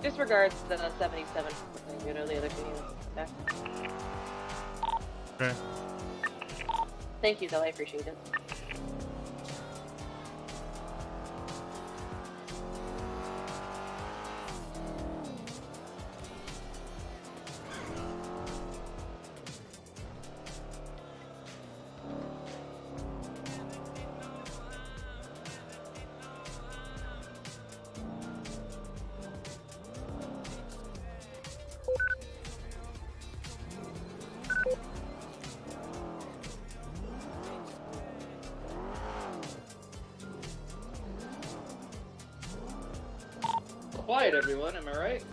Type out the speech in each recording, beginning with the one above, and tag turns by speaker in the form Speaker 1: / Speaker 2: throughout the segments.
Speaker 1: Disregards the 77. You know, the other thing.
Speaker 2: Okay.
Speaker 1: Thank you, though. I appreciate it.
Speaker 3: Quiet, everyone. Am I right?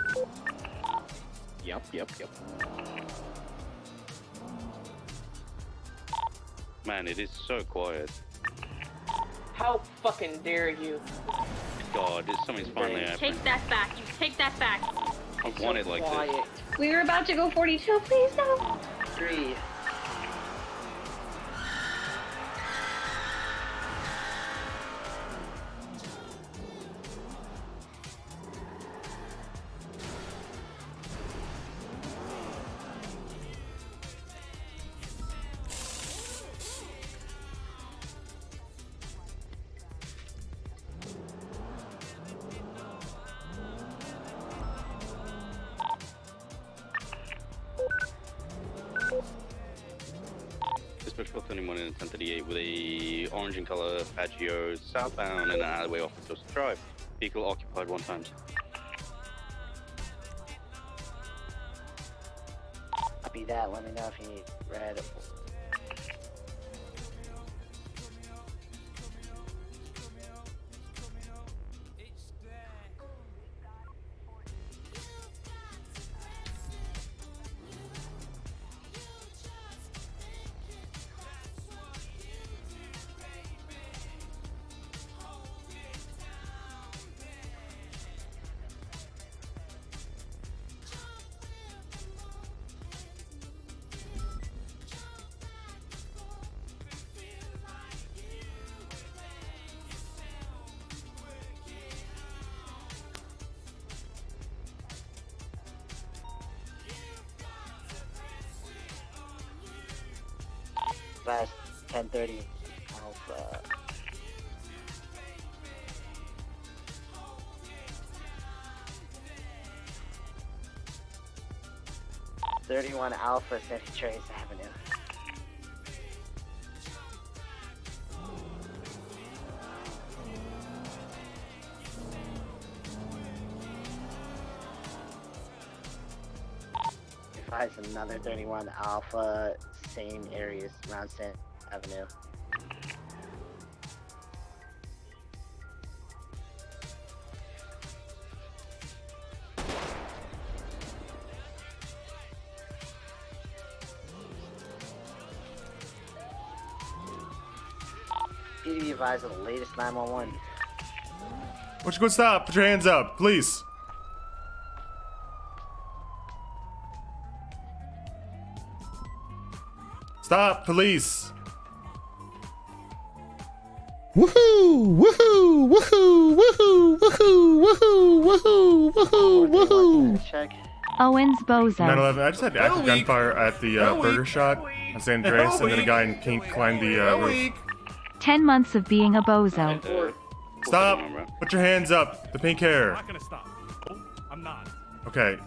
Speaker 4: Yep. Man, it is so quiet.
Speaker 1: How fucking dare you?
Speaker 4: God, something's finally happening.
Speaker 5: Take that back. You take that back.
Speaker 4: I want it like this.
Speaker 5: We were about to go 42. Please no.
Speaker 3: 3.
Speaker 4: Special 31 in 1038 with a orange in color Pagio southbound and an alleyway off the Coastal Drive. Vehicle occupied 1 times.
Speaker 6: Copy that. Let me know if you need red. Last 10:30 Alpha. '31 Alpha, St. Trace Avenue. Advise another 31 Alpha, same areas around St. Avenue. PD advise of the latest 911.
Speaker 2: Why don't you go stop? Put your hands up, please. Stop, police.
Speaker 7: Woohoo! Woohoo! Woohoo! Woohoo! Woohoo! Woohoo! Woohoo! Woohoo!
Speaker 6: Check.
Speaker 5: Owen's Bozo.
Speaker 2: 9/11. I just had active gunfire at the burger shot on San Andreas, and then a guy in pink climbed the roof.
Speaker 5: 10 months of being a bozo.
Speaker 2: Stop! Put your hands up. The pink hair.
Speaker 8: I'm not gonna stop. No, I'm not.
Speaker 2: Okay.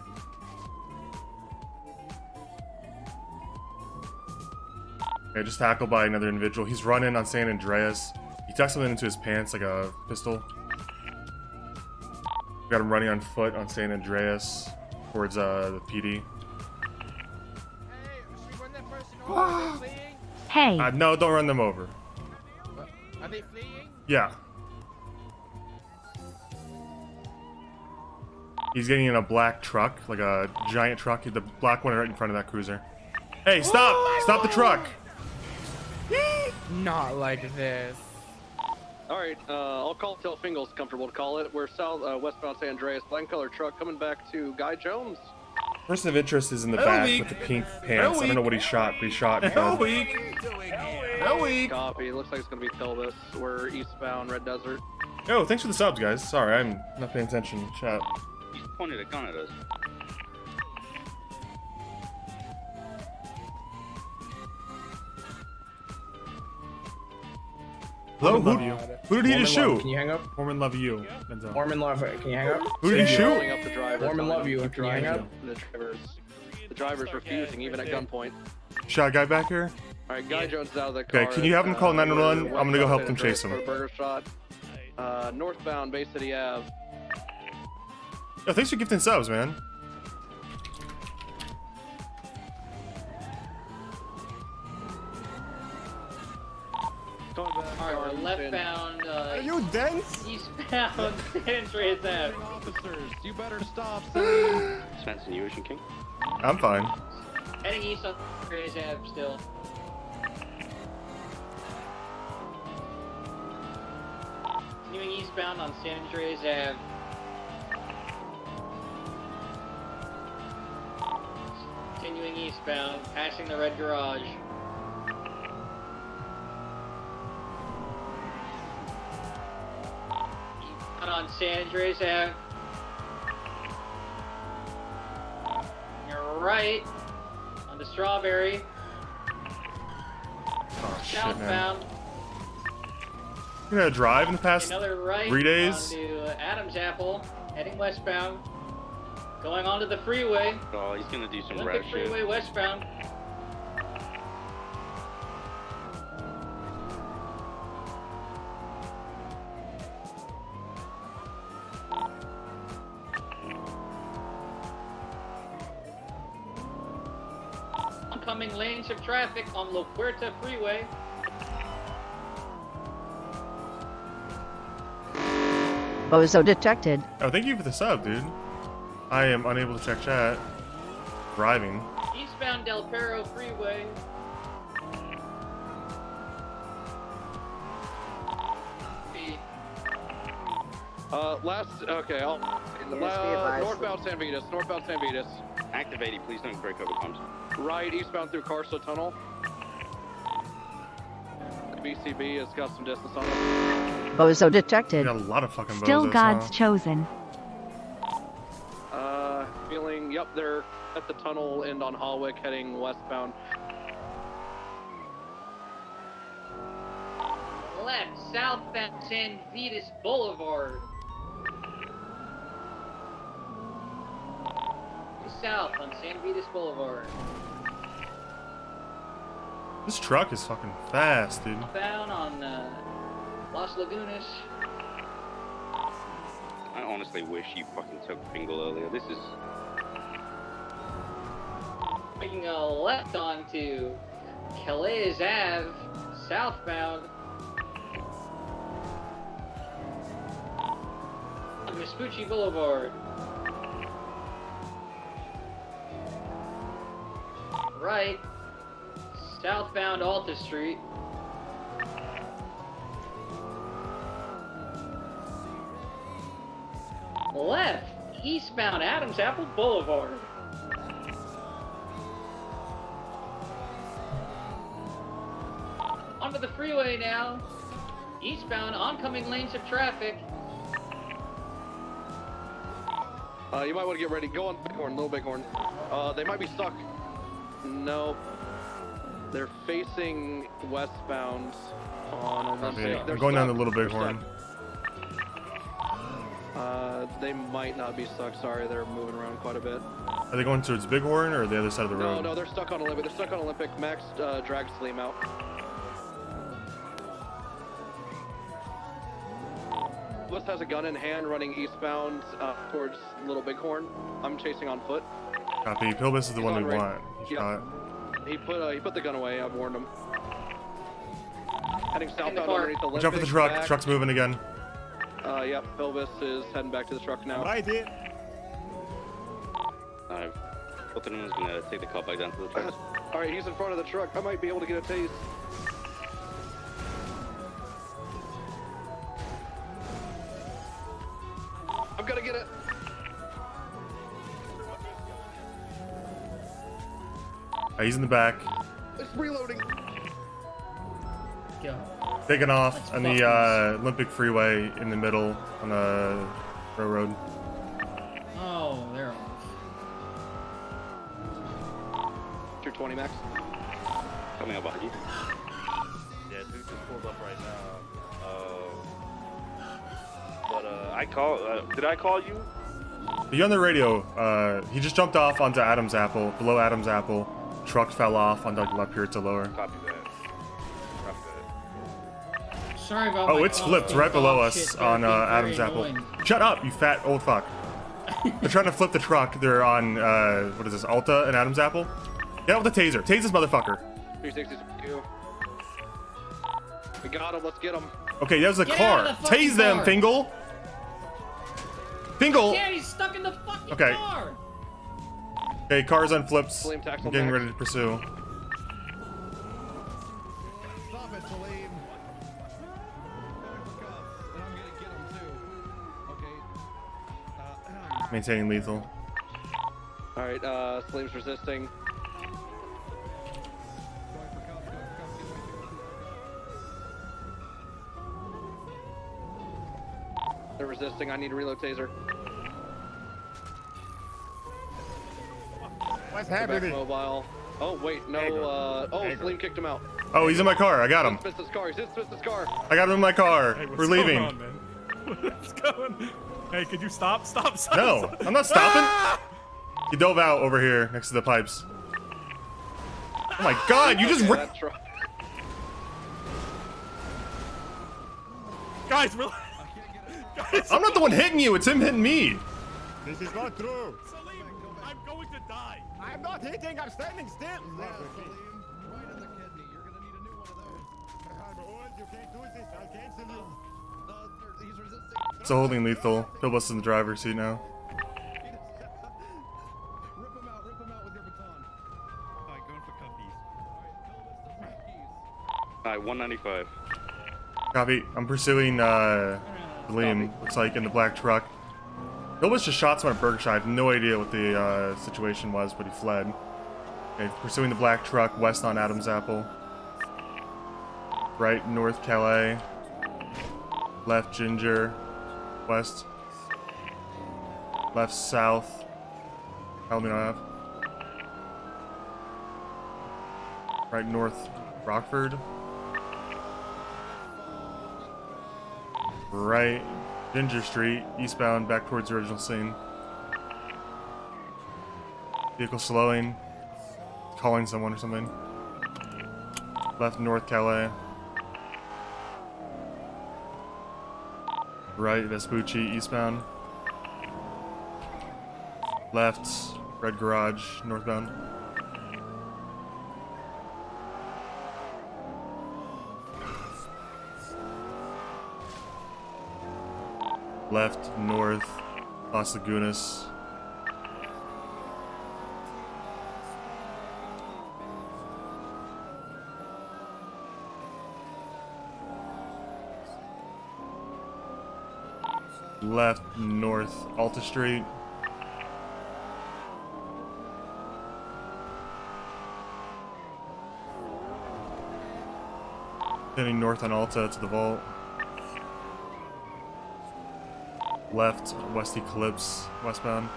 Speaker 2: Okay, just tackled by another individual. He's running on San Andreas. He tucked something into his pants, like a pistol. Got him running on foot on San Andreas towards the PD.
Speaker 5: Hey.
Speaker 2: No, don't run them over.
Speaker 8: Are they fleeing?
Speaker 2: Yeah. He's getting in a black truck, like a giant truck. The black one right in front of that cruiser. Hey, stop! Stop the truck!
Speaker 8: Not like this.
Speaker 3: Alright, I'll call till Fingal's comfortable to call it. We're westbound San Andreas, black color truck coming back to Guy Jones.
Speaker 2: Person of interest is in the back with the pink pants. I don't know what he shot, but he shot.
Speaker 8: Hell week.
Speaker 3: Copy. Looks like it's gonna be Tilbus. We're eastbound Red Desert.
Speaker 2: Yo, thanks for the subs, guys. Sorry, I'm not paying attention. Chat.
Speaker 4: pointed a gun at us.
Speaker 2: Hello?
Speaker 9: Love
Speaker 2: Who,
Speaker 9: you.
Speaker 2: who did he just shoot?
Speaker 9: Can you hang up?
Speaker 2: Foreman love you. Denzel.
Speaker 9: Foreman love. Can you hang up?
Speaker 2: Who did he
Speaker 3: Pulling
Speaker 2: shoot?
Speaker 3: up the driver.
Speaker 9: Foreman love you. Can you hang up?
Speaker 3: The driver's refusing, even at gunpoint.
Speaker 2: Shot guy back here?
Speaker 3: Alright, Guy Jones is out of the car.
Speaker 2: Okay, can you have him call 911? I'm gonna go help them chase him.
Speaker 3: For a burger shot. Northbound Bay City Ave.
Speaker 2: Yo, thanks for gifting subs, man.
Speaker 1: Alright, we're left-bound,
Speaker 9: Are you dense?
Speaker 1: eastbound San Andreas Ave.
Speaker 8: Officers, you better stop.
Speaker 4: Svensen, you Ocean King?
Speaker 2: I'm fine.
Speaker 1: Heading east on San Andreas Ave still. Continuing eastbound on San Andreas Ave. Continuing eastbound, passing the red garage. Eastbound on San Andreas Ave. You're right. On the Strawberry.
Speaker 2: Oh, shit, man.
Speaker 1: Southbound.
Speaker 2: You're gonna drive in the past
Speaker 1: Another right
Speaker 2: 3 days?
Speaker 1: onto Adams Apple, heading westbound. Going onto the freeway.
Speaker 4: Oh, he's gonna do some
Speaker 1: Olympic
Speaker 4: rash
Speaker 1: Freeway
Speaker 4: shit.
Speaker 1: westbound. Oncoming lanes of traffic on La Puerta Freeway.
Speaker 10: Bozo detected.
Speaker 2: Oh, thank you for the sub, dude. I am unable to check chat. Driving.
Speaker 1: Eastbound Del Perro Freeway.
Speaker 3: Okay, northbound San Vitas, northbound San Vitas.
Speaker 4: Activated, please don't break over comms.
Speaker 3: Right, eastbound through Carso Tunnel. The BCB has got some distance on it.
Speaker 10: Bozo
Speaker 2: We
Speaker 10: detected.
Speaker 2: got a lot of fucking
Speaker 5: Still
Speaker 2: bozos,
Speaker 5: God's
Speaker 2: huh?
Speaker 5: chosen.
Speaker 3: Feeling, yep, they're at the tunnel end on Holwick, heading westbound.
Speaker 1: Left, southbound San Vitas Boulevard. South on San Vitas Boulevard.
Speaker 2: This truck is fucking fast, dude.
Speaker 1: Bound on Las Lagunas.
Speaker 4: I honestly wish you fucking took Fingal earlier. This is...
Speaker 1: Making a left onto Calais Ave, southbound. Vespucci Boulevard. Right, southbound Alta Street. Left, eastbound Adams Apple Boulevard. Onto the freeway now. Eastbound oncoming lanes of traffic.
Speaker 3: You might want to get ready. Go on Bighorn, Little Bighorn. They might be stuck. No. They're facing westbound on Olympic.
Speaker 2: Okay,
Speaker 3: They're
Speaker 2: I'm going down the
Speaker 3: stuck.
Speaker 2: Little
Speaker 3: They're
Speaker 2: Bighorn.
Speaker 3: stuck. They might not be stuck. Sorry, they're moving around quite a bit.
Speaker 2: Are they going towards Bighorn or the other side of the road?
Speaker 3: No, they're stuck on Olympic. They're stuck on Olympic. Max dragged Slim out. West has a gun in hand running eastbound towards Little Bighorn. I'm chasing on foot.
Speaker 2: Copy. Pilbus is the
Speaker 3: He's
Speaker 2: one
Speaker 3: on
Speaker 2: we
Speaker 3: right.
Speaker 2: want. He's
Speaker 3: Yep.
Speaker 2: shot.
Speaker 3: He put the gun away. I've warned him. Heading southbound
Speaker 1: car.
Speaker 3: underneath Olympic.
Speaker 2: Watch out for the truck.
Speaker 3: back.
Speaker 2: The truck's moving again.
Speaker 3: Yep. Pilbus is heading back to the truck now.
Speaker 9: I did.
Speaker 4: I thought that was gonna take the car back down to the truck.
Speaker 3: All right, he's in front of the truck. I might be able to get a taste. I'm gonna get it.
Speaker 2: He's in the back.
Speaker 3: It's reloading.
Speaker 2: Taking off on the Olympic Freeway in the middle on the railroad.
Speaker 1: Oh
Speaker 3: 20 max.
Speaker 4: Coming up behind you.
Speaker 11: Yeah, dude just pulled up right now. I call. Did I call you?
Speaker 2: You on the radio? He just jumped off onto Adam's Apple. Below Adam's Apple, truck fell off onto like left here to lower.
Speaker 11: Copy that. Copy that.
Speaker 1: Sorry about
Speaker 2: Oh,
Speaker 1: my
Speaker 2: it's
Speaker 1: calls
Speaker 2: flipped
Speaker 1: being
Speaker 2: right below
Speaker 1: dog
Speaker 2: us
Speaker 1: shit.
Speaker 2: on
Speaker 1: They're being very
Speaker 2: Adam's Apple.
Speaker 1: annoying.
Speaker 2: Shut up, you fat old fuck. They're trying to flip the truck. They're on what is this? Alta and Adam's Apple. Get out with the taser. Tase this motherfucker.
Speaker 3: 362. We got him. Let's get him.
Speaker 2: Okay, that was a
Speaker 1: Get
Speaker 2: car.
Speaker 1: out of the fucking
Speaker 2: Tase them,
Speaker 1: car.
Speaker 2: Fingal. Fingal.
Speaker 1: Yeah, he's stuck in the fucking
Speaker 2: Okay.
Speaker 1: car.
Speaker 2: Okay, car's unflipped.
Speaker 3: Salim, tax
Speaker 2: I'm
Speaker 3: him
Speaker 2: getting
Speaker 3: back.
Speaker 2: ready to pursue.
Speaker 8: Stop it, Salim. And I'm gonna get him too. Okay.
Speaker 2: Maintaining lethal.
Speaker 3: All right, Salim's resisting. They're resisting. I need a reload taser.
Speaker 9: What's
Speaker 3: They're back
Speaker 9: happening?
Speaker 3: mobile. Oh wait, no. Oh, Salim kicked him out.
Speaker 2: Oh, he's in my car. I got him.
Speaker 3: He's his car. He's his car.
Speaker 2: I got him in my car.
Speaker 12: Hey, what's
Speaker 2: We're
Speaker 12: going
Speaker 2: leaving.
Speaker 12: on, man? What's going? Hey, could you stop? Stop!
Speaker 2: No, I'm not stopping. He dove out over here next to the pipes. Oh my god, you just
Speaker 3: Okay,
Speaker 2: ran.
Speaker 3: that truck.
Speaker 12: Guys, relax. Guys,
Speaker 2: I'm not the one hitting you. It's him hitting me.
Speaker 9: This is not true.
Speaker 12: Salim, I'm going to die.
Speaker 9: I'm not hitting. I'm standing still.
Speaker 8: Right in the kidney. You're gonna need a new one of those.
Speaker 9: You can't do this. I'll cancel you.
Speaker 8: He's resisting.
Speaker 2: It's a holding lethal. Philbus in the driver's seat now.
Speaker 8: Rip him out with your baton.
Speaker 11: Alright, going for cuppies.
Speaker 8: Alright, Philbus, the keys.
Speaker 4: Alright, 195.
Speaker 2: Copy. I'm pursuing Liam. Looks like in the black truck. Philbus just shot someone at Berkshire. I have no idea what the situation was, but he fled. Okay, pursuing the black truck west on Adam's Apple. Right north Calais. Left Ginger. West. Left south. Albion Ave. Right north Rockford. Right Ginger Street, eastbound back towards the original scene. Vehicle slowing. Calling someone or something. Left north Calais. Right Vespucci, eastbound. Left Red Garage, northbound. Left north Las Lagunas. Left north Alta Street. Heading north on Alta to the vault. Left West Eclipse, westbound.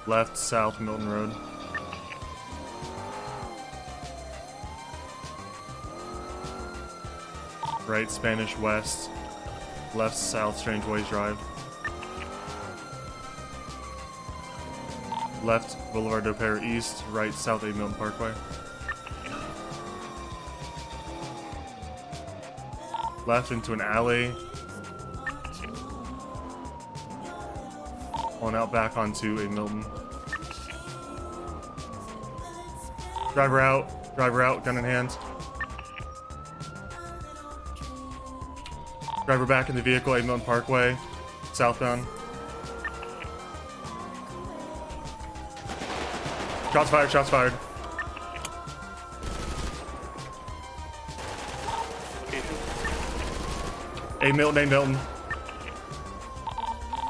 Speaker 2: Left south Milton Road. Right Spanish West. Left south Strange Ways Drive. Left Boulevard de Pere East. Right south 8 Milton Parkway. Left into an alley. On out back onto 8 Milton. Driver out, gun in hand. Driver back in the vehicle, 8 Milton Parkway, southbound. Shots fired, shots fired.
Speaker 4: Location.
Speaker 2: 8 Milton, 8 Milton.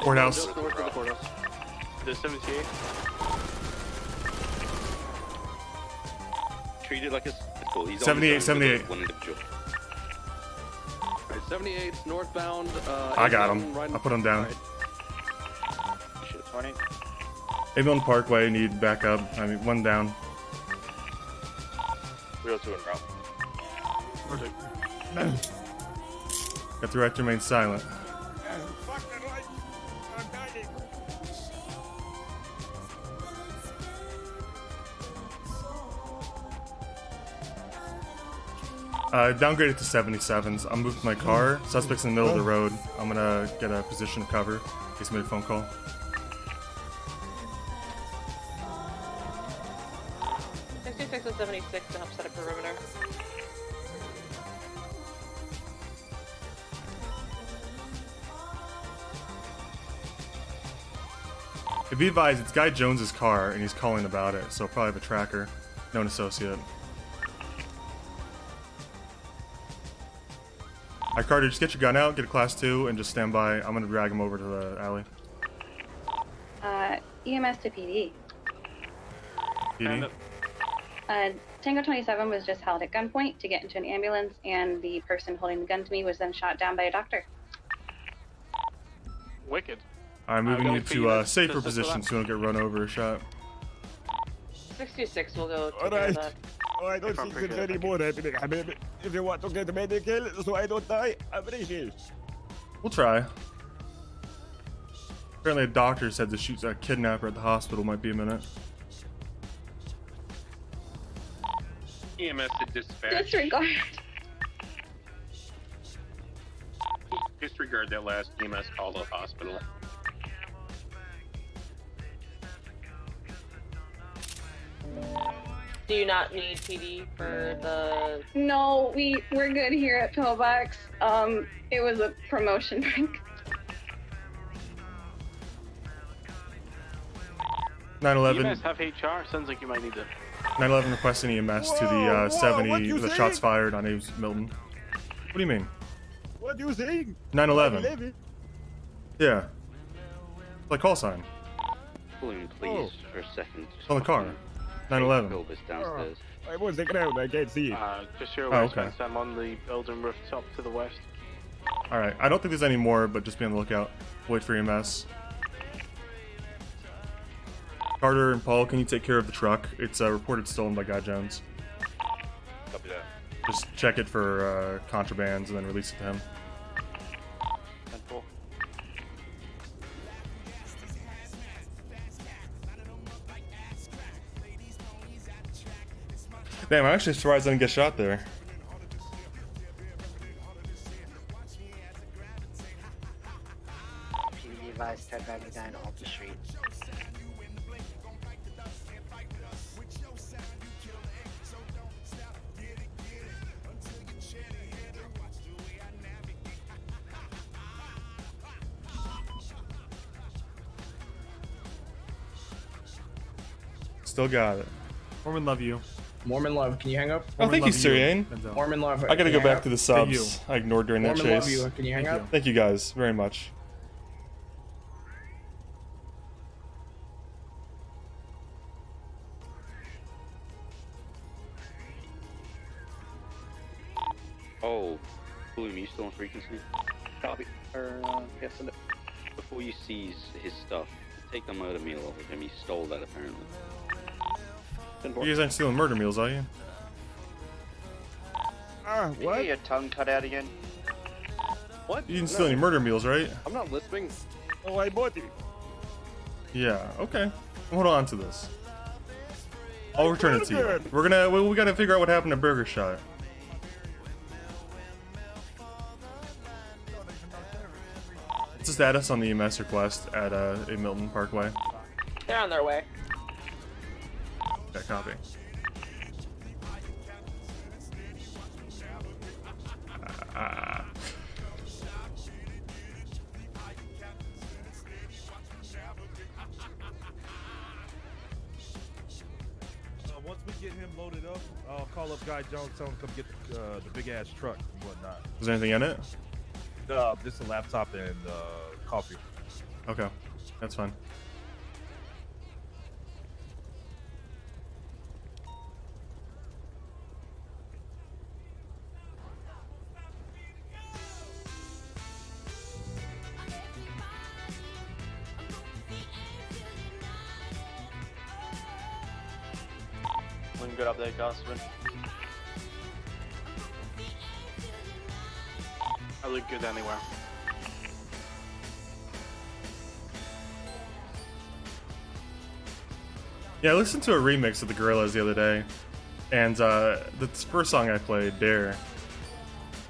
Speaker 2: Courthouse.
Speaker 3: Just north of the courthouse.
Speaker 11: There's 78.
Speaker 4: treat it like a cool. He's
Speaker 2: 78,
Speaker 4: only
Speaker 2: 78.
Speaker 4: one individual.
Speaker 3: Alright, 78 northbound.
Speaker 2: I got
Speaker 3: Mountain,
Speaker 2: him.
Speaker 3: right-
Speaker 2: I put him down.
Speaker 3: Alright.
Speaker 6: Shoot 20.
Speaker 2: Avon Parkway, need backup. I mean, one down.
Speaker 11: 302 en route.
Speaker 2: Got the right to remain silent. Downgraded to 77s. I'm moving my car. Suspect's in the middle of the road. I'm gonna get a position of cover in case I made a phone call.
Speaker 13: And 76 to help set a perimeter.
Speaker 2: To be advised, it's Guy Jones's car, and he's calling about it, so probably have a tracker. Known associate. Alright, Carter, just get your gun out, get a class 2, and just stand by. I'm gonna drag him over to the alley.
Speaker 5: EMS to PD.
Speaker 2: PD?
Speaker 5: Tango 27 was just held at gunpoint to get into an ambulance, and the person holding the gun to me was then shot down by a doctor.
Speaker 11: Wicked.
Speaker 2: Alright, moving you to a safer
Speaker 11: Just
Speaker 2: position so you don't get run over or shot.
Speaker 13: 626 will go take care of
Speaker 9: Alright.
Speaker 13: that.
Speaker 9: Oh, I don't think there's any more happening, Habibi. If you want to get medical so I don't die, I'm ready.
Speaker 2: We'll try. Apparently a doctor said to shoot a kidnapper at the hospital might be a minute.
Speaker 14: EMS to dispatch.
Speaker 5: Disregard.
Speaker 14: Disregard that last EMS call to the hospital.
Speaker 13: Do you not need PD for the...
Speaker 5: No, we're good here at Pillbox. It was a promotion drink.
Speaker 2: 911.
Speaker 11: EMS have HR. Sounds like you might need to.
Speaker 2: 911 requesting EMS to the 70 with the shots fired on Ames Milton. What do you mean?
Speaker 9: What do you think?
Speaker 2: 911. Yeah. Like call sign.
Speaker 4: Pulling, please, for a second.
Speaker 2: It's on the car. 911.
Speaker 4: Elvis downstairs.
Speaker 9: I was the ground, I can't see.
Speaker 11: Just your
Speaker 2: Oh,
Speaker 11: west,
Speaker 2: okay.
Speaker 11: I'm on the building rooftop to the west.
Speaker 2: Alright, I don't think there's any more, but just be on the lookout. Wait for EMS. Carter and Paul, can you take care of the truck? It's reported stolen by Guy Jones.
Speaker 11: Copy that.
Speaker 2: Just check it for contrabands and then release it to him.
Speaker 11: 10-4.
Speaker 2: Damn, I'm actually surprised I didn't get shot there.
Speaker 6: PD advised 1099 off the street.
Speaker 2: Still got it. Mormon, love you.
Speaker 15: Mormon love, can you hang up?
Speaker 2: Oh, thank you, Syrian.
Speaker 15: Mormon love.
Speaker 2: I gotta
Speaker 15: can
Speaker 2: go
Speaker 15: you
Speaker 2: back
Speaker 15: hang
Speaker 2: to the
Speaker 15: up?
Speaker 2: subs. I ignored during that
Speaker 15: Mormon love
Speaker 2: chase.
Speaker 15: you. Can you hang up?
Speaker 2: Thank you guys very much.
Speaker 4: Oh, Bloom, you still on frequency?
Speaker 3: Copy. Or, yeah, send it.
Speaker 4: Before you seize his stuff, take the murder meal off of him. He stole that apparently.
Speaker 2: You guys aren't stealing murder meals, are you?
Speaker 6: Did you get your tongue cut out again?
Speaker 3: What?
Speaker 2: You didn't steal any murder meals, right?
Speaker 3: I'm not listening.
Speaker 9: Oh, I bought it.
Speaker 2: Yeah, okay. Hold on to this. I'll return it to you. We gotta figure out what happened to Burger Shot. What's the status on the EMS request at A Milton Parkway?
Speaker 13: They're on their way.
Speaker 2: Yeah, copy.
Speaker 8: Once we get him loaded up, I'll call up Guy Jones, tell him to come get the big ass truck and whatnot.
Speaker 2: Is there anything in it?
Speaker 8: Just a laptop and coffee.
Speaker 2: Okay, that's fine.
Speaker 11: Looking good up there, Casterman.
Speaker 14: I look good anywhere.
Speaker 2: Yeah, I listened to a remix of the Gorillaz the other day, and the first song I played, Dare,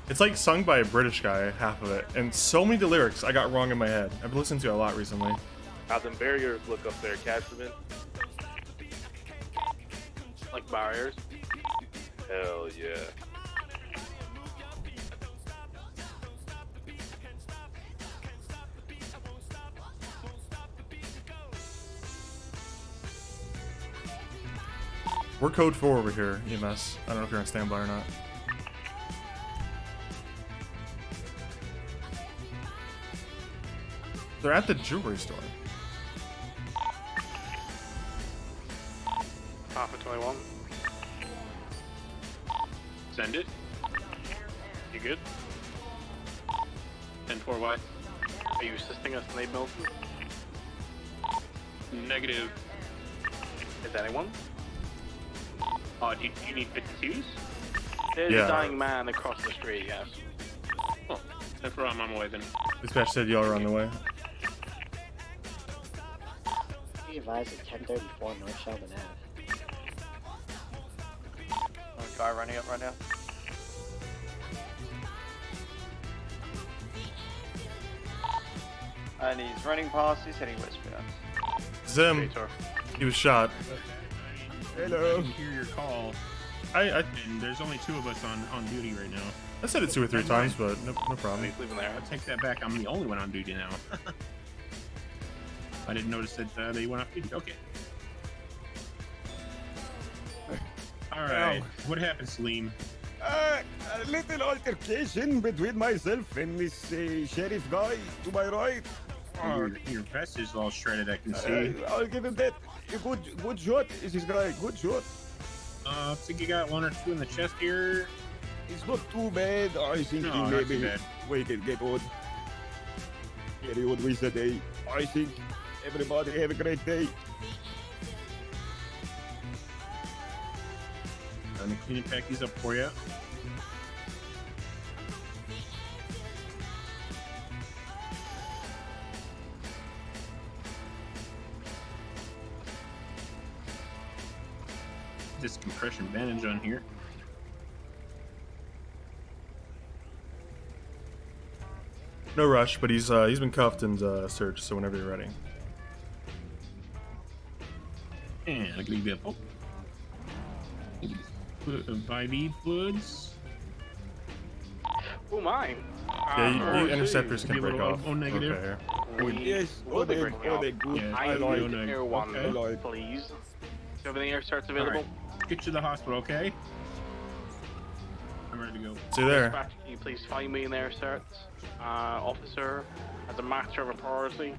Speaker 2: it's like sung by a British guy, half of it, and so many of the lyrics I got wrong in my head. I've been listening to it a lot recently.
Speaker 14: How them barriers look up there, Casterman? Like barriers? Hell yeah.
Speaker 2: We're code 4 over here, EMS. I don't know if you're on standby or not. They're at the jewelry store.
Speaker 14: Alpha 21. Send it. You good? 10-4Y. Are you assisting us in Abe Milton? Negative. Is anyone? Do you need 52s? There's a dying man across the street, yes. Oh, 10-4, I'm on my way then.
Speaker 2: Dispatch said y'all are on the way.
Speaker 6: Be advised at 1034 North Sheldon Ave.
Speaker 11: Oh, guy running up right now. And he's running past, he's heading westbound.
Speaker 2: Zim, he was shot.
Speaker 9: Hello.
Speaker 16: I didn't hear your call.
Speaker 2: And
Speaker 16: there's only 2 of us on duty right now.
Speaker 2: I said it 2 or 3 times, but no problem.
Speaker 16: I'll take that back. I'm the only one on duty now. I didn't notice that they went off duty. Okay. All right. What happened, Salim?
Speaker 9: A little altercation between myself and this sheriff guy to my right.
Speaker 16: Your vest is all shredded, I can see.
Speaker 9: I'll give him that. A good shot is this guy. Good shot.
Speaker 16: I think you got 1 or 2 in the chest here.
Speaker 9: It's not too bad. I think
Speaker 16: No,
Speaker 9: he
Speaker 16: not
Speaker 9: maybe
Speaker 16: too bad.
Speaker 9: we can get on. Carry on with the day. I think everybody have a great day.
Speaker 16: Let me clean and pack these up for you. This compression bandage on here.
Speaker 2: No rush, but he's been cuffed and searched, so whenever you're ready.
Speaker 16: And I can leave it. Oh. IV fluids.
Speaker 14: Oh my.
Speaker 2: Yeah, you interceptors can break off.
Speaker 16: Oh, negative.
Speaker 2: Okay.
Speaker 9: Yes,
Speaker 14: Will they break
Speaker 9: oh,
Speaker 14: off?
Speaker 9: they good.
Speaker 16: Yeah,
Speaker 14: I
Speaker 16: I
Speaker 14: need
Speaker 16: like-
Speaker 14: air one,
Speaker 16: okay.
Speaker 14: please. Do everything air starts available?
Speaker 16: Right. Get you to the hospital, okay? I'm ready to go.
Speaker 2: See you there.
Speaker 14: Dispatch, can you please find me an air cert? Officer, as a matter of priority.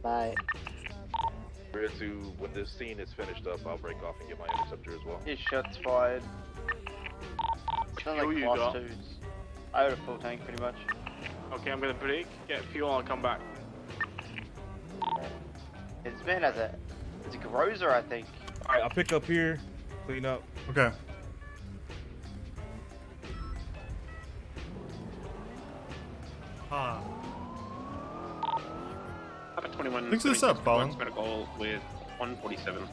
Speaker 6: Bye.
Speaker 17: When this scene is finished up, I'll break off and get my interceptor as well.
Speaker 11: His shots fired. Sounds like
Speaker 14: you
Speaker 11: class
Speaker 14: got?
Speaker 11: 2s. I had a full tank pretty much.
Speaker 14: Okay, I'm gonna break, get fuel, and I'll come back.
Speaker 11: This man has it's a Grozer, I think.
Speaker 8: Alright, I'll pick up here, clean up.
Speaker 2: Okay.
Speaker 14: Up at 21.
Speaker 2: Fix this up, Fallen.
Speaker 14: Medical with 147.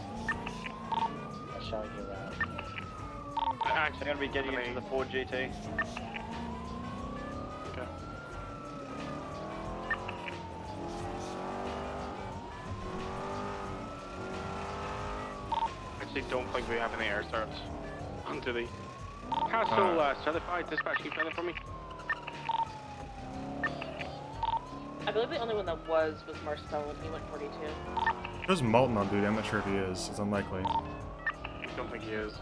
Speaker 6: I'll show you that.
Speaker 11: I'm gonna be getting into the Ford GT.
Speaker 14: Okay. Actually, don't think we have any air starts onto the Castle certified. Dispatch, keep that for me.
Speaker 13: I believe the only one that was Marcel when he went 42.
Speaker 2: There's Malton on duty. I'm not sure if he is. It's unlikely.
Speaker 14: I don't think he is.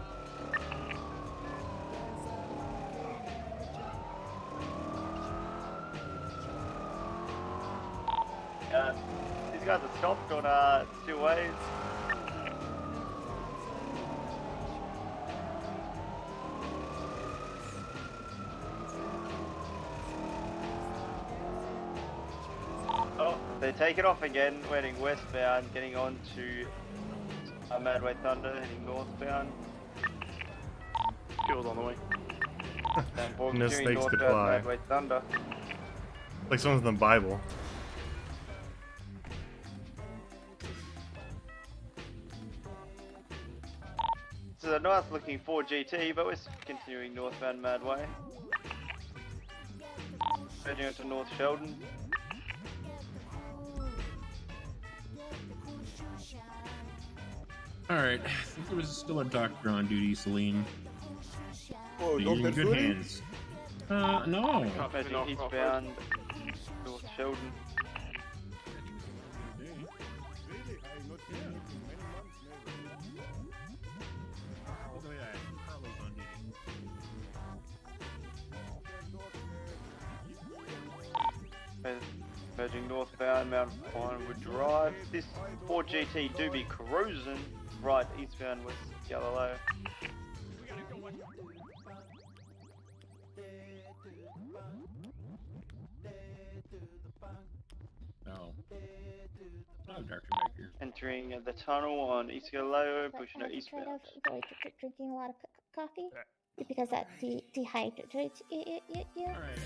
Speaker 11: These guys are stopped on 2 ways. Oh, they take it off again, heading westbound, getting on to Madway Thunder heading northbound.
Speaker 14: Fuel's on the way.
Speaker 2: No snakes could fly.
Speaker 11: Madway Thunder.
Speaker 2: Like someone's in the Bible.
Speaker 11: This is a nice looking 4 GT, but we're continuing northbound Madway. Heading on to North Sheldon.
Speaker 16: Alright, I think there was still a doctor on duty, Salim.
Speaker 9: Oh,
Speaker 16: You're in
Speaker 9: Dr.
Speaker 16: good
Speaker 9: Suri?
Speaker 16: hands. No.
Speaker 11: Heading eastbound North Sheldon. Merging northbound Mount Pinewood Drive. This 4 GT do be cruising right eastbound West Galileo.
Speaker 16: No. No, Dr. Baker.
Speaker 11: Entering the tunnel on East Galileo, pushing it eastbound.
Speaker 18: Drinking a lot of coffee because that dehydrates you.
Speaker 16: Alright.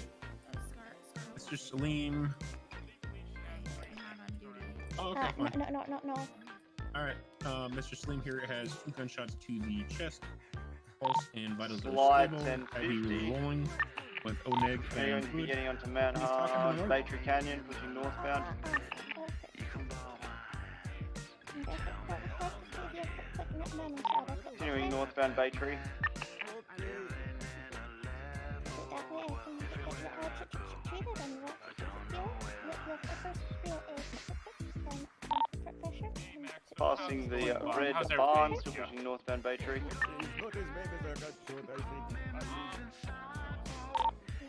Speaker 16: Mr. Salim. Oh, okay, fine.
Speaker 18: No.
Speaker 16: Alright, Mr. Salim here has 2 gunshots to the chest, pulse, and vitals are
Speaker 11: Slide
Speaker 16: stable. Heavy
Speaker 11: 1050.
Speaker 16: rolling with ONEG
Speaker 11: We're going
Speaker 16: and
Speaker 11: to be
Speaker 16: fluid.
Speaker 11: getting onto Mount Hard, Battery Canyon, pushing northbound. Continuing northbound Battery. Passing the red barn, still pushing northbound Battery.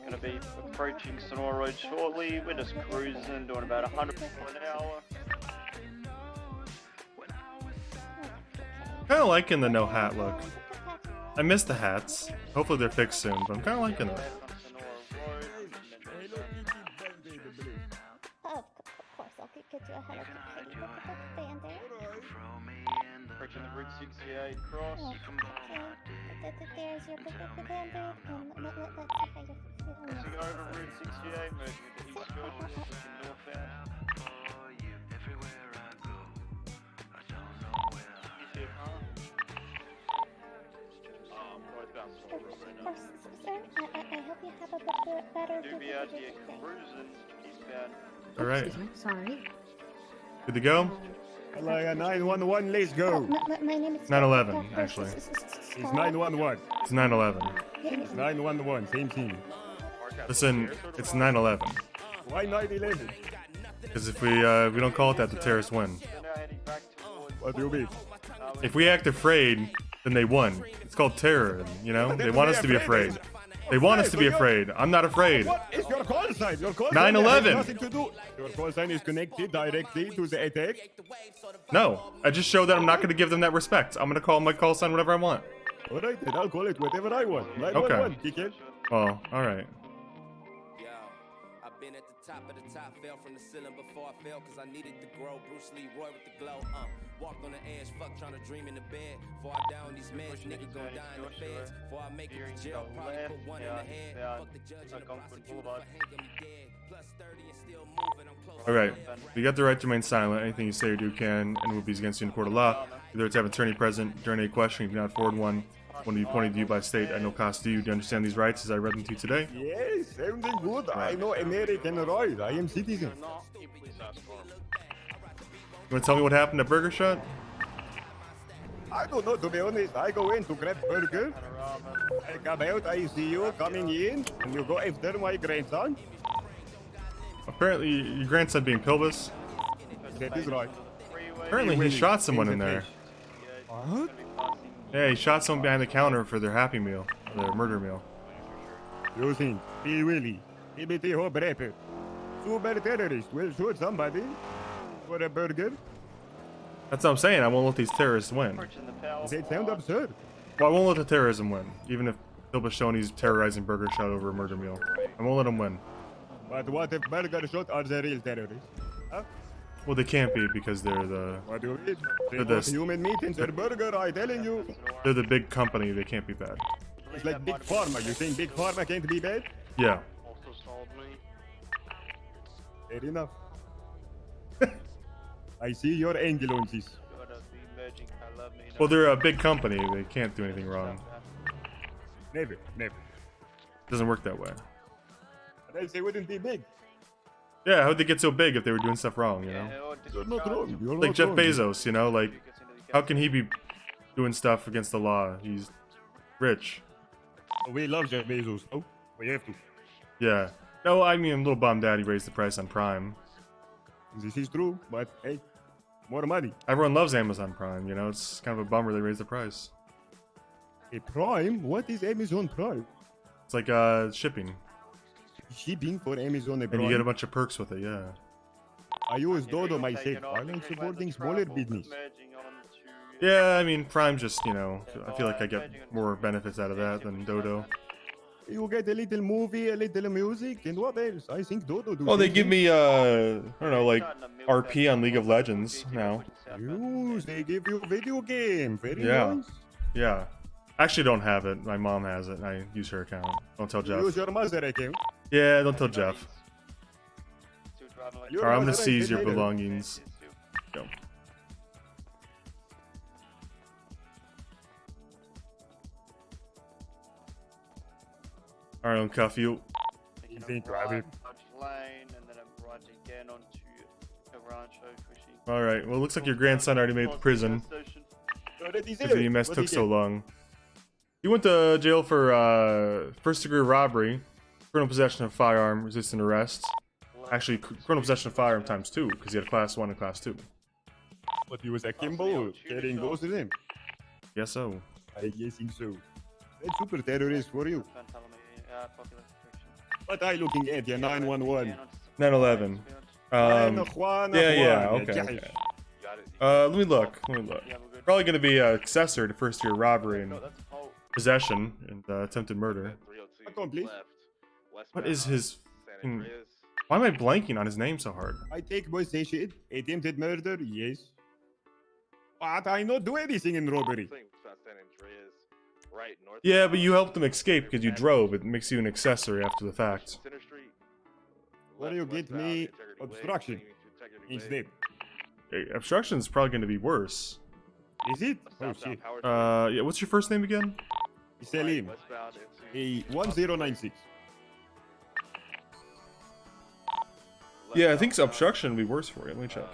Speaker 11: Going to be approaching Sonora Road shortly. We're just cruising, doing about 100 miles an hour.
Speaker 2: Kind of liking the no hat look. I miss the hats. Hopefully they're fixed soon, but I'm kind of liking it.
Speaker 18: Of course, I'll get you a helicopter.
Speaker 11: Approaching the Route 68 cross.
Speaker 18: There's your band-aid. Let's see how you're feeling.
Speaker 11: Crossing over Route 68, merging into East Georgia, pushing northbound.
Speaker 18: Of course, sir. I hope you have a better
Speaker 11: Dubiadia cruising eastbound.
Speaker 2: Alright.
Speaker 18: Sorry.
Speaker 2: Good to go?
Speaker 9: Like 911, let's go.
Speaker 18: My name is
Speaker 2: 911, actually.
Speaker 9: It's 911.
Speaker 2: It's 911.
Speaker 9: It's 911, same thing.
Speaker 2: Listen, it's 911.
Speaker 9: Why 911?
Speaker 2: Because if we don't call it that, the terrorists win.
Speaker 9: What do you mean?
Speaker 2: If we act afraid, then they won. It's called terror, you know? They want us to be afraid. They want us to be afraid. I'm not afraid.
Speaker 9: What is your call sign? Your call
Speaker 2: 9/11.
Speaker 9: sign has nothing to do. Your call sign is connected directly to the attack.
Speaker 2: No, I just showed that I'm not going to give them that respect. I'm going to call my call sign whatever I want.
Speaker 9: Alright, then I'll call it whatever I want. 911, kick it.
Speaker 2: Well, alright.
Speaker 19: Top of the top, fell from the ceiling before I fell, cause I needed to grow. Bruce Lee, Roy with the glow, walked on the edge, fuck trying to dream in the bed. Before I down these meds, nigga gon' die in the feds. Before I make it to jail, probably put one in the head. Fuck the judge and the prosecutor for hanging me dead. Plus 30 and still moving, I'm close.
Speaker 2: Alright, you got the right to remain silent. Anything you say or do can and will be against you in a court of law. Either to have an attorney present during a question, if you cannot afford one to be pointed to you by state at no cost to you. Do you understand these rights as I read them to you today?
Speaker 9: Yes, everything good. I know American rights. I am citizen.
Speaker 2: You want to tell me what happened at Burger Shot?
Speaker 9: I don't know, to be honest. I go in to grab burger. I come out, I see you coming in, and you go after my grandson.
Speaker 2: Apparently, your grandson being Pilbus.
Speaker 9: That is right.
Speaker 2: Apparently, he shot someone in there.
Speaker 9: What?
Speaker 2: Yeah, he shot someone behind the counter for their Happy Meal, their murder meal.
Speaker 9: You think P. Willie, TBT Hope Rapper, super terrorist will shoot somebody for a burger?
Speaker 2: That's what I'm saying. I won't let these terrorists win.
Speaker 9: They sound absurd.
Speaker 2: Well, I won't let the terrorism win, even if Pilbus Shoney's terrorizing Burger Shot over a murder meal. I won't let him win.
Speaker 9: But what if Burger Shot are the real terrorists? Huh?
Speaker 2: Well, they can't be because they're the.
Speaker 9: What do you mean? They
Speaker 2: They're
Speaker 9: put
Speaker 2: the,
Speaker 9: human meat in their burger, I telling you.
Speaker 2: they're the big company. They can't be bad.
Speaker 9: It's like Big Pharma. You think Big Pharma can't be bad?
Speaker 2: Yeah.
Speaker 9: Fair enough. I see your angle on this.
Speaker 2: Well, they're a big company. They can't do anything wrong.
Speaker 9: Never, never.
Speaker 2: Doesn't work that way.
Speaker 9: But else they wouldn't be big.
Speaker 2: Yeah, how'd they get so big if they were doing stuff wrong, you know?
Speaker 9: You're not wrong. You're
Speaker 2: Like
Speaker 9: not
Speaker 2: Jeff
Speaker 9: wrong.
Speaker 2: Bezos, you know? Like, how can he be doing stuff against the law? He's rich.
Speaker 9: We love Jeff Bezos. Oh, we have to.
Speaker 2: Yeah. No, I mean, I'm a little bummed out he raised the price on Prime.
Speaker 9: This is true, but hey, more money.
Speaker 2: Everyone loves Amazon Prime, you know? It's kind of a bummer they raised the price.
Speaker 9: A Prime? What is Amazon Prime?
Speaker 2: It's like shipping.
Speaker 9: Shipping for Amazon
Speaker 2: And
Speaker 9: Prime.
Speaker 2: you get a bunch of perks with it, yeah.
Speaker 9: I use Dodo myself. I like supporting smaller business.
Speaker 2: Yeah, I mean, Prime just, you know, I feel like I get more benefits out of that than Dodo.
Speaker 9: You get a little movie, a little music, and what else? I think Dodo do.
Speaker 2: Well, they
Speaker 9: same
Speaker 2: give
Speaker 9: thing.
Speaker 2: me, I don't know, like, RP on League of Legends now.
Speaker 9: Use, they give you video game. Very
Speaker 2: Yeah.
Speaker 9: nice.
Speaker 2: Yeah. I actually don't have it. My mom has it, and I use her account. Don't tell Jeff.
Speaker 9: Use your mother account.
Speaker 2: Yeah, don't tell Jeff.
Speaker 9: Your
Speaker 2: Or I'm gonna
Speaker 9: mother
Speaker 2: seize
Speaker 9: account
Speaker 2: your
Speaker 9: later.
Speaker 2: belongings. Go. Alright, I'll cuff you.
Speaker 9: You think rabbit?
Speaker 11: Lane and then I'm right again onto a rancho pushing.
Speaker 2: Alright, well, it looks like your grandson already made it to prison. Because the EMS took so long. He went to jail for first-degree robbery, criminal possession of firearm, resisting arrest. Actually, criminal possession of firearm times 2, because he had Class 1 and Class 2.
Speaker 9: But he was a Kimbo carrying both of them.
Speaker 2: Guess so.
Speaker 9: I guessing so. That's super terrorist for you. What are you looking at? Yeah, 911.
Speaker 2: 9/11. Yeah, okay. Let me look. Probably gonna be accessory to first-degree robbery and possession and attempted murder. What is his? Why am I blanking on his name so hard?
Speaker 9: I take possession. Attempted murder, yes. But I not do anything in robbery.
Speaker 2: Yeah, but you helped him escape because you drove. It makes you an accessory after the fact.
Speaker 9: Where you get me obstruction instead?
Speaker 2: Obstruction is probably going to be worse.
Speaker 9: Is it? Oh shit.
Speaker 2: Yeah. What's your first name again?
Speaker 9: Selim. A 1096.
Speaker 2: Yeah, I think obstruction would be worse for you. Let me check.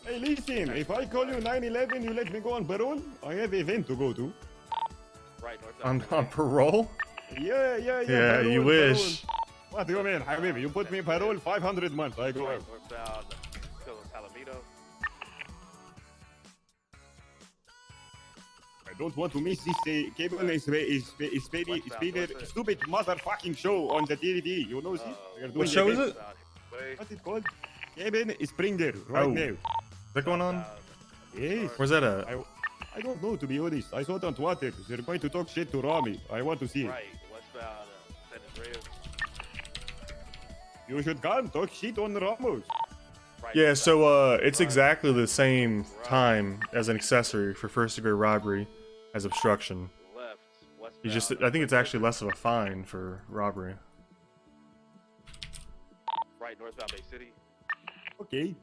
Speaker 9: Hey, listen, if I call you 9/11, you let me go on parole? I have an event to go to.
Speaker 2: On parole?
Speaker 9: Yeah.
Speaker 2: Yeah,
Speaker 9: parole,
Speaker 2: you wish.
Speaker 9: Parole. What do you mean, Habibi? You put me parole 500 months, I go out. I don't want to miss this cable stupid motherfucking show on the TV. You know this?
Speaker 2: What show is it?
Speaker 9: What's it called? Kevin Springer, right now.
Speaker 2: Is that going on?
Speaker 9: Yes.
Speaker 2: Where's that at?
Speaker 9: I don't know, to be honest. I saw it on Twitter. They're going to talk shit to Rami. I want to see it. You should come talk shit on Ramos.
Speaker 2: Yeah, so it's exactly the same time as an accessory for first-degree robbery as obstruction. You just, I think it's actually less of a fine for robbery.
Speaker 17: Right, northbound Bay City.
Speaker 9: Okay.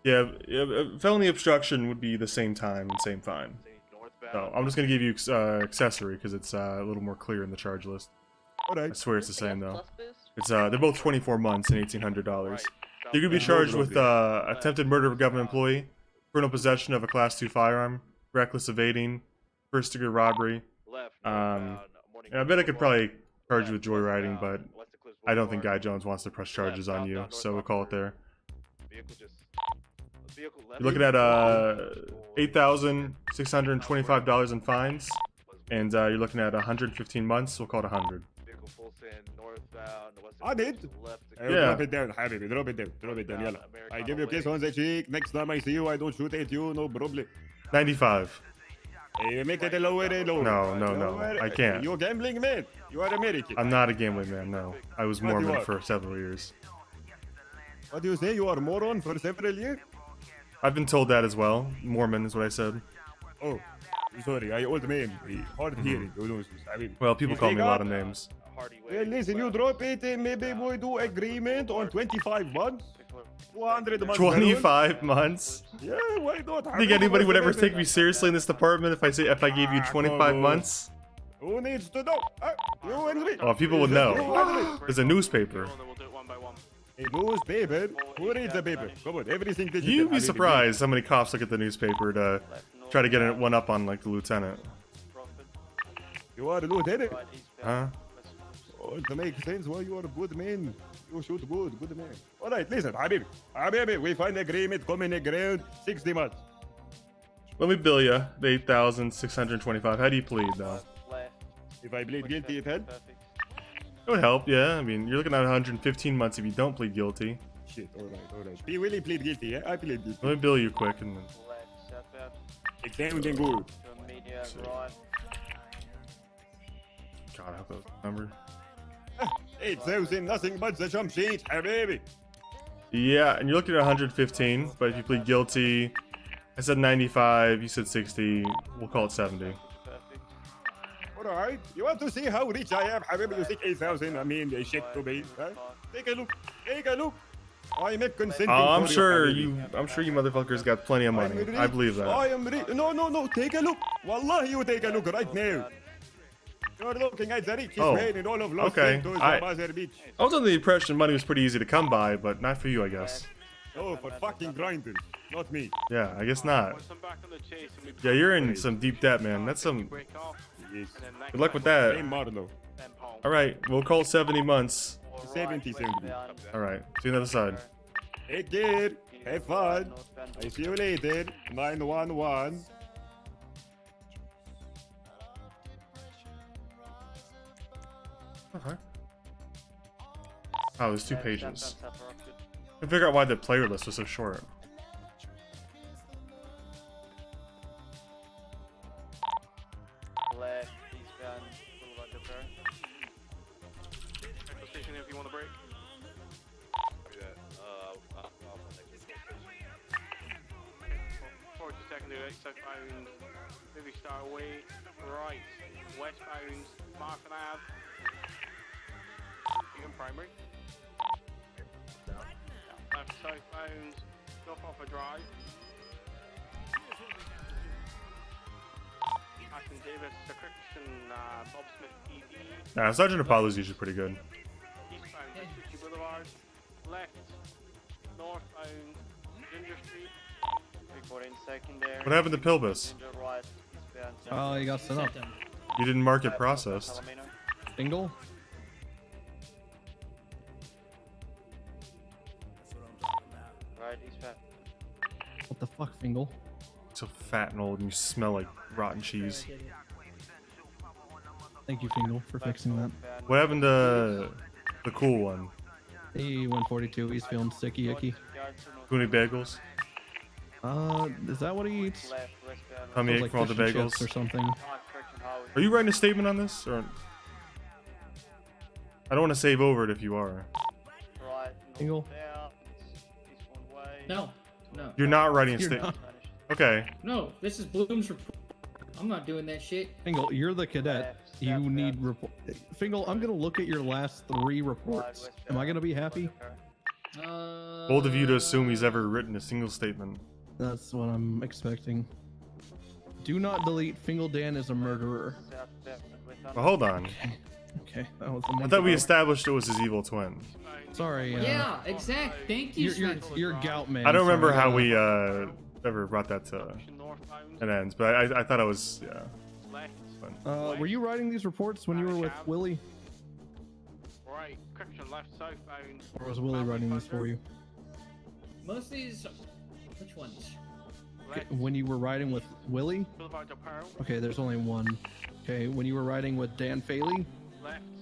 Speaker 2: Yeah, felony obstruction would be the same time and same fine. So I'm just gonna give you accessory because it's a little more clear in the charge list.
Speaker 9: Alright.
Speaker 2: I swear it's the same though. It's they're both 24 months and $1,800. You're gonna be charged with attempted murder of a government employee, criminal possession of a Class 2 firearm, reckless evading, first-degree robbery. I bet I could probably charge you with joyriding, but I don't think Guy Jones wants to press charges on you, so we'll call it there. You're looking at $8,625 in fines, and you're looking at 115 months. We'll call it 100.
Speaker 9: I did.
Speaker 2: Yeah.
Speaker 9: Drop it down, Habibi. Drop it down. Yalla. I give you a kiss on the cheek. Next time I see you, I don't shoot at you. No problem.
Speaker 2: 95.
Speaker 9: You make it lower and lower.
Speaker 2: No, I can't.
Speaker 9: You're gambling man. You are American.
Speaker 2: I'm not a gambling man, no. I was
Speaker 9: What you
Speaker 2: Mormon
Speaker 9: are?
Speaker 2: for several years.
Speaker 9: What do you say? You are a moron for several years?
Speaker 2: I've been told that as well. Mormon is what I said.
Speaker 9: Oh, sorry, I old man. Hard hearing. You know, I mean,
Speaker 2: Well, people call me a lot of names.
Speaker 9: Well, listen, you drop it, maybe we do agreement on 25 months. 200 months.
Speaker 2: 25 months?
Speaker 9: Yeah, why not?
Speaker 2: Think anybody would ever take me seriously in this department if I gave you 25 months?
Speaker 9: Who needs to know? You and me.
Speaker 2: Oh, people would know. There's a newspaper.
Speaker 9: A newspaper? Who reads the paper? Come on, everything digital.
Speaker 2: You'd be surprised how many cops look at the newspaper to try to get one up on like the lieutenant.
Speaker 9: You are a lieutenant?
Speaker 2: Huh?
Speaker 9: Oh, it makes sense. Well, you are a good man. You shoot good man. All right, listen, Habibi, we find agreement, common ground, 60 months.
Speaker 2: Let me bill you the 8,625. How do you plead, though?
Speaker 9: If I plead guilty, it helps?
Speaker 2: It would help, yeah. I mean, you're looking at 115 months if you don't plead guilty.
Speaker 9: Shit, all right. He really plead guilty, yeah? I plead guilty.
Speaker 2: Let me bill you quick and then...
Speaker 9: It's sounding good.
Speaker 2: God, I hope that was the number.
Speaker 9: 8,000, nothing but the jump change, Habibi.
Speaker 2: Yeah, and you're looking at 115, but if you plead guilty, I said 95, you said 60, we'll call it 70.
Speaker 9: All right, you want to see how rich I am, Habibi? You think 8,000, I mean, shit to me, huh? Take a look, I make consenting
Speaker 2: I'm
Speaker 9: for
Speaker 2: sure
Speaker 9: you,
Speaker 2: I'm sure you motherfuckers got plenty of money. I believe that.
Speaker 9: I am rich. No, take a look. Wallahi, you take a look right now. You're looking at the richest man in all of Los Santos, Bazar Beach.
Speaker 2: I was under the impression money was pretty easy to come by, but not for you, I guess.
Speaker 9: Oh, for fucking grinders, not me.
Speaker 2: Yeah, I guess not. Yeah, you're in some deep debt, man. That's some... Good luck with that. Alright, we'll call it 70 months.
Speaker 9: 70.
Speaker 2: Alright, see you on the other side.
Speaker 9: Take care. Have fun. I see you later. 911.
Speaker 2: Okay. Oh, there's 2 pages. I can figure out why the player list was so short.
Speaker 14: Southbound, movie star away, right, westbound, Markham Ave, Egan Primary, left southbound, North Drive, Ashton Davis, Christian, Bob Smith, ED.
Speaker 2: Nah, Sergeant Apollo's usually pretty good.
Speaker 14: Eastbound, City Boulevard, left, northbound, Ginger Street.
Speaker 2: What happened to Pilbus?
Speaker 15: Oh, you got set up.
Speaker 2: You didn't mark it processed.
Speaker 15: Single? What the fuck, Fingal?
Speaker 2: So fat and old and you smell like rotten cheese.
Speaker 15: Thank you, Fingal, for fixing that.
Speaker 2: What happened to the cool one?
Speaker 15: E142, he's feeling sticky icky.
Speaker 2: Goonie Bagels?
Speaker 15: Is that what he eats?
Speaker 2: Tummy ache
Speaker 15: like
Speaker 2: from all the
Speaker 15: fish and
Speaker 2: bagels?
Speaker 15: chips or something.
Speaker 2: Are you writing a statement on this? Or I don't want to save over it if you are.
Speaker 15: Fingal?
Speaker 1: No.
Speaker 2: You're not writing a statement. Okay.
Speaker 1: No, this is Bloom's report. I'm not doing that shit.
Speaker 15: Fingal, you're the cadet. You need report. Fingal, I'm gonna look at your last 3 reports. Am I gonna be happy?
Speaker 2: Bold of you to assume he's ever written a single statement.
Speaker 15: That's what I'm expecting. Do not delete Fingal Dan is a murderer.
Speaker 2: Well, hold on.
Speaker 15: Okay, that was
Speaker 2: I thought we established it was his evil twin.
Speaker 15: Sorry.
Speaker 1: Yeah, exact. Thank you, Svensen.
Speaker 15: You're gout man.
Speaker 2: I don't remember how we ever brought that to an end, but I thought it was, yeah.
Speaker 15: Were you writing these reports when you were with Willie?
Speaker 14: Right, correction, left, southbound.
Speaker 15: Or was Willie writing these for you?
Speaker 1: Most of these... Which ones?
Speaker 15: Okay, when you were riding with Willie? Okay, there's only one. Okay, when you were riding with Dan Faley?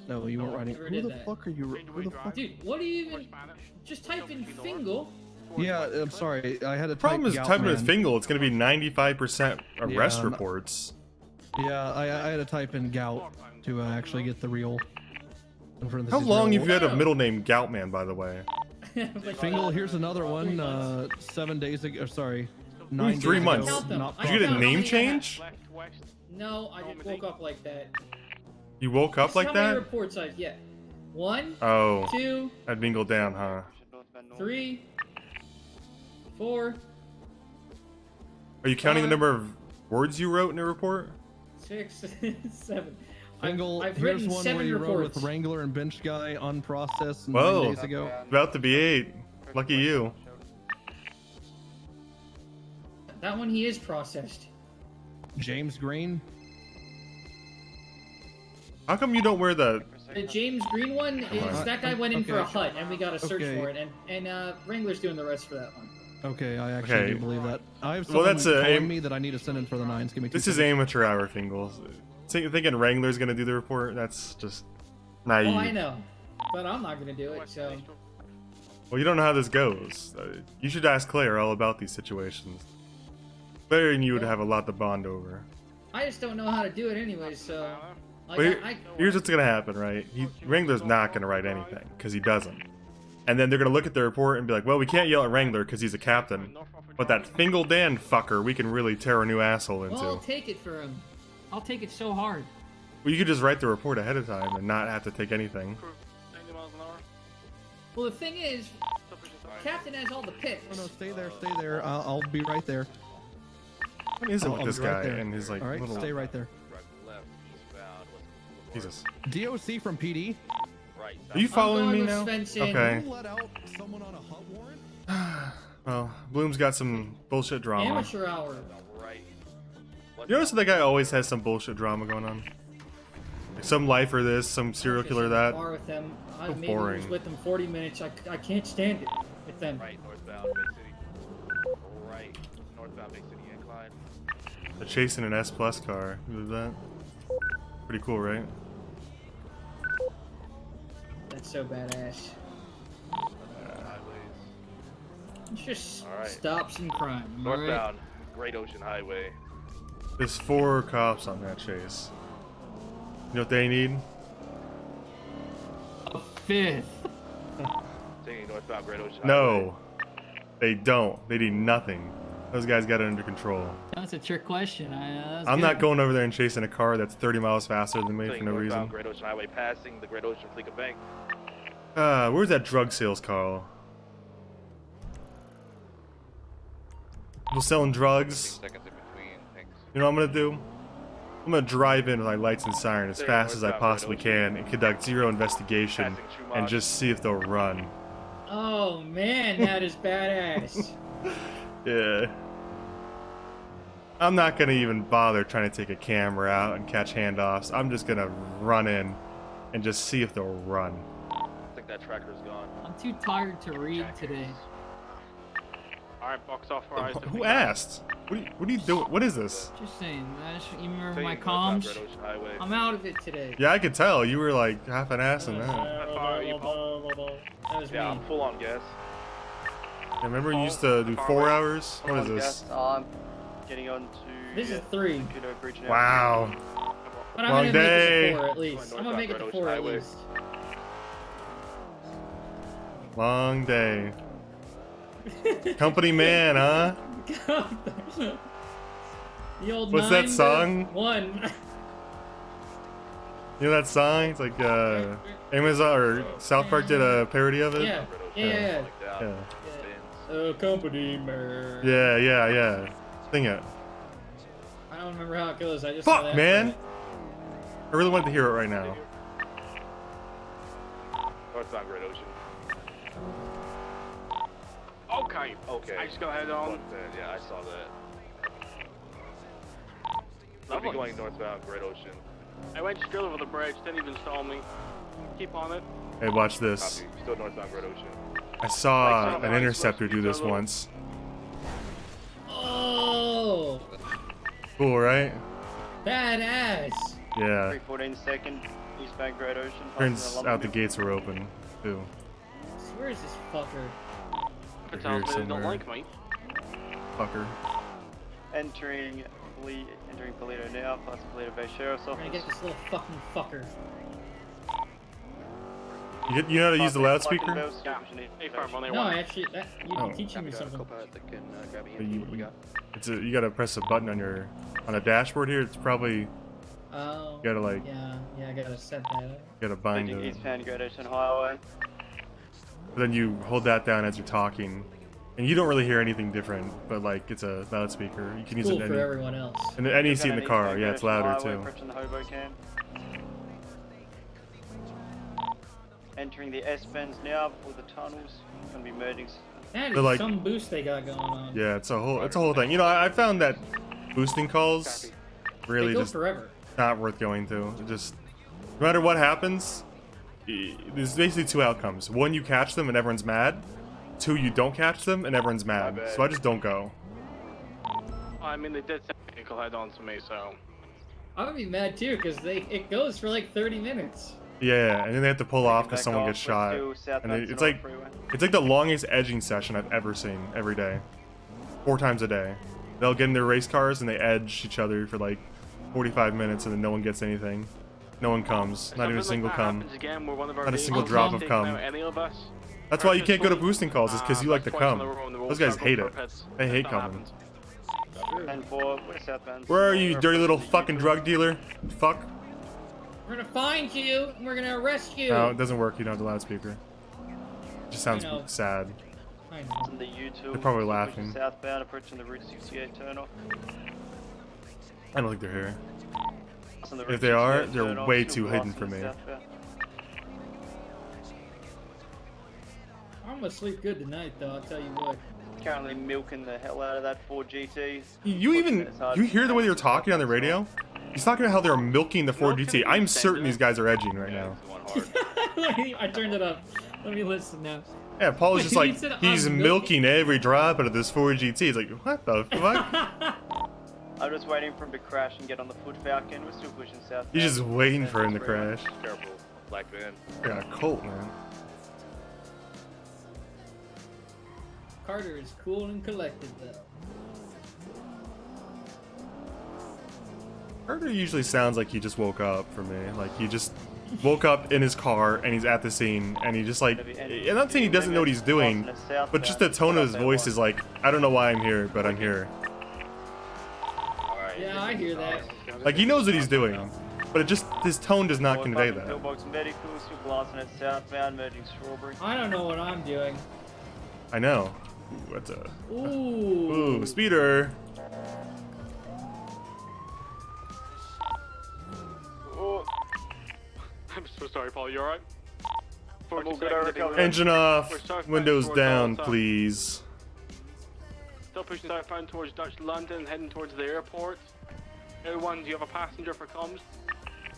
Speaker 15: No, you weren't riding. Who the fuck are you? Who the fuck?
Speaker 1: Dude, what do you even... Just type in Fingal.
Speaker 15: Yeah, I'm sorry. I had to type
Speaker 2: Problem is
Speaker 15: Gout
Speaker 2: typing
Speaker 15: Man.
Speaker 2: with Fingal, it's going to be 95% arrest reports.
Speaker 15: Yeah, I had to type in gout to actually get the real.
Speaker 2: How long have you had a middle name Goutman, by the way?
Speaker 15: Fingal, here's another one. 7 days ago. Sorry, 9 days
Speaker 2: 3 months.
Speaker 15: ago.
Speaker 2: Did you get a name change?
Speaker 1: No, I just woke up like that.
Speaker 2: You woke up like
Speaker 1: How many
Speaker 2: that?
Speaker 1: reports I get? 1,
Speaker 2: Oh.
Speaker 1: 2,
Speaker 2: I'd bingle down, huh?
Speaker 1: 3, 4.
Speaker 2: Are you counting the number of words you wrote in a report?
Speaker 1: 6, 7.
Speaker 15: Fingal,
Speaker 1: I've
Speaker 15: here's
Speaker 1: written
Speaker 15: one
Speaker 1: 7
Speaker 15: where you
Speaker 1: reports.
Speaker 15: wrote with Wrangler and Bench Guy unprocessed 9
Speaker 2: Whoa.
Speaker 15: days ago.
Speaker 2: About to be 8. Lucky you.
Speaker 1: That one he is processed.
Speaker 15: James Green.
Speaker 2: How come you don't wear the...
Speaker 1: The James Green one is that guy went in for a hut and we got to search for it, and Wrangler's doing the rest for that one.
Speaker 15: Okay, I actually do believe that. I have
Speaker 2: Well,
Speaker 15: someone
Speaker 2: that's
Speaker 15: calling me that I need to send in for the 9s. Give me 2
Speaker 2: This is
Speaker 15: seconds.
Speaker 2: amateur hour, Fingles. Thinking Wrangler's gonna do the report? That's just naive.
Speaker 1: Oh, I know, but I'm not gonna do it. So
Speaker 2: Well, you don't know how this goes. You should ask Claire all about these situations. Claire and you would have a lot to bond over.
Speaker 1: I just don't know how to do it anyway. So like,
Speaker 2: Well, here's what's gonna happen, right? Wrangler's not gonna write anything because he doesn't. And then they're gonna look at the report and be like, "Well, we can't yell at Wrangler because he's a captain, but that Fingal Dan fucker, we can really tear a new asshole into."
Speaker 1: well, I'll take it for him. I'll take it so hard.
Speaker 2: Well, you could just write the report ahead of time and not have to take anything.
Speaker 1: Well, the thing is, Captain has all the picks.
Speaker 15: No, stay there, stay there. I'll be right there.
Speaker 2: What is it with
Speaker 15: I'll
Speaker 2: this
Speaker 15: be right
Speaker 2: guy
Speaker 15: there.
Speaker 2: and his like
Speaker 15: All right,
Speaker 2: little...
Speaker 15: stay right there.
Speaker 2: Jesus.
Speaker 15: DOC from PD.
Speaker 2: Are you following me
Speaker 1: with
Speaker 2: now?
Speaker 1: Svensen.
Speaker 2: Okay.
Speaker 15: You let out someone on a hut warrant?
Speaker 2: Well, Bloom's got some bullshit drama.
Speaker 1: Amateur hour.
Speaker 2: You notice that guy always has some bullshit drama going on? Like some lifer this, some serial killer that.
Speaker 1: Bar with them. I
Speaker 2: So
Speaker 1: maybe
Speaker 2: boring.
Speaker 1: was with them 40 minutes. I can't stand it with them.
Speaker 17: Right, northbound Bay City. Right, northbound Bay City incline.
Speaker 2: They're chasing an S Plus car. Look at that. Pretty cool, right?
Speaker 1: That's so badass. It's just
Speaker 17: Alright.
Speaker 1: stops and crime. am I right?
Speaker 17: Northbound Great Ocean Highway.
Speaker 2: There's 4 cops on that chase. You know what they need?
Speaker 1: A 5th.
Speaker 17: Taking northbound Great Ocean Highway.
Speaker 2: No. They don't. They need nothing. Those guys got it under control.
Speaker 1: That's a trick question.
Speaker 2: I'm not going over there and chasing a car that's 30 miles faster than me for
Speaker 17: Taking
Speaker 2: no
Speaker 17: northbound
Speaker 2: reason.
Speaker 17: Great Ocean Highway, passing the Great Ocean Fleet Bank.
Speaker 2: Where's that drug sales call? People selling drugs.
Speaker 17: Seconds in between. Thanks.
Speaker 2: You know what I'm gonna do? I'm gonna drive in with my lights and siren as fast as I possibly can and conduct zero investigation and just see if they'll run.
Speaker 1: Oh man, that is badass.
Speaker 2: Yeah. I'm not gonna even bother trying to take a camera out and catch handoffs. I'm just gonna run in and just see if they'll run.
Speaker 17: I think that tractor's gone.
Speaker 1: I'm too tired to read today.
Speaker 14: Alright, box off for eyes.
Speaker 2: Who asked? What are you doing? What is this?
Speaker 1: Just saying. You remember
Speaker 17: Taking
Speaker 1: my
Speaker 17: northbound
Speaker 1: comms?
Speaker 17: Great Ocean Highway.
Speaker 1: I'm out of it today.
Speaker 2: Yeah, I could tell. You were like half an ass in that.
Speaker 1: That was
Speaker 17: Yeah,
Speaker 1: me.
Speaker 17: I'm full on gas.
Speaker 2: Yeah, remember you used to do 4 hours? What is this?
Speaker 11: I'm getting on to.
Speaker 1: This is 3.
Speaker 11: Computer bridge now.
Speaker 2: Wow.
Speaker 1: But I'm
Speaker 2: Long
Speaker 1: gonna
Speaker 2: day.
Speaker 1: make it to 4 at least. I'm gonna make it to 4 at least.
Speaker 2: Long day. Company man, huh?
Speaker 1: The old
Speaker 2: What's
Speaker 1: 9
Speaker 2: that song?
Speaker 1: to 1.
Speaker 2: You know that song? It's like Amazon or South Park did a parody of it.
Speaker 1: Yeah.
Speaker 2: Yeah.
Speaker 1: Company man.
Speaker 2: Yeah. Sing it.
Speaker 1: I don't remember how it goes. I just know
Speaker 2: Fuck,
Speaker 1: that
Speaker 2: man.
Speaker 1: part.
Speaker 2: I really want to hear it right now.
Speaker 17: Northbound Great Ocean.
Speaker 14: Okay.
Speaker 17: Okay.
Speaker 14: I just go ahead on.
Speaker 17: Yeah, I saw that. I'll be going northbound Great Ocean.
Speaker 14: I went straight over the bridge, didn't even stall me. Keep on it.
Speaker 2: Hey, watch this.
Speaker 17: Copy. Still northbound Great Ocean.
Speaker 2: I saw an interceptor do this once.
Speaker 1: Oh,
Speaker 2: Cool, right?
Speaker 1: badass.
Speaker 2: Yeah.
Speaker 11: 314 second, eastbound Great Ocean.
Speaker 2: Turns out the gates were open, too.
Speaker 1: Where is this fucker?
Speaker 2: They're
Speaker 14: It tells
Speaker 2: here
Speaker 14: me they don't
Speaker 2: somewhere.
Speaker 14: like me.
Speaker 2: Fucker.
Speaker 11: Entering entering Polito now, plus Polito Bay Sheriff's
Speaker 1: We're
Speaker 11: Office.
Speaker 1: gonna get this little fucking fucker.
Speaker 2: You know how to use the loudspeaker?
Speaker 1: No, actually, you'd be teaching me something.
Speaker 2: You gotta press a button on a dashboard here. It's probably.
Speaker 1: Oh.
Speaker 2: You gotta like.
Speaker 1: Yeah, I gotta set that up.
Speaker 2: You gotta bind it.
Speaker 11: Eastbound Great Highway.
Speaker 2: But then you hold that down as you're talking, and you don't really hear anything different. But like, it's a loudspeaker. You can use
Speaker 1: Cool
Speaker 2: it
Speaker 1: for everyone else.
Speaker 2: And any seat in the car. Yeah, it's louder too.
Speaker 11: Entering the S-bends now for the tunnels. Gonna be merging.
Speaker 1: That is
Speaker 2: like,
Speaker 1: some boost they got going on.
Speaker 2: Yeah, it's a whole thing. You know, I found that boosting calls really
Speaker 1: go
Speaker 2: just
Speaker 1: forever.
Speaker 2: Not worth going to. Just no matter what happens, there's basically two outcomes. One, you catch them and everyone's mad. Two, you don't catch them and everyone's mad. So I just don't go.
Speaker 14: I mean, they did send a vehicle head on to me, so.
Speaker 1: I would be mad too, because it goes for like 30 minutes.
Speaker 2: Yeah, and then they have to pull off because someone gets shot. And it's like the longest edging session I've ever seen every day. 4 times a day. They'll get in their race cars and they edge each other for like 45 minutes and then no one gets anything. No one comes. Not even a single cum. Not a single drop of cum. That's why you can't go to boosting calls, is because you like to cum. Those guys hate it. They hate coming. Where are you, you dirty little fucking drug dealer? Fuck.
Speaker 1: We're gonna find you, and we're gonna arrest you.
Speaker 2: No, it doesn't work. You don't have the loudspeaker. It just sounds sad.
Speaker 1: I know.
Speaker 2: They're probably laughing.
Speaker 11: Southbound, approaching the Route 68 turnoff.
Speaker 2: I don't think they're here. If they are, they're way too hidden for me.
Speaker 1: I'm gonna sleep good tonight, though. I'll tell you what.
Speaker 11: Currently milking the hell out of that Ford GT.
Speaker 2: You hear the way they're talking on the radio? He's talking about how they're milking the Ford GT. I'm certain these guys are edging right now.
Speaker 1: I turned it up. Let me listen now.
Speaker 2: Yeah, Paul's just like, he's milking every drop out of this Ford GT. He's like, what the fuck?
Speaker 11: I'm just waiting for him to crash and get on the Foot Falcon. We're still pushing south.
Speaker 2: He's just waiting for him to crash.
Speaker 14: Careful, black man.
Speaker 2: Yeah, Colt, man.
Speaker 1: Carter is cool and collected, though.
Speaker 2: Carter usually sounds like he just woke up for me. Like, he just woke up in his car and he's at the scene and he just like, I'm not saying he doesn't know what he's doing, but just the tone of his voice is like, I don't know why I'm here, but I'm here.
Speaker 1: Yeah, I hear that.
Speaker 2: Like, he knows what he's doing, but it just, his tone does not convey that.
Speaker 1: I don't know what I'm doing.
Speaker 2: I know. Ooh, what's a...
Speaker 1: Ooh,
Speaker 2: speeder.
Speaker 14: I'm so sorry, Paul. You alright?
Speaker 2: Engine off. Windows down, please.
Speaker 14: Still pushing southbound towards Dutch London, heading towards the airport. Everyone, do you have a passenger for comms?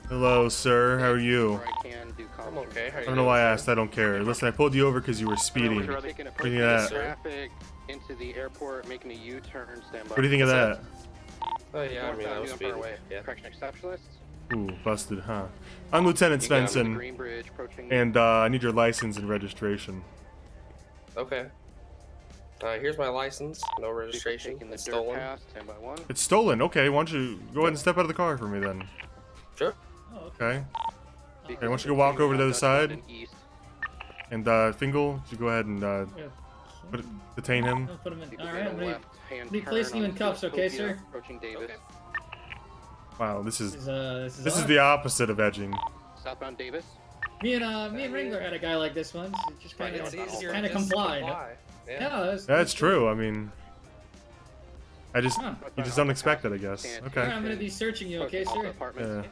Speaker 2: Hello, sir. How are you?
Speaker 14: I'm okay.
Speaker 2: I don't know why I asked. I don't care. Listen, I pulled you over because you were speeding. What do you think of that?
Speaker 3: Traffic into the airport, making a U-turn. Stand by.
Speaker 2: What do you think of that?
Speaker 20: Oh yeah, I mean, that was speeding.
Speaker 3: Yeah. Correction exceptionist.
Speaker 2: Ooh, busted, huh? I'm Lieutenant Svensen, and I need your license and registration.
Speaker 20: Okay. Here's my license. No registration. It's stolen.
Speaker 2: It's stolen. Okay, why don't you go ahead and step out of the car for me then?
Speaker 20: Sure.
Speaker 2: Okay. Okay, why don't you go walk over to the other side? And Fingal, you go ahead and detain him.
Speaker 1: Put him in. All right, I'm gonna place you in cuffs, okay, sir?
Speaker 3: Okay.
Speaker 2: Wow, this is
Speaker 1: is
Speaker 2: the opposite of edging.
Speaker 3: Southbound Davis.
Speaker 1: Me and Wrangler had a guy like this once. It just kind of complied. Yeah,
Speaker 2: that's true. I mean, you just don't expect it, I guess. Okay.
Speaker 1: I'm gonna be searching you, okay, sir?
Speaker 2: Yeah.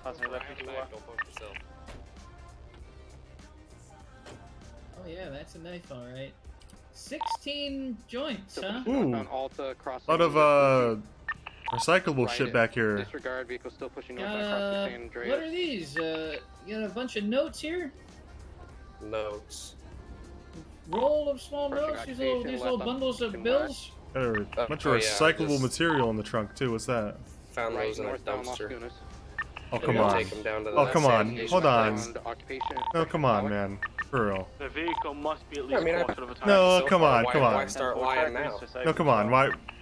Speaker 1: Oh yeah, that's a knife, all right. 16 joints, huh?
Speaker 2: Ooh, a lot of recyclable shit back here.
Speaker 3: Disregard vehicle still pushing north across the San Andreas.
Speaker 1: What are these? You got a bunch of notes here?
Speaker 20: Notes.
Speaker 1: Roll of small notes? These little bundles of bills?
Speaker 2: A bunch of recyclable material in the trunk too. What's that?
Speaker 20: Found those in a dumpster.
Speaker 2: Oh come on! Oh come on! Hold on! Oh come on, man! For real.
Speaker 14: The vehicle must be at least quarter of a time.
Speaker 2: No, come on, come on.
Speaker 20: Why start lying now?
Speaker 2: No, come on.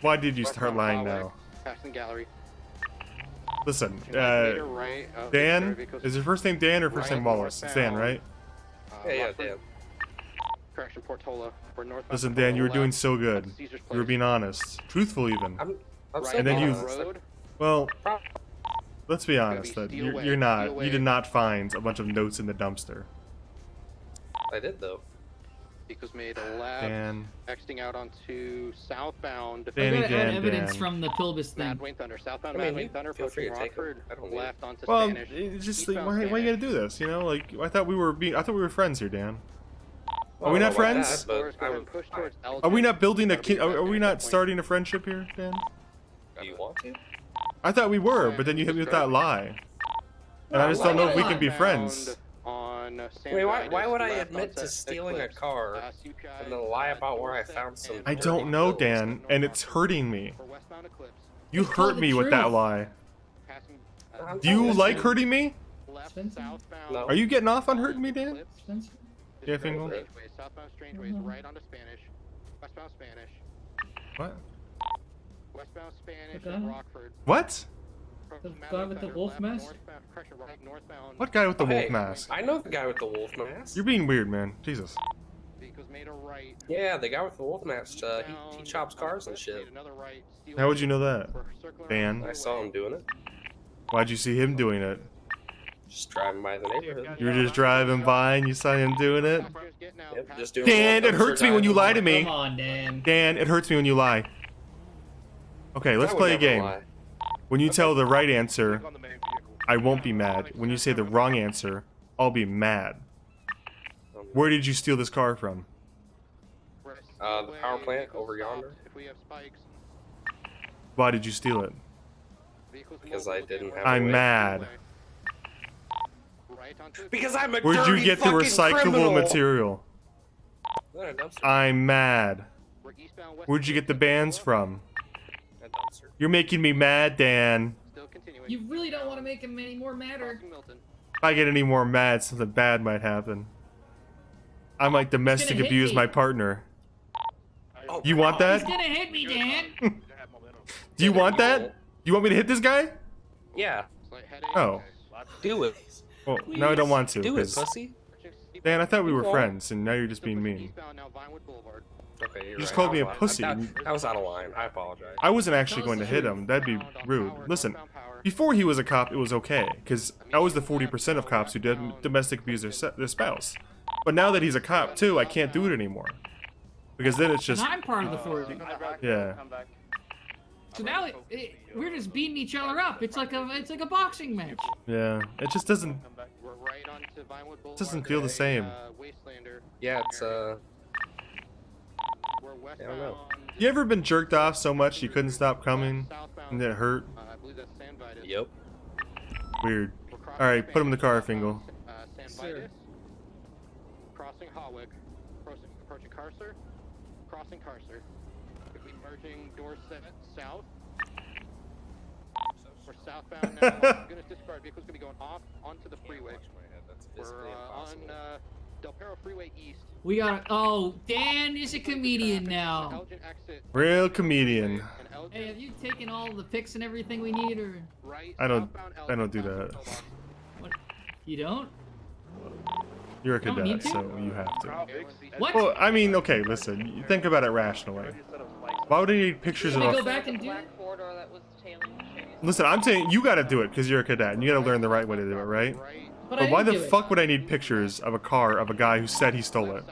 Speaker 2: Why did you start lying now?
Speaker 3: Passing gallery.
Speaker 2: Listen, Dan, is your first name Dan or first name Wallace? It's Dan, right?
Speaker 20: Yeah, Dan.
Speaker 3: Correction, Portola. We're northbound.
Speaker 2: Listen, Dan, you were doing so good. You were being honest, truthful even.
Speaker 20: I'm
Speaker 2: And then you,
Speaker 3: road.
Speaker 2: well, let's be honest. That you're not. You did not find a bunch of notes in the dumpster.
Speaker 20: I did though.
Speaker 3: Because made a left,
Speaker 2: Dan.
Speaker 3: exiting out onto southbound.
Speaker 2: Danny,
Speaker 1: I gotta add
Speaker 2: Dan,
Speaker 1: evidence
Speaker 2: Dan.
Speaker 1: from the Pilbus thing.
Speaker 3: Mad Wayne Thunder, southbound
Speaker 20: I mean,
Speaker 3: Mad Wayne Thunder,
Speaker 20: feel free
Speaker 3: approaching
Speaker 20: to take it.
Speaker 3: Rockford,
Speaker 20: I don't need
Speaker 3: left onto
Speaker 2: Well,
Speaker 3: Spanish.
Speaker 2: it's just like,
Speaker 3: Eastbound
Speaker 2: why you gotta
Speaker 3: Spanish.
Speaker 2: do this? You know, like I thought we were friends here, Dan.
Speaker 20: Well,
Speaker 2: Are we
Speaker 20: I
Speaker 2: not
Speaker 20: don't know about
Speaker 2: friends?
Speaker 20: that, but I would,
Speaker 3: Push towards
Speaker 2: Are we not building a?
Speaker 3: Elgin.
Speaker 2: Are we not starting a friendship here, Dan?
Speaker 20: do you want to?
Speaker 2: I thought we were, but then you hit me with that lie, and I just don't know if we can be friends.
Speaker 3: On
Speaker 20: Wait, why would I admit to stealing a car and then lie about where I found some?
Speaker 2: I don't know, Dan, and it's hurting me. You
Speaker 1: Just tell
Speaker 2: hurt
Speaker 1: the
Speaker 2: me with that
Speaker 1: truth.
Speaker 2: lie. Do you like hurting me?
Speaker 20: No.
Speaker 2: Are you getting off on hurting me, Dan?
Speaker 1: Spencer?
Speaker 2: Yeah, Fingal.
Speaker 3: Southbound Strangeways, right onto Spanish. Westbound Spanish.
Speaker 2: What?
Speaker 3: Westbound Spanish
Speaker 1: Okay.
Speaker 3: and Rockford.
Speaker 2: What?
Speaker 1: The guy with the wolf mask?
Speaker 3: Northbound.
Speaker 2: What guy with the
Speaker 20: Oh, hey,
Speaker 2: wolf mask?
Speaker 20: I know the guy with the wolf mask.
Speaker 2: You're being weird, man. Jesus.
Speaker 3: Vehicles made a right.
Speaker 20: Yeah, the guy with the wolf mask. He chops cars and shit.
Speaker 3: Another right.
Speaker 2: How would you know that, Dan?
Speaker 20: I saw him doing it.
Speaker 2: Why'd you see him doing it?
Speaker 20: Just driving by the neighborhood.
Speaker 2: You were just driving by and you saw him doing it?
Speaker 20: Yep, just doing
Speaker 2: Dan,
Speaker 20: a
Speaker 2: it hurts me when you lie to me.
Speaker 1: Come on, Dan.
Speaker 2: Dan, it hurts me when you lie. Okay, let's
Speaker 20: I would
Speaker 2: play a
Speaker 20: never
Speaker 2: game.
Speaker 20: lie.
Speaker 2: When you tell the right answer, I won't be mad. When you say the wrong answer, I'll be mad. Where did you steal this car from?
Speaker 20: The power plant over yonder.
Speaker 3: If we have spikes,
Speaker 2: Why did you steal it?
Speaker 20: Because I didn't have.
Speaker 2: I'm mad.
Speaker 20: Because I'm a
Speaker 2: Where'd you
Speaker 20: dirty
Speaker 2: get the
Speaker 20: fucking
Speaker 2: recyclable
Speaker 20: criminal.
Speaker 2: material?
Speaker 20: Not a dumpster.
Speaker 2: I'm mad. Where'd you get the bands from?
Speaker 20: A dumpster.
Speaker 2: You're making me mad, Dan.
Speaker 1: You really don't want to make him any more madder.
Speaker 2: If I get any more mad, something bad might happen. I might domestic
Speaker 1: hit
Speaker 2: abuse
Speaker 1: me.
Speaker 2: my partner.
Speaker 20: Oh,
Speaker 2: You want
Speaker 1: He's
Speaker 2: that?
Speaker 1: gonna hit me, Dan.
Speaker 2: Do you want that? You want me to hit this guy?
Speaker 20: Yeah.
Speaker 2: Oh.
Speaker 20: Do it.
Speaker 2: Well, no, I don't want to.
Speaker 20: Do it,
Speaker 2: 'cause-
Speaker 20: pussy.
Speaker 2: Dan, I thought we were
Speaker 20: You won't.
Speaker 2: friends, and now you're just being mean.
Speaker 20: Okay, you're
Speaker 2: You just
Speaker 20: right.
Speaker 2: called me
Speaker 20: I
Speaker 2: a
Speaker 20: was
Speaker 2: pussy.
Speaker 20: lying. I was out of line. I apologize.
Speaker 2: I wasn't actually going to hit him. That'd be rude. Listen, before he was a cop, it was okay, because I was the 40% of cops who did domestic abuse their spouse. But now that he's a cop too, I can't do it anymore. Because then it's just,
Speaker 1: And I'm part of the 40.
Speaker 2: yeah.
Speaker 1: So now we're just beating each other up. It's like a boxing match.
Speaker 2: Yeah, it just doesn't feel the same.
Speaker 20: Yeah, it's I don't know.
Speaker 2: You ever been jerked off so much you couldn't stop coming, and it hurt?
Speaker 20: Yep.
Speaker 2: Weird. All right, put him in the car, Fingal.
Speaker 1: Sir.
Speaker 3: Crossing Hawick, approaching Carcer, crossing Carcer. If we merging Dorset south. We're southbound now. I'm gonna discard vehicles. Gonna be going off onto the freeway. We're on Del Perro Freeway East.
Speaker 1: We got. Oh, Dan is a comedian now.
Speaker 3: Elgin exit.
Speaker 2: Real comedian.
Speaker 1: Hey, have you taken all the pics and everything we need, or
Speaker 2: I don't do that.
Speaker 1: what? You don't?
Speaker 2: You're a
Speaker 1: Don't need
Speaker 2: cadet,
Speaker 1: to?
Speaker 2: so you have to.
Speaker 1: What?
Speaker 2: Well, I mean, okay, listen. You think about it rationally. Why would I need pictures
Speaker 1: Should
Speaker 2: of
Speaker 1: we go
Speaker 2: a...
Speaker 1: back and do it?
Speaker 2: Listen, I'm saying you gotta do it because you're a cadet and you gotta learn the right way to do it, right?
Speaker 1: But
Speaker 2: But why the
Speaker 1: didn't do it.
Speaker 2: fuck would I need pictures of a car of a guy who said he stole it?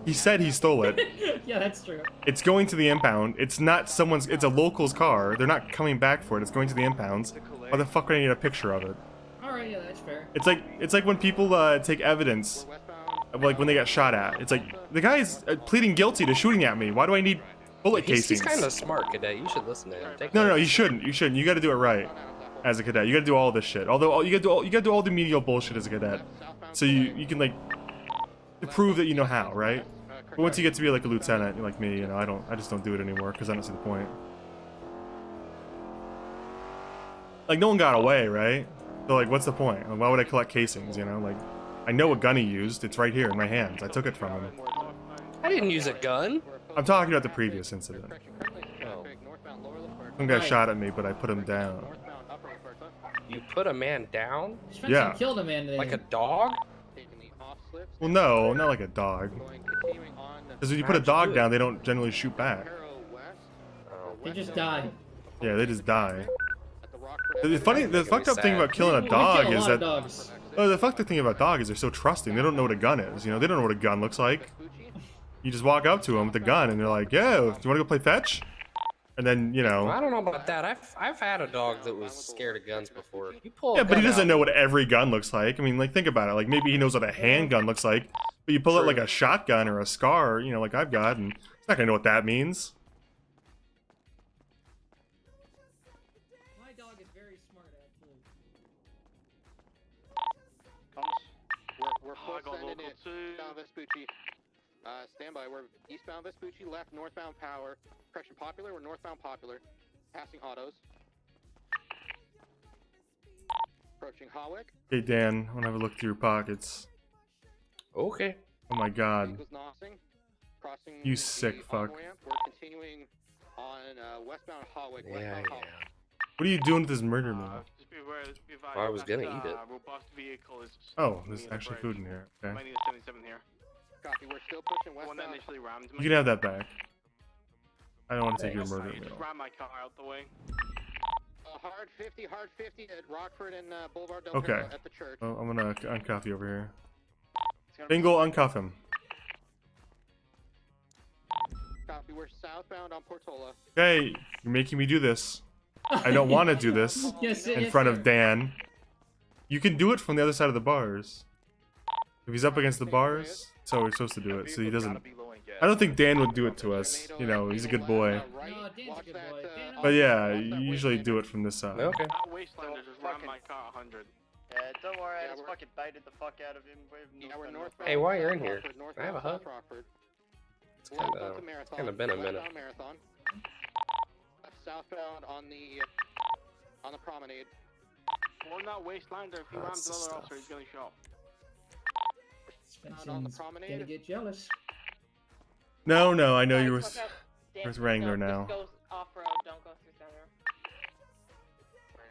Speaker 2: He said he stole it.
Speaker 1: Yeah, that's true.
Speaker 2: It's going to the impound. It's not someone's. It's a local's car. They're not coming back for it. It's going to the impounds. Why the fuck would I need a picture of it?
Speaker 1: All right, yeah, that's fair.
Speaker 2: It's like when people take evidence of like when they got shot at. It's like the guy is pleading guilty to shooting at me. Why do I need bullet
Speaker 20: He's
Speaker 2: casings?
Speaker 20: kind of smart, cadet. You should listen to him. Take
Speaker 2: No,
Speaker 20: notes.
Speaker 2: you shouldn't. You shouldn't. You got to do it right as a cadet. You got to do all this shit. Although you got to do all the medial bullshit as a cadet, so you can like prove that you know how, right? But once you get to be like a lieutenant, like me, you know, I just don't do it anymore because I don't see the point. Like no one got away, right? So like, what's the point? Like, why would I collect casings? You know, like I know what gun he used. It's right here in my hands. I took it from him.
Speaker 20: I didn't use a gun.
Speaker 2: I'm talking about the previous incident.
Speaker 20: Oh.
Speaker 2: Some guy shot at me, but I put him down.
Speaker 20: You put a man down?
Speaker 1: Svensen
Speaker 2: Yeah.
Speaker 1: killed a man today.
Speaker 20: Like a dog?
Speaker 2: Well, no, not like a dog. Because when you put a dog down, they don't generally shoot back.
Speaker 1: They just die.
Speaker 2: Yeah, they just die. The fucked up thing about killing a
Speaker 1: We
Speaker 2: dog
Speaker 1: kill a
Speaker 2: is
Speaker 1: lot of
Speaker 2: that.
Speaker 1: dogs.
Speaker 2: Oh, the fucked up thing about dog is they're so trusting. They don't know what a gun is. You know, they don't know what a gun looks like. You just walk up to them with a gun, and they're like, "Yo, do you want to go play fetch?" And then, you know.
Speaker 20: Well, I don't know about that. I've had a dog that was scared of guns before. You pull a
Speaker 2: Yeah, but he
Speaker 20: gun
Speaker 2: doesn't
Speaker 20: out-
Speaker 2: know what every gun looks like. I mean, like, think about it. Like, maybe he knows what a handgun looks like, but you pull out like a shotgun or a SCAR, you know, like I've got, and he's not gonna know what that means.
Speaker 1: My dog is very smart, actually.
Speaker 3: We're full sending it. Eastbound Vespucci. Stand by. We're eastbound Vespucci, left, northbound Power. Correction, Popular. We're northbound Popular. Passing autos. Approaching Hawick.
Speaker 2: Hey, Dan, I wanna have a look through your pockets.
Speaker 20: Okay.
Speaker 2: Oh my God.
Speaker 3: Vehicles Nossing. Crossing
Speaker 2: You
Speaker 3: the
Speaker 2: sick fuck.
Speaker 3: on-ramp. We're continuing on westbound Hawick. Westbound Hawick.
Speaker 2: What are you doing with this murder meal?
Speaker 14: Just be aware, be advised,
Speaker 20: I was gonna eat it.
Speaker 14: Robust vehicle is
Speaker 2: Oh, there's actually food in here. Okay.
Speaker 14: might need a 77 here.
Speaker 3: Copy. We're still pushing
Speaker 14: One that
Speaker 3: westbound.
Speaker 14: initially rammed me.
Speaker 2: You can have that back. I don't want to take your
Speaker 14: Sorry,
Speaker 2: murder
Speaker 14: just
Speaker 2: meal.
Speaker 14: ram my car out the way.
Speaker 3: Hard 50 at Rockford and Boulevard Del
Speaker 2: Okay.
Speaker 3: Perro at the church.
Speaker 2: Oh, I'm gonna uncuff you over here. Bingle, uncuff him.
Speaker 3: Copy. We're southbound on Portola.
Speaker 2: Okay, you're making me do this. I don't want to do this
Speaker 1: Yes,
Speaker 2: in
Speaker 1: yes,
Speaker 2: front
Speaker 1: sir.
Speaker 2: of Dan. You can do it from the other side of the bars. If he's up against the bars, that's how we're supposed to do it. So he doesn't. I don't think Dan would do it to us. You know, he's a good boy.
Speaker 1: No, Dan's a good boy. Dan,
Speaker 2: But yeah, you usually do it from this side.
Speaker 20: Okay.
Speaker 14: That wasteland just rammed my car 100.
Speaker 11: Yeah, don't worry, I just fucking baited the fuck out of him.
Speaker 3: We're northbound.
Speaker 20: Hey, while you're in here,
Speaker 3: Rockford,
Speaker 20: can I have a
Speaker 3: northbound
Speaker 20: hug?
Speaker 3: South Rockford.
Speaker 20: It's kind of been a minute.
Speaker 3: Westbound Marathon. Left southbound on the promenade.
Speaker 14: We're not wastelander. If he rams another officer, he's getting shot.
Speaker 3: On the
Speaker 1: Svensen's
Speaker 3: promenade.
Speaker 1: gonna get jealous.
Speaker 2: No, I know you were
Speaker 13: Watch out. Dan,
Speaker 2: with Wrangler
Speaker 13: no,
Speaker 2: now.
Speaker 13: Just go off-road, don't go through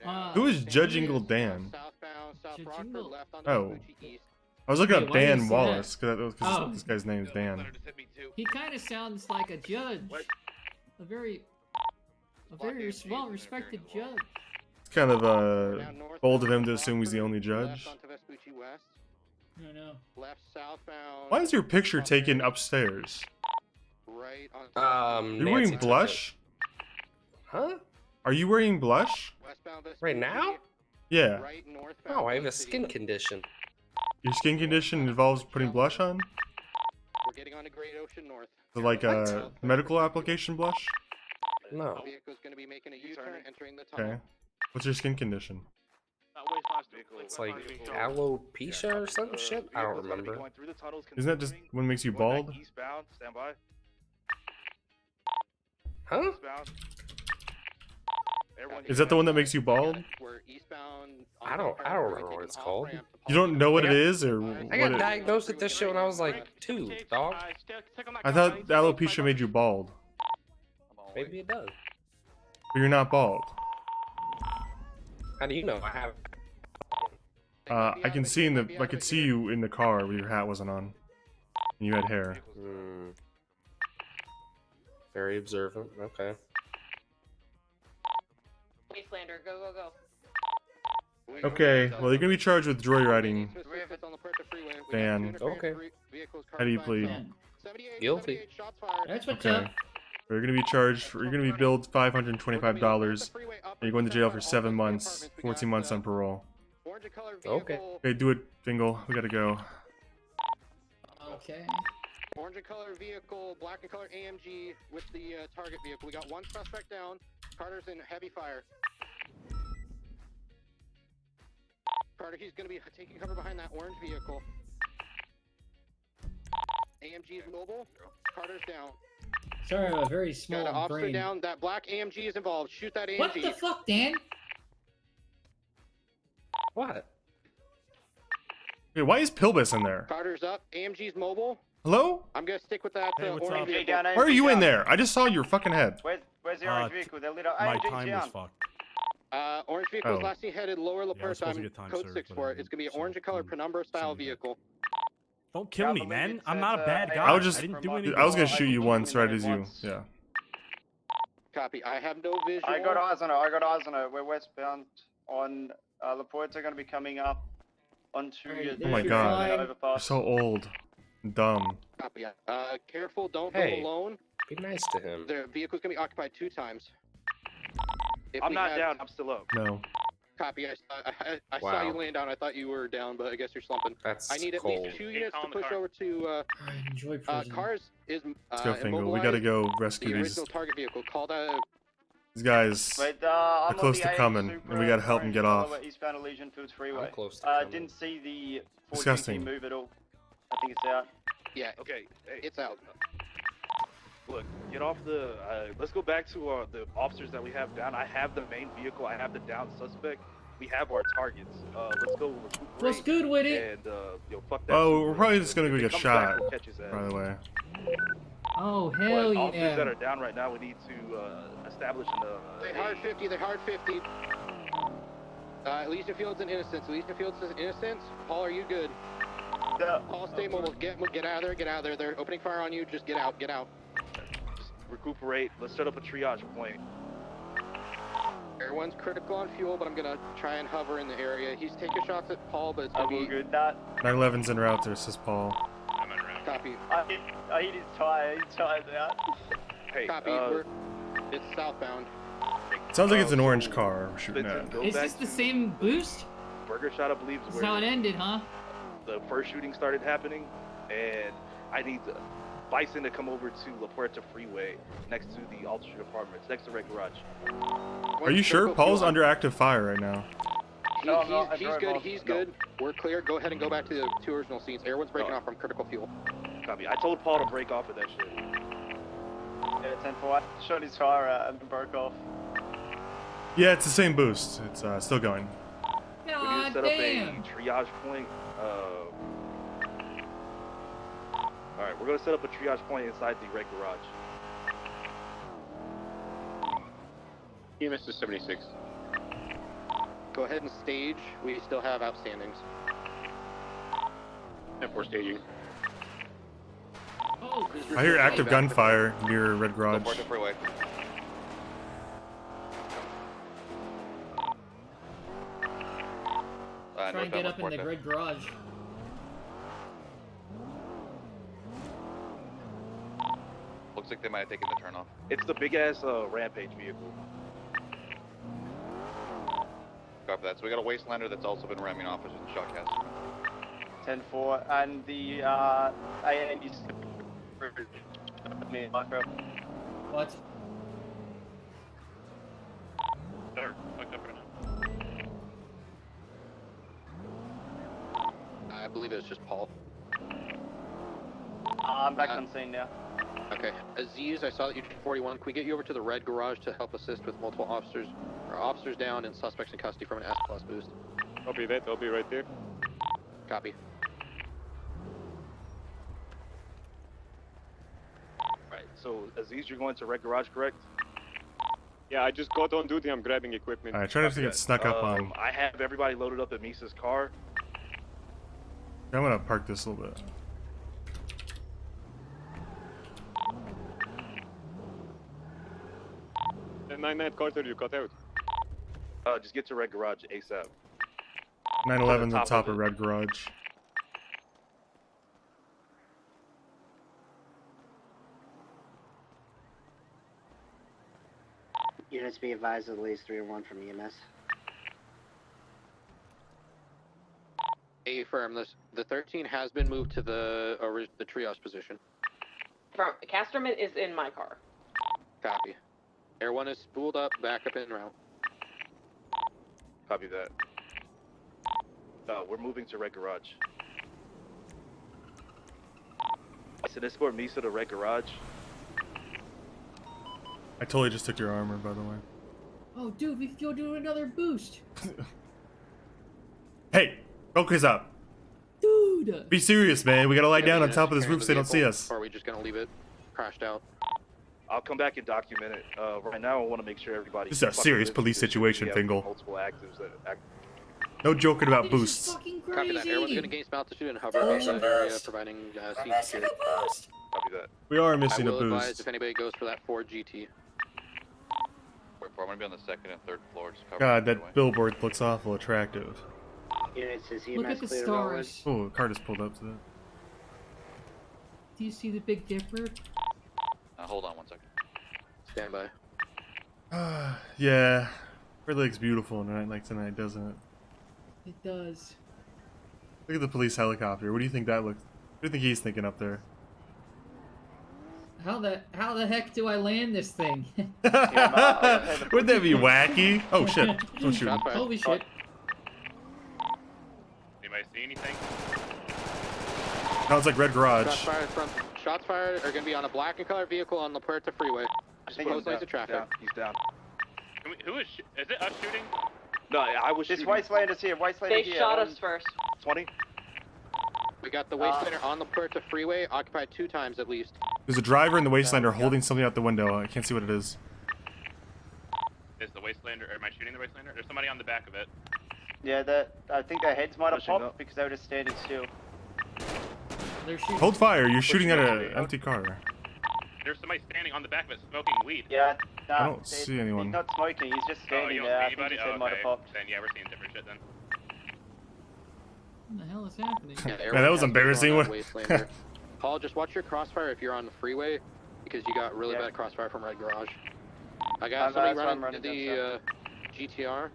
Speaker 13: center.
Speaker 2: Who is Judge Ingle Dan?
Speaker 3: Southbound South
Speaker 1: Judge
Speaker 3: Rockford,
Speaker 1: Ingle?
Speaker 3: left on the
Speaker 2: Oh.
Speaker 3: Vespucci East.
Speaker 2: I was looking
Speaker 1: Wait,
Speaker 2: up
Speaker 1: why do you
Speaker 2: Dan
Speaker 1: say
Speaker 2: Wallace
Speaker 1: that?
Speaker 2: because
Speaker 1: Oh.
Speaker 2: this guy's name is Dan.
Speaker 1: He kind of sounds like a judge. A very well-respected judge.
Speaker 2: It's kind of bold of him to assume he's the only judge.
Speaker 3: Left onto Vespucci West.
Speaker 1: I know.
Speaker 3: Left southbound.
Speaker 2: Why is your picture taken upstairs?
Speaker 3: Right on.
Speaker 2: Are you wearing
Speaker 20: Nancy took
Speaker 2: blush?
Speaker 20: Huh?
Speaker 2: Are you wearing blush?
Speaker 3: Westbound Vespucci.
Speaker 20: Right now?
Speaker 2: Yeah.
Speaker 3: Right northbound.
Speaker 20: Oh, I have a
Speaker 3: City.
Speaker 20: skin condition.
Speaker 2: Your skin condition involves putting blush on?
Speaker 3: We're getting on to Great Ocean North.
Speaker 2: So like a medical application blush?
Speaker 20: No.
Speaker 3: Vehicle's going to be making a U-turn, entering the
Speaker 2: Okay.
Speaker 3: tunnel.
Speaker 2: What's your skin condition?
Speaker 14: That wasteland's vehicle.
Speaker 20: It's like alopecia or some shit. I don't remember.
Speaker 2: Isn't that just what makes you bald?
Speaker 17: Eastbound, stand by.
Speaker 20: Huh?
Speaker 17: Eastbound. Everyone
Speaker 2: Is that the one that makes you bald?
Speaker 3: We're eastbound.
Speaker 20: I don't remember what it's called.
Speaker 2: You don't know what it is, or
Speaker 20: I
Speaker 2: what
Speaker 20: got
Speaker 2: it?
Speaker 20: diagnosed with this shit when I was like 2, dog.
Speaker 2: I thought alopecia made you bald,
Speaker 20: Maybe it does.
Speaker 2: but you're not bald.
Speaker 20: How do you know? I have.
Speaker 2: I can see I could see you in the car where your hat wasn't on, and you had hair.
Speaker 20: Very observant. Okay.
Speaker 13: Wastelander, go, go, go.
Speaker 2: Okay, well you're gonna be charged with joyriding, Dan.
Speaker 20: Okay.
Speaker 2: How do you plead?
Speaker 20: Guilty.
Speaker 1: That's what's
Speaker 2: Okay.
Speaker 1: up.
Speaker 2: You're gonna be charged. You're gonna be billed $525, and you're going to jail for 7 months, 14 months on parole.
Speaker 20: Okay.
Speaker 2: Okay, do it, Dingle. We gotta go.
Speaker 1: Okay.
Speaker 3: Orange and color vehicle, black and color AMG with the target vehicle. We got one suspect down. Carter's in heavy fire. Carter, he's going to be taking cover behind that orange vehicle. AMG is mobile. Carter's down.
Speaker 1: Sorry, I have a very
Speaker 3: Got
Speaker 1: small
Speaker 3: an officer
Speaker 1: brain.
Speaker 3: down. That black AMG is involved. Shoot that AMG.
Speaker 1: What the fuck, Dan?
Speaker 20: What?
Speaker 2: Hey, why is Pilbus in there?
Speaker 3: Carter's up. AMG's mobile.
Speaker 2: Hello?
Speaker 3: I'm going to stick with that orange
Speaker 11: AMG
Speaker 3: vehicle.
Speaker 11: down,
Speaker 2: Why are you
Speaker 11: AMG
Speaker 2: in
Speaker 11: down.
Speaker 2: there? I just saw your fucking head.
Speaker 11: Where's the orange vehicle? They're lit up.
Speaker 12: My
Speaker 11: AMG
Speaker 12: time
Speaker 11: down.
Speaker 12: was fucked.
Speaker 3: Orange vehicles
Speaker 2: Oh.
Speaker 3: last seen headed lower La
Speaker 12: Yeah, I was supposed to
Speaker 3: I'm
Speaker 12: get time
Speaker 3: code
Speaker 12: served,
Speaker 3: 6
Speaker 12: but
Speaker 3: for
Speaker 12: I
Speaker 3: it. It's gonna be an
Speaker 12: didn't,
Speaker 3: orange and color penumbra style vehicle.
Speaker 12: Don't kill me, man. I'm not a bad guy.
Speaker 2: I would just.
Speaker 12: I didn't do anything.
Speaker 2: I was gonna shoot you once, right as you. Yeah.
Speaker 3: Copy. I have no visual.
Speaker 11: I got eyes on it. I got eyes on it. We're westbound on La Puerta, going to be coming up onto your.
Speaker 2: Oh my god. You're so old. And dumb.
Speaker 3: Copy. Careful. Don't
Speaker 20: Hey,
Speaker 3: go alone.
Speaker 20: Be nice to him.
Speaker 3: The vehicle's gonna be occupied 2 times. If
Speaker 17: I'm
Speaker 3: we
Speaker 17: not
Speaker 3: have-
Speaker 17: down. I'm still up.
Speaker 2: No.
Speaker 3: Copy. I saw
Speaker 20: Wow.
Speaker 3: you laying down. I thought you were down, but I guess you're slumping.
Speaker 20: That's
Speaker 3: I need at
Speaker 20: cold.
Speaker 3: least 2 units to push over to.
Speaker 1: Enjoy prison.
Speaker 3: Cars is.
Speaker 2: Let's go, Fingal. We gotta go
Speaker 3: The
Speaker 2: rescue these.
Speaker 3: original target vehicle called
Speaker 2: These guys
Speaker 11: Wait,
Speaker 2: are
Speaker 11: I'm
Speaker 2: close
Speaker 11: on
Speaker 2: to
Speaker 11: the
Speaker 2: coming,
Speaker 11: Super
Speaker 2: and we gotta help them get off.
Speaker 11: Eastbound Elysian Fields Freeway.
Speaker 20: I'm close to coming.
Speaker 11: Didn't see the 4GT
Speaker 2: Disgusting.
Speaker 11: move at all. I think it's out.
Speaker 3: Yeah.
Speaker 17: Okay. Hey,
Speaker 3: it's out.
Speaker 17: Look, get off the. Let's go back to the officers that we have down. I have the main vehicle. I have the down suspect. We have our targets. Let's go.
Speaker 1: What's good with it?
Speaker 17: And fuck that.
Speaker 2: Oh, we're probably just gonna go
Speaker 17: If he
Speaker 2: get
Speaker 17: comes
Speaker 2: shot.
Speaker 17: back, we'll catch his ass.
Speaker 2: By the way.
Speaker 1: Oh
Speaker 17: But
Speaker 1: hell
Speaker 17: officers that
Speaker 1: yeah!
Speaker 17: are down right now, we need to establish
Speaker 3: They hard 50. They hard 50. Elysian Fields and Innocence. Elysian Fields says Innocence. Paul, are you good? Paul, stay mobile. Get out of there. Get out of there. They're opening fire on you. Just get out. Get out.
Speaker 17: Just recuperate. Let's set up a triage point.
Speaker 3: Everyone's critical on fuel, but I'm gonna try and hover in the area. He's taking shots at Paul, but it's gonna be
Speaker 11: good. That.
Speaker 2: 911's en route there, says Paul.
Speaker 3: copy.
Speaker 11: I hit his tire. His tire's out.
Speaker 17: Hey,
Speaker 3: Copy. It's southbound.
Speaker 2: Sounds like it's an orange car we're shooting
Speaker 17: Svensen,
Speaker 2: at.
Speaker 17: go
Speaker 1: Is
Speaker 17: back
Speaker 1: this the same boost?
Speaker 17: Burger shot, I believe, is
Speaker 1: That's
Speaker 17: where
Speaker 1: how it ended, huh?
Speaker 17: the first shooting started happening, and I need Bison to come over to La Puerta Freeway next to the Altitude Apartments, next to Red Garage.
Speaker 2: Are you sure? Paul's under active fire right now.
Speaker 3: He's good. He's good. We're clear. Go ahead and go back to the 2 original scenes. Everyone's breaking off from critical fuel.
Speaker 17: Copy. I told Paul to break off of that shit.
Speaker 11: Yeah, 10-4. I shot his tire out and broke off.
Speaker 2: Yeah, it's the same boost. It's still going.
Speaker 17: We need to set up a triage point. Alright, we're going to set up a triage point inside the Red Garage.
Speaker 14: EMS is 76.
Speaker 3: Go ahead and stage. We still have outstandings.
Speaker 14: And 4 staging.
Speaker 1: Oh,
Speaker 2: I hear active gunfire near Red Garage.
Speaker 4: Support the freeway.
Speaker 1: Try and get up in the Red Garage.
Speaker 4: Looks like they might have taken the turn off.
Speaker 17: It's the big ass Rampage vehicle.
Speaker 4: Copy that. So we got a Wastelander that's also been ramming officers in Shotcast.
Speaker 11: 10-4, and the A80's micro.
Speaker 1: What?
Speaker 14: They're fucked up right now.
Speaker 3: I believe it's just Paul.
Speaker 11: I'm back on scene now.
Speaker 3: Okay. Aziz, I saw that you did 41. Can we get you over to the Red Garage to help assist with multiple officers down and suspects in custody from an S-plus boost?
Speaker 9: Copy that. I'll be right there.
Speaker 3: Copy.
Speaker 17: Right, so Aziz, you're going to Red Garage, correct?
Speaker 9: Yeah, I just got on duty. I'm grabbing equipment.
Speaker 2: Alright, try not to get snuck up on.
Speaker 17: I have everybody loaded up at Misa's car.
Speaker 2: I'm gonna park this a little bit.
Speaker 9: And 99 Carter, you got out.
Speaker 17: Just get to Red Garage ASAP.
Speaker 2: 911's on top of Red Garage.
Speaker 6: Units be advised of at least 3 or 1 from EMS.
Speaker 3: Affirm. The 13 has been moved to the triage position.
Speaker 13: Casterman is in my car.
Speaker 3: Copy. Everyone is spooled up, back up en route.
Speaker 17: Copy that. We're moving to Red Garage. I said escort Misa to Red Garage.
Speaker 2: I totally just took your armor, by the way.
Speaker 1: Oh, dude, we can go do another boost.
Speaker 2: Hey, focus up.
Speaker 1: Dude.
Speaker 2: Be serious, man. We gotta lie down on top of this roof so they don't see us.
Speaker 3: Or are we just gonna leave it crashed out?
Speaker 17: I'll come back and document it. Right now, I want to make sure everybody.
Speaker 2: This is a serious police situation, Fingal.
Speaker 17: Multiple actives that act.
Speaker 2: No joking about boosts.
Speaker 3: Copy that. Everyone's gonna gain some altitude and hover above the area, providing seat security.
Speaker 17: Copy that.
Speaker 2: We are missing
Speaker 3: I
Speaker 2: a
Speaker 3: will advise
Speaker 2: boost.
Speaker 3: if anybody goes for that 4 GT.
Speaker 4: I'm gonna be on the second and third floors.
Speaker 2: God, that billboard looks awful attractive.
Speaker 6: Units, is
Speaker 1: Look at the stars.
Speaker 2: Oh, a car just pulled up to that.
Speaker 1: Do you see the Big Dipper?
Speaker 4: Hold on 1 second.
Speaker 3: Stand by.
Speaker 2: Yeah. It looks beautiful on a night like tonight, doesn't it?
Speaker 1: It does.
Speaker 2: Look at the police helicopter. What do you think that looks? What do you think he's thinking up there?
Speaker 1: How the heck do I land this thing?
Speaker 2: Wouldn't that be wacky? Oh shit! Don't shoot him.
Speaker 1: Holy shit!
Speaker 14: Anybody see anything?
Speaker 2: Sounds like Red Garage.
Speaker 3: Shots fired are gonna be on a black and color vehicle on La Puerta Freeway. Just close lanes of traffic.
Speaker 17: He's down.
Speaker 14: Who is it us shooting?
Speaker 17: No, I was
Speaker 11: This
Speaker 17: shooting.
Speaker 11: Wastelander's here. Wastelander's here.
Speaker 13: They shot us first.
Speaker 17: 20.
Speaker 3: We got the Wastelander on La Puerta Freeway, occupied 2 times at least.
Speaker 2: There's a driver in the Wastelander holding something out the window. I can't see what it is.
Speaker 14: Is the Wastelander, or am I shooting the Wastelander? There's somebody on the back of it.
Speaker 11: Yeah, I think their heads might have
Speaker 17: Pushing
Speaker 11: popped
Speaker 17: up.
Speaker 11: because they were just standing still.
Speaker 1: They're shooting.
Speaker 2: Hold fire! You're shooting at an empty car.
Speaker 14: There's somebody standing on the back of it smoking weed.
Speaker 11: Yeah,
Speaker 2: I don't see anyone.
Speaker 11: He's not smoking, he's just
Speaker 14: Oh,
Speaker 11: standing
Speaker 14: you
Speaker 11: there.
Speaker 14: don't
Speaker 11: I
Speaker 14: see
Speaker 11: think
Speaker 14: anybody?
Speaker 11: his head might have
Speaker 14: Okay.
Speaker 11: popped.
Speaker 14: Then yeah, we're seeing different shit then.
Speaker 1: What the hell is happening?
Speaker 2: Yeah, that was embarrassing.
Speaker 3: Wastelander. Paul, just watch your crossfire if you're on the freeway, because you got really bad crossfire from Red Garage. I got somebody running the GTR.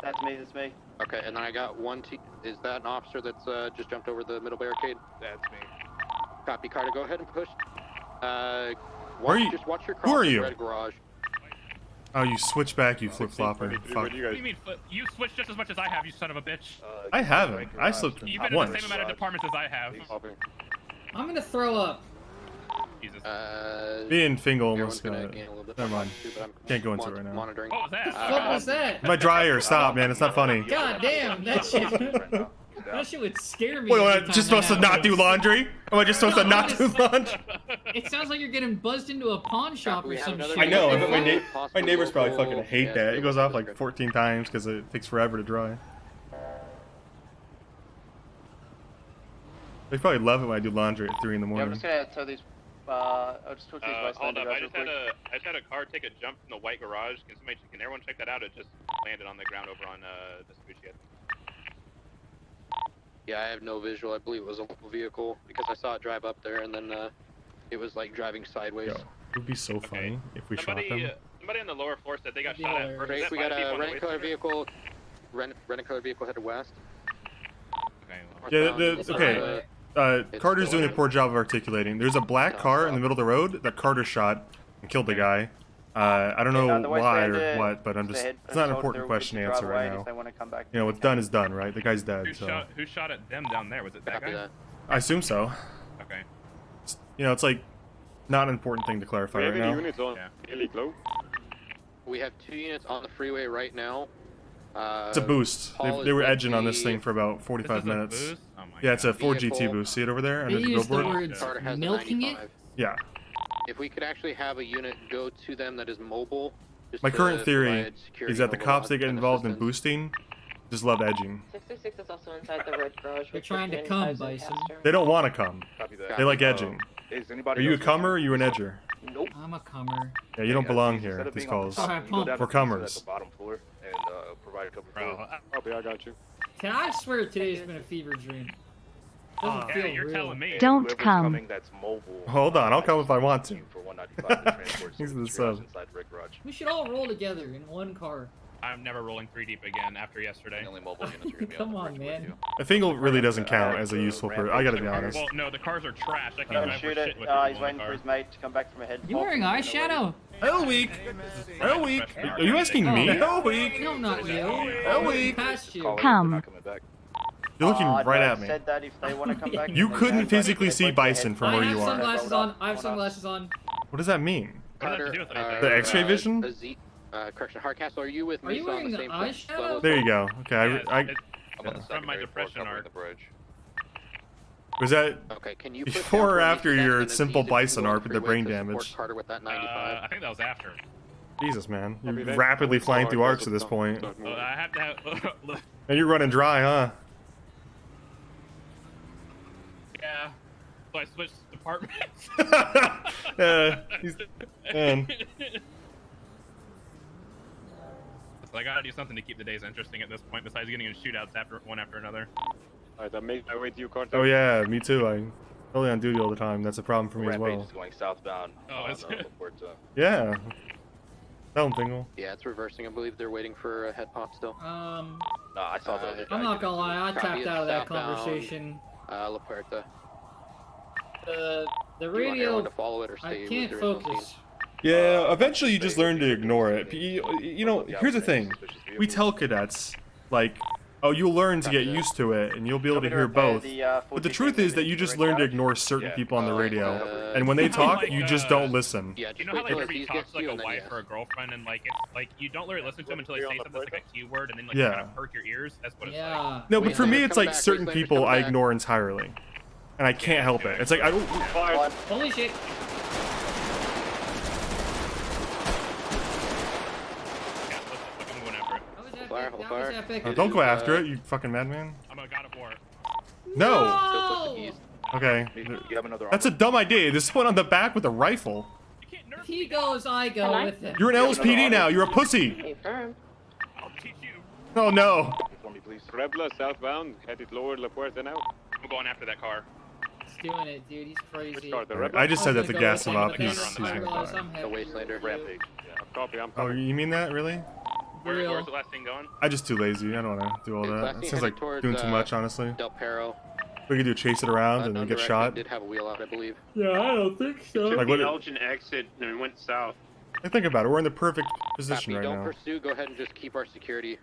Speaker 11: That's me.
Speaker 3: Okay, and then I got is that an officer that's just jumped over the middle barricade?
Speaker 17: That's me.
Speaker 3: Copy, Carter, go ahead and push.
Speaker 2: Where are you?
Speaker 3: Just watch your
Speaker 2: Who are
Speaker 3: crossing
Speaker 2: you?
Speaker 3: Red Garage.
Speaker 2: Oh, you switch back, you flip-flopper. Fuck.
Speaker 14: What do you mean? You switched just as much as I have, you son of a bitch.
Speaker 2: I haven't. I slipped
Speaker 14: You've been in
Speaker 2: once.
Speaker 14: the same amount of departments as I have.
Speaker 1: I'm gonna throw up.
Speaker 14: Jesus.
Speaker 2: Me and Fingal almost got
Speaker 3: gonna
Speaker 2: it.
Speaker 3: gain a little bit
Speaker 2: Never
Speaker 3: more
Speaker 2: mind.
Speaker 3: altitude, but I'm
Speaker 2: Can't go into it right now.
Speaker 3: monitoring.
Speaker 14: What was that?
Speaker 1: What was that?
Speaker 2: My dryer, stop, man. It's not funny.
Speaker 1: God damn, that shit. That shit would scare me.
Speaker 2: Wait, am
Speaker 1: every
Speaker 2: I
Speaker 1: time
Speaker 2: just supposed to
Speaker 1: that
Speaker 2: not do
Speaker 1: happens.
Speaker 2: laundry? Am I just supposed to not do laundry?
Speaker 1: It sounds like you're getting buzzed into a pawn shop or some shit.
Speaker 2: I know, but my neighbors probably fucking hate that. It goes off like 14 times because it takes forever to dry. They probably love it when I do laundry at 3 in the
Speaker 11: Yeah, I'm
Speaker 2: morning.
Speaker 11: just gonna tell these. I'll just talk to these
Speaker 14: Hold
Speaker 11: Wastelander
Speaker 14: up,
Speaker 11: guys
Speaker 14: I
Speaker 11: real
Speaker 14: just had
Speaker 11: quick.
Speaker 14: I just had a car take a jump from the white garage. Can everyone check that out? It just landed on the ground over on Vespucci.
Speaker 3: Yeah, I have no visual. I believe it was a local vehicle because I saw it drive up there and then it was like driving sideways.
Speaker 2: Yo, it would be so funny if we shot them.
Speaker 14: Somebody on the lower floor said they got shot at.
Speaker 3: Great, we got a red color vehicle. Red color vehicle headed west.
Speaker 2: Yeah, okay. Carter's doing a poor job of articulating. There's a black car in the middle of the road that Carter shot and killed the guy. I don't know why or what, but I'm just. It's not an important question to answer right now. You know, what's done is done, right? The guy's dead. So
Speaker 14: Who shot at them down there? Was it that guy?
Speaker 2: I assume so.
Speaker 14: Okay.
Speaker 2: You know, it's like not an important thing to clarify right now.
Speaker 3: units on really close. We have 2 units on the freeway right now.
Speaker 2: It's a boost. They were edging on this thing for about 45 minutes. Yeah, it's a 4GT boost. See it over there under the billboard?
Speaker 3: Carter has a
Speaker 1: milking it?
Speaker 3: 95.
Speaker 2: Yeah.
Speaker 3: If we could actually have a unit go to them that is mobile. Just
Speaker 2: My
Speaker 3: to
Speaker 2: current theory
Speaker 3: provide security
Speaker 2: is that the
Speaker 3: and
Speaker 2: cops that get
Speaker 3: overall
Speaker 2: involved in
Speaker 3: assistance.
Speaker 2: boosting just love edging.
Speaker 13: 66 is also inside the red garage.
Speaker 1: They're trying to come, Bison.
Speaker 2: They don't want to come. They like edging.
Speaker 17: Is
Speaker 2: Are
Speaker 17: anybody
Speaker 2: you a
Speaker 17: else-
Speaker 2: comer or are you an edger?
Speaker 17: Nope.
Speaker 1: I'm a comer.
Speaker 2: Yeah, you don't belong here
Speaker 17: Instead
Speaker 2: at
Speaker 17: of
Speaker 2: these
Speaker 17: being on the
Speaker 2: calls.
Speaker 17: top, you go down
Speaker 2: We're
Speaker 17: to
Speaker 2: comers.
Speaker 17: the bottom floor and provide a couple.
Speaker 14: Copy,
Speaker 17: I got you.
Speaker 1: Can I swear today's been a fever dream? Doesn't feel
Speaker 14: you're
Speaker 1: real.
Speaker 14: telling me.
Speaker 10: Don't
Speaker 17: Whoever's
Speaker 10: come.
Speaker 17: coming that's mobile.
Speaker 2: Hold on, I'll come if I want to.
Speaker 17: For 195 to transport
Speaker 2: He's
Speaker 17: to
Speaker 2: the sub.
Speaker 17: inside the red garage.
Speaker 1: We should all roll together in one car.
Speaker 14: I'm never rolling 3 deep again after yesterday.
Speaker 4: The only mobile units are gonna be
Speaker 1: Come on, man.
Speaker 2: I think it really doesn't count as a useful person. I gotta be honest.
Speaker 14: Well, no, the cars are trash. I can't
Speaker 11: Don't
Speaker 14: drive for
Speaker 11: shoot
Speaker 14: shit
Speaker 11: it.
Speaker 14: with people
Speaker 11: He's
Speaker 14: in
Speaker 11: waiting
Speaker 14: the
Speaker 11: for
Speaker 14: car.
Speaker 11: his mate to come back from a head.
Speaker 1: You wearing eyeshadow?
Speaker 2: Hell week. Hell week. Are you asking me? Hell week.
Speaker 1: No, not you.
Speaker 2: Hell week.
Speaker 1: Past you.
Speaker 10: Come.
Speaker 2: You're looking right at me.
Speaker 11: Said that if they want to come back.
Speaker 2: You couldn't physically see Bison from where
Speaker 1: I have
Speaker 2: you are.
Speaker 1: sunglasses on. I have sunglasses on.
Speaker 2: What does that mean?
Speaker 3: Carter,
Speaker 2: The X-ray vision?
Speaker 3: Correction, Hardcastle, are you with
Speaker 1: Are
Speaker 3: me
Speaker 1: you
Speaker 3: on
Speaker 1: wearing
Speaker 3: the
Speaker 1: the
Speaker 3: same
Speaker 1: eyeshadow?
Speaker 3: level?
Speaker 2: There you go. Okay,
Speaker 14: Yeah,
Speaker 2: I
Speaker 14: I'm on the from my depression arc.
Speaker 4: The bridge.
Speaker 2: Was that
Speaker 3: Okay, can you
Speaker 2: before or after your simple bison arc with the brain damage?
Speaker 3: Carter with that 95.
Speaker 12: I think that was after.
Speaker 2: Jesus, man. You're rapidly flying through arcs at this point.
Speaker 12: I have to have...
Speaker 2: And you're running dry, huh?
Speaker 12: Yeah. So I switched departments.
Speaker 2: Man.
Speaker 12: So I gotta do something to keep the days interesting at this point, besides getting in shootouts one after another.
Speaker 9: Alright, I'm making my way to you, Carter.
Speaker 2: Oh yeah, me too. I'm totally on duty all the time. That's a problem for me as well.
Speaker 17: Rampage is going southbound.
Speaker 12: Oh, is it?
Speaker 2: Yeah. Tell them, Tingle.
Speaker 3: Yeah, it's reversing. I believe they're waiting for a head pop still.
Speaker 17: No, I saw the other guy.
Speaker 1: I'm not gonna lie, I
Speaker 3: Copy,
Speaker 1: tapped
Speaker 3: it's
Speaker 1: out of that
Speaker 3: southbound,
Speaker 1: conversation.
Speaker 3: La Puerta.
Speaker 1: The
Speaker 3: Do you want
Speaker 1: radio,
Speaker 3: everyone to follow it or
Speaker 1: I
Speaker 3: stay
Speaker 1: can't
Speaker 3: with the original
Speaker 1: focus.
Speaker 3: scene?
Speaker 2: Yeah, eventually you just learn to ignore it. You know, here's the thing. We tell cadets, like, oh, you'll learn to get used to it, and you'll be able to hear both. But the truth is that you just learn to ignore certain people on the radio. And when they talk, you just don't listen.
Speaker 3: Yeah,
Speaker 12: You know how like whenever you talk to like a wife or a girlfriend and like it's like you don't really listen to them until they say something that's like a keyword and then like
Speaker 2: Yeah.
Speaker 12: kind of perk your ears. That's what it's like.
Speaker 2: No, but for me, it's like certain people I ignore entirely. And I can't help it. It's like, I don't...
Speaker 1: Holy shit.
Speaker 2: Don't go after it, you fucking madman.
Speaker 12: I'm a god of war.
Speaker 2: No! Okay.
Speaker 17: You have another
Speaker 2: That's a dumb idea. There's someone on the back with a rifle.
Speaker 1: If he goes, I go with him.
Speaker 2: You're an LSPD now. You're a pussy.
Speaker 12: I'll teach you.
Speaker 2: Oh, no.
Speaker 9: Rebla southbound, headed lower La Puerta now.
Speaker 12: I'm going after that car.
Speaker 1: He's doing it, dude. He's crazy.
Speaker 2: I just said that to gas him up. He's
Speaker 3: The Wastelander.
Speaker 9: Rampage. Yeah, copy, I'm
Speaker 2: Oh,
Speaker 9: coming.
Speaker 2: you mean that, really?
Speaker 12: Where's the last thing going?
Speaker 2: I'm just too lazy. I don't want to do all that. It seems like doing too much, honestly.
Speaker 3: Del Perro.
Speaker 2: We could do chase it around and then get shot.
Speaker 3: Did have a wheel out, I believe.
Speaker 1: Yeah, I don't think so.
Speaker 2: Like what?
Speaker 14: Elgin exit and we went south.
Speaker 2: Think about it. We're in the perfect position
Speaker 3: Copy,
Speaker 2: right
Speaker 3: don't
Speaker 2: now.
Speaker 3: pursue. Go ahead and just keep our security.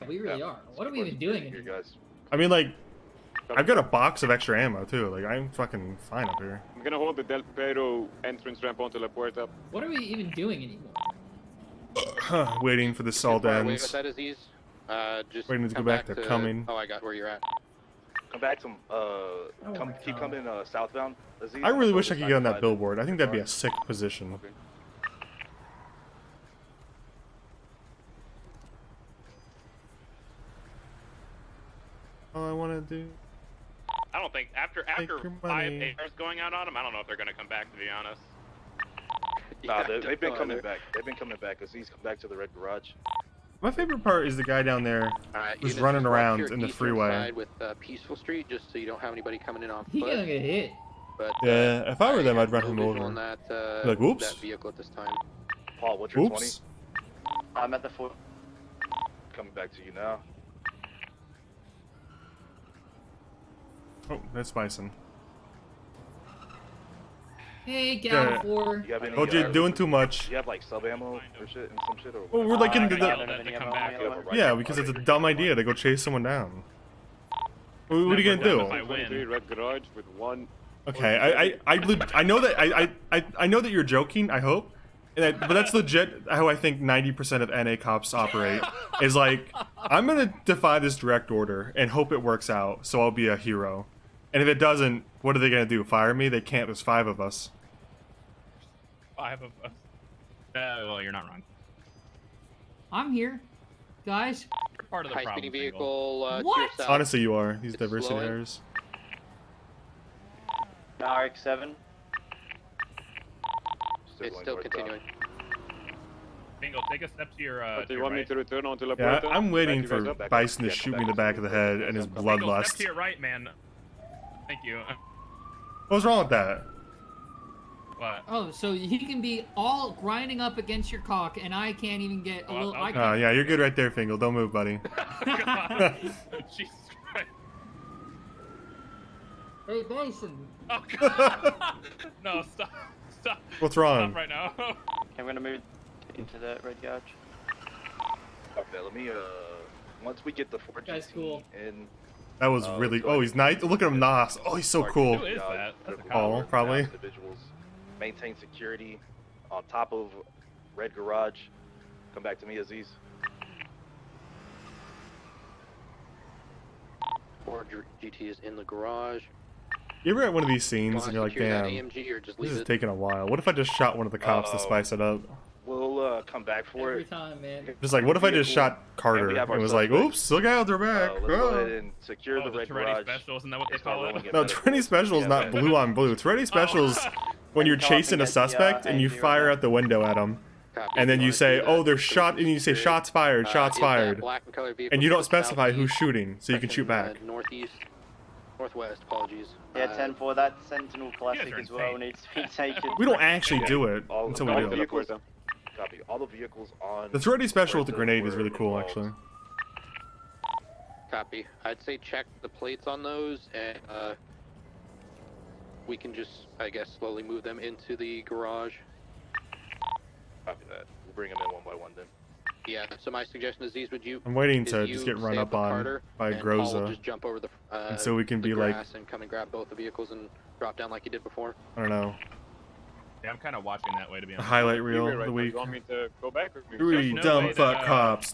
Speaker 1: Yeah, we really are. What are we even doing in here?
Speaker 17: Guys.
Speaker 2: I mean, like, I've got a box of extra ammo too. Like, I'm fucking fine up here.
Speaker 9: I'm gonna hold the Del Perro entrance ramp onto La Puerta.
Speaker 1: What are we even doing anymore?
Speaker 2: Waiting for this all to
Speaker 3: Wait,
Speaker 2: end.
Speaker 3: with that Aziz. Just
Speaker 2: Waiting to go
Speaker 3: come
Speaker 2: back. They're coming.
Speaker 3: Oh, I got where you're at.
Speaker 11: Come back to keep coming southbound. Aziz.
Speaker 2: I really wish I could get on that billboard. I think that'd be a sick position. All I want to do.
Speaker 12: I don't think after 5 ARs going out on them, I don't know if they're gonna come back. To be honest.
Speaker 11: Nah, they've been coming back. They've been coming back. Aziz, come back to the red garage.
Speaker 2: My favorite part is the guy down there who's
Speaker 3: Units
Speaker 2: running
Speaker 3: walk
Speaker 2: around
Speaker 3: your
Speaker 2: in the
Speaker 3: eastern
Speaker 2: freeway.
Speaker 3: side with Peaceful Street, just so you don't have anybody coming in on foot.
Speaker 1: He gonna get hit.
Speaker 3: But,
Speaker 2: Yeah, if I were them, I'd run him
Speaker 3: visual
Speaker 2: over.
Speaker 3: on that,
Speaker 2: Be like, whoops.
Speaker 3: that vehicle at this time.
Speaker 11: Paul, what's your 20?
Speaker 2: Oops.
Speaker 11: I'm at the 4. Coming back to you now.
Speaker 2: Oh, that's Bison.
Speaker 1: Hey, Gal 4.
Speaker 11: You have any,
Speaker 2: Oh, you're doing too much.
Speaker 11: You have like sub ammo or shit and some shit or
Speaker 2: Well, we're like into the.
Speaker 11: Yeah,
Speaker 2: because it's a dumb idea to go chase someone down. What are you gonna do?
Speaker 9: 23 red garage with one.
Speaker 2: Okay, I know that I know that you're joking. I hope, but that's legit how I think 90% of NA cops operate. Is like, I'm gonna defy this direct order and hope it works out, so I'll be a hero. And if it doesn't, what are they gonna do? Fire me? They can't. There's 5 of us.
Speaker 12: 5 of us. Well, you're not wrong.
Speaker 1: I'm here, guys.
Speaker 12: You're part of the problem.
Speaker 3: High-speeding vehicle. To
Speaker 1: What?
Speaker 3: your south.
Speaker 2: Honestly, you are. These diversity
Speaker 3: slowing.
Speaker 2: errors.
Speaker 11: RX-7.
Speaker 3: It's still continuing.
Speaker 12: Bingo, take a step to your.
Speaker 9: Do you want me to return onto La
Speaker 2: Yeah,
Speaker 9: Puerta?
Speaker 2: I'm waiting
Speaker 9: Back you guys
Speaker 2: for
Speaker 9: up, back up.
Speaker 2: Bison to
Speaker 9: Yeah,
Speaker 2: shoot
Speaker 9: come
Speaker 2: me in the back of the head and his
Speaker 12: Bingo, step
Speaker 2: bloodlust.
Speaker 12: to your right, man. Thank you.
Speaker 2: What's wrong with that?
Speaker 12: What?
Speaker 1: Oh, so he can be all grinding up against your cock, and I can't even get a little. I
Speaker 2: Oh,
Speaker 1: can't.
Speaker 2: yeah, you're good right there, Fingal. Don't move, buddy.
Speaker 12: Jesus Christ.
Speaker 1: Hey, Bison.
Speaker 12: Oh, God. No, stop. Stop.
Speaker 2: What's wrong?
Speaker 12: Stop right now.
Speaker 11: I'm gonna move into that red garage. Okay, let me once we get the 4
Speaker 1: Guy's cool.
Speaker 11: in.
Speaker 2: That was really. Oh, he's nice. Look at him, Nas. Oh, he's so cool.
Speaker 12: Who is that? That's a
Speaker 2: Paul, probably.
Speaker 11: Individuals maintain security on top of red garage. Come back to me, Aziz.
Speaker 3: 4GT is in the garage.
Speaker 2: You ever at one of these scenes and you're like, damn,
Speaker 3: AMG or just
Speaker 2: this
Speaker 3: leave
Speaker 2: is
Speaker 3: it?
Speaker 2: taking a while. What if I just shot one of the cops to spice it up?
Speaker 17: We'll come back for
Speaker 1: Every
Speaker 17: it.
Speaker 1: time, man.
Speaker 2: Just like, what if I just shot Carter
Speaker 17: And we have
Speaker 2: and
Speaker 17: our
Speaker 2: was like,
Speaker 17: suspect.
Speaker 2: oops, look out, they're back.
Speaker 17: Let's go ahead and secure the red
Speaker 12: Toretti
Speaker 17: garage.
Speaker 12: special, isn't that what they call it?
Speaker 2: No, Toretti special is not blue on blue. Toretti special is when you're chasing a suspect and you fire out the window at them. And then you say, oh, there's shot, and you say shots fired, shots fired. And you don't specify who's shooting, so you can shoot back.
Speaker 3: Northeast, northwest, apologies.
Speaker 11: Yeah, 10-4, that Sentinel Classic as well needs to be taken.
Speaker 2: We don't actually do it until we do it.
Speaker 17: Copy. All the vehicles on...
Speaker 2: The Toretti special with the grenade is really cool, actually.
Speaker 3: Copy. I'd say check the plates on those, and we can just, I guess, slowly move them into the garage.
Speaker 17: Copy that. We'll bring them in one by one then.
Speaker 3: Yeah, so my suggestion is these,
Speaker 2: I'm waiting to just get run up on by Groza.
Speaker 3: Just jump over the,
Speaker 2: and so we can be like...
Speaker 3: and come and grab both the vehicles and drop down like you did before.
Speaker 2: I don't know.
Speaker 12: Yeah, I'm kind of watching that way, to be
Speaker 2: A
Speaker 12: honest.
Speaker 2: highlight reel of the week.
Speaker 14: You want me to go back? Or
Speaker 2: Three dumb fuck cops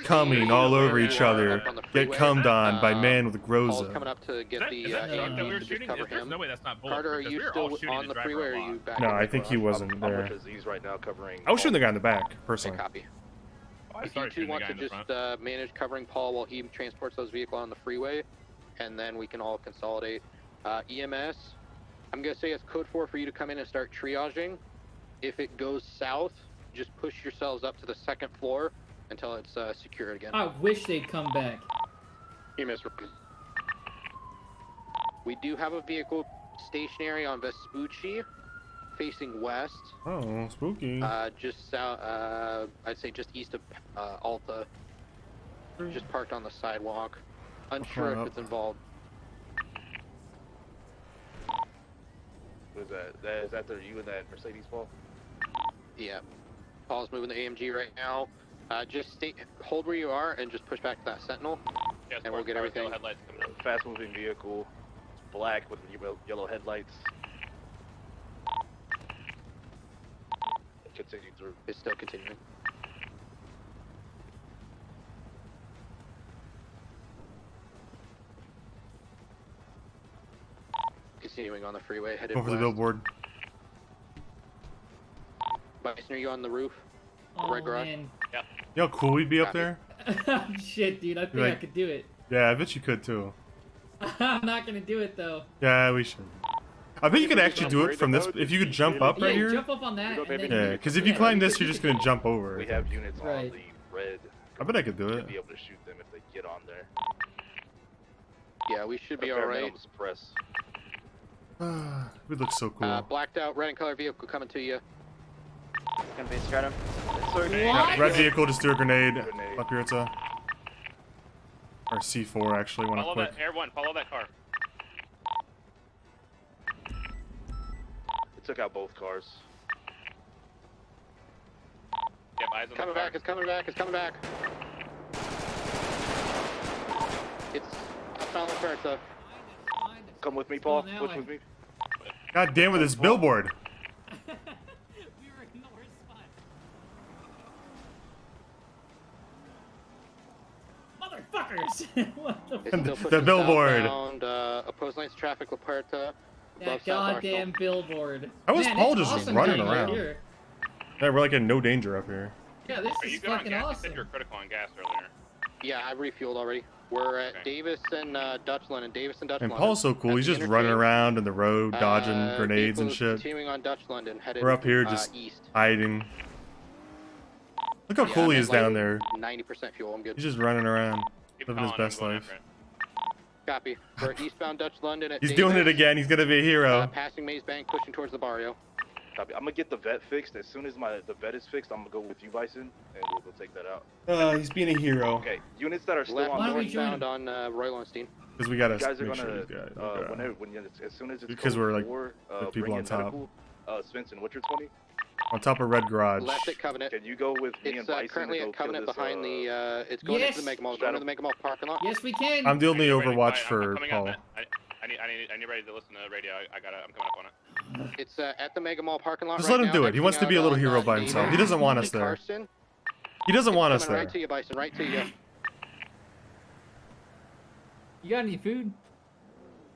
Speaker 2: coming all over each other, get cummed on by man with Groza.
Speaker 3: Coming up to get the
Speaker 12: that we were shooting? There's no way that's not bullet.
Speaker 3: Carter, are you still on the freeway, or are you back?
Speaker 2: No, I think he wasn't there.
Speaker 17: He's right now covering...
Speaker 2: I was shooting the guy in the back, personally.
Speaker 3: Copy. If you two want to just manage covering Paul while he transports those vehicles on the freeway, and then we can all consolidate. EMS, I'm going to say it's code 4 for you to come in and start triaging. If it goes south, just push yourselves up to the second floor until it's secure again.
Speaker 1: I wish they'd come back.
Speaker 3: EMS. We do have a vehicle stationary on Vespucci, facing west.
Speaker 2: Oh, spooky.
Speaker 3: Just south, I'd say just east of Alta. Just parked on the sidewalk. Unsure if it's involved.
Speaker 17: What is that? Is that you and that Mercedes, Paul?
Speaker 3: Yeah. Paul's moving the AMG right now. Just hold where you are and just push back to that Sentinel, and we'll get everything.
Speaker 17: Fast-moving vehicle. It's black with yellow headlights. Continue through.
Speaker 3: It's still continuing. Continuing on the freeway, headed
Speaker 2: over the billboard.
Speaker 3: Bison, are you on the roof?
Speaker 1: Oh,
Speaker 3: Red garage?
Speaker 1: man.
Speaker 3: Yep.
Speaker 2: You know how cool we'd be up there?
Speaker 1: Shit, dude, I think I could do it.
Speaker 2: Yeah, I bet you could too.
Speaker 1: I'm not gonna do it though.
Speaker 2: Yeah, we should. I bet you could actually do it from this. If you could jump up right here.
Speaker 1: Jump up on that. And then
Speaker 2: Yeah, because if you climb this, you're just gonna jump over.
Speaker 17: We have units on the red.
Speaker 2: I bet I could do
Speaker 17: We'll
Speaker 2: it.
Speaker 17: be able to shoot them if they get on there.
Speaker 3: Yeah, we should be alright.
Speaker 17: Suppress.
Speaker 2: We look so cool.
Speaker 3: Blacked out red and color vehicle coming to you.
Speaker 11: Gonna be stratum.
Speaker 2: Yeah, red vehicle, just do a grenade. Up here, it's a. Or C4 actually. When I
Speaker 12: Follow
Speaker 2: click.
Speaker 12: that, Air 1, follow that car.
Speaker 17: It took out both cars.
Speaker 12: Yep, eyes on
Speaker 3: Coming back, it's coming back, it's coming back. It's outside of Alberta.
Speaker 17: Come with me, Paul. Push with me.
Speaker 2: God damn with this billboard.
Speaker 1: Motherfuckers! What the fuck?
Speaker 2: The billboard.
Speaker 3: Southbound, opposed lanes traffic, La Puerta.
Speaker 1: That goddamn billboard.
Speaker 2: How was
Speaker 1: Man,
Speaker 2: Paul
Speaker 1: it's
Speaker 2: just
Speaker 1: awesome
Speaker 2: running
Speaker 1: being right
Speaker 2: around?
Speaker 1: here.
Speaker 2: Yeah, we're like in no danger up here.
Speaker 1: Yeah, this
Speaker 12: Are
Speaker 1: is
Speaker 12: you good on
Speaker 1: fucking
Speaker 12: gas? You
Speaker 1: awesome.
Speaker 12: said you were critical on gas earlier.
Speaker 3: Yeah, I refueled already. We're at Davis and Dutchland, and Davis and Dutchland.
Speaker 2: And Paul's so cool. He's just running around in the road, dodging grenades and shit.
Speaker 3: Continuing on Dutch London, headed
Speaker 2: We're up here just
Speaker 3: east.
Speaker 2: hiding. Look how cool he is down there.
Speaker 3: 90% fuel. I'm good.
Speaker 2: He's just running around, living his best life.
Speaker 3: Copy. We're at eastbound Dutch London at
Speaker 2: He's
Speaker 3: Davis,
Speaker 2: doing it again. He's gonna be a hero.
Speaker 3: passing Maze Bank, pushing towards the barrio.
Speaker 17: Copy. I'm gonna get the vet fixed. As soon as the vet is fixed, I'm gonna go with you, Bison, and we'll go take that out.
Speaker 2: He's being a hero.
Speaker 17: Okay. Units that are still
Speaker 3: Left
Speaker 17: on
Speaker 3: northbound on Roy Lowenstein.
Speaker 2: Because we gotta
Speaker 17: you guys are
Speaker 2: make
Speaker 17: gonna,
Speaker 2: sure these guys.
Speaker 17: as soon as it's
Speaker 2: Because we're like
Speaker 17: four,
Speaker 2: the people
Speaker 17: bring
Speaker 2: on
Speaker 17: in
Speaker 2: top.
Speaker 17: medical. Svensen, what's your 20?
Speaker 2: On top of Red Garage.
Speaker 3: Left at Covenant.
Speaker 17: Can you go with me and
Speaker 3: It's
Speaker 17: Bison
Speaker 3: currently
Speaker 17: to go
Speaker 3: at Covenant
Speaker 17: kill this,
Speaker 3: behind the. It's going into the Mega Mall. Going to the Mega Mall parking lot.
Speaker 1: Yes, we can.
Speaker 2: I'm the only Overwatch
Speaker 12: I'm
Speaker 2: for
Speaker 12: coming
Speaker 2: Paul.
Speaker 12: up, man. I need ready to listen to the radio. I'm coming up on it.
Speaker 3: It's at the Mega Mall parking lot.
Speaker 2: Just
Speaker 3: right
Speaker 2: let him
Speaker 3: now,
Speaker 2: do it. He wants to be a little hero by himself. He doesn't want us there.
Speaker 3: Carson.
Speaker 2: He doesn't want us
Speaker 3: Coming
Speaker 2: there.
Speaker 3: right to you, Bison. Right to you.
Speaker 1: You got any food?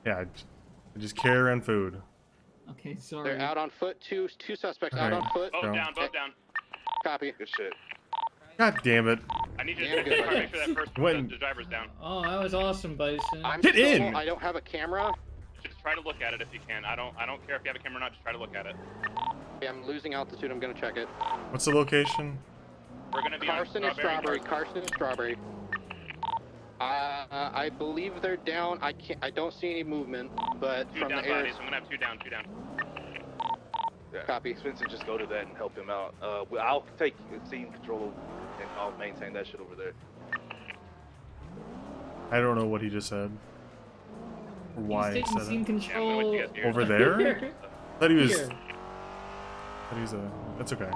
Speaker 2: Yeah, I just carry around food.
Speaker 1: Okay, sorry.
Speaker 3: They're out on foot. Two suspects
Speaker 2: All
Speaker 3: out
Speaker 2: right.
Speaker 3: on foot.
Speaker 12: Boat down, boat down.
Speaker 3: Copy.
Speaker 11: Good shit.
Speaker 2: God damn it.
Speaker 12: I need you
Speaker 3: Yeah,
Speaker 12: to
Speaker 3: good.
Speaker 12: make sure that first the driver's down.
Speaker 1: Oh, that was awesome, Bison.
Speaker 2: Get in!
Speaker 3: I don't have a camera.
Speaker 12: Just try to look at it if you can. I don't care if you have a camera or not. Just try to look at it.
Speaker 3: Yeah, I'm losing altitude. I'm gonna check it.
Speaker 2: What's the location?
Speaker 12: We're gonna be
Speaker 3: Carson
Speaker 12: on
Speaker 3: and Strawberry. Carson and Strawberry. I believe they're down. I don't see any movement, but
Speaker 12: Two
Speaker 3: from
Speaker 12: down
Speaker 3: the air.
Speaker 12: bodies. I'm gonna have two down.
Speaker 11: Yeah.
Speaker 3: Copy.
Speaker 11: Svensen, just go to that and help him out. I'll take scene control and I'll maintain that shit over there.
Speaker 2: I don't know what he just said. Or why he
Speaker 1: He's taking
Speaker 2: said
Speaker 1: scene
Speaker 2: it.
Speaker 1: control.
Speaker 2: Over there? Thought he was.
Speaker 1: Here.
Speaker 2: Thought he's a. That's okay.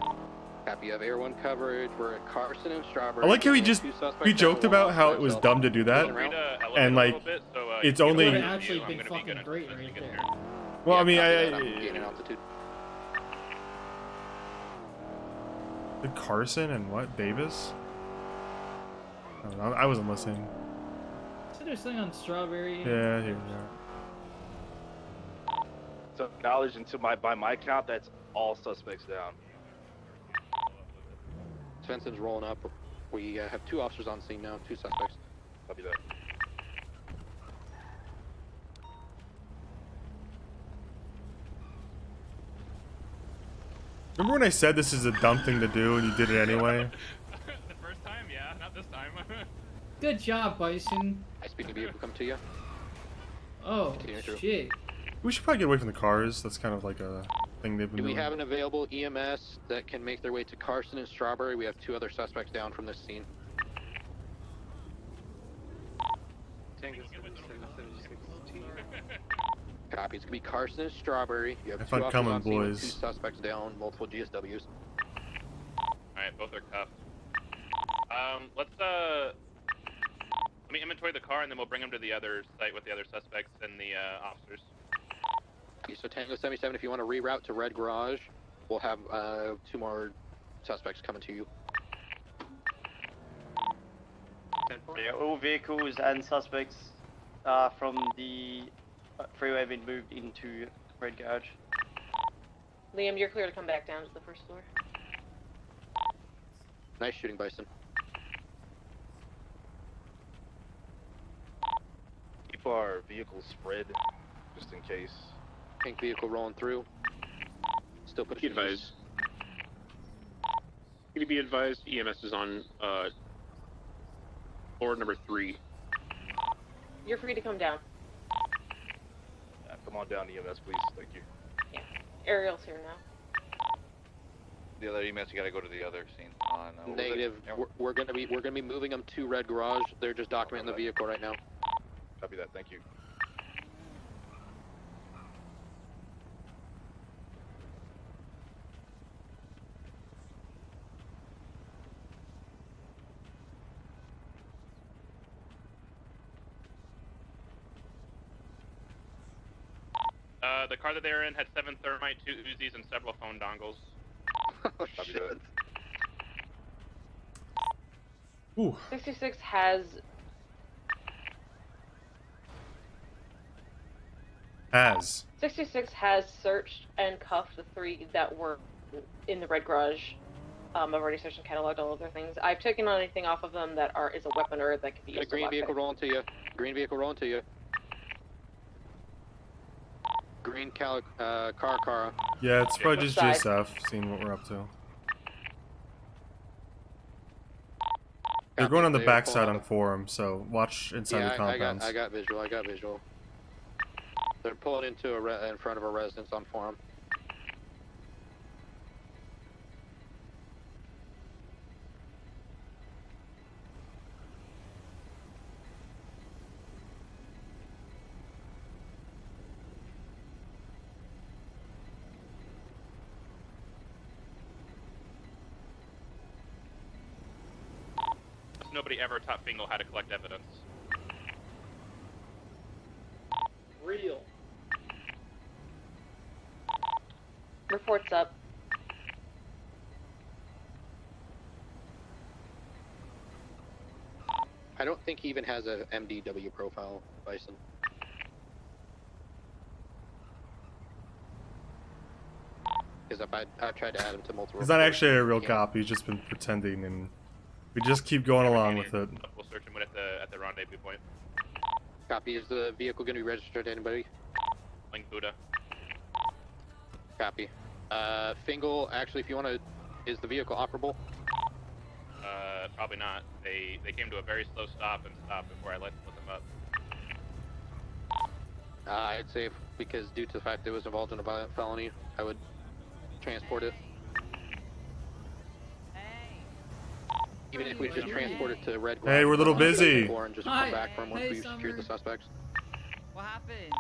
Speaker 3: Copy. You have Air 1 coverage. We're at Carson and Strawberry.
Speaker 2: I like how he joked about how it was dumb to do that, and like it's only.
Speaker 1: It would have actually been fucking great right there.
Speaker 2: Well, I mean,
Speaker 3: Gaining altitude.
Speaker 2: Did Carson and what Davis? I don't know. I wasn't listening.
Speaker 1: So there's something on Strawberry.
Speaker 2: Yeah, here we are.
Speaker 11: So knowledge into by my count, that's all suspects down.
Speaker 3: Svensen's rolling up. We have two officers on scene now, two suspects.
Speaker 11: Copy that.
Speaker 2: Remember when I said this is a dumb thing to do and you did it anyway?
Speaker 12: The first time, yeah, not this time.
Speaker 1: Good job, Bison.
Speaker 3: I speak of vehicle come to you.
Speaker 1: Oh, shit.
Speaker 2: We should probably get away from the cars. That's kind of like a thing they've been
Speaker 3: Do we
Speaker 2: doing.
Speaker 3: have an available EMS that can make their way to Carson and Strawberry? We have two other suspects down from this scene. Copy. It's gonna be Carson and Strawberry. You have
Speaker 2: If
Speaker 3: two
Speaker 2: I'm
Speaker 3: officers
Speaker 2: coming,
Speaker 3: on scene with
Speaker 2: boys.
Speaker 3: two suspects down, multiple GSWs.
Speaker 12: Alright, both are cuffed. Let me inventory the car and then we'll bring them to the other site with the other suspects and the officers.
Speaker 3: So Tango 77, if you want to reroute to Red Garage, we'll have two more suspects coming to you.
Speaker 11: Yeah, all vehicles and suspects from the freeway have been moved into Red Garage.
Speaker 13: Liam, you're clear to come back down to the first floor.
Speaker 3: Nice shooting, Bison.
Speaker 11: Keep our vehicles spread, just in case.
Speaker 3: Pink vehicle rolling through. Still put
Speaker 14: Be advised. You be advised, EMS is on floor number 3.
Speaker 13: You're free to come down.
Speaker 11: Yeah, come on down, EMS, please. Thank you.
Speaker 13: Yeah. Ariel's here now.
Speaker 21: The other EMS, you gotta go to the other scene. On,
Speaker 3: Negative. We're gonna be moving them to Red Garage. They're just documenting the vehicle right now.
Speaker 11: Copy that. Thank you.
Speaker 12: The car that they were in had 7 thermite, 2 Uzis, and several phone dongles.
Speaker 3: Oh, shit.
Speaker 2: Ooh.
Speaker 13: 66 has...
Speaker 2: Has.
Speaker 13: 66 has searched and cuffed the 3 that were in the Red Garage. I've already searched and cataloged all of their things. I've taken anything off of them that is a weapon or that could be
Speaker 3: Got a
Speaker 13: used.
Speaker 3: green vehicle rolling to you. Green vehicle rolling to you. Green car.
Speaker 2: Yeah, it's probably
Speaker 13: Which
Speaker 2: just
Speaker 13: side?
Speaker 2: GSF, seeing what we're up to. They're going on the backside on Forum, so watch inside the compounds.
Speaker 3: I got visual. They're pulling into in front of a residence on Forum.
Speaker 12: Nobody ever taught Fingal how to collect evidence.
Speaker 1: Real.
Speaker 13: Reports up.
Speaker 3: I don't think he even has a MDW profile, Bison. Because if I tried to add him to multiple.
Speaker 2: He's not actually a real cop. He's just been pretending, and we just keep going along with it.
Speaker 12: We'll search him at the rendezvous point.
Speaker 3: Copy. Is the vehicle going to be registered to anybody?
Speaker 12: Link Buddha.
Speaker 3: Copy. Fingal, actually, if you want to, is the vehicle operable?
Speaker 12: Probably not. They came to a very slow stop and stopped before I let them up.
Speaker 3: I'd say because due to the fact that it was involved in a violent felony, I would transport it. Even if we just transport it to Red.
Speaker 2: Hey, we're a little busy.
Speaker 3: And just come back from once we've secured the suspects.
Speaker 7: What happened?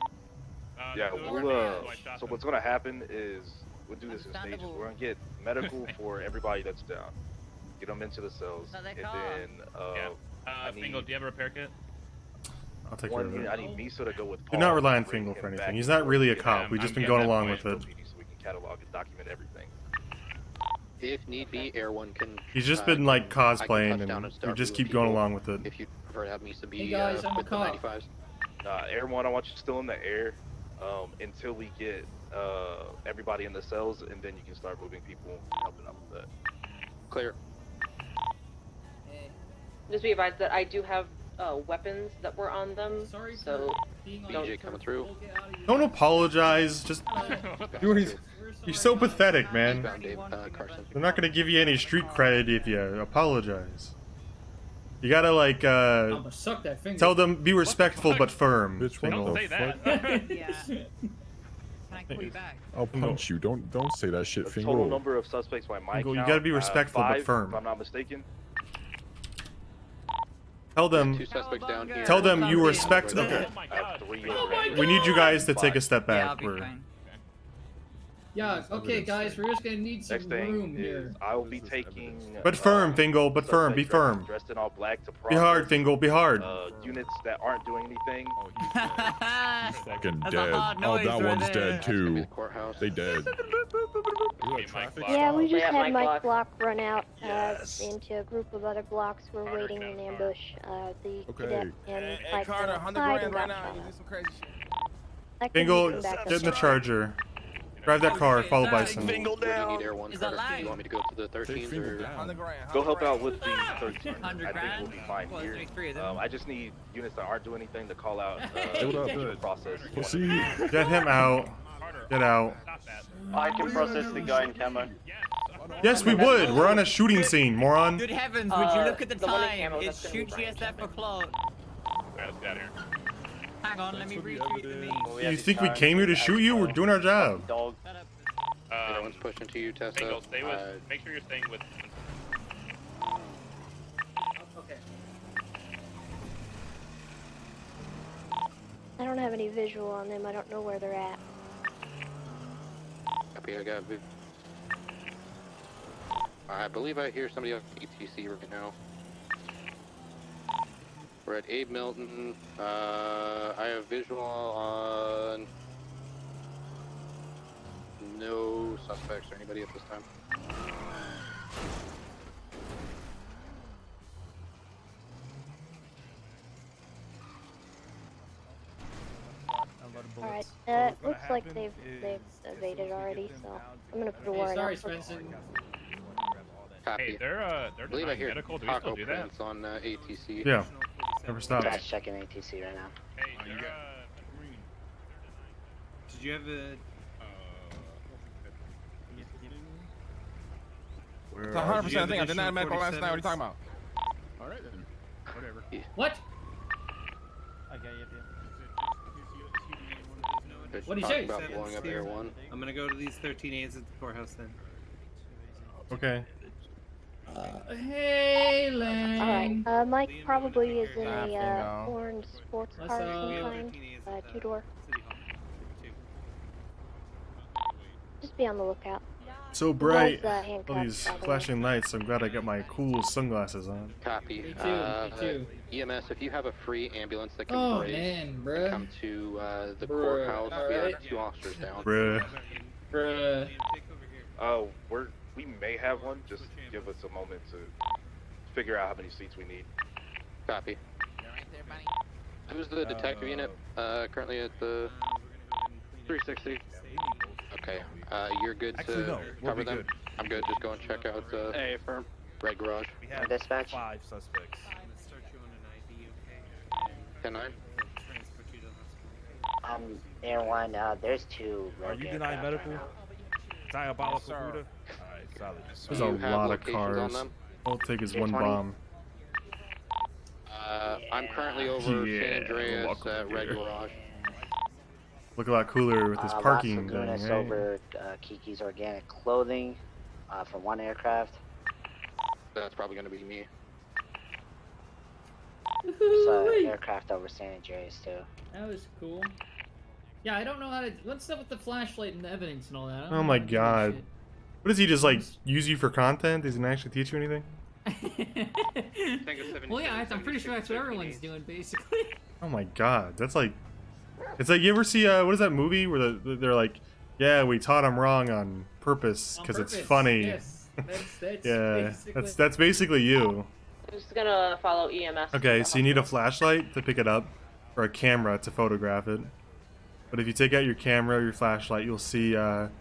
Speaker 17: Yeah, we'll, so what's gonna happen is we'll do this in stages. We're gonna get medical for everybody that's down. Get them into the cells, and then
Speaker 12: Fingal, do you have a repair kit?
Speaker 2: I'll take care of it.
Speaker 17: I need Miso to go with Paul.
Speaker 2: Do not rely on Fingal for anything. He's not really a cop. We've just been going along with it.
Speaker 17: So we can catalog and document everything.
Speaker 3: If need be, Air One can.
Speaker 2: He's just been like cosplaying, and we just keep going along with it.
Speaker 3: If you prefer to have Misa be
Speaker 1: Hey guys, I'm a
Speaker 3: with the
Speaker 1: cop.
Speaker 3: 95s.
Speaker 17: Air One, I want you still in the air until we get everybody in the cells, and then you can start moving people, helping out with that.
Speaker 3: Clear.
Speaker 13: Just be advised that I do have weapons that were on them, so
Speaker 3: BJ coming through.
Speaker 2: Don't apologize. Just you're so pathetic, man. They're not gonna give you any street credit if you apologize. You gotta like
Speaker 1: I'ma suck that finger.
Speaker 2: tell them be respectful but firm.
Speaker 12: Don't say that.
Speaker 7: Yeah. Can I call you back?
Speaker 22: I'll punch you. Don't say that shit,
Speaker 17: The
Speaker 22: Fingal.
Speaker 17: total number of suspects by my
Speaker 2: Fingal,
Speaker 17: count,
Speaker 2: you gotta be respectful but
Speaker 17: 5,
Speaker 2: firm.
Speaker 17: if I'm not mistaken.
Speaker 2: Tell them.
Speaker 3: Two suspects down here.
Speaker 2: Tell them you respect. Okay. We need you guys to take a step
Speaker 7: Yeah, I'll
Speaker 2: back.
Speaker 7: be fine.
Speaker 1: Yeah, okay, guys, we're just gonna need some
Speaker 17: Next thing
Speaker 1: room
Speaker 17: is
Speaker 1: here.
Speaker 17: I will be taking.
Speaker 2: But firm, Fingal. But firm. Be firm.
Speaker 17: Dressed in all black to
Speaker 2: Be hard, Fingal. Be hard.
Speaker 17: Units that aren't doing anything.
Speaker 22: Fucking
Speaker 7: That's a
Speaker 22: dead.
Speaker 7: hard
Speaker 22: Oh,
Speaker 7: noise
Speaker 22: that
Speaker 7: right
Speaker 22: one's
Speaker 7: there.
Speaker 22: dead too. They dead.
Speaker 18: Yeah, we just
Speaker 13: Yeah,
Speaker 18: had
Speaker 13: Mike
Speaker 18: Mike
Speaker 13: Block.
Speaker 18: Block run out into a group of other blocks. We're waiting in ambush. The cadet and Mike
Speaker 23: Carter,
Speaker 18: outside
Speaker 23: 100 grand
Speaker 18: and
Speaker 23: right
Speaker 18: got
Speaker 23: now.
Speaker 18: shot
Speaker 23: You
Speaker 18: up.
Speaker 23: do some crazy shit.
Speaker 18: I couldn't
Speaker 2: Fingal,
Speaker 18: get back
Speaker 2: get in the
Speaker 18: up.
Speaker 2: charger. Drive that car. Follow Bison.
Speaker 3: Fingal down. Air One.
Speaker 7: Is that
Speaker 3: Carter, do you
Speaker 7: live?
Speaker 3: want me to go to the 13s or?
Speaker 23: 100 grand.
Speaker 17: Go help out with the 13.
Speaker 7: 100
Speaker 17: I think we'll be fine
Speaker 7: Well,
Speaker 17: here.
Speaker 7: there's 3 of them.
Speaker 17: I just need units that aren't doing anything to call out
Speaker 22: Hold up.
Speaker 17: the process.
Speaker 22: We'll see.
Speaker 2: Get him out. Get out.
Speaker 11: I can process the guy in camo.
Speaker 2: Yes, we would. We're on a shooting scene, moron.
Speaker 7: Good heavens, would you look at the
Speaker 13: the one in
Speaker 7: time?
Speaker 13: camo,
Speaker 7: It's
Speaker 13: that's gonna be
Speaker 7: shoot
Speaker 13: Brian
Speaker 7: GSF o'clock.
Speaker 12: Alright, let's get out of here.
Speaker 7: Hang on, let me retweet the meme.
Speaker 2: You think we came here to shoot you? We're doing our job.
Speaker 11: Dog.
Speaker 3: Everyone's pushing to you, Tessa.
Speaker 12: Fingal, stay with. Make sure you're staying with.
Speaker 1: Okay.
Speaker 18: I don't have any visual on them. I don't know where they're at.
Speaker 3: Copy, I got. I believe I hear somebody on ETC right now. We're at Abe Milton. I have visual on no suspects or anybody at this time.
Speaker 18: Alright, looks like they've evaded already, so I'm gonna put a warrant
Speaker 1: Sorry,
Speaker 18: out for
Speaker 1: Svensen.
Speaker 3: Copy.
Speaker 12: Hey, they're
Speaker 3: I believe I
Speaker 12: denying
Speaker 3: hear
Speaker 12: medical. Do we
Speaker 3: taco
Speaker 12: still do that?
Speaker 3: prints on ATC.
Speaker 2: Yeah. Never stops.
Speaker 6: Just checking ATC right now.
Speaker 12: Hey, they're,
Speaker 23: Did you have a? It's 100% thing. I did not medical last night. What are you talking about?
Speaker 16: All right then. Whatever.
Speaker 1: What?
Speaker 11: Okay, yep.
Speaker 1: What do you
Speaker 3: Talking
Speaker 1: say?
Speaker 3: about blowing up Air One.
Speaker 23: I'm gonna go to these 13As at the courthouse then.
Speaker 2: Okay.
Speaker 1: Hey, Lang.
Speaker 18: Alright, Mike probably is in a orange sports car of some kind, two-door. Just be on the lookout.
Speaker 2: So bright.
Speaker 18: Guys, handcuffed,
Speaker 2: All these
Speaker 18: by the way.
Speaker 2: flashing lights. I'm glad I got my cool sunglasses on.
Speaker 3: Copy.
Speaker 1: Me too.
Speaker 3: EMS, if you have a free ambulance that can
Speaker 1: Oh,
Speaker 3: brace
Speaker 1: man,
Speaker 3: and
Speaker 1: bruh.
Speaker 3: come to the
Speaker 1: Bruh,
Speaker 3: courthouse, we
Speaker 1: alright.
Speaker 3: have 2 officers down.
Speaker 2: Bruh.
Speaker 1: Bruh.
Speaker 17: We may have one. Just give us a moment to figure out how many seats we need.
Speaker 3: Copy. Who's the detective unit? Currently at the 360. Okay. You're good to cover them.
Speaker 5: Good.
Speaker 3: I'm good. Just go and check out
Speaker 14: A firm.
Speaker 3: Red Garage.
Speaker 5: We have
Speaker 6: Dispatch.
Speaker 5: 5 suspects.
Speaker 3: 10-9.
Speaker 6: Air 1, there's 2
Speaker 5: Are you denying medical? Diabolical Buddha? Alright, solid.
Speaker 2: There's a lot of cars. All it'll take is one bomb.
Speaker 3: I'm currently over San Andreas at Red Garage.
Speaker 2: Look a lot cooler with this parking thing,
Speaker 6: Lagunas
Speaker 2: right?
Speaker 6: over Kiki's Organic Clothing from 1 aircraft.
Speaker 3: That's probably going to be me.
Speaker 6: There's an aircraft over San Andreas too.
Speaker 1: That was cool. Yeah, I don't know how to. What's up with the flashlight and the evidence and all that? I don't
Speaker 2: Oh
Speaker 1: know
Speaker 2: my
Speaker 1: how to do that
Speaker 2: god.
Speaker 1: shit.
Speaker 2: What does he just like use you for content? Does he actually teach you anything?
Speaker 1: Well, yeah, I'm pretty sure that's what everyone's doing, basically.
Speaker 2: Oh my god, that's like, it's like you ever see what is that movie where they're like, yeah, we taught him wrong on purpose because it's funny.
Speaker 1: Yes, that's
Speaker 2: Yeah,
Speaker 1: basically...
Speaker 2: that's basically you.
Speaker 13: I'm just gonna follow EMS.
Speaker 2: Okay, so you need a flashlight to pick it up, or a camera to photograph it. But if you take out your camera or your flashlight, you'll see a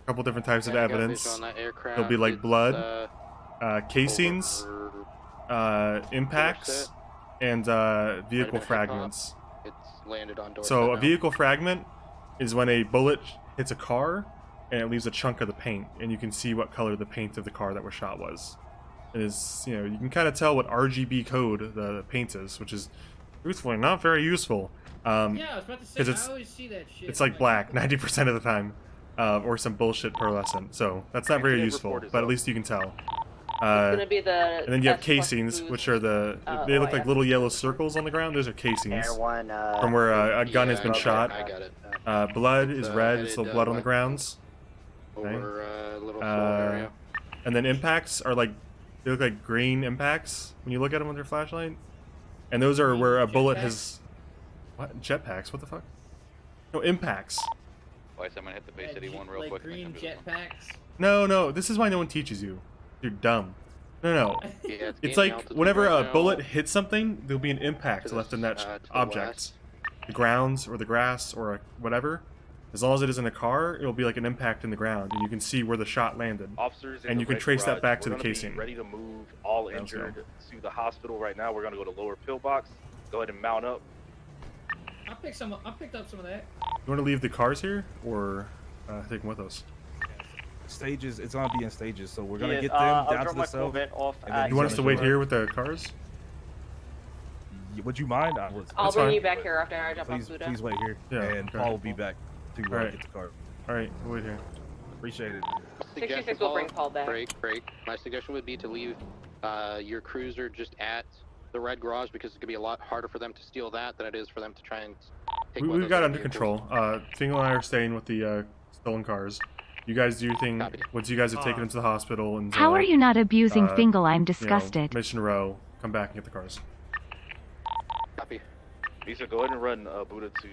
Speaker 2: couple different types of evidence. There'll be like blood, casings, impacts, and vehicle fragments.
Speaker 3: It's landed on door.
Speaker 2: So a vehicle fragment is when a bullet hits a car and it leaves a chunk of the paint, and you can see what color the paint of the car that was shot was. It is, you know, you can kind of tell what RGB code the paint is, which is truthfully not very useful.
Speaker 1: Yeah, I was about to say, I always see that shit.
Speaker 2: It's like black 90% of the time, or some bullshit pearlescent. So that's not very useful, but at least you can tell.
Speaker 13: Gonna be the
Speaker 2: and then you have casings, which are they look like little yellow circles on the ground. Those are casings
Speaker 6: Air 1,
Speaker 2: from where a gun has been shot.
Speaker 3: I got it.
Speaker 2: Blood is red. It's little blood on the grounds.
Speaker 3: Over a little small area.
Speaker 2: And then impacts are like, they look like green impacts when you look at them with your flashlight. And those are where a bullet has... What? Jetpacks? What the fuck? No, impacts.
Speaker 21: Why I'm gonna hit the Bay City one real quick.
Speaker 1: Green jetpacks.
Speaker 2: No, this is why no one teaches you. You're dumb. No.
Speaker 3: Yeah,
Speaker 2: It's like whenever a bullet hits something, there'll be an impact left in that object. The grounds or the grass or whatever. As long as it isn't a car, it'll be like an impact in the ground, and you can see where the shot landed.
Speaker 17: Officers
Speaker 2: and you can trace that back to the casing.
Speaker 17: Ready to move all injured to the hospital right now. We're gonna go to lower pillbox. Go ahead and mount up.
Speaker 1: I picked up some of that.
Speaker 2: You want to leave the cars here, or take them with us?
Speaker 5: Stages, it's gonna be in stages, so we're gonna get them down to the cell.
Speaker 2: You want us to wait here with the cars?
Speaker 5: Would you mind?
Speaker 13: I'll bring you back here after I jump off Buddha.
Speaker 5: Please wait here, and Paul will be back to get the car.
Speaker 2: Alright, we'll wait here.
Speaker 5: Appreciate it.
Speaker 13: 66 will bring Paul back.
Speaker 3: Break. My suggestion would be to leave your cruiser just at the Red Garage, because it's gonna be a lot harder for them to steal that than it is for them to try and take
Speaker 2: We've got it under control. Fingal and I are staying with the stolen cars. You guys do your thing. Once you guys have taken them to the hospital and
Speaker 10: How are you not abusing Fingal? I'm disgusted.
Speaker 2: You know, Mission Row, come back and get the cars.
Speaker 3: Copy.
Speaker 17: Lisa, go ahead and run Buddha to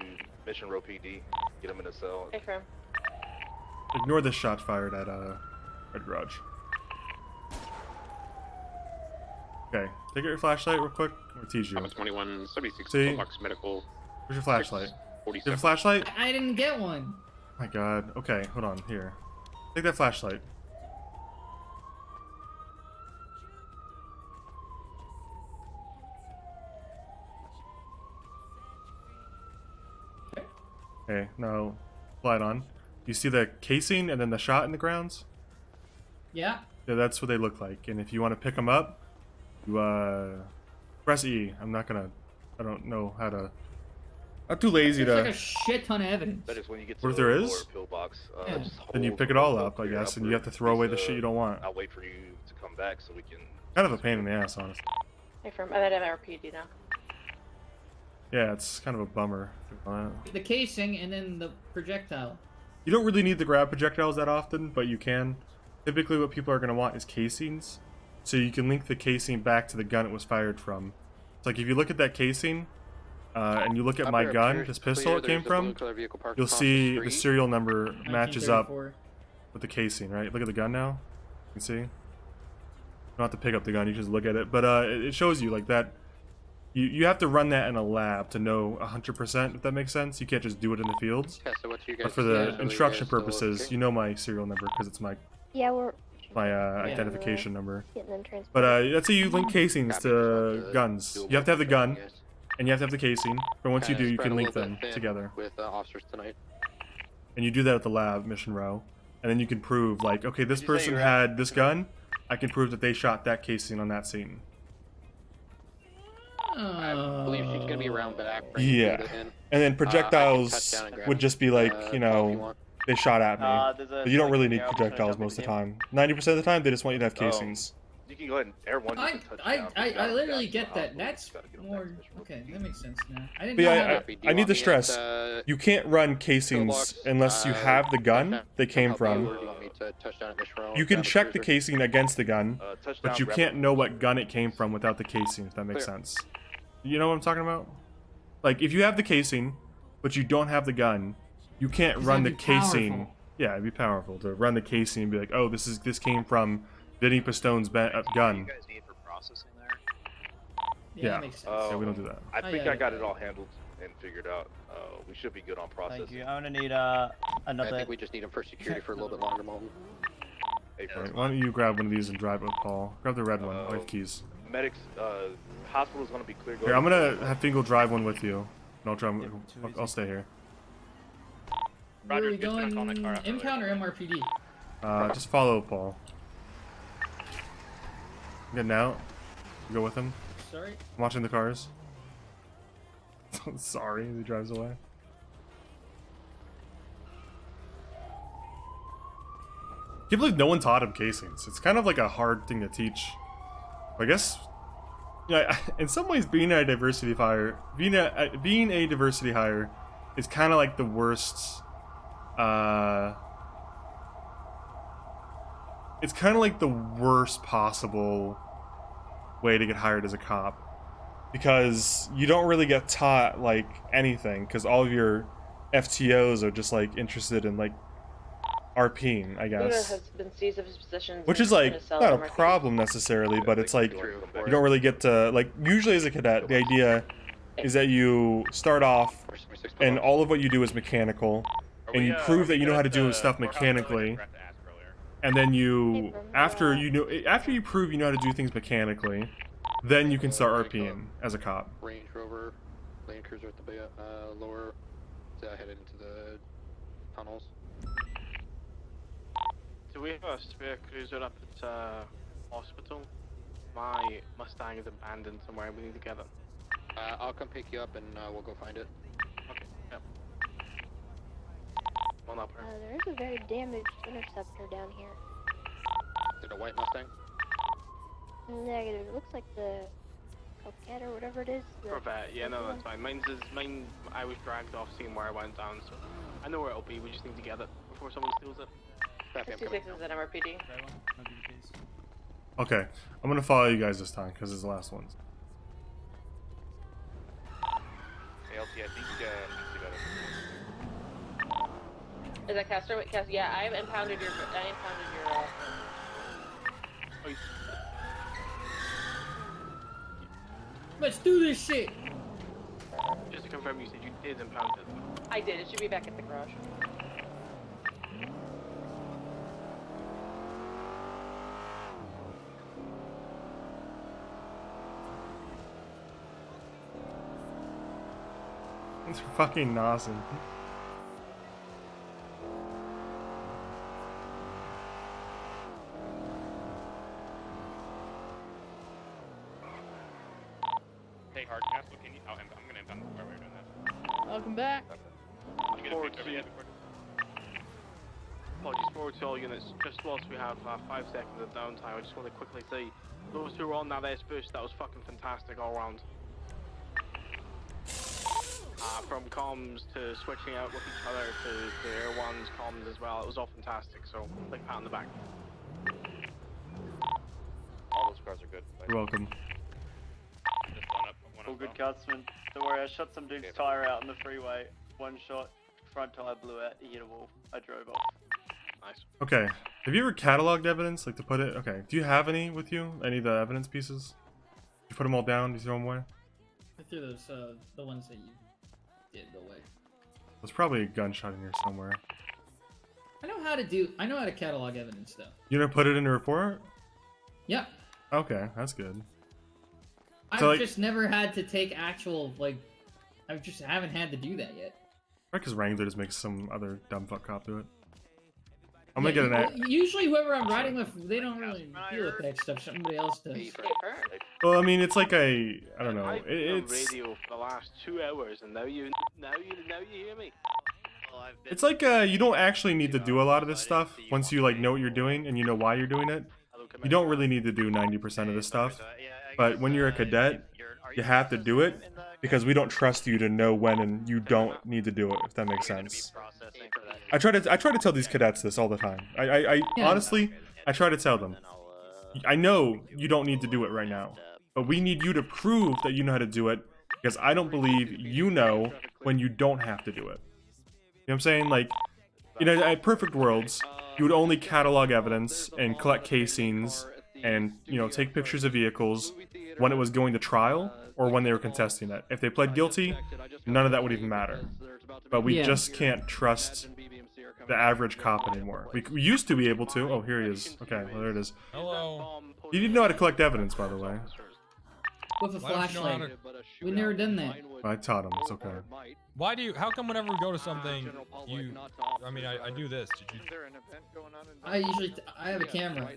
Speaker 17: Mission Row PD. Get him in a cell.
Speaker 13: Hey, firm.
Speaker 2: Ignore the shots fired at Red Garage. Okay, take out your flashlight real quick. Or tease you.
Speaker 14: 21, 76,
Speaker 2: See?
Speaker 14: Box Medical.
Speaker 2: Where's your flashlight?
Speaker 14: 47.
Speaker 2: Do you have a flashlight?
Speaker 1: I didn't get one.
Speaker 2: My god. Okay, hold on. Here. Take that flashlight. Okay, now slide on. You see the casing and then the shot in the grounds?
Speaker 1: Yeah.
Speaker 2: Yeah, that's what they look like. And if you want to pick them up, you press E. I don't know how to. I'm too lazy to.
Speaker 1: There's like a shit ton of evidence.
Speaker 17: That is when you get to
Speaker 2: What if there
Speaker 17: the
Speaker 2: is?
Speaker 17: lower pillbox.
Speaker 1: Yeah.
Speaker 2: Then you pick it all up, I guess, and you have to throw away the shit you don't want.
Speaker 17: I'll wait for you to come back so we can.
Speaker 2: Kind of a pain in the ass, honestly.
Speaker 13: Hey, firm. I'm at MRPD now.
Speaker 2: Yeah, it's kind of a bummer.
Speaker 1: The casing and then the projectile.
Speaker 2: You don't really need to grab projectiles that often, but you can. Typically what people are going to want is casings, so you can link the casing back to the gun it was fired from. It's like if you look at that casing, and you look at my gun, this pistol it came from, you'll see the serial number matches up with the casing, right? Look at the gun now. You can see? You don't have to pick up the gun, you just look at it. But it shows you like that You have to run that in a lab to know 100%, if that makes sense. You can't just do it in the fields.
Speaker 3: Okay, so what's your
Speaker 2: But
Speaker 3: guys'
Speaker 2: for the
Speaker 3: schedule?
Speaker 2: instruction
Speaker 3: You guys still
Speaker 2: purposes,
Speaker 3: looking?
Speaker 2: you know my serial number because it's my
Speaker 18: Yeah,
Speaker 2: identification number.
Speaker 18: getting them transported.
Speaker 2: But let's say you link casings to guns. You have to have the gun, and you have to have the casing. But once you do, you can link them together.
Speaker 3: With officers tonight.
Speaker 2: And you do that at the lab, mission row. And then you can prove, like, okay, this person had this gun. I can prove that they shot that casing on that scene.
Speaker 3: I believe she's gonna be around back.
Speaker 2: Yeah. And then projectiles would just be like, you know, they shot at me. But you don't really need projectiles most of the time. 90% of the time, they just want you to have casings.
Speaker 17: You can go ahead and air one.
Speaker 1: I literally get that. That's more okay. That makes sense now. I didn't
Speaker 2: But
Speaker 1: know
Speaker 2: yeah,
Speaker 1: how to.
Speaker 2: I need to stress, you can't run casings unless you have the gun they came from. You can check the casing against the gun, but you can't know what gun it came from without the casing, if that makes sense. You know what I'm talking about? Like, if you have the casing, but you don't have the gun, you can't run the casing.
Speaker 1: Powerful.
Speaker 2: Yeah, it'd be powerful to run the casing and be like, oh, this came from Vinny Pistone's gun.
Speaker 17: You guys need for processing there?
Speaker 1: Yeah, that makes sense.
Speaker 2: Yeah, we don't do that.
Speaker 17: I think I got it all handled and figured out. We should be good on processing.
Speaker 11: Thank you. I'm gonna need another.
Speaker 3: I think we just need him for security for a little bit longer moment.
Speaker 17: Hey,
Speaker 2: Right, why don't you grab one of these and drive it with Paul? Grab the red one. I have keys.
Speaker 17: Medics, hospital's gonna be clear.
Speaker 2: Here, I'm gonna have Fingal drive one with you. And I'll drive. I'll stay here.
Speaker 1: Where are we going? Impound or MRPD?
Speaker 2: Just follow Paul. Getting out. You go with him.
Speaker 1: Sorry.
Speaker 2: I'm watching the cars. Sorry, he drives away. I can't believe no one taught him casings. It's kind of like a hard thing to teach. I guess, yeah. In some ways, being a diversity hire, being a diversity hire, is kind of like the worst. It's kind of like the worst possible way to get hired as a cop. Because you don't really get taught, like, anything, because all of your FTOs are just, like, interested in, like, RPing, I guess.
Speaker 13: Has been seized of his positions
Speaker 2: Which is, like, not a problem necessarily, but it's, like, you don't really get to, like, usually as a cadet, the idea is that you start off, and all of what you do is mechanical, and you prove that you know how to do stuff mechanically, and then you, after you prove you know how to do things mechanically, then you can start RPing as a cop.
Speaker 3: Range Rover, Land Cruiser at the lower, headed into the tunnels.
Speaker 14: Do we have a spare cruiser up at hospital? My Mustang is abandoned somewhere. We need to get it.
Speaker 3: I'll come pick you up and we'll go find it.
Speaker 14: Okay. Yep. One up here.
Speaker 18: There is a very damaged interceptor down here.
Speaker 3: Is it a white Mustang?
Speaker 18: Negative. It looks like the Coquette or whatever it is.
Speaker 14: Corvette. Yeah, no, that's fine. Mine. I was dragged off seeing where I went down, so I know where it'll be. We just need to get it before someone steals it.
Speaker 13: 2-6 is at MRPD.
Speaker 2: Okay, I'm gonna follow you guys this time because it's the last one.
Speaker 17: Hey, LT, I think
Speaker 13: Is that Castor? Wait, Castor. Yeah, I impounded your.
Speaker 1: Let's do this shit.
Speaker 14: Just to confirm, you said you did impound it.
Speaker 13: I did. It should be back at the garage.
Speaker 2: It's fucking awesome.
Speaker 12: Hey, Hardcastle, can you? Oh, I'm gonna impound the car while you're doing that.
Speaker 1: Welcome back.
Speaker 12: Did you get a picture of it yet before?
Speaker 14: Apologies, forward to all units. Just whilst we have 5 seconds of downtime, I just want to quickly say, those who were on that S-Bush, that was fucking fantastic all round. From comms to switching out with each other to Air One's comms as well, it was all fantastic, so big pat on the back.
Speaker 17: all those cars are good.
Speaker 2: You're welcome.
Speaker 11: All good, Gutsman. Don't worry, I shot some dude's tire out on the freeway. One shot, front tire blew out, he hit a wall. I drove off.
Speaker 14: Nice.
Speaker 2: Okay, have you ever cataloged evidence, like to put it? Okay, do you have any with you? Any of the evidence pieces? You put them all down? Do you throw them away?
Speaker 1: I threw those, the ones that you did away.
Speaker 2: There's probably a gunshot in here somewhere.
Speaker 1: I know how to catalog evidence, though.
Speaker 2: You gonna put it in the report?
Speaker 1: Yep.
Speaker 2: Okay, that's good.
Speaker 1: I've just never had to take actual, like, I just haven't had to do that yet.
Speaker 2: Right, because Wrangler just makes some other dumb fuck cop do it. I'm gonna get an
Speaker 1: Usually whoever I'm riding with, they don't really deal with that stuff. Somebody else does.
Speaker 2: Well, I mean, it's like I don't know.
Speaker 14: I've been on
Speaker 2: It's
Speaker 14: radio for the last 2 hours, and now you hear me.
Speaker 2: it's like you don't actually need to do a lot of this stuff once you like know what you're doing and you know why you're doing it. You don't really need to do 90% of this stuff. But when you're a cadet, you have to do it because we don't trust you to know when and you don't need to do it, if that makes sense. I try to tell these cadets this all the time. Honestly, I try to tell them. I know you don't need to do it right now, but we need you to prove that you know how to do it because I don't believe you know when you don't have to do it. You know what I'm saying? Like, you know, at perfect worlds, you would only catalog evidence and collect casings and, you know, take pictures of vehicles when it was going to trial or when they were contesting it. If they pled guilty, none of that would even matter. But we just can't trust the average cop anymore. We used to be able to. Oh, here he is. Okay, well, there it is.
Speaker 8: Hello.
Speaker 2: You didn't know how to collect evidence, by the way.
Speaker 1: With a flashlight. We never done that.
Speaker 2: I taught him. It's okay.
Speaker 8: Why do you? How come whenever we go to something, you? I mean, I do this. Did you?
Speaker 1: I have a camera.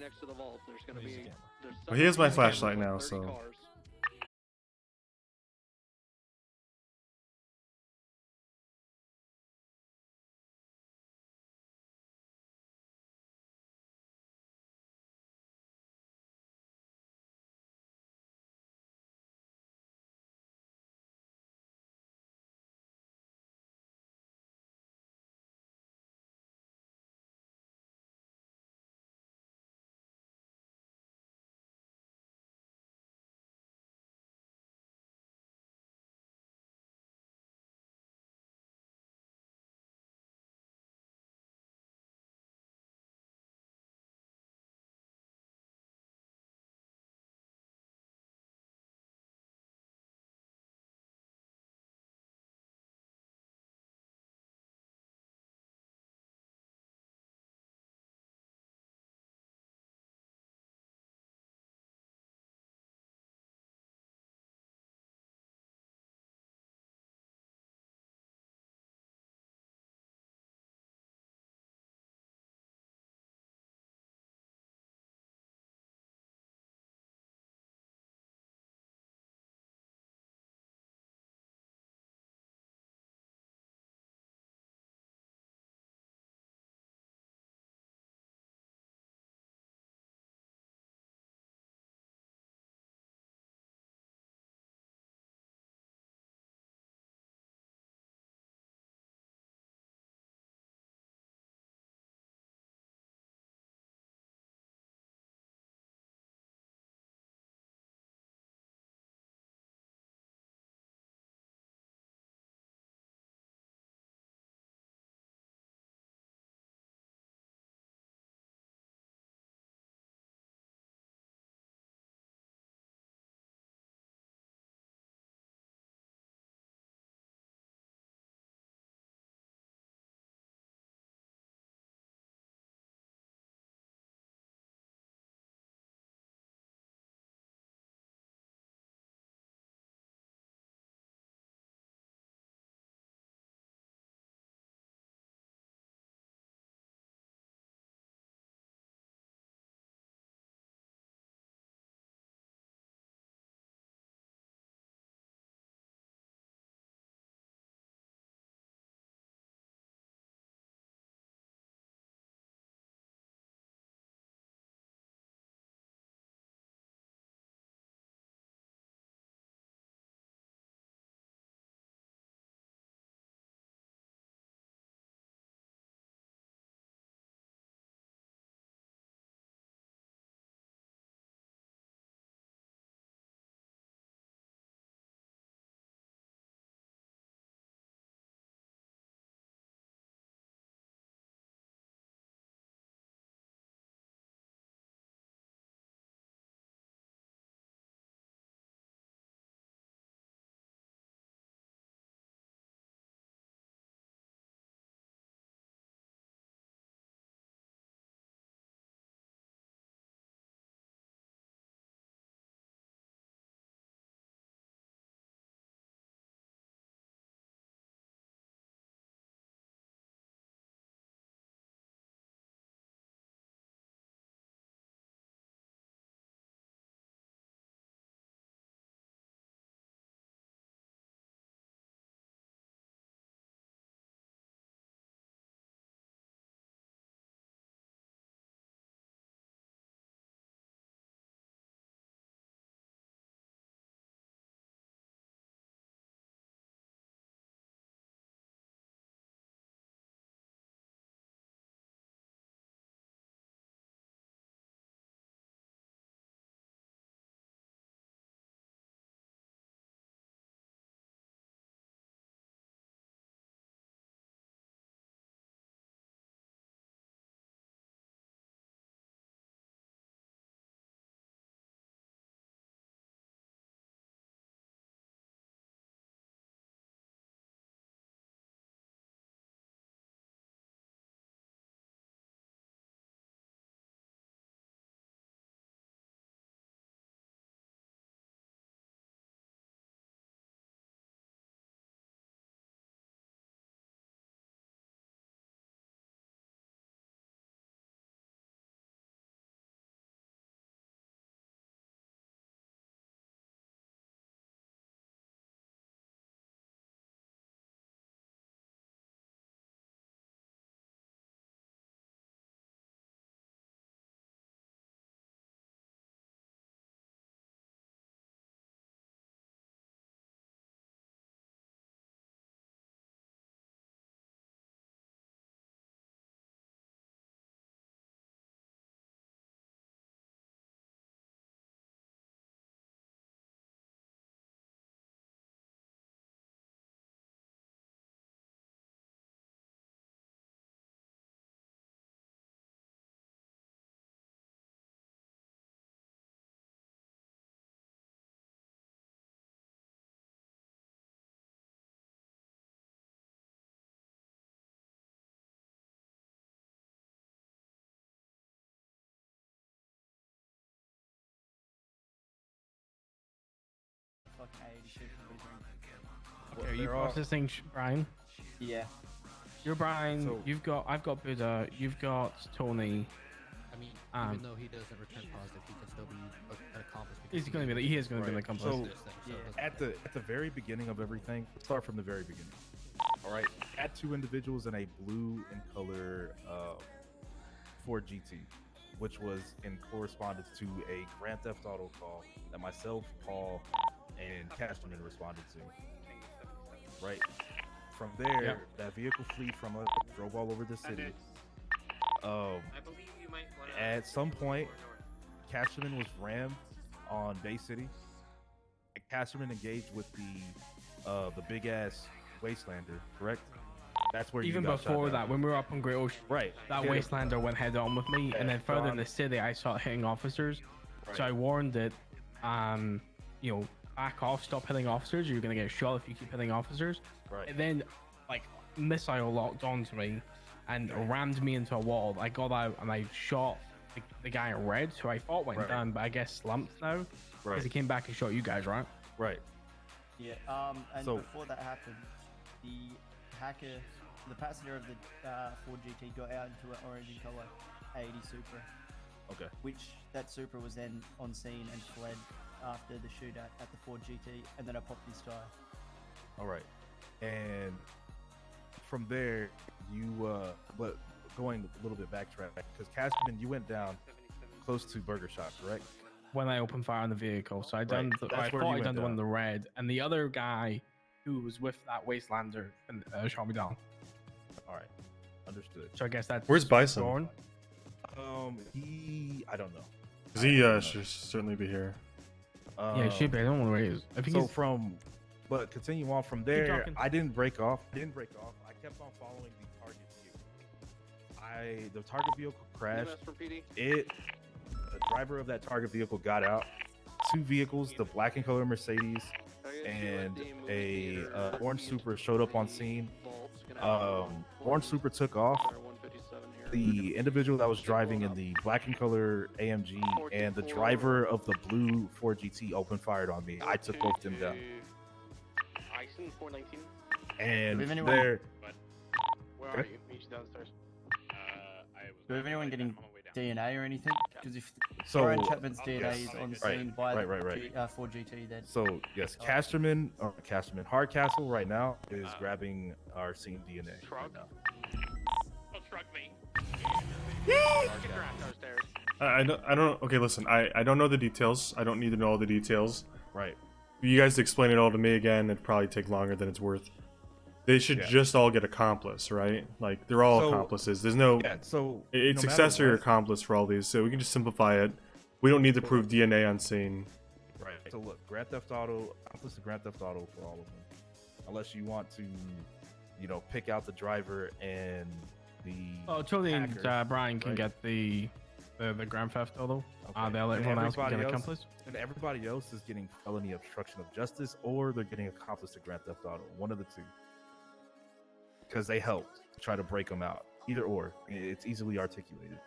Speaker 2: Well, he has my flashlight now, so.
Speaker 15: fucking A80 Super.
Speaker 19: Okay, are you processing Brian?
Speaker 15: Yeah.
Speaker 19: You're Brian.
Speaker 15: So-
Speaker 19: I've got Buddha. You've got Tony.
Speaker 20: I mean, even though he doesn't return positive, he can still be an accomplice.
Speaker 19: He is going to be an accomplice.
Speaker 5: So, at the very beginning of everything, let's start from the very beginning. All right, had 2 individuals in a blue in color Ford GT, which was in correspondence to a Grand Theft Auto call that myself, Paul, and Cashman responded to. Right. From there, that vehicle fleet from us, drove all over the city. At some point, Cashman was rammed on Bay City. Cashman engaged with the big ass Wastelander, correct? That's where
Speaker 19: Even
Speaker 5: you got
Speaker 19: before
Speaker 5: shot
Speaker 19: that,
Speaker 5: down.
Speaker 19: when we were up on Great Ocean,
Speaker 5: right?
Speaker 19: That
Speaker 5: Yeah.
Speaker 19: Wastelander went head on with me, and then further in
Speaker 5: John.
Speaker 19: the city, I started hitting officers.
Speaker 5: Right.
Speaker 19: So I warned it, back off, stop hitting officers. You're gonna get shot if you keep hitting officers.
Speaker 5: Right.
Speaker 19: And then, missile locked onto me, and rammed me into a wall. I got out and I shot the guy in red, who I thought went
Speaker 5: Right.
Speaker 19: down, but I guess slumped now.
Speaker 5: Right.
Speaker 19: Because he came back and shot you guys, right?
Speaker 5: Right.
Speaker 15: Yeah. And
Speaker 5: So-
Speaker 15: before that happened, the hacker, the passenger of the Ford GT got out into an orange in color 80 Supra.
Speaker 5: Okay.
Speaker 15: Which that Supra was then on scene and fled after the shootout at the Ford GT, and then I popped his tire.
Speaker 5: All right. And from there, but going a little bit backtrack, because Cashman, you went down close to Burger Shop, correct?
Speaker 19: When I opened fire on the vehicle, so I done.
Speaker 5: Right.
Speaker 19: I
Speaker 5: That's where
Speaker 19: thought
Speaker 5: you
Speaker 19: I
Speaker 5: went
Speaker 19: done the one in
Speaker 5: down.
Speaker 19: the red, and the other guy who was with that Wastelander and shot me down.
Speaker 5: All right, understood.
Speaker 19: So I guess that's
Speaker 2: Where's Bison?
Speaker 19: Dorn.
Speaker 5: I don't know.
Speaker 2: 'Cause he should certainly be here.
Speaker 19: Yeah, it should be. I don't know where he is. I think
Speaker 5: So
Speaker 19: he's-
Speaker 5: but continue on from there.
Speaker 19: talking.
Speaker 5: I didn't break off. I kept on following the target vehicle. The target vehicle crashed.
Speaker 3: EMS from PD.
Speaker 5: The driver of that target vehicle got out. 2 vehicles, the black and color Mercedes and a orange Supra showed up on scene. Orange Supra took off. The individual that was driving in the black and color AMG and the driver of the blue Ford GT opened fired on me. I took both of them down.
Speaker 3: Ison 419.
Speaker 5: And
Speaker 15: Do we have anyone-
Speaker 5: there,
Speaker 3: Where are you? Meet you downstairs.
Speaker 15: Do we have anyone getting DNA or anything? Because if
Speaker 5: So-
Speaker 15: Brian Chapman's DNA
Speaker 5: yes.
Speaker 15: is on
Speaker 5: Right,
Speaker 15: scene by
Speaker 5: right.
Speaker 15: the Ford GT, then
Speaker 5: So yes, Hardcastle right now is grabbing our scene DNA. Right now.
Speaker 12: Don't shrug me.
Speaker 2: I don't. Okay, listen. I don't know the details. I don't need to know all the details.
Speaker 5: Right.
Speaker 2: You guys explain it all to me again. It'd probably take longer than it's worth. They should just all get accomplice, right? Like they're all accomplices. There's no.
Speaker 5: Yeah. So
Speaker 2: it's
Speaker 5: no matter
Speaker 2: accessory or
Speaker 5: what-
Speaker 2: accomplice for all these, so we can just simplify it. We don't need to prove DNA on scene.
Speaker 5: Right. So look, Grand Theft Auto, accomplice to Grand Theft Auto for all of them, unless you want to, pick out the driver and the.
Speaker 19: Oh, Tony and
Speaker 5: hacker,
Speaker 19: Brian can
Speaker 5: right?
Speaker 19: get the Grand Theft Auto.
Speaker 5: Okay.
Speaker 19: They'll let
Speaker 5: And
Speaker 19: everyone else get
Speaker 5: everybody
Speaker 19: accomplice.
Speaker 5: And everybody else is getting felony obstruction of justice, or they're getting accomplice to Grand Theft Auto. One of the two. Because they helped try to break them out. Either or. It's easily articulated.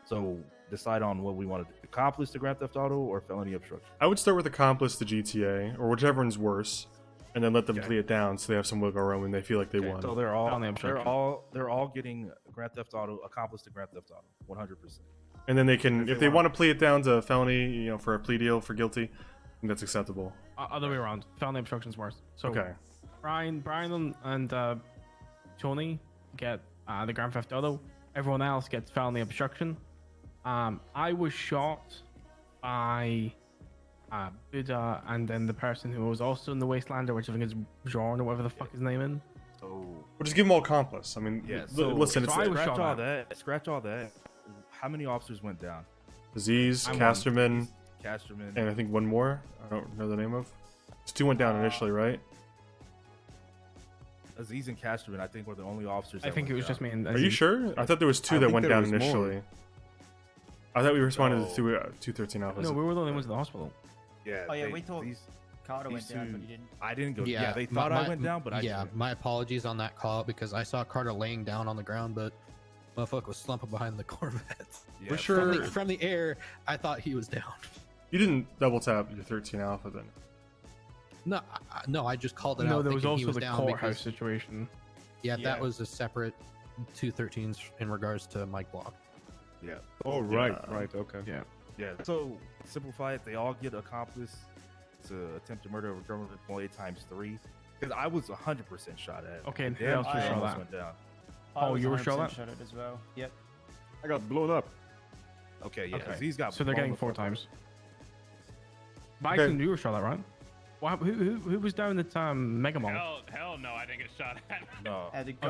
Speaker 5: So decide on what we want to do. Accomplice to Grand Theft Auto or felony obstruction.
Speaker 2: I would start with accomplice to GTA or whichever one's worse, and then let them plea it down so they have some wiggle room when they feel like they won.
Speaker 5: So they're all getting Grand Theft Auto, accomplice to Grand Theft Auto, 100%.
Speaker 2: And then they can, if they want to plea it down to felony, for a plea deal for guilty, then that's acceptable.
Speaker 19: Other way around. Felony obstruction's worse. So
Speaker 2: Okay.
Speaker 19: Brian and Tony get the Grand Theft Auto. Everyone else gets felony obstruction. I was shot by Buddha and then the person who was also in the Wastelander, which I think is Jorn or whatever the fuck his name is.
Speaker 5: So
Speaker 2: We'll just give them all accomplice. I mean,
Speaker 5: yeah.
Speaker 2: listen, it's
Speaker 5: Scratch all that. How many officers went down?
Speaker 2: Aziz,
Speaker 5: I'm
Speaker 2: Casterman,
Speaker 5: Casterman,
Speaker 2: and I think one more. I don't know the name of. Just 2 went down initially, right?
Speaker 5: Aziz and Casterman, I think, were the only officers.
Speaker 19: I think it was just me and
Speaker 2: Are you sure? I thought there was 2 that went down initially. I thought we responded to 213 officers.
Speaker 19: No, we were the only ones in the hospital.
Speaker 5: Yeah.
Speaker 15: Oh yeah, we thought Carter went down, but he didn't.
Speaker 5: I didn't go. Yeah, they thought I went down, but I didn't.
Speaker 20: my apologies on that call because I saw Carter laying down on the ground, but motherfucker was slumping behind the Corvette.
Speaker 2: Yeah, for sure.
Speaker 20: From the air, I thought he was down.
Speaker 2: You didn't double tap your 13 alpha then.
Speaker 20: No, no, I just called it
Speaker 19: No,
Speaker 20: out.
Speaker 19: there was
Speaker 20: thinking he
Speaker 19: also the
Speaker 20: down
Speaker 19: courthouse
Speaker 20: because-
Speaker 19: situation.
Speaker 20: Yeah, that was a separate 213s in regards to Mike Block.
Speaker 5: Yeah.
Speaker 4: Oh, right, right, okay.
Speaker 19: Yeah.
Speaker 5: Yeah. So simplify it. They all get accomplice to attempt to murder of a government employee ×3. Because I was 100% shot at.
Speaker 19: Okay, and who
Speaker 5: Damn,
Speaker 19: else
Speaker 5: I
Speaker 19: was shot
Speaker 5: almost
Speaker 19: at?
Speaker 5: went down.
Speaker 19: Oh, you were shot at?
Speaker 15: Shot at as well. Yep.
Speaker 4: I got blown up.
Speaker 5: Okay, yeah.
Speaker 19: Okay.
Speaker 5: He's got.
Speaker 19: So they're
Speaker 5: blown
Speaker 19: getting
Speaker 5: the
Speaker 19: 4
Speaker 5: fuck up.
Speaker 19: times. Bison, you were shot at, right? Who was down at Mega Mall?
Speaker 12: Hell no, I didn't get shot at.
Speaker 5: No.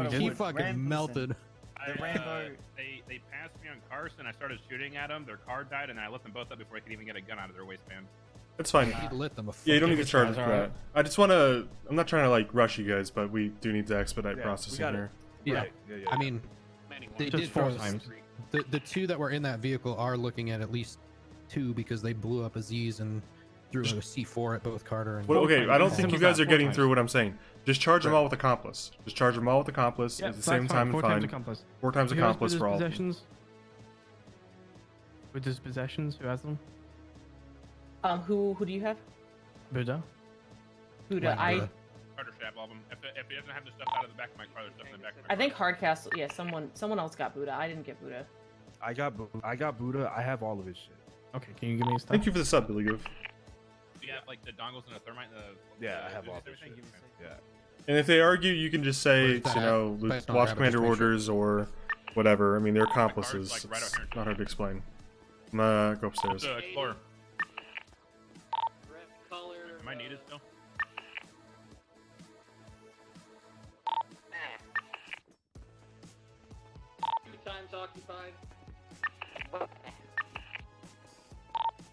Speaker 20: He fucking melted.
Speaker 12: They passed me on Carson. I started shooting at them. Their car died, and I lit them both up before I could even get a gun out of their waistband.
Speaker 2: That's fine.
Speaker 20: He lit them a
Speaker 2: Yeah, you don't need to
Speaker 20: fucking
Speaker 2: charge for
Speaker 20: shot.
Speaker 2: that. I just want to. I'm not trying to like rush you guys, but we do need to expedite
Speaker 5: Yeah,
Speaker 2: processing
Speaker 5: we gotta-
Speaker 2: here.
Speaker 20: Yeah.
Speaker 5: Right, yeah.
Speaker 20: I mean, they
Speaker 19: Just
Speaker 20: did
Speaker 19: 4
Speaker 20: force-
Speaker 19: times.
Speaker 20: The 2 that were in that vehicle are looking at least 2 because they blew up Aziz and threw a C4 at both Carter and.
Speaker 2: Well, okay, I don't think you guys are getting
Speaker 19: 4
Speaker 2: through what I'm saying. Just charge them all with accomplice. Just charge them all with accomplice
Speaker 19: Yeah,
Speaker 2: at the
Speaker 19: that's
Speaker 2: same time and
Speaker 19: 4 times
Speaker 2: fine.
Speaker 19: accomplice.
Speaker 2: 4 times
Speaker 19: Who has
Speaker 2: accomplice
Speaker 19: Buddha's
Speaker 2: for all.
Speaker 19: possessions? With his possessions, who has them?
Speaker 13: Who do you have?
Speaker 19: Buddha.
Speaker 13: Buddha.
Speaker 12: Carter should have all of them. If he doesn't have the stuff out of the back of my car, there's stuff in the back of my
Speaker 13: I think Hardcastle. Yeah, someone else got Buddha. I didn't get Buddha.
Speaker 5: I got Buddha. I have all of his shit.
Speaker 19: Okay, can you give me his stuff?
Speaker 2: Thank you for the sub, Billy Goof.
Speaker 12: Do you have like the dongles and the thermite?
Speaker 5: Yeah, I have all this shit. Yeah.
Speaker 2: And if they argue, you can just say,
Speaker 20: But
Speaker 2: you know,
Speaker 20: but it's not
Speaker 2: watch
Speaker 20: rabbit,
Speaker 2: commander
Speaker 20: just make sure.
Speaker 2: orders or whatever. I mean, they're accomplices.
Speaker 12: like, right out
Speaker 2: It's
Speaker 12: here.
Speaker 2: not hard to explain. I'm gonna go upstairs.
Speaker 12: Explorer.
Speaker 1: Red color.
Speaker 12: Am I needed still?
Speaker 1: Two times occupied.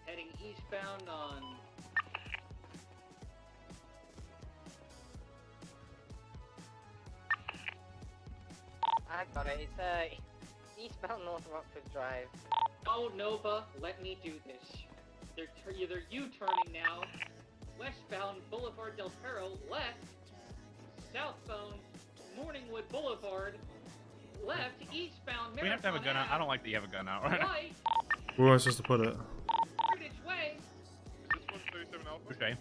Speaker 1: Heading eastbound on.
Speaker 6: I got it. It's eastbound North Rockford Drive.
Speaker 1: Oh, Nova, let me do this. They're U-turning now. Westbound Boulevard Del Perro, left. Southbound Morningwood Boulevard, left. Eastbound Marathon
Speaker 12: We have to have a gun out. I don't like that you have a gun out.
Speaker 1: Right.
Speaker 2: Where am I supposed to put it?
Speaker 1: Heritage Way.
Speaker 12: Okay.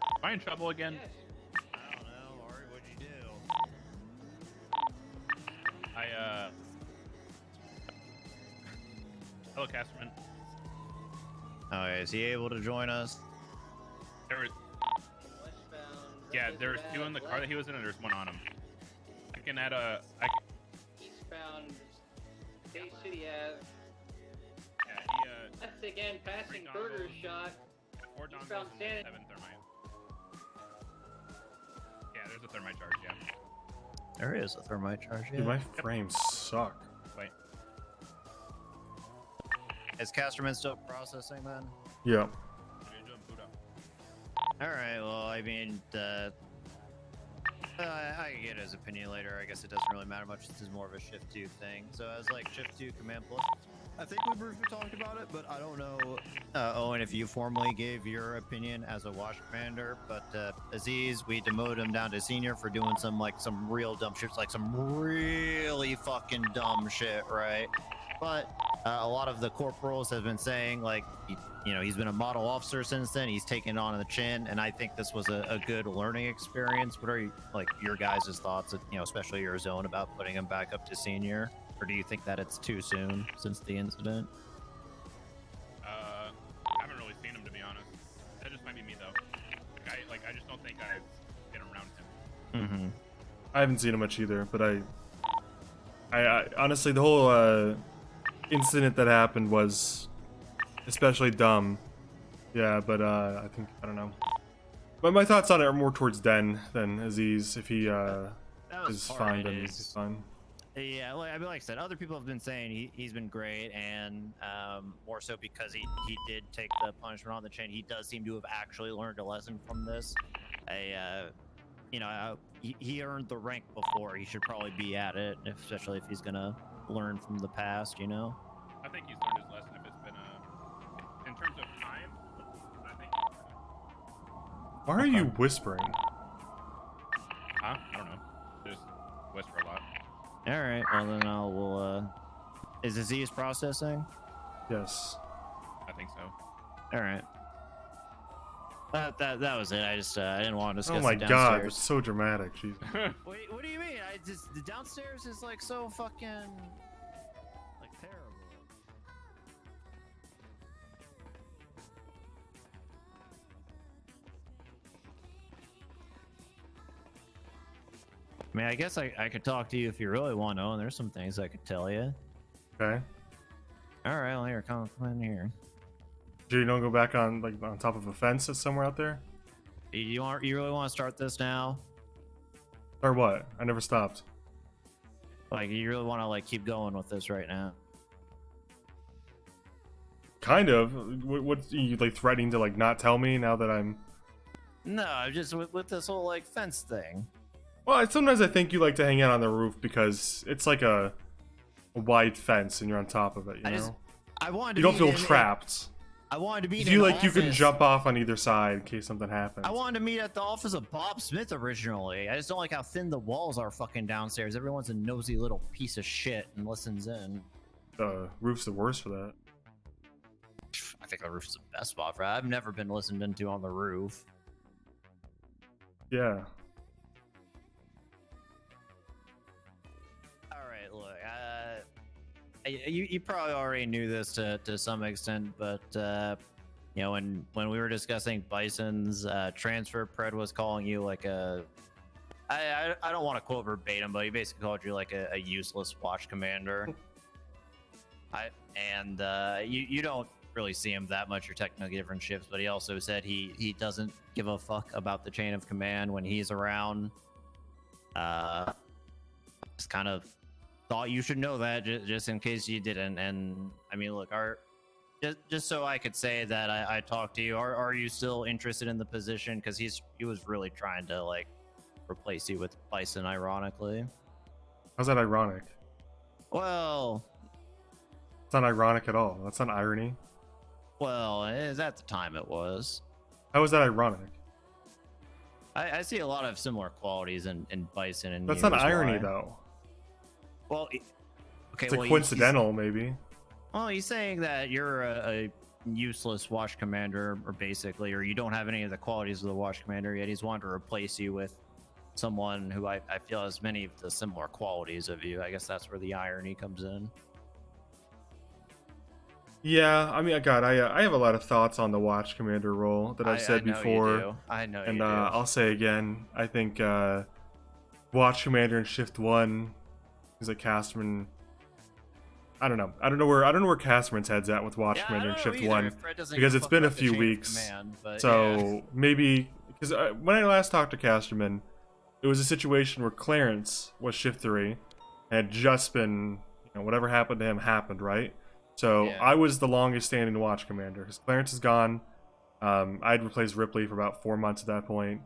Speaker 12: Am I in trouble again?
Speaker 9: I don't know, Ori, what'd you do?
Speaker 12: Hello, Casterman.
Speaker 9: Oh, is he able to join us?
Speaker 12: There was... Yeah, there was 2 in the car that he was in, and there's 1 on him. I can add a...
Speaker 1: Eastbound Bay City Ave.
Speaker 12: Yeah, he,
Speaker 1: Left again, passing Burger Shot.
Speaker 12: 4 dongles
Speaker 1: Eastbound
Speaker 12: and
Speaker 1: San.
Speaker 12: 7 thermite. Yeah, there's a thermite charge, yeah.
Speaker 9: There is a thermite charge, yeah.
Speaker 2: Dude, my frames suck.
Speaker 12: Wait.
Speaker 9: Is Casterman still processing then?
Speaker 2: Yeah.
Speaker 9: Alright, well, I mean, I can get his opinion later. I guess it doesn't really matter much. This is more of a Shift 2 thing. So as like Shift 2 Command Plus, I think we briefly talked about it, but I don't know, Owen, if you formally gave your opinion as a Wash Commander, but Aziz, we demoted him down to Senior for doing some real dumb shit, like some really fucking dumb shit, right? But a lot of the corporals have been saying, like, he's been a model officer since then. He's taken it on the chin, and I think this was a good learning experience. What are your guys' thoughts, especially your zone, about putting him back up to Senior? Or do you think that it's too soon since the incident?
Speaker 12: I haven't really seen him, to be honest. That just might be me, though. I just don't think I've been around him.
Speaker 9: Mm-hmm.
Speaker 2: I haven't seen him much either, but I honestly, the whole incident that happened was especially dumb. Yeah, but I don't know. But my thoughts on it are more towards Den than Aziz. If he is fine, then he's fine.
Speaker 9: Yeah, like I said, other people have been saying he's been great, and more so because he did take the punishment on the chin. He does seem to have actually learned a lesson from this. He earned the rank before. He should probably be at it, especially if he's gonna learn from the past.
Speaker 12: I think he's learned his lesson. If it's been in terms of time, I think.
Speaker 2: Why are you whispering?
Speaker 12: Huh? I don't know. Just whisper a lot.
Speaker 9: All right. Well, then we'll. Is Aziz processing?
Speaker 2: Yes.
Speaker 12: I think so.
Speaker 9: All right. That was it. I just I didn't want to discuss
Speaker 2: Oh my
Speaker 9: it
Speaker 2: god,
Speaker 9: downstairs.
Speaker 2: that's so dramatic. Jesus.
Speaker 9: Wait, what do you mean? The downstairs is like so fucking like terrible. I mean, I guess I could talk to you if you really want to, and there's some things I could tell you.
Speaker 2: Okay.
Speaker 9: All right, well, here, come in here.
Speaker 2: Do you don't go back on like on top of a fence that's somewhere out there?
Speaker 9: You really want to start this now?
Speaker 2: Or what? I never stopped.
Speaker 9: Like, you really want to like keep going with this right now?
Speaker 2: Kind of. What you like threatening to like not tell me now that I'm?
Speaker 9: No, just with this whole like fence thing.
Speaker 2: Well, sometimes I think you like to hang out on the roof because it's like a wide fence and you're on top of it. You know.
Speaker 9: I wanted.
Speaker 2: You don't feel trapped.
Speaker 9: I wanted to be.
Speaker 2: You like you can jump off on either side in case something happens.
Speaker 9: I wanted to meet at the office of Bob Smith originally. I just don't like how thin the walls are fucking downstairs. Everyone's a nosy little piece of shit and listens in.
Speaker 2: The roof's the worst for that.
Speaker 9: I think the roof's the best spot for that. I've never been listened into on the roof.
Speaker 2: Yeah.
Speaker 9: All right, look. You probably already knew this to some extent, but you know, when we were discussing Bison's transfer, Pred was calling you like a. I don't want to quote verbatim, but he basically called you like a useless watch commander. You don't really see him that much. You're technically different shifts, but he also said he doesn't give a fuck about the chain of command when he's around. Just kind of thought you should know that just in case you didn't. And I mean, look, just so I could say that I talked to you. Are you still interested in the position? Because he was really trying to like replace you with Bison, ironically.
Speaker 2: How's that ironic?
Speaker 9: Well,
Speaker 2: it's not ironic at all. That's not irony.
Speaker 9: Well, at the time it was.
Speaker 2: How is that ironic?
Speaker 9: I see a lot of similar qualities in Bison and.
Speaker 2: That's not irony though.
Speaker 9: Well, okay.
Speaker 2: It's like coincidental, maybe.
Speaker 9: Well, he's saying that you're a useless watch commander, or basically, or you don't have any of the qualities of the watch commander yet. He's wanted to replace you with someone who I feel has many of the similar qualities of you. I guess that's where the irony comes in.
Speaker 2: Yeah, I mean, God, I have a lot of thoughts on the watch commander role that I've said before.
Speaker 9: I know you do.
Speaker 2: And I'll say again, I think watch commander in shift 1 is like Casterman. I don't know where Casterman's head's at with watch commander in shift 1 because it's been a few weeks. So maybe because when I last talked to Casterman, it was a situation where Clarence was shift 3 and had just been, whatever happened to him happened, right? So I was the longest standing watch commander because Clarence is gone. I'd replaced Ripley for about 4 months at that point,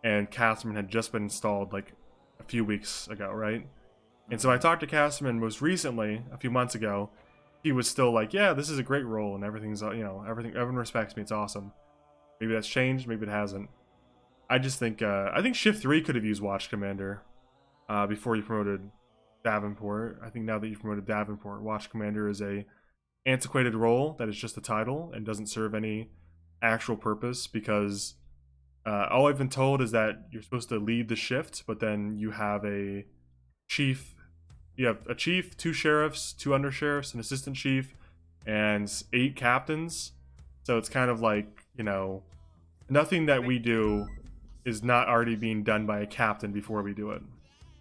Speaker 2: and Casterman had just been installed like a few weeks ago, right? And so I talked to Casterman most recently, a few months ago. He was still like, yeah, this is a great role and everything's, everyone respects me. It's awesome. Maybe that's changed. Maybe it hasn't. I just think, I think shift 3 could have used watch commander before you promoted Davenport. I think now that you've promoted Davenport, watch commander is a antiquated role that is just a title and doesn't serve any actual purpose because all I've been told is that you're supposed to lead the shift, but then you have a chief, 2 sheriffs, 2 undersheriffs, an assistant chief, and 8 captains. So it's kind of like, nothing that we do is not already being done by a captain before we do it.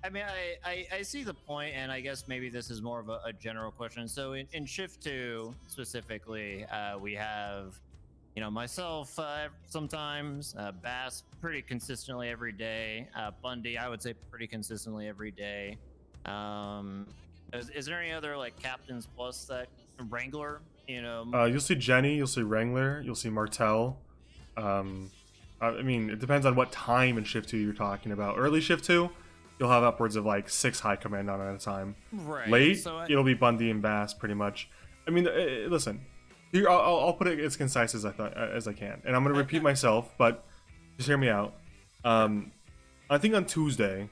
Speaker 9: I mean, I see the point, and I guess maybe this is more of a general question. So in shift 2 specifically, we have, myself sometimes, Bass pretty consistently every day, Bundy I would say pretty consistently every day. Is there any other like captains plus that Wrangler?
Speaker 2: You'll see Jenny, you'll see Wrangler, you'll see Martel. I mean, it depends on what time in shift 2 you're talking about. Early shift 2. You'll have upwards of like 6 high command on at a time.
Speaker 9: Right.
Speaker 2: Late, it'll be Bundy and Bass pretty much. I mean, listen, here I'll put it as concise as I can, and I'm gonna repeat myself, but just hear me out. I think on Tuesday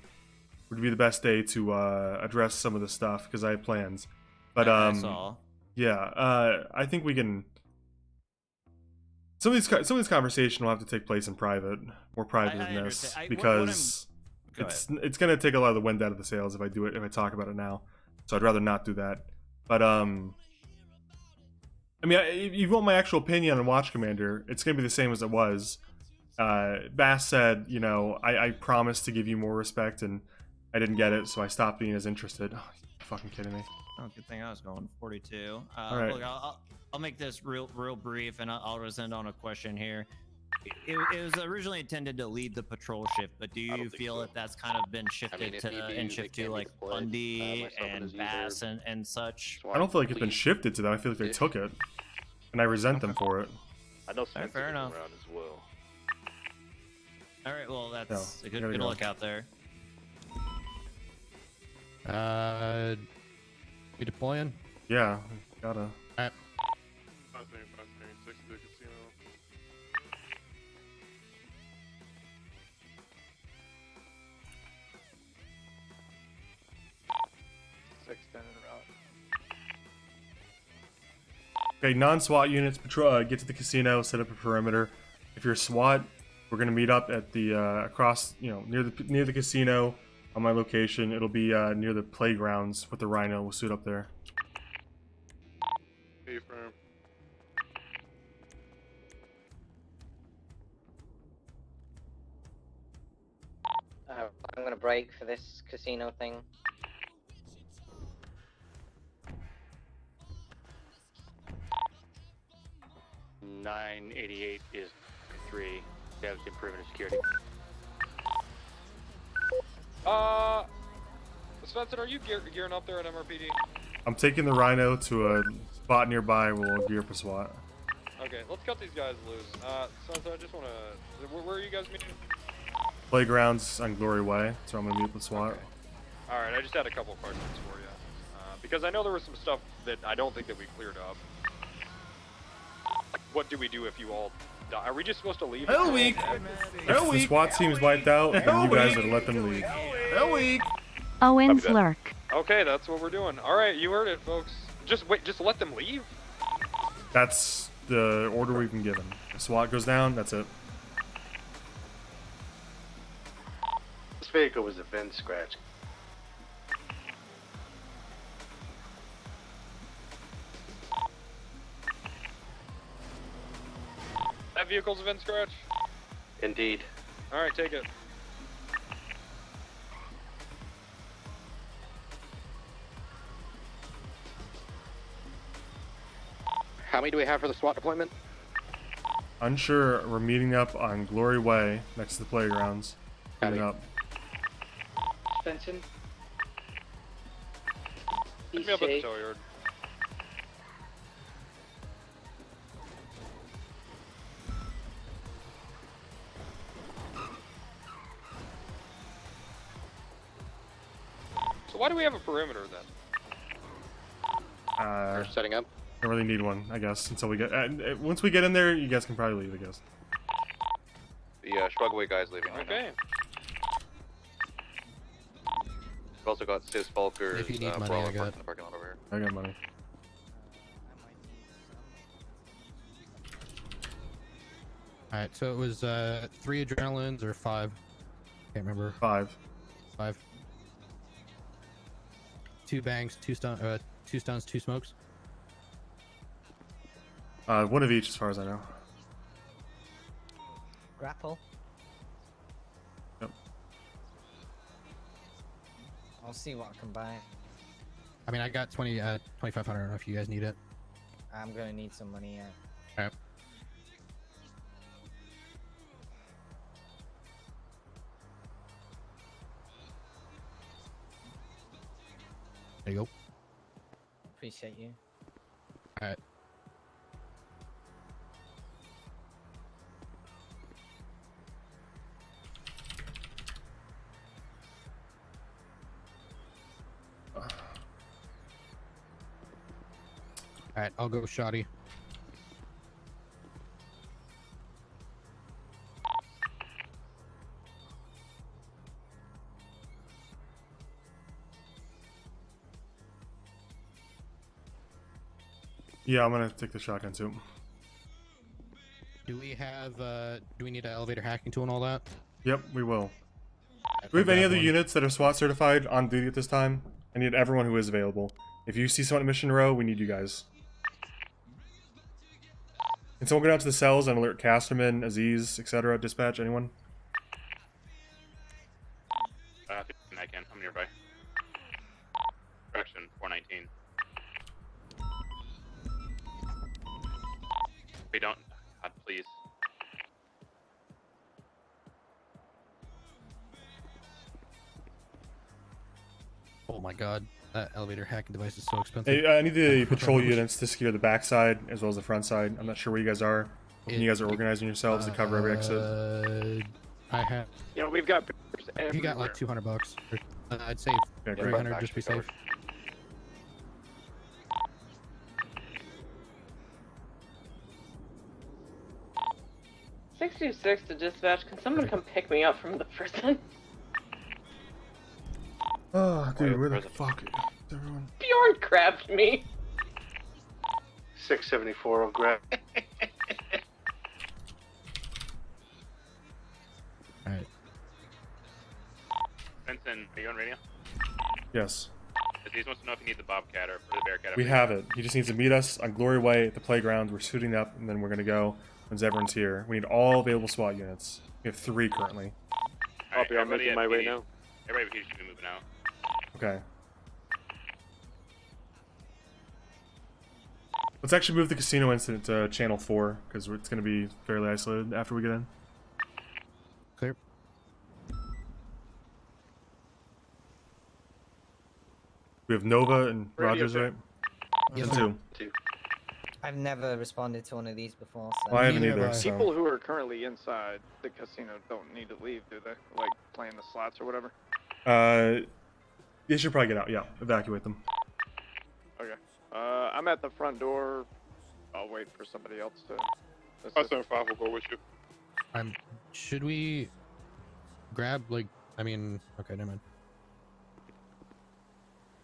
Speaker 2: would be the best day to address some of the stuff because I have plans. But yeah, I think we can. some of these conversation will have to take place in private, more private than this, because it's gonna take a lot of the wind out of the sails if I talk about it now. So I'd rather not do that. But I mean, if you want my actual opinion on Watch Commander, it's gonna be the same as it was. Bass said, you know, I promised to give you more respect, and I didn't get it, so I stopped being as interested. Oh, you fucking kidding me?
Speaker 9: Oh, good thing I was going 42.
Speaker 2: All right.
Speaker 9: Look, I'll make this real brief, and I'll just end on a question here. It was originally intended to lead the patrol shift, but do you feel that that's kind of been shifted in shift 2, like Bundy and Bass and such?
Speaker 2: I don't feel like it's been shifted to them. I feel like they took it, and I resent them for it.
Speaker 17: I know Svensen
Speaker 9: fair
Speaker 17: is
Speaker 9: enough.
Speaker 17: around as well.
Speaker 9: All right, well, that's a good look out there.
Speaker 20: We deploying?
Speaker 2: Yeah, gotta.
Speaker 17: Fascinating. 6 to the casino.
Speaker 2: Okay, non-SWAT units patrol. Get to the casino. Set up a perimeter. If you're SWAT, we're gonna meet up at the across, you know, near the casino. On my location, it'll be near the playgrounds with the Rhino. We'll suit up there.
Speaker 17: Affirm.
Speaker 6: I'm gonna break for this casino thing.
Speaker 14: $988 is 3. That was improvement of security.
Speaker 7: Svensen, are you gearing up there at MRPD?
Speaker 2: I'm taking the Rhino to a spot nearby where we'll gear for SWAT.
Speaker 7: Okay, let's cut these guys loose. Svensen, I just wanna... Where are you guys meeting?
Speaker 2: Playgrounds on Glory Way, so I'm gonna meet up with SWAT.
Speaker 7: Okay. Alright, I just had a couple of questions for you. Because I know there was some stuff that I don't think that we cleared up. What do we do if you all die? Are we just supposed to leave?
Speaker 2: Hell week! If the SWAT team's wiped out, then you guys are to let them leave. Hell week!
Speaker 10: Owen's lurk.
Speaker 7: Okay, that's what we're doing. Alright, you heard it, folks. Just wait, just let them leave?
Speaker 2: That's the order we've been given. If SWAT goes down, that's it.
Speaker 16: This vehicle was a VIN scratch.
Speaker 7: That vehicle's been scratched?
Speaker 16: Indeed.
Speaker 7: Alright, take it.
Speaker 3: How many do we have for the SWAT deployment?
Speaker 2: Unsure. We're meeting up on Glory Way next to the playgrounds. Meeting up.
Speaker 1: Svensen.
Speaker 7: Pick me up at the tow yard. So why do we have a perimeter then?
Speaker 3: We're setting up.
Speaker 2: Don't really need one, I guess, until we get. Once we get in there, you guys can probably leave, I guess.
Speaker 21: The Shrugaway guy's leaving right
Speaker 7: Okay.
Speaker 21: now. We've also got Sis Falker's
Speaker 20: If you need money,
Speaker 21: brawler
Speaker 20: I got.
Speaker 21: parked in the parking lot over here.
Speaker 2: I got money.
Speaker 20: Alright, so it was 3 adrenalines or 5? Can't remember.
Speaker 2: 5.
Speaker 20: 5. 2 bangs, 2 stuns, 2 smokes.
Speaker 2: One of each, as far as I know.
Speaker 22: Grapple.
Speaker 2: Yep.
Speaker 22: I'll see what I can buy.
Speaker 20: I mean, I got 2,500. I don't know if you guys need it.
Speaker 22: I'm gonna need some money. Yeah.
Speaker 20: Alright. There you go.
Speaker 22: Appreciate you.
Speaker 20: Alright. Alright, I'll go shoddy.
Speaker 2: Yeah, I'm gonna take the shotgun too.
Speaker 20: Do have, do we need an elevator hacking tool and all that?
Speaker 2: Yep, we will. Do we have any other units that are SWAT certified on duty at this time? I need everyone who is available. If you see someone at Mission Row, we need you guys. Can someone go down to the cells and alert Casterman, Aziz, etc.? Dispatch, anyone?
Speaker 12: I can. I'm nearby. Correction, 419. We don't. God, please.
Speaker 20: Oh my god, that elevator hacking device is so expensive.
Speaker 2: Hey, I need the patrol units to secure the backside as well as the front side. I'm not sure where you guys are. When you guys are organizing yourselves to cover every exit.
Speaker 20: I have.
Speaker 14: You know, we've got.
Speaker 20: You got like $200. I'd say
Speaker 2: okay,
Speaker 20: 300 just to be safe.
Speaker 13: 626 to dispatch. Can someone come pick me up from the prison?
Speaker 2: Oh, dude, where the fuck is everyone?
Speaker 13: Bjorn grabbed me.
Speaker 16: 674 will grab.
Speaker 20: Alright.
Speaker 12: Svensen, are you on radio?
Speaker 2: Yes.
Speaker 12: Aziz wants to know if you need the Bobcat or the Bearcat.
Speaker 2: We have it. He just needs to meet us on Glory Way at the playground. We're suiting up, and then we're gonna go once everyone's here. We need all available SWAT units. We have 3 currently.
Speaker 7: Copy, I'm making my way now.
Speaker 12: Everybody should be moving out.
Speaker 2: Okay. Let's actually move the casino incident to Channel 4, because it's going to be fairly isolated after we get in.
Speaker 20: Clear.
Speaker 2: We have Nova and
Speaker 14: Radio
Speaker 2: Rogers,
Speaker 14: check.
Speaker 2: right?
Speaker 20: Yes,
Speaker 2: And
Speaker 20: sir.
Speaker 2: 2.
Speaker 22: I've never responded to one of these before. So.
Speaker 2: Well, I haven't
Speaker 20: Neither
Speaker 2: either,
Speaker 20: have I.
Speaker 2: so.
Speaker 14: People who are currently inside the casino don't need to leave, do they? Like playing the slots or whatever.
Speaker 2: They should probably get out, yeah. Evacuate them.
Speaker 14: Okay. I'm at the front door. I'll wait for somebody else to.
Speaker 7: 575 will go with you.
Speaker 20: Should we grab, like, I mean, okay, never mind.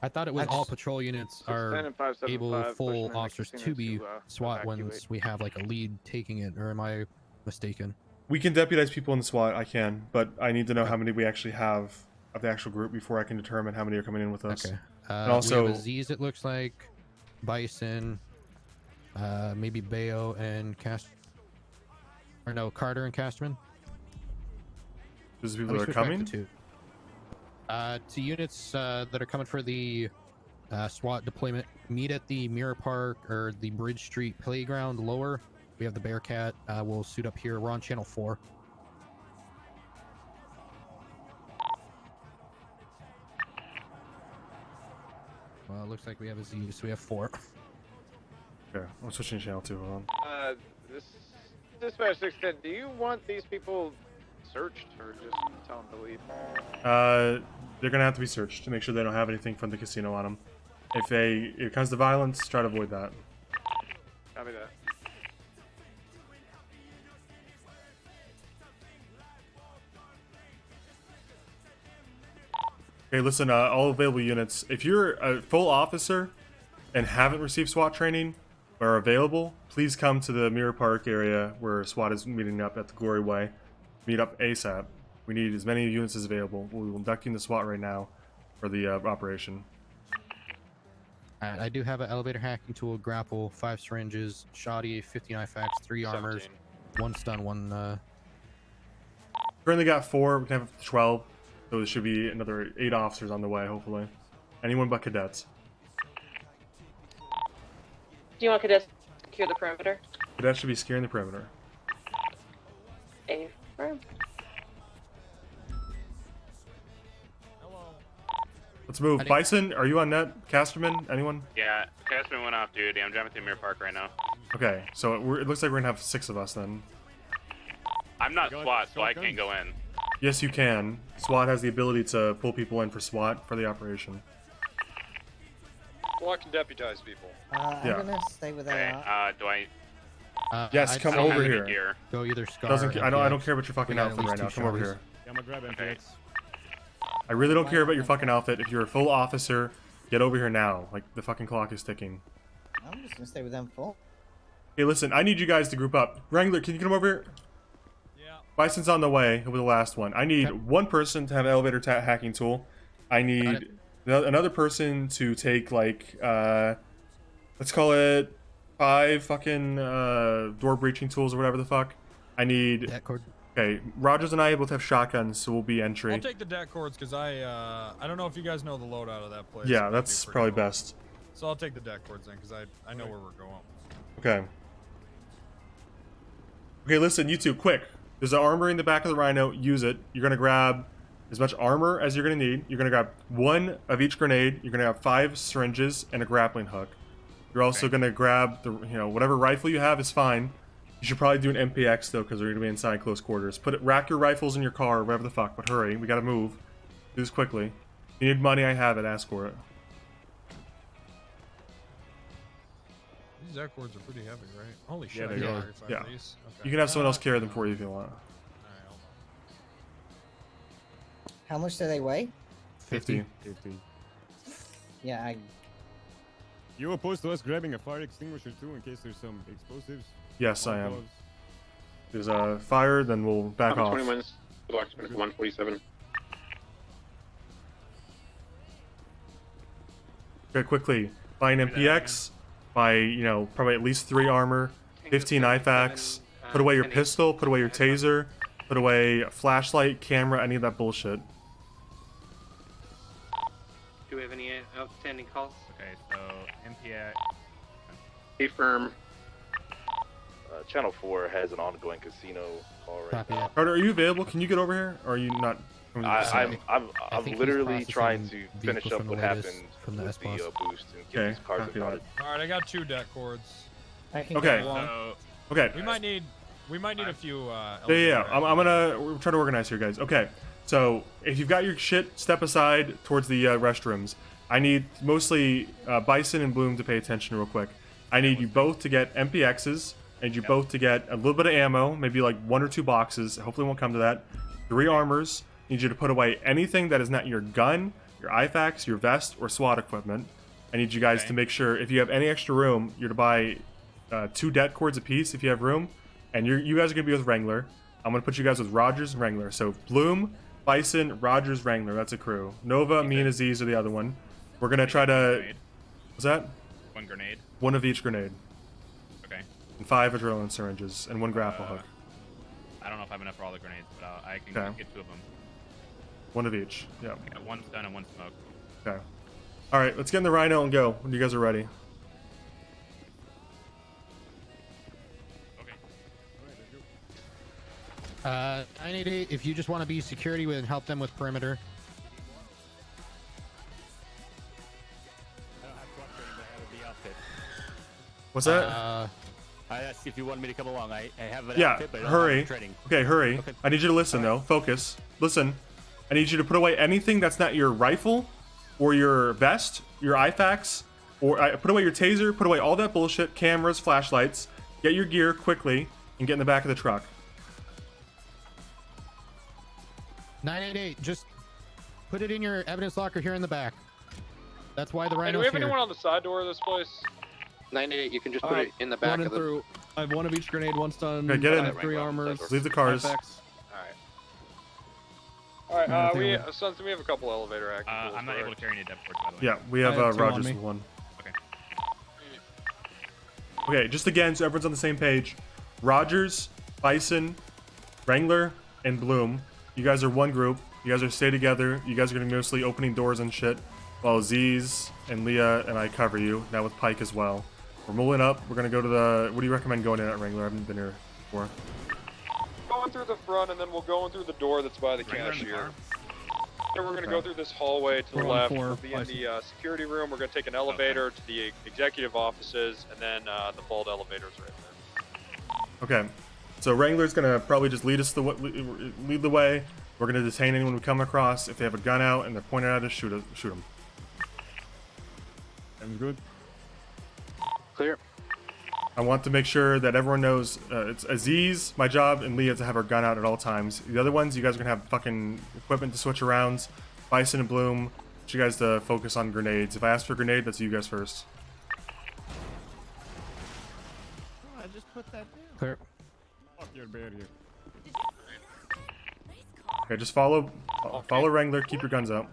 Speaker 20: I thought it was all patrol units
Speaker 14: 610
Speaker 20: are
Speaker 14: and 575
Speaker 20: able,
Speaker 14: pushing
Speaker 20: full
Speaker 14: in the
Speaker 20: officers
Speaker 14: casino
Speaker 20: to be
Speaker 14: to,
Speaker 20: SWAT
Speaker 14: evacuate.
Speaker 20: once we have, like, a lead taking it, or am I mistaken?
Speaker 2: We can deputize people in the SWAT, I can, but I need to know how many we actually have of the actual group before I can determine how many are coming in with us.
Speaker 20: Okay.
Speaker 2: And also,
Speaker 20: we have Aziz, it looks like, Bison, maybe Bayo and Carter and Casterman.
Speaker 2: those are people that are coming?
Speaker 20: To units that are coming for the SWAT deployment, meet at the Mirror Park or the Bridge Street playground lower. We have the Bearcat. We'll suit up here. We're on Channel 4. Well, it looks like we have a Z, so we have 4.
Speaker 2: Okay, I'm switching to Channel 2, hold on.
Speaker 14: This dispatch 610. Do you want these people searched or just tell them to leave?
Speaker 2: They're gonna have to be searched to make sure they don't have anything from the casino on them. If it comes to violence, try to avoid that.
Speaker 14: Copy that.
Speaker 2: Okay, listen, all available units. If you're a full officer and haven't received SWAT training or are available, please come to the Mirror Park area where SWAT is meeting up at the Glory Way. Meet up ASAP. We need as many units as available. We will induct you in the SWAT right now for the operation.
Speaker 20: I do have an elevator hacking tool, grapple, 5 syringes, shoddy, 59 facts, 3 armors, 1 stun, 1.
Speaker 2: Currently got 4. We can have 12. So there should be another 8 officers on the way, hopefully. Anyone but cadets.
Speaker 13: Do you want cadets to secure the perimeter?
Speaker 2: Cadets should be securing the perimeter.
Speaker 13: Affirm.
Speaker 2: Let's move. Bison, are you on net? Casterman? Anyone?
Speaker 12: Yeah, Casterman went off duty. I'm driving through Mirror Park right now.
Speaker 2: Okay, so it looks like we're gonna have 6 of us then.
Speaker 12: I'm not SWAT, so I can't go in.
Speaker 2: Yes, you can. SWAT has the ability to pull people in for SWAT for the operation.
Speaker 7: SWAT can deputize people.
Speaker 22: I'm
Speaker 2: Yeah.
Speaker 22: gonna stay with
Speaker 12: Okay,
Speaker 22: that.
Speaker 12: do I...
Speaker 2: Yes, come over here.
Speaker 12: Gear.
Speaker 20: Go either Scar.
Speaker 2: Doesn't. I don't care about your
Speaker 20: We
Speaker 2: fucking
Speaker 20: got at
Speaker 2: outfit
Speaker 20: least
Speaker 2: right now.
Speaker 20: 2
Speaker 2: Come over
Speaker 20: shotties.
Speaker 2: here.
Speaker 4: Yeah, I'm gonna grab MPX.
Speaker 2: I really don't care about your fucking outfit. If you're a full officer, get over here now. Like the fucking clock is ticking.
Speaker 22: I'm just gonna stay with them full.
Speaker 2: Hey, listen. I need you guys to group up. Wrangler, can you come over here? Bison's on the way. He'll be the last one. I need one person to have an elevator hacking tool. I need another person to take like let's call it 5 fucking door breaching tools or whatever the fuck. I need. Okay, Rogers and I both have shotguns, so we'll be entry.
Speaker 8: I'll take the deck cords because I don't know if you guys know the loadout of that place.
Speaker 2: Yeah, that's probably best.
Speaker 8: So I'll take the deck cords then because I know where we're going.
Speaker 2: Okay. Okay, listen, you two, quick. There's an armory in the back of the Rhino. Use it. You're gonna grab as much armor as you're gonna need. You're gonna grab 1 of each grenade. You're gonna have 5 syringes and a grappling hook. You're also gonna grab the whatever rifle you have is fine. You should probably do an MPX though, because we're gonna be inside close quarters. Rack your rifles in your car, or whatever the fuck. But hurry, we gotta move. Do this quickly. If you need money, I have it. Ask for it.
Speaker 8: These deck cords are pretty heavy, right? Holy shit!
Speaker 2: Yeah, they are. Yeah.
Speaker 8: Okay.
Speaker 2: You can have someone else carry them for you if you want.
Speaker 22: How much do they weigh?
Speaker 2: 50.
Speaker 22: Yeah,
Speaker 4: You opposed to us grabbing a fire extinguisher too in case there's some explosives?
Speaker 2: Yes, I am. There's a fire, then we'll back off.
Speaker 14: 20 minutes. Blacksmith 147.
Speaker 2: Okay, quickly. Buy an MPX. Buy, probably at least 3 armor. 15 IFAKs. Put away your pistol. Put away your taser. Put away a flashlight, camera, any of that bullshit.
Speaker 11: Do we have any outstanding calls?
Speaker 12: Okay, so MPX.
Speaker 14: Hey, firm.
Speaker 17: Channel 4 has an ongoing casino call right now.
Speaker 2: Carter, are you available? Can you get over here? Or are you not?
Speaker 17: I'm literally trying to finish up what happened
Speaker 20: from the
Speaker 17: with the boost and get these cars mounted.
Speaker 8: All right, I got 2 deck cords.
Speaker 2: Okay. Okay.
Speaker 8: We might need a few.
Speaker 2: Yeah. We're trying to organize here, guys. Okay. So if you've got your shit, step aside towards the restrooms. I need mostly Bison and Bloom to pay attention real quick. I need you both to get MPXs. I need you both to get a little bit of ammo, maybe like 1 or 2 boxes. Hopefully, it won't come to that. 3 armors. I need you to put away anything that is not your gun, your IFAKs, your vest, or SWAT equipment. I need you guys to make sure if you have any extra room, you're to buy 2 det cords apiece if you have room. And you guys are gonna be with Wrangler. I'm gonna put you guys with Rogers and Wrangler. So Bloom, Bison, Rogers, Wrangler. That's a crew. Nova, me, and Aziz are the other one. We're gonna try to. What's that?
Speaker 12: 1 grenade.
Speaker 2: 1 of each grenade.
Speaker 12: Okay.
Speaker 2: And 5 adrenaline syringes and 1 grapple hook.
Speaker 12: I don't know if I have enough for all the grenades, but I can get 2 of them.
Speaker 2: 1 of each. Yeah.
Speaker 12: Yeah, 1 stun and 1 smoke.
Speaker 2: Okay. All right, let's get in the Rhino and go when you guys are ready.
Speaker 20: 988, if you just want to be security and help them with perimeter.
Speaker 2: What's that?
Speaker 18: I asked if you want me to come along. I have an
Speaker 2: yeah,
Speaker 18: outfit, but I don't
Speaker 2: hurry.
Speaker 18: have training.
Speaker 2: Okay, hurry.
Speaker 18: Okay.
Speaker 2: I need you to listen, though. Focus. Listen. I need you to put away anything that's not your rifle or your vest, your IFAKs, or put away your taser, put away all that bullshit, cameras, flashlights. Get your gear quickly and get in the back of the truck.
Speaker 20: 988, just put it in your evidence locker here in the back. That's why the
Speaker 7: Hey,
Speaker 20: Rhino's
Speaker 7: do we have
Speaker 20: here.
Speaker 7: anyone on the side door of this place?
Speaker 3: 988, you can just put it in the back of the...
Speaker 23: I have 1 of each grenade, 1 stun.
Speaker 2: Okay, get
Speaker 23: I
Speaker 2: in.
Speaker 23: have 3 armors.
Speaker 2: Leave the cars.
Speaker 7: Alright, we have a couple elevator actions.
Speaker 12: I'm not able to carry any depth cords, by the way.
Speaker 2: Yeah, we have Rogers with 1.
Speaker 12: Okay.
Speaker 2: Okay, just again, so everyone's on the same page. Rogers, Bison, Wrangler, and Bloom. You guys are 1 group. You guys are stay together. You guys are going to be mostly opening doors and shit. While Aziz and Leah and I cover you. Now with Pike as well. We're mulling up. We're going to go to the... What do you recommend going in at, Wrangler? I haven't been here before.
Speaker 7: Going through the front, and then we'll go in through the door that's by the cashier. Then we're going to go through this hallway to the left. We'll be in the security room. We're going to take an elevator to the executive offices, and then the vault elevator's right there.
Speaker 2: Okay. So Wrangler's going to probably just lead the way. We're going to detain anyone we come across. If they have a gun out and they're pointed at us, shoot them.
Speaker 4: Sounds good.
Speaker 3: Clear.
Speaker 2: I want to make sure that everyone knows it's Aziz, my job, and Leah to have her gun out at all times. The other ones, you guys are going to have fucking equipment to switch around. Bison and Bloom, I want you guys to focus on grenades. If I ask for a grenade, that's you guys first.
Speaker 23: I just put that down.
Speaker 20: Clear.
Speaker 4: Fuck your barrier.
Speaker 2: Okay, just follow Wrangler. Keep your guns out.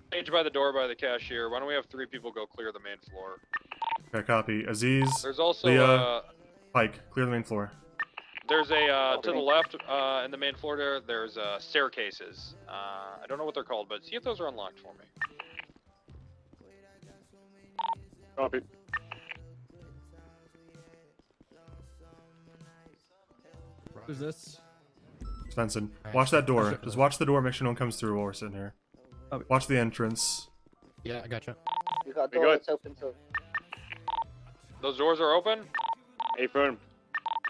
Speaker 7: Stage by the door by the cashier. Why don't we have 3 people go clear the main floor?
Speaker 2: Okay, copy. Aziz,
Speaker 7: There's also
Speaker 2: Leah, Pike, clear the main floor.
Speaker 7: there's a to the left in the main floor there. There's staircases. I don't know what they're called, but see if those are unlocked for me.
Speaker 17: Copy.
Speaker 23: Who's this?
Speaker 2: Svensen, watch that door. Just watch the door. Make sure no one comes through while we're sitting here. Watch the entrance.
Speaker 20: Yeah, I gotcha.
Speaker 6: We got doors open too.
Speaker 7: Those doors are open?
Speaker 17: Affirm.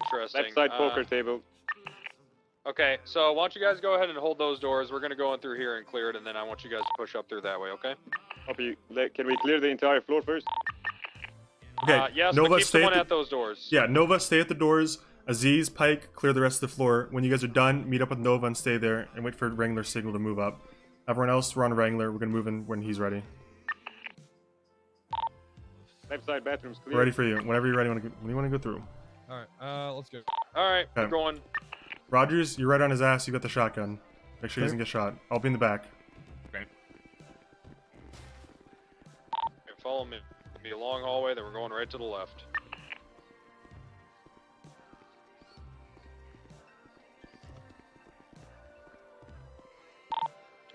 Speaker 7: Interesting.
Speaker 17: Left side poker table.
Speaker 7: Okay, so why don't you guys go ahead and hold those doors. We're going to go in through here and clear it, and then I want you guys to push up through that way, okay?
Speaker 17: Copy. Can we clear the entire floor first?
Speaker 2: Okay,
Speaker 7: yes,
Speaker 2: Nova,
Speaker 7: but keep
Speaker 2: stay
Speaker 7: someone
Speaker 2: at,
Speaker 7: at those doors.
Speaker 2: Yeah, Nova, stay at the doors. Aziz, Pike, clear the rest of the floor. When you guys are done, meet up with Nova and stay there, and wait for Wrangler's signal to move up. Everyone else, we're on Wrangler. We're going to move in when he's ready.
Speaker 17: Left side bathrooms clear.
Speaker 2: We're ready for you. Whenever you're ready, when you want to go through.
Speaker 8: Alright, let's go.
Speaker 7: Alright,
Speaker 2: Okay.
Speaker 7: we're going.
Speaker 2: Rogers, you're right on his ass. You got the shotgun. Make sure he doesn't get shot. I'll be in the back.
Speaker 12: Okay.
Speaker 7: Okay, follow me. It'll be a long hallway, then we're going right to the left.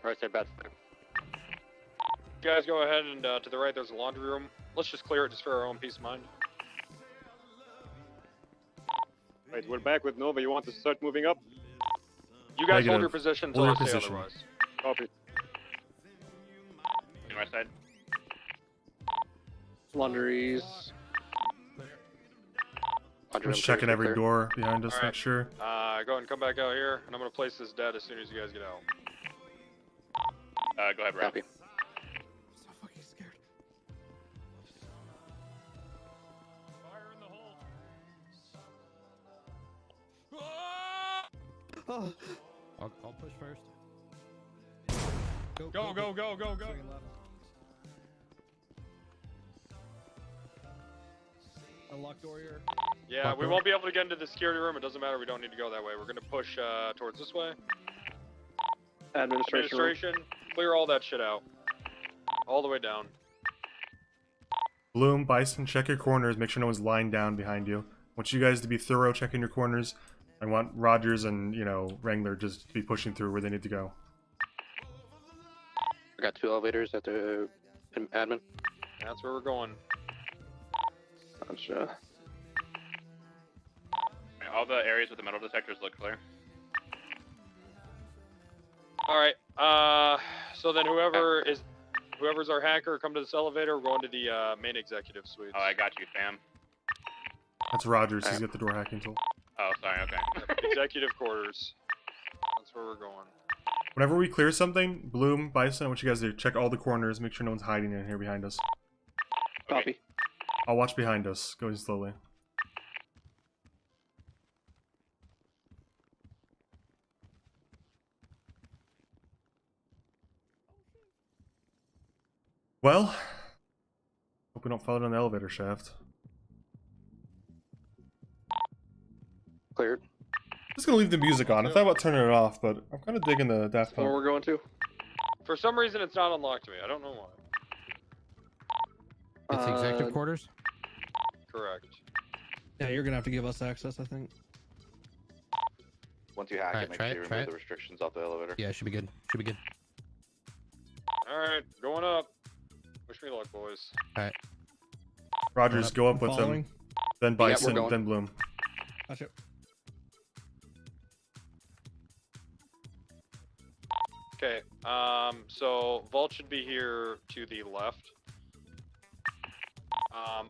Speaker 3: Right side bathroom.
Speaker 7: You guys go ahead and to the right there's a laundry room. Let's just clear it just for our own peace of mind.
Speaker 17: Right, we're back with Nova. You want to start moving up?
Speaker 7: You guys hold
Speaker 2: Negative.
Speaker 7: your position until
Speaker 2: Hold
Speaker 7: I
Speaker 2: your
Speaker 7: say
Speaker 2: position.
Speaker 7: otherwise.
Speaker 17: Copy.
Speaker 12: In my side.
Speaker 3: Laundries.
Speaker 2: Just checking every door behind us,
Speaker 7: All
Speaker 2: make
Speaker 7: right.
Speaker 2: sure.
Speaker 7: Go ahead and come back out here, and I'm going to place this dead as soon as you guys get out.
Speaker 12: Go ahead, Brad.
Speaker 3: Copy.
Speaker 23: So fucking scared.
Speaker 8: Fire in the hole.
Speaker 20: Oh. I'll push first.
Speaker 8: Go, go, go, go, go.
Speaker 23: Unlock door here.
Speaker 7: Yeah, we won't be able to get into the security room. It doesn't matter. We don't need to go that way. We're going to push towards this way. Administration. Clear all that shit out. All the way down.
Speaker 2: Bloom, Bison, check your corners. Make sure no one's lying down behind you. I want you guys to be thorough checking your corners. I want Rogers and, Wrangler just to be pushing through where they need to go.
Speaker 3: I got 2 elevators at the admin.
Speaker 7: That's where we're going.
Speaker 3: Gotcha.
Speaker 12: All the areas with the metal detectors look clear.
Speaker 7: Alright, so then whoever's our hacker, come to this elevator. We're going to the main executive suite.
Speaker 12: Oh, I got you, fam.
Speaker 2: That's Rogers. He's got the door hacking tool.
Speaker 12: Oh, sorry, okay.
Speaker 7: Executive quarters. That's where we're going.
Speaker 2: Whenever we clear something, Bloom, Bison, I want you guys to check all the corners. Make sure no one's hiding in here behind us.
Speaker 3: Copy.
Speaker 2: I'll watch behind us, going slowly. Well, hope we don't fall down the elevator shaft.
Speaker 3: Cleared.
Speaker 2: I'm just gonna leave the music on. I thought about turning it off, but I'm kind of digging the Daft
Speaker 3: Where
Speaker 2: Punk.
Speaker 3: we're going to?
Speaker 7: For some reason, it's not unlocked to me. I don't know why.
Speaker 20: It's the executive quarters?
Speaker 7: Correct.
Speaker 23: Yeah, you're gonna have to give us access, I think.
Speaker 21: Once you hack
Speaker 20: Alright,
Speaker 21: it, make
Speaker 20: try
Speaker 21: sure you
Speaker 20: it, try
Speaker 21: remove
Speaker 20: it.
Speaker 21: the restrictions off the elevator.
Speaker 20: Yeah, should be good. Should be good.
Speaker 7: Alright, going up. Wish me luck, boys.
Speaker 20: Alright.
Speaker 2: Rogers, go up with
Speaker 23: Following.
Speaker 2: him. Then
Speaker 3: we're
Speaker 2: Bison,
Speaker 3: going.
Speaker 2: then Bloom.
Speaker 23: Gotcha.
Speaker 7: Okay, so Vault should be here to the left.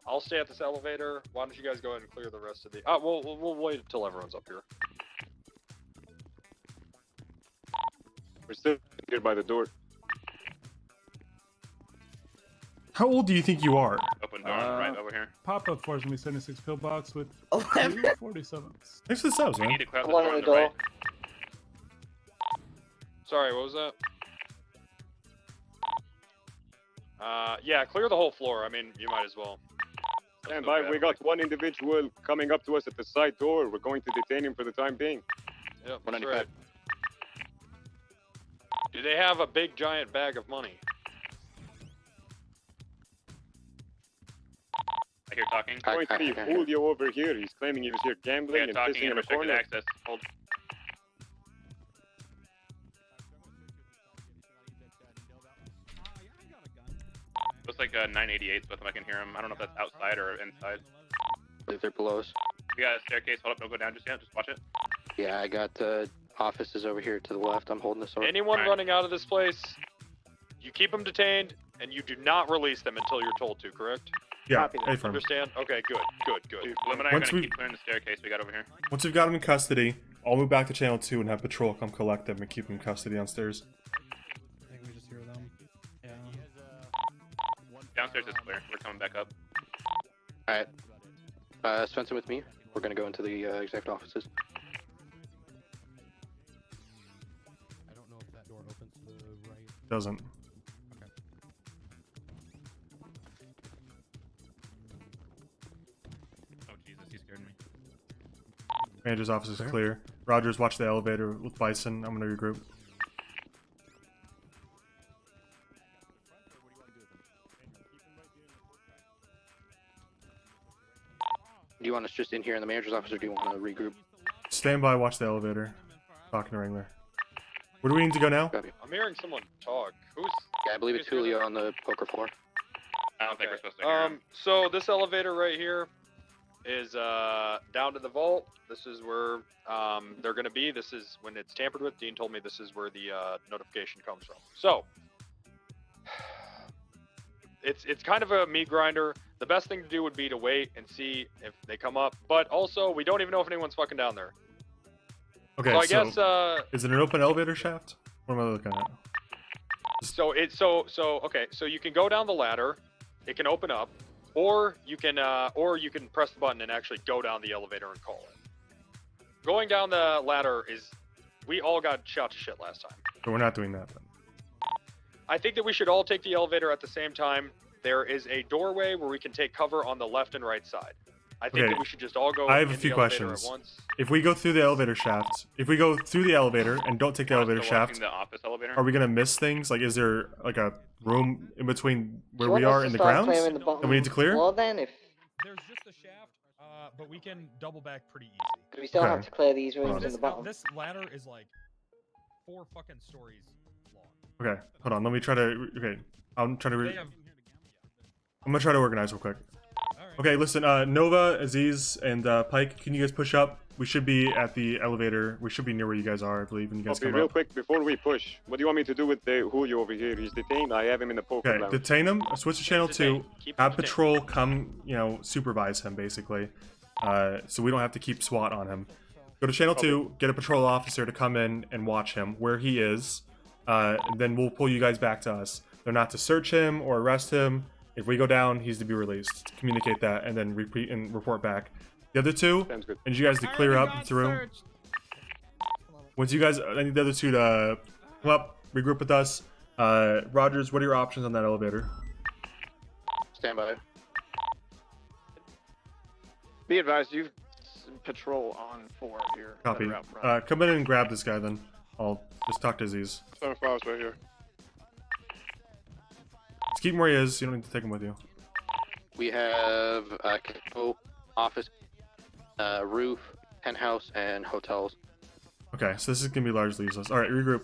Speaker 7: I'll stay at this elevator. Why don't you guys go ahead and clear the rest of the... we'll wait until everyone's up here.
Speaker 17: We're still here by the door.
Speaker 2: How old do you think you are?
Speaker 12: Open door on the right over here.
Speaker 5: Pop-up force me 76 pillbox with 47.
Speaker 2: Thanks for the subs,
Speaker 12: We
Speaker 2: man.
Speaker 12: need to clear the door on the right.
Speaker 7: Sorry, what was that? Yeah, clear the whole floor. I mean, you might as well.
Speaker 9: Stand by. We got one individual coming up to us at the side door. We're going to detain him for the time being.
Speaker 7: Yep, that's right. Do they have a big giant bag of money?
Speaker 12: I hear talking.
Speaker 9: Going to be Julio over here. He's claiming he was here gambling and
Speaker 12: talking
Speaker 9: pissing in
Speaker 12: and
Speaker 9: a corner.
Speaker 12: access. Hold. Looks like 988 with him. I can hear him. I don't know if that's outside or inside.
Speaker 3: I believe they're below us.
Speaker 12: We got a staircase. Hold up. Don't go down just yet. Just watch it.
Speaker 3: Yeah, I got offices over here to the left. I'm holding this over.
Speaker 7: Anyone running out of this place, you keep them detained, and you do not release them until you're told to, correct?
Speaker 2: Yeah, affirm.
Speaker 7: Understand? Okay, good.
Speaker 12: Blim and I are going to keep clearing the staircase we got over here.
Speaker 2: Once we've got him in custody, I'll move back to Channel 2 and have Patrol come collect them and keep him in custody downstairs.
Speaker 23: I think we just hear them. Yeah.
Speaker 12: Downstairs is clear. We're coming back up.
Speaker 3: Alright. Svensen with me. We're going to go into the executive offices.
Speaker 20: I don't know if that door opens to the right.
Speaker 2: Doesn't. Manager's office is clear. Rogers, watch the elevator with Bison. I'm gonna regroup.
Speaker 3: Do you want us just in here in the manager's office, or do you want to regroup?
Speaker 2: Stand by, watch the elevator. Talking to Wrangler. Where do we need to go now?
Speaker 7: I'm hearing someone talk. Who's?
Speaker 3: Yeah, I believe it's Julio on the poker floor.
Speaker 12: I don't think we're supposed to hear him.
Speaker 7: So this elevator right here is down to the vault. This is where they're going to be. This is when it's tampered with. Dean told me this is where the notification comes from. So it's kind of a meat grinder. The best thing to do would be to wait and see if they come up. But also, we don't even know if anyone's fucking down there.
Speaker 2: Okay,
Speaker 7: so I guess
Speaker 2: is it an open elevator shaft? What am I looking at?
Speaker 7: Okay, so you can go down the ladder. It can open up, or you can press the button and actually go down the elevator and call it. Going down the ladder is, we all got shot to shit last time.
Speaker 2: So we're not doing that then.
Speaker 7: I think that we should all take the elevator at the same time. There is a doorway where we can take cover on the left and right side. I think that we should just all go.
Speaker 2: I have a few questions. If we go through the elevator shaft, if we go through the elevator and don't take the elevator shaft,
Speaker 12: the office elevator?
Speaker 2: Are we gonna miss things? Like, is there like a room in between where we are in the grounds that we need to clear?
Speaker 6: Well, then, if
Speaker 8: there's just a shaft, but we can double back pretty easy.
Speaker 6: we still have to clear these rooms in the bottom.
Speaker 8: This ladder is like 4 fucking stories long.
Speaker 2: Okay, hold on. Let me try to. Okay, I'm trying to. I'm gonna try to organize real quick. Okay, listen, Nova, Aziz, and Pike, can you guys push up? We should be at the elevator. We should be near where you guys are, I believe, when you guys come
Speaker 9: real
Speaker 2: up.
Speaker 9: quick, before we push, what do you want me to do with the Julio over here? He's detained. I have him in the poker
Speaker 2: Okay,
Speaker 9: lounge.
Speaker 2: detain him, switch to channel 2, have Patrol come, supervise him, basically. So we don't have to keep SWAT on him. Go to channel 2, get a Patrol officer to come in and watch him, where he is. And then we'll pull you guys back to us. They're not to search him or arrest him. If we go down, he's to be released. Communicate that and then repeat and report back. The other two, I need you guys to clear up the room. Once you guys, I need the other two to come up, regroup with us. Rogers, what are your options on that elevator?
Speaker 3: Stand by.
Speaker 15: Be advised, you've Patrol on 4 here.
Speaker 2: Copy. Come in and grab this guy then. I'll just talk to Aziz.
Speaker 9: 7-5 right here.
Speaker 2: Just keep him where he is. You don't need to take him with you.
Speaker 3: We have office, roof, penthouse, and hotels.
Speaker 2: Okay, so this is gonna be largely useless. All right, regroup.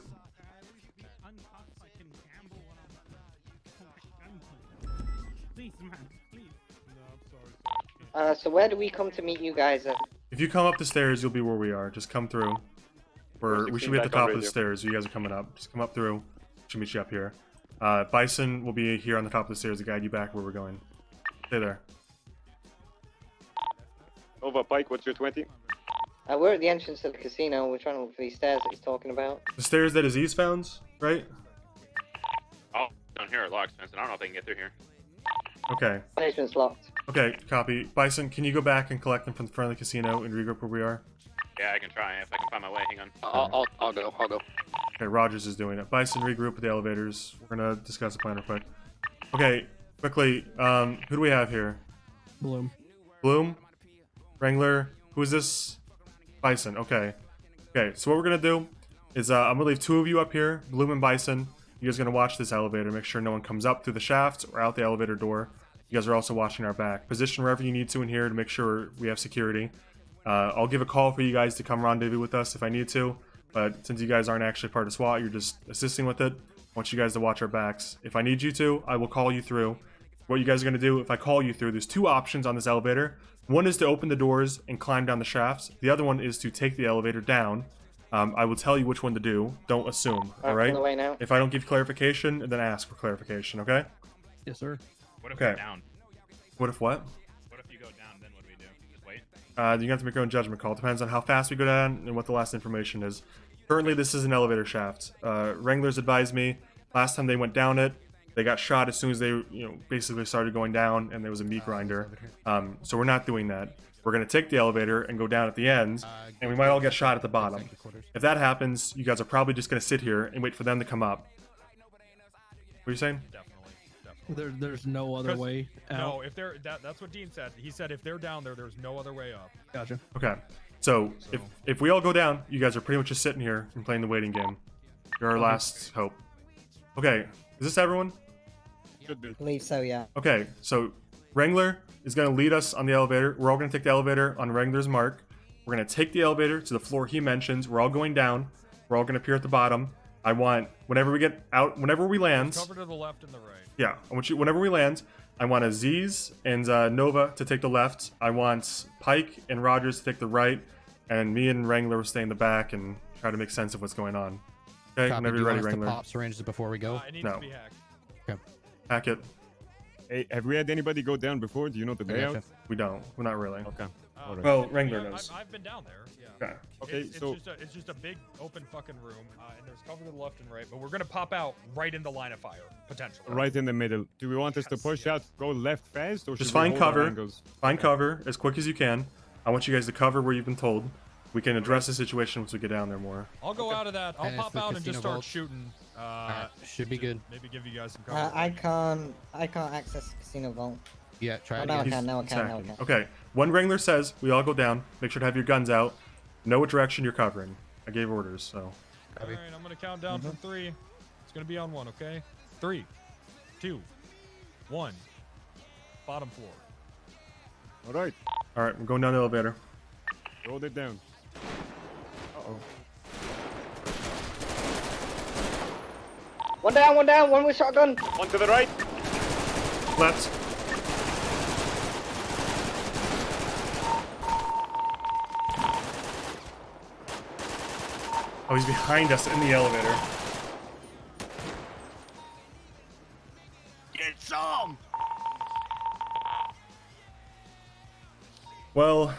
Speaker 6: So where do we come to meet you guys at?
Speaker 2: If you come up the stairs, you'll be where we are. Just come through. We should be at the top of the stairs. You guys are coming up. Just come up through. Should meet you up here. Bison will be here on the top of the stairs to guide you back where we're going. Stay there.
Speaker 9: Over, Pike, what's your 20?
Speaker 6: We're at the entrance to the casino. We're trying to look for these stairs that he's talking about.
Speaker 2: The stairs that Aziz found, right?
Speaker 12: Oh, down here are locked, Svensen. I don't know if they can get through here.
Speaker 2: Okay.
Speaker 6: Basement's locked.
Speaker 2: Okay, copy. Bison, can you go back and collect them from the front of the casino and regroup where we are?
Speaker 12: Yeah, I can try if I can find my way. Hang on.
Speaker 3: I'll go.
Speaker 2: Okay, Rogers is doing it. Bison, regroup with the elevators. We're gonna discuss the plan real quick. Okay, quickly. Who do we have here?
Speaker 23: Bloom.
Speaker 2: Bloom? Wrangler? Who is this? Bison. Okay. Okay, so what we're going to do is I'm going to leave 2 of you up here, Bloom and Bison. You guys are going to watch this elevator, make sure no one comes up through the shaft or out the elevator door. You guys are also watching our back. Position wherever you need to in here to make sure we have security. I'll give a call for you guys to come rendezvous with us if I need to, but since you guys aren't actually part of SWAT, you're just assisting with it. I want you guys to watch our backs. If I need you to, I will call you through. What you guys are going to do, if I call you through, there's 2 options on this elevator. One is to open the doors and climb down the shafts. The other one is to take the elevator down. I will tell you which one to do. Don't assume, alright?
Speaker 6: On the way now.
Speaker 2: If I don't give clarification, then ask for clarification, okay?
Speaker 23: Yes, sir.
Speaker 12: What if
Speaker 2: Okay.
Speaker 12: we're down?
Speaker 2: What if what?
Speaker 12: What if you go down, then what do we do? Just wait?
Speaker 2: You have to make your own judgment call. Depends on how fast we go down and what the last information is. Currently, this is an elevator shaft. Wranglers advised me last time they went down it, they got shot as soon as they, basically started going down, and there was a meat grinder. So we're not doing that. We're going to take the elevator and go down at the end, and we might all get shot at the bottom. If that happens, you guys are probably just going to sit here and wait for them to come up. What are you saying?
Speaker 23: There's no other way out.
Speaker 8: No, if they're that's what Dean said. He said if they're down there, there's no other way up.
Speaker 23: Gotcha.
Speaker 2: Okay. So if we all go down, you guys are pretty much just sitting here and playing the waiting game. You're our last hope. Okay. Is this everyone?
Speaker 22: I believe so, yeah.
Speaker 2: Okay. So Wrangler is going to lead us on the elevator. We're all going to take the elevator on Wrangler's mark. We're going to take the elevator to the floor he mentions. We're all going down. We're all going to appear at the bottom. I want, whenever we get out, whenever we land...
Speaker 8: Cover to the left and the right.
Speaker 2: Yeah, I want you, whenever we land, I want Aziz and Nova to take the left. I want Pike and Rogers to take the right. And me and Wrangler will stay in the back and try to make sense of what's going on. Okay,
Speaker 20: Copy.
Speaker 2: whenever
Speaker 20: Do
Speaker 2: you're
Speaker 20: you
Speaker 2: ready,
Speaker 20: want us to
Speaker 2: Wrangler.
Speaker 20: pop syringes before we go?
Speaker 8: It needs
Speaker 2: No.
Speaker 8: to be hacked.
Speaker 20: Okay.
Speaker 2: Hack it.
Speaker 4: Hey, have we had anybody go down before? Do you know the layout?
Speaker 2: We don't. We're not really.
Speaker 4: Okay. Alright.
Speaker 2: Well, Wrangler knows.
Speaker 8: I've been down there. Yeah.
Speaker 2: Okay.
Speaker 4: Okay,
Speaker 8: It's just a big open fucking room, and there's cover to the left and right. But we're gonna pop out right in the line of fire potentially.
Speaker 4: Right in the middle. Do we want us to push out, go left fast, or
Speaker 2: Just
Speaker 4: should we
Speaker 2: find
Speaker 4: hold our
Speaker 2: cover.
Speaker 4: angles?
Speaker 2: Find cover as quick as you can. I want you guys to cover where you've been told. We can address the situation once we get down there more.
Speaker 8: I'll go out of that. I'll
Speaker 20: And
Speaker 8: pop
Speaker 20: it's the
Speaker 8: out and just
Speaker 20: casino
Speaker 8: start
Speaker 20: vault.
Speaker 8: shooting.
Speaker 20: Should be good.
Speaker 8: Maybe give you guys some cover.
Speaker 22: I can't access the casino vault.
Speaker 20: Yeah, try
Speaker 22: Oh,
Speaker 20: it
Speaker 22: now I
Speaker 20: again.
Speaker 22: can, now I
Speaker 2: He's
Speaker 22: can, now I
Speaker 2: hacking.
Speaker 22: can.
Speaker 2: Okay, when Wrangler says we all go down, make sure to have your guns out. Know what direction you're covering. I gave orders, so.
Speaker 8: All right, I'm gonna count down from 3. It's gonna be on 1, okay? 3, 2, 1. Bottom floor.
Speaker 4: All right.
Speaker 2: All right, we're going down the elevator.
Speaker 4: Roll it down.
Speaker 2: Uh-oh.
Speaker 6: One down, one with shotgun.
Speaker 9: One to the right.
Speaker 2: Left. Oh, he's behind us in the elevator.
Speaker 18: Get some!
Speaker 2: Well,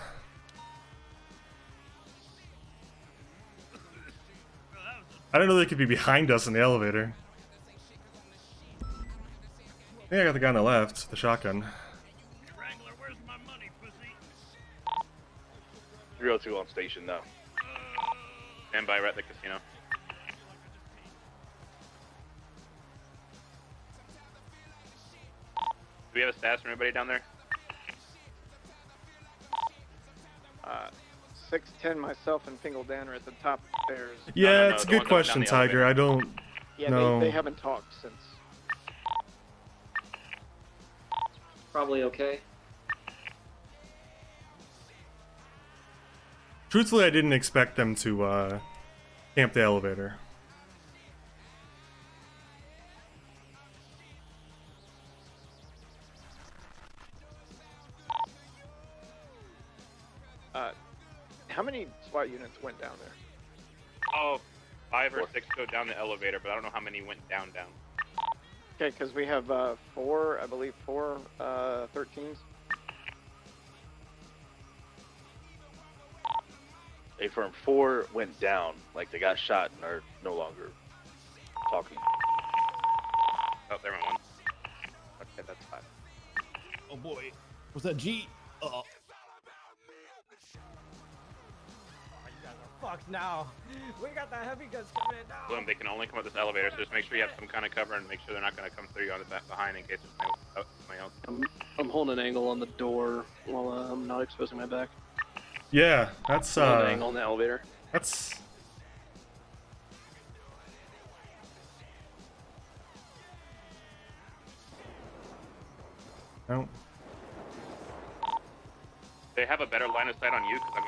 Speaker 2: I didn't know they could be behind us in the elevator. I think I got the guy on the left, the shotgun.
Speaker 12: Wrangler, where's my money, pussy?
Speaker 17: 302 on station now.
Speaker 21: Stand by, right at the casino. Do we have a stash from anybody down there?
Speaker 15: 610, myself and Fingal Dan are at the top stairs.
Speaker 2: Yeah, it's a good question, Tiger. I don't
Speaker 15: Yeah,
Speaker 2: know.
Speaker 15: they haven't talked since.
Speaker 11: Probably okay.
Speaker 2: Truthfully, I didn't expect them to camp the elevator.
Speaker 15: How many SWAT units went down there?
Speaker 21: Oh, 5 or 6 go down the elevator, but I don't know how many went down.
Speaker 15: Okay, because we have 4, I believe 4 13s.
Speaker 17: A firm 4 went down, like they got shot and are no longer talking.
Speaker 21: Oh, there went one.
Speaker 15: Okay, that's fine.
Speaker 23: Oh boy. Was that G? Uh-oh.
Speaker 11: Fucked now. We got the heavy guns coming in now.
Speaker 21: Bloom, they can only come up this elevator, so just make sure you have some kind of cover and make sure they're not going to come through you on the back behind in case there's somebody else.
Speaker 15: I'm
Speaker 1: holding an angle on the door while I'm not exposing my back.
Speaker 2: Yeah, that's
Speaker 1: Holding an angle on the elevator.
Speaker 2: That's. No.
Speaker 21: They have a better line of sight on you because I'm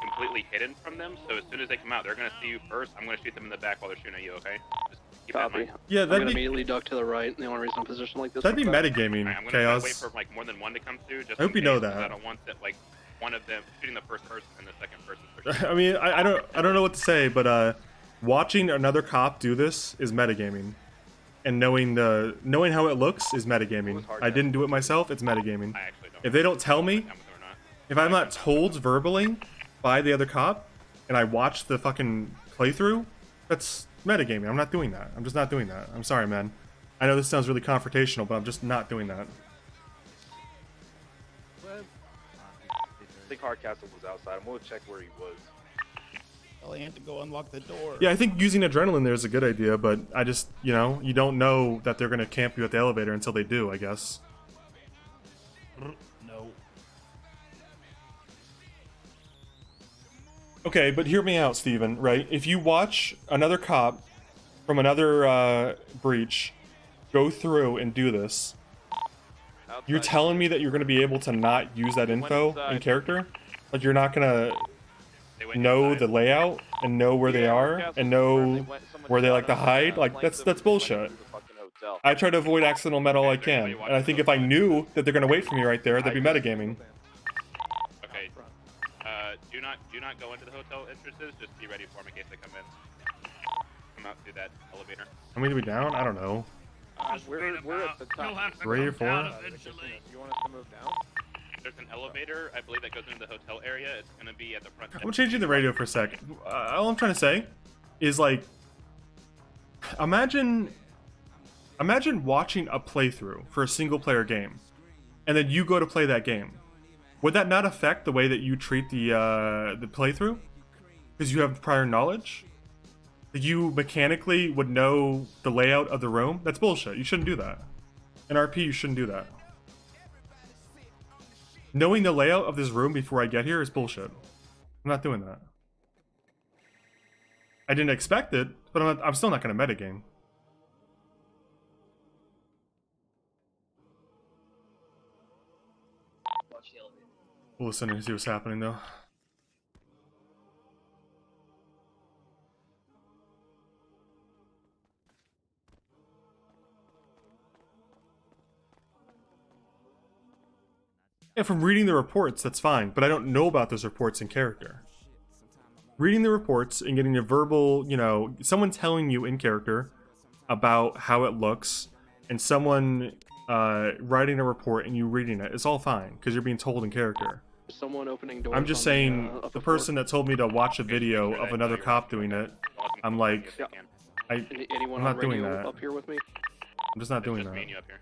Speaker 21: completely hidden from them. So as soon as they come out, they're gonna see you first. I'm gonna shoot them in the back while they're shooting at you. Okay? Just keep that in
Speaker 1: Copy.
Speaker 21: mind.
Speaker 2: Yeah,
Speaker 1: I'm
Speaker 2: that'd
Speaker 1: gonna
Speaker 2: be-
Speaker 1: immediately duck to the right. And the only reason I'm positioned like this.
Speaker 2: That'd be
Speaker 1: is because-
Speaker 2: metagaming,
Speaker 21: I'm gonna
Speaker 2: Chaos.
Speaker 21: try to wait for like more than one to come through. Just
Speaker 2: I hope
Speaker 21: in
Speaker 2: you know
Speaker 21: case, 'cause
Speaker 2: that.
Speaker 21: I don't want that like one of them shooting the first person and the second person. For sure.
Speaker 2: I mean, I don't know what to say, but watching another cop do this is metagaming, and knowing how it looks is metagaming. I didn't do it myself; it's metagaming. If they don't tell me, if I'm not told verbally by the other cop, and I watch the fucking playthrough, that's metagaming. I'm not doing that. I'm just not doing that. I'm sorry, man. I know this sounds really confrontational, but I'm just not doing that.
Speaker 17: I think Hardcastle was outside. I'm gonna check where he was.
Speaker 23: Oh, I had to go unlock the door.
Speaker 2: Yeah, I think using adrenaline there is a good idea, but I just, you don't know that they're gonna camp you at the elevator until they do, I guess.
Speaker 23: No.
Speaker 2: Okay, but hear me out, Steven, right? If you watch another cop from another breach go through and do this, you're telling me that you're going to be able to not use that info in character? Like, you're not going to know the layout and know where they are and know where they like to hide? Like, that's bullshit. I try to avoid accidental met all I can, and I think if I knew that they're going to wait for me right there, that'd be metagaming.
Speaker 21: Okay. Do not go into the hotel entrances. Just be ready for them in case they come in. Come out through that elevator.
Speaker 2: How many do we down? I don't know.
Speaker 15: We're at the top.
Speaker 2: 3 or 4?
Speaker 15: You want us to move down?
Speaker 21: There's an elevator, I believe, that goes into the hotel area. It's going to be at the front.
Speaker 2: I'm changing the radio for a sec. All I'm trying to say is, like, imagine watching a playthrough for a single-player game, and then you go to play that game. Would that not affect the way that you treat the playthrough? Because you have prior knowledge? You mechanically would know the layout of the room? That's bullshit. You shouldn't do that. In RP, you shouldn't do that. Knowing the layout of this room before I get here is bullshit. I'm not doing that. I didn't expect it, but I'm still not going to metagame. We'll listen and see what's happening, though. Yeah, from reading the reports, that's fine, but I don't know about those reports in character. Reading the reports and getting a verbal, someone telling you in character about how it looks, and someone writing a report and you reading it, it's all fine, because you're being told in character.
Speaker 1: Someone opening doors.
Speaker 2: I'm just saying, the person that told me to watch a video of another cop doing it, I'm like,
Speaker 1: Anyone
Speaker 2: I'm not
Speaker 1: on
Speaker 2: doing
Speaker 1: radio
Speaker 2: that.
Speaker 1: up here with me?
Speaker 2: I'm just not doing
Speaker 21: Just me
Speaker 2: that.
Speaker 21: and you up here.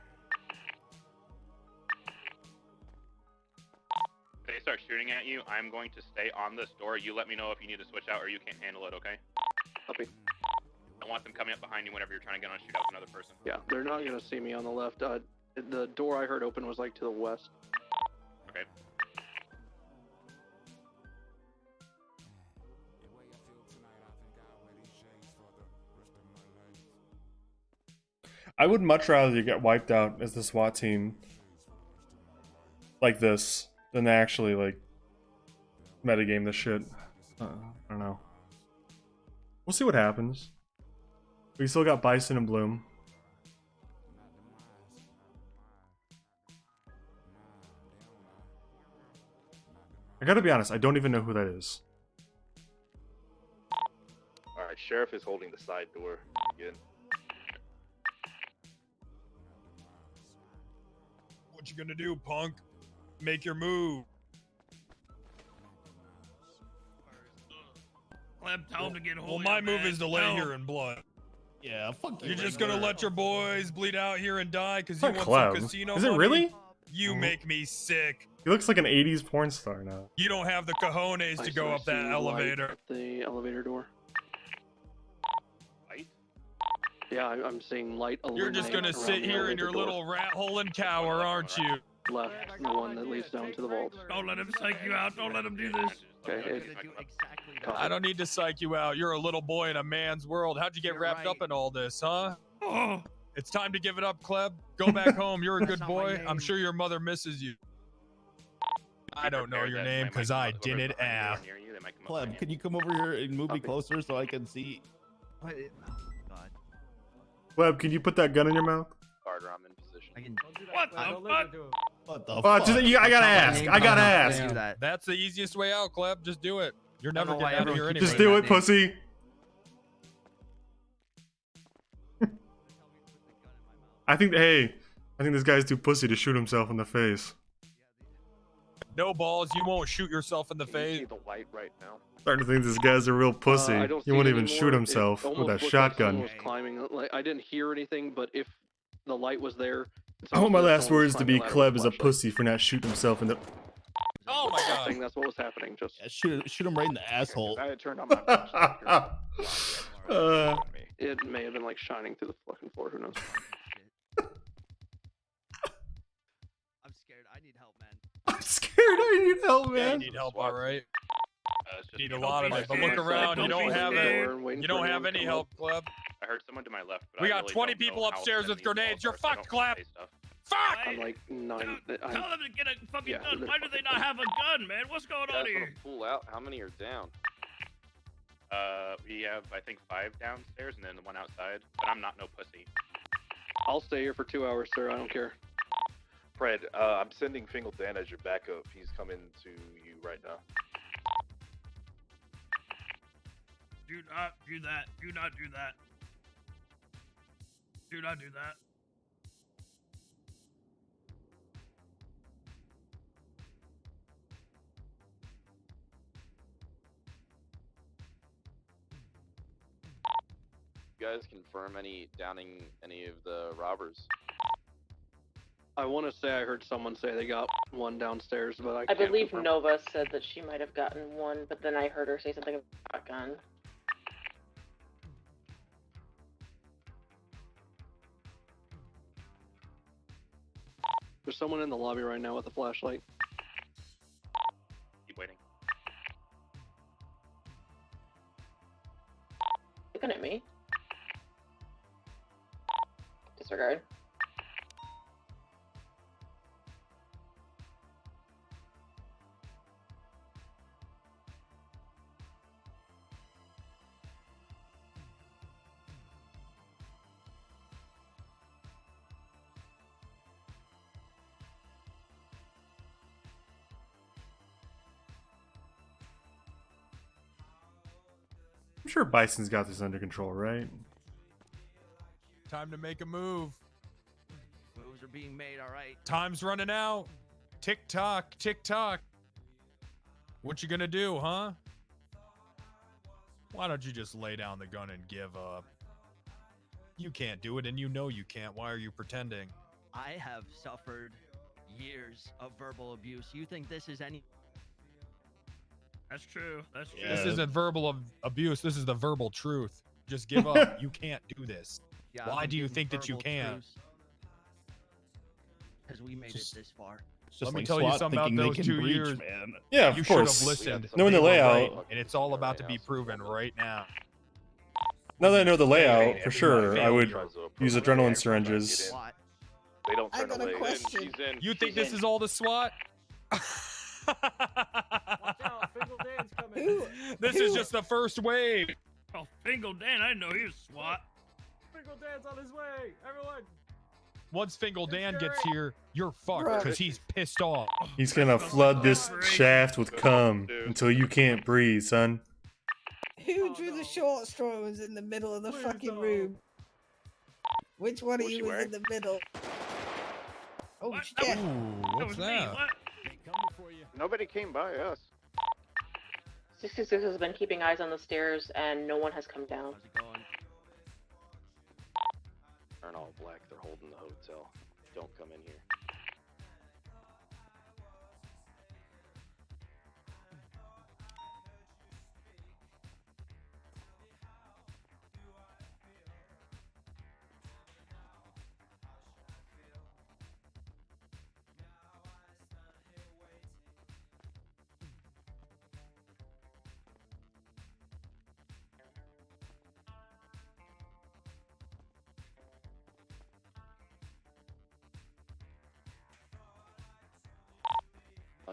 Speaker 21: If they start shooting at you, I'm going to stay on this door. You let me know if you need to switch out or you can't handle it, okay?
Speaker 1: Copy.
Speaker 21: I want them coming up behind you whenever you're trying to get on a shootout with another person.
Speaker 1: Yeah, they're not gonna see me on the left. The door I heard open was like to the west.
Speaker 21: Okay.
Speaker 2: I would much rather you get wiped out as the SWAT team like this than actually, like, metagame this shit. I don't know. We'll see what happens. We still got Bison and Bloom. I gotta be honest, I don't even know who that is.
Speaker 17: Alright, Sheriff is holding the side door again.
Speaker 8: What you gonna do, punk? Make your move.
Speaker 10: Tell him to get hold
Speaker 8: Well,
Speaker 10: of
Speaker 8: my
Speaker 10: your
Speaker 8: move
Speaker 10: man.
Speaker 8: is to lay
Speaker 10: Tell
Speaker 8: here
Speaker 10: him.
Speaker 8: in blood.
Speaker 23: Yeah, fuck you.
Speaker 8: You're just gonna let your boys bleed out here and die because you
Speaker 2: It's
Speaker 8: want
Speaker 2: not Cloud.
Speaker 8: some casino
Speaker 2: Is it
Speaker 8: money?
Speaker 2: really?
Speaker 8: You make me sick.
Speaker 2: He looks like an 80s porn star now.
Speaker 8: You don't have the cojones to go up that elevator.
Speaker 1: The elevator door.
Speaker 21: Light?
Speaker 1: Yeah, I'm seeing light.
Speaker 8: You're just gonna
Speaker 1: illuminate
Speaker 8: sit
Speaker 1: around the
Speaker 8: here in
Speaker 1: elevator
Speaker 8: your
Speaker 1: door.
Speaker 8: little rat hole and cower, aren't you?
Speaker 1: left, the one that leads down to the vault.
Speaker 10: Don't let him psych you out. Don't let him do this.
Speaker 1: Okay.
Speaker 8: I don't need to psych you out. You're a little boy in a man's world. How'd you get wrapped up in all this, huh?
Speaker 10: Oh.
Speaker 8: It's time to give it up, Kleb. Go back home. You're a good boy. I'm sure your mother misses you. I don't know your name because I didn't ask.
Speaker 23: Clem, can you come over here and move me closer so I can see?
Speaker 2: Webb, can you put that gun in your mouth?
Speaker 3: Carter, I'm in position.
Speaker 10: What the fuck?
Speaker 23: What the
Speaker 2: fuck? I gotta ask. I gotta ask.
Speaker 8: That's the easiest way out, Kleb. Just do it. You're never getting out of here anyway.
Speaker 2: Just do it, pussy. I think this guy's too pussy to shoot himself in the face.
Speaker 8: No balls, you won't shoot yourself in the face.
Speaker 3: See the light right now.
Speaker 2: Starting to think this guy's a real pussy. He won't even shoot himself with a shotgun.
Speaker 1: Was climbing. Like, I didn't hear anything, but if the light was there,
Speaker 2: I want my last words to be Kleb is a pussy for not shooting himself in the.
Speaker 8: Oh my god!
Speaker 1: I think that's what was happening. Just
Speaker 23: shoot him right in the asshole.
Speaker 3: I had turned on my
Speaker 1: It may have been like shining through the fucking floor. Who knows?
Speaker 16: I'm scared. I need help, man.
Speaker 2: I'm scared. I need help, man.
Speaker 8: Yeah, you need help, all right. Need a lot of it, but look around. You don't have it. You don't have any help, Kleb.
Speaker 21: I heard someone to my left. But
Speaker 8: We
Speaker 21: I
Speaker 8: got
Speaker 21: really
Speaker 8: 20
Speaker 21: don't know
Speaker 8: people
Speaker 21: how
Speaker 8: upstairs with
Speaker 21: enemies
Speaker 8: grenades. You're
Speaker 21: fall apart,
Speaker 8: fucked,
Speaker 21: so I don't
Speaker 8: Kleb.
Speaker 21: say stuff.
Speaker 8: Fuck!
Speaker 1: I'm like 9.
Speaker 10: Tell them to get a fucking gun. Why do they not have a gun, man? What's going on here?
Speaker 3: Pull out. How many are down?
Speaker 21: We have, I think, 5 downstairs and then the one outside. But I'm not no pussy.
Speaker 1: I'll stay here for 2 hours, sir. I don't care.
Speaker 17: Fred, I'm sending Fingal Dan as your backup. He's coming to you right now.
Speaker 10: Do not do that. Do not do that. Do not do that.
Speaker 3: You guys confirm any downing any of the robbers?
Speaker 1: I want to say I heard someone say they got one downstairs, but I
Speaker 13: I
Speaker 1: can't
Speaker 13: believe
Speaker 1: confirm.
Speaker 13: Nova said that she might have gotten one, but then I heard her say something about a gun.
Speaker 1: There's someone in the lobby right now with a flashlight.
Speaker 21: Keep waiting.
Speaker 13: Looking at me. Disregard.
Speaker 2: I'm sure Bison's got this under control, right?
Speaker 8: Time to make a move.
Speaker 16: Moves are being made, all right.
Speaker 8: Time's running out. Tick tock, tick tock. What you gonna do, huh? Why don't you just lay down the gun and give up? You can't do it, and you know you can't. Why are you pretending?
Speaker 16: I have suffered years of verbal abuse. You think this is any?
Speaker 10: That's true. That's true.
Speaker 8: This isn't verbal abuse. This is the verbal truth. Just give up. You can't do this.
Speaker 16: Yeah,
Speaker 8: Why do you think that you can?
Speaker 16: Because we made it this far.
Speaker 8: Let me tell you something about those 2 years.
Speaker 23: Man.
Speaker 2: Yeah, of
Speaker 8: you
Speaker 2: course.
Speaker 8: should have listened.
Speaker 2: Knowing the
Speaker 8: They were
Speaker 2: layout.
Speaker 8: right, and it's all about to be proven right now.
Speaker 2: Now that I know the layout, for sure, I would use adrenaline syringes.
Speaker 17: They don't turn
Speaker 22: I got a
Speaker 17: away.
Speaker 22: question.
Speaker 8: You think this is all the SWAT? This is just the first wave.
Speaker 10: Oh, Fingal Dan, I didn't know he was SWAT.
Speaker 11: Fingal Dan's on his way. Everyone.
Speaker 8: Once Fingal Dan gets here, you're fucked
Speaker 22: Right.
Speaker 8: because he's pissed off.
Speaker 2: He's gonna flood this shaft with cum until you can't breathe, son.
Speaker 22: Who drew the short straw and was in the middle of the fucking room? Which one of you was in the middle? Oh shit.
Speaker 8: What's that?
Speaker 15: Nobody came by us.
Speaker 13: 66 has been keeping eyes on the stairs, and no one has come down.
Speaker 3: Turn all black. They're holding the hotel. Don't come in here.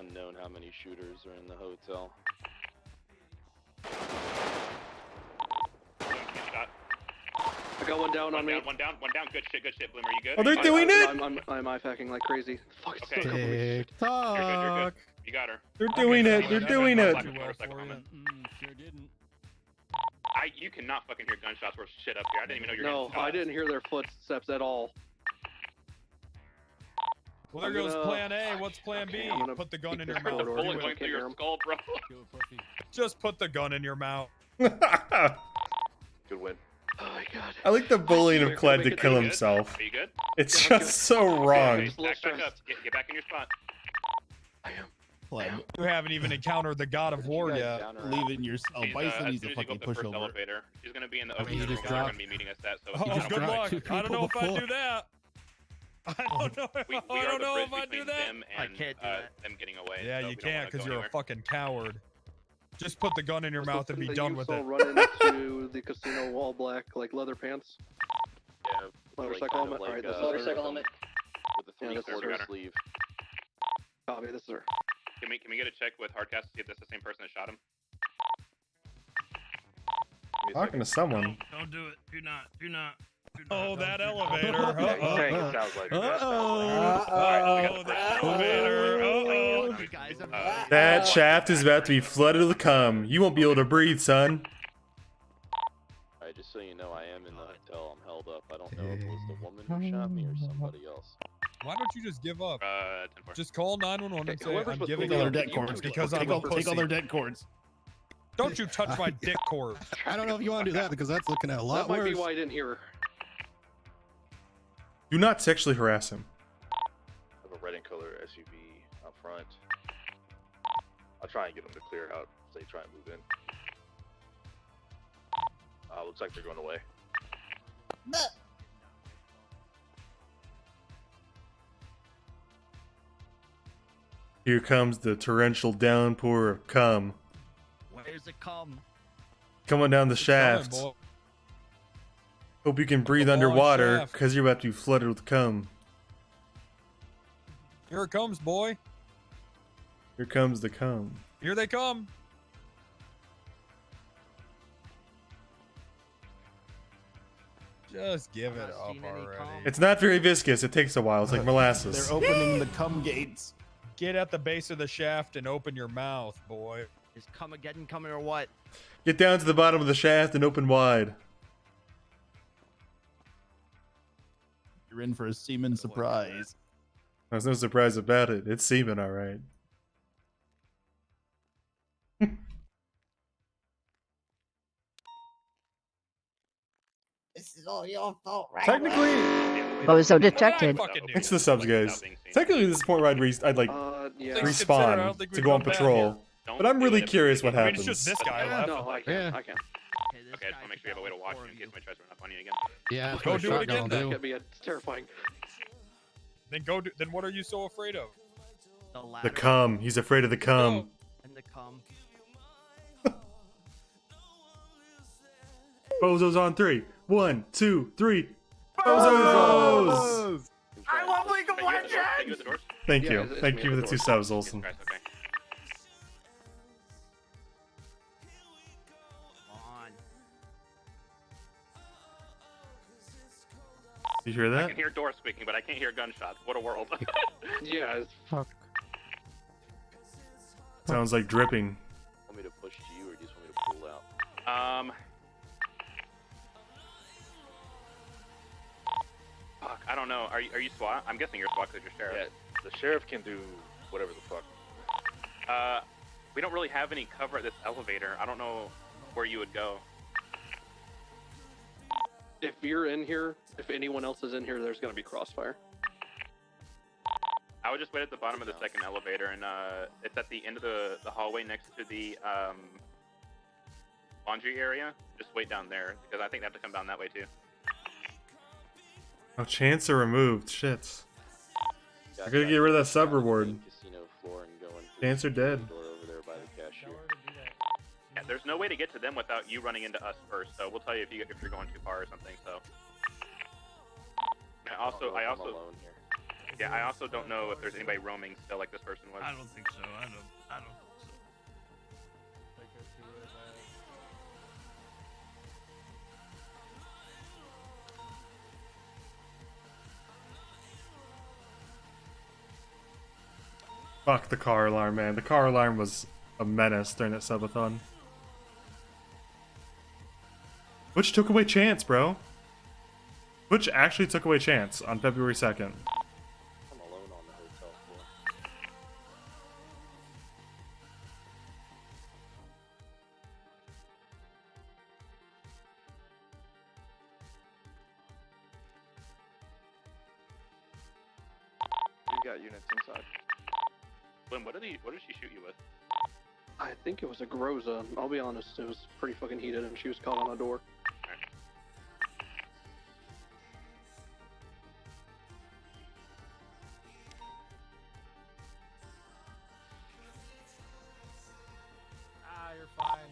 Speaker 5: unknown how many shooters are in the hotel.
Speaker 1: I got one down on me.
Speaker 21: One down. Good shit, Bloomer. You good?
Speaker 2: Oh, they're doing it?
Speaker 1: I'm IFACing like crazy. Fuck, it's still coming.
Speaker 21: You're good. You got her.
Speaker 2: They're doing it. They're doing it.
Speaker 18: Sure didn't.
Speaker 21: You cannot fucking hear gunshots or shit up here. I didn't even know you were
Speaker 1: No, I didn't hear their footsteps at all.
Speaker 8: Well, there goes plan A. What's plan B? Put the gun in your mouth.
Speaker 21: Bullet going through your skull, bro.
Speaker 8: Just put the gun in your mouth.
Speaker 17: Good win.
Speaker 1: Oh my god.
Speaker 2: I like the bullying of Cled to kill himself.
Speaker 21: Are you good?
Speaker 2: It's just so wrong.
Speaker 21: Back up. Get back in your spot.
Speaker 8: You haven't even encountered the God of War yet.
Speaker 23: Leaving your Bison needs a fucking pushover.
Speaker 21: Elevator. She's gonna be in the open room. They're gonna be meeting us at. So
Speaker 8: good luck. I don't know if I do that. I don't know. I don't know if I do that.
Speaker 21: I can't do that. Them getting away.
Speaker 8: Yeah, you can't because you're a fucking coward. Just put the gun in your mouth and be done with it.
Speaker 1: Run into the casino all black, like leather pants.
Speaker 5: Yeah.
Speaker 1: Motorcycle helmet.
Speaker 5: Like,
Speaker 1: Alright, this is
Speaker 5: motorcycle helmet. With the
Speaker 1: this is
Speaker 5: three-quarter
Speaker 1: her.
Speaker 5: sleeve.
Speaker 1: Copy, this is her.
Speaker 21: Can we get a check with Hardcast to see if that's the same person that shot him?
Speaker 2: Talking to someone.
Speaker 10: Don't do it. Do not.
Speaker 8: Oh, that elevator.
Speaker 17: Sounds like
Speaker 8: that elevator.
Speaker 2: That shaft is about to be flooded with cum. You won't be able to breathe, son.
Speaker 5: Alright, just so you know, I am in the hotel. I'm held up. I don't know if it was the woman who shot me or somebody else.
Speaker 8: Why don't you just give up?
Speaker 21: 10-4.
Speaker 8: Just call 911 and say, I'm giving
Speaker 23: Take all
Speaker 8: up
Speaker 23: their debt cords.
Speaker 8: because I'm a pussy.
Speaker 23: Take all their debt cords.
Speaker 8: Don't you touch my dick cord.
Speaker 20: I don't know if you want to do that because that's looking at a lot
Speaker 1: That might
Speaker 20: worse.
Speaker 1: be why I didn't hear her.
Speaker 2: Do not sexually harass him.
Speaker 17: I have a red and color SUV up front. I'll try and get them to clear out so they try and move in. Looks like they're going away.
Speaker 2: Here comes the torrential downpour of cum.
Speaker 16: Where's it come?
Speaker 2: Coming down the shaft. Hope you can breathe underwater, because you're about to be flooded with cum.
Speaker 8: Here it comes, boy.
Speaker 2: Here comes the cum.
Speaker 8: Here they come. Just give it up already.
Speaker 2: It's not very viscous. It takes a while. It's like molasses.
Speaker 23: They're opening the cum gates.
Speaker 8: Get at the base of the shaft and open your mouth, boy.
Speaker 16: Is cum again coming or what?
Speaker 2: Get down to the bottom of the shaft and open wide.
Speaker 23: You're in for a semen surprise.
Speaker 2: There's no surprise about it. It's semen, all right.
Speaker 22: This is all your fault, right?
Speaker 2: Technically,
Speaker 22: Bozo detected.
Speaker 2: It's the subs, guys. Technically, this is the point where I'd like respawn to go on patrol. But I'm really curious what happens.
Speaker 8: It's just this guy left.
Speaker 1: No, I can't. I can't.
Speaker 21: Okay, I just want to make sure you have a way to watch in case somebody tries to run up on you again.
Speaker 20: Yeah,
Speaker 8: Go do it again.
Speaker 1: That could be terrifying.
Speaker 8: Then go. Then what are you so afraid of?
Speaker 2: The cum. He's afraid of the cum.
Speaker 16: And the cum.
Speaker 2: Bozos on 3. 1, 2, 3. Bozos!
Speaker 10: I love League of Legends!
Speaker 2: Thank you. Thank you for the 2 subs, Olsen. You hear that?
Speaker 21: I can hear doors squeaking, but I can't hear gunshots. What a world.
Speaker 1: Yeah.
Speaker 20: Fuck.
Speaker 2: Sounds like dripping.
Speaker 5: Want me to push to you or do you just want me to pull out?
Speaker 21: Fuck, I don't know. Are you SWAT? I'm guessing you're SWAT because you're sheriff.
Speaker 17: Yeah, the sheriff can do whatever the fuck.
Speaker 21: We don't really have any cover at this elevator. I don't know where you would go.
Speaker 1: If you're in here, if anyone else is in here, there's gonna be crossfire.
Speaker 21: I would just wait at the bottom of the second elevator, and it's at the end of the hallway next to the laundry area. Just wait down there, because I think they have to come down that way too.
Speaker 2: Oh, chance are removed. Shit. I gotta get rid of that sub reward. Chance are dead.
Speaker 21: Yeah, there's no way to get to them without you running into us first, so we'll tell you if you're going too far or something. So. I also. Yeah, I also don't know if there's anybody roaming still like this person was.
Speaker 10: I don't think so. I don't think so.
Speaker 2: Fuck the car alarm, man. The car alarm was a menace during that subathon. Which took away Chance, bro. Which actually took away Chance on February 2nd.
Speaker 5: I'm alone on the hotel floor.
Speaker 17: We got units inside.
Speaker 21: Lynn, what did she shoot you with?
Speaker 1: I think it was a Groza. I'll be honest, it was pretty fucking heated and she was caught on a door.
Speaker 11: You're fine.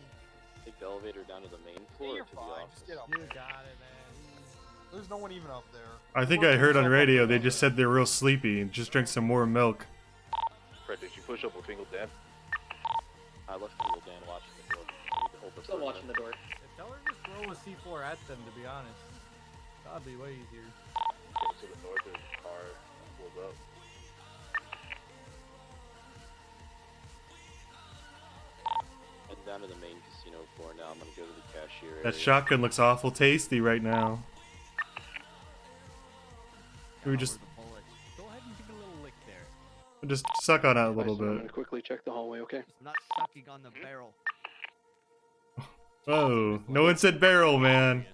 Speaker 5: Take the elevator down to the main floor or to the office?
Speaker 11: You got it, man.
Speaker 8: There's no one even up there.
Speaker 2: I think I heard on radio they just said they're real sleepy and just drink some more milk.
Speaker 17: Fred, did you push up with Fingal Dan?
Speaker 5: I left Fingal Dan watching the door. I need to hold the
Speaker 11: Still
Speaker 5: door
Speaker 11: watching
Speaker 5: there.
Speaker 11: the door. Tell her just throw a C4 at them, to be honest. That'd be way easier.
Speaker 17: Go to the north, there's a car that pulls up.
Speaker 5: Heading down to the main casino floor now. I'm gonna go to the cashier area.
Speaker 2: That shotgun looks awful tasty right now. Can we just
Speaker 16: Go ahead and give it a little lick there.
Speaker 2: just suck on it a little
Speaker 1: I'm gonna
Speaker 2: bit?
Speaker 1: quickly check the hallway, okay?
Speaker 16: It's not sucking on the barrel.
Speaker 2: Oh, no one said barrel, man.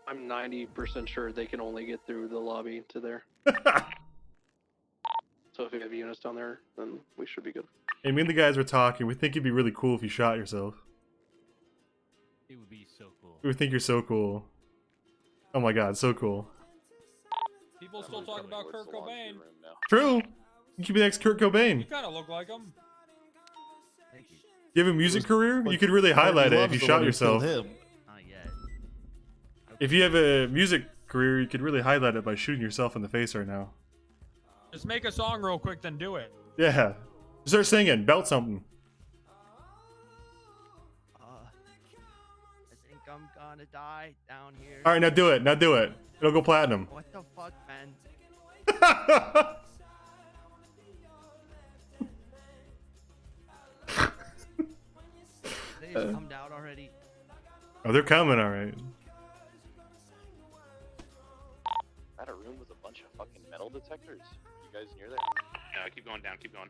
Speaker 1: I'm 90% sure they can only get through the lobby to there. So if you have units down there, then we should be good.
Speaker 2: Hey, me and the guys were talking. We think it'd be really cool if you shot yourself.
Speaker 18: It would be so cool.
Speaker 2: We think you're so cool. Oh my god, so cool.
Speaker 8: People still talk about Kurt Cobain.
Speaker 2: True. You could be the next Kurt Cobain.
Speaker 8: You kind of look like him.
Speaker 2: You have a music career? You could really highlight it if you shot yourself.
Speaker 16: Not yet.
Speaker 2: If you have a music career, you could really highlight it by shooting yourself in the face right now.
Speaker 8: Just make a song real quick, then do it.
Speaker 2: Yeah. Start singing. Belt something.
Speaker 16: I think I'm gonna die down here.
Speaker 2: Alright, now do it. Now do it. It'll go platinum.
Speaker 16: What the fuck, man? They just come down already.
Speaker 2: Oh, they're coming, alright.
Speaker 5: At a room with a bunch of fucking metal detectors. You guys near there?
Speaker 21: No, keep going down, keep going.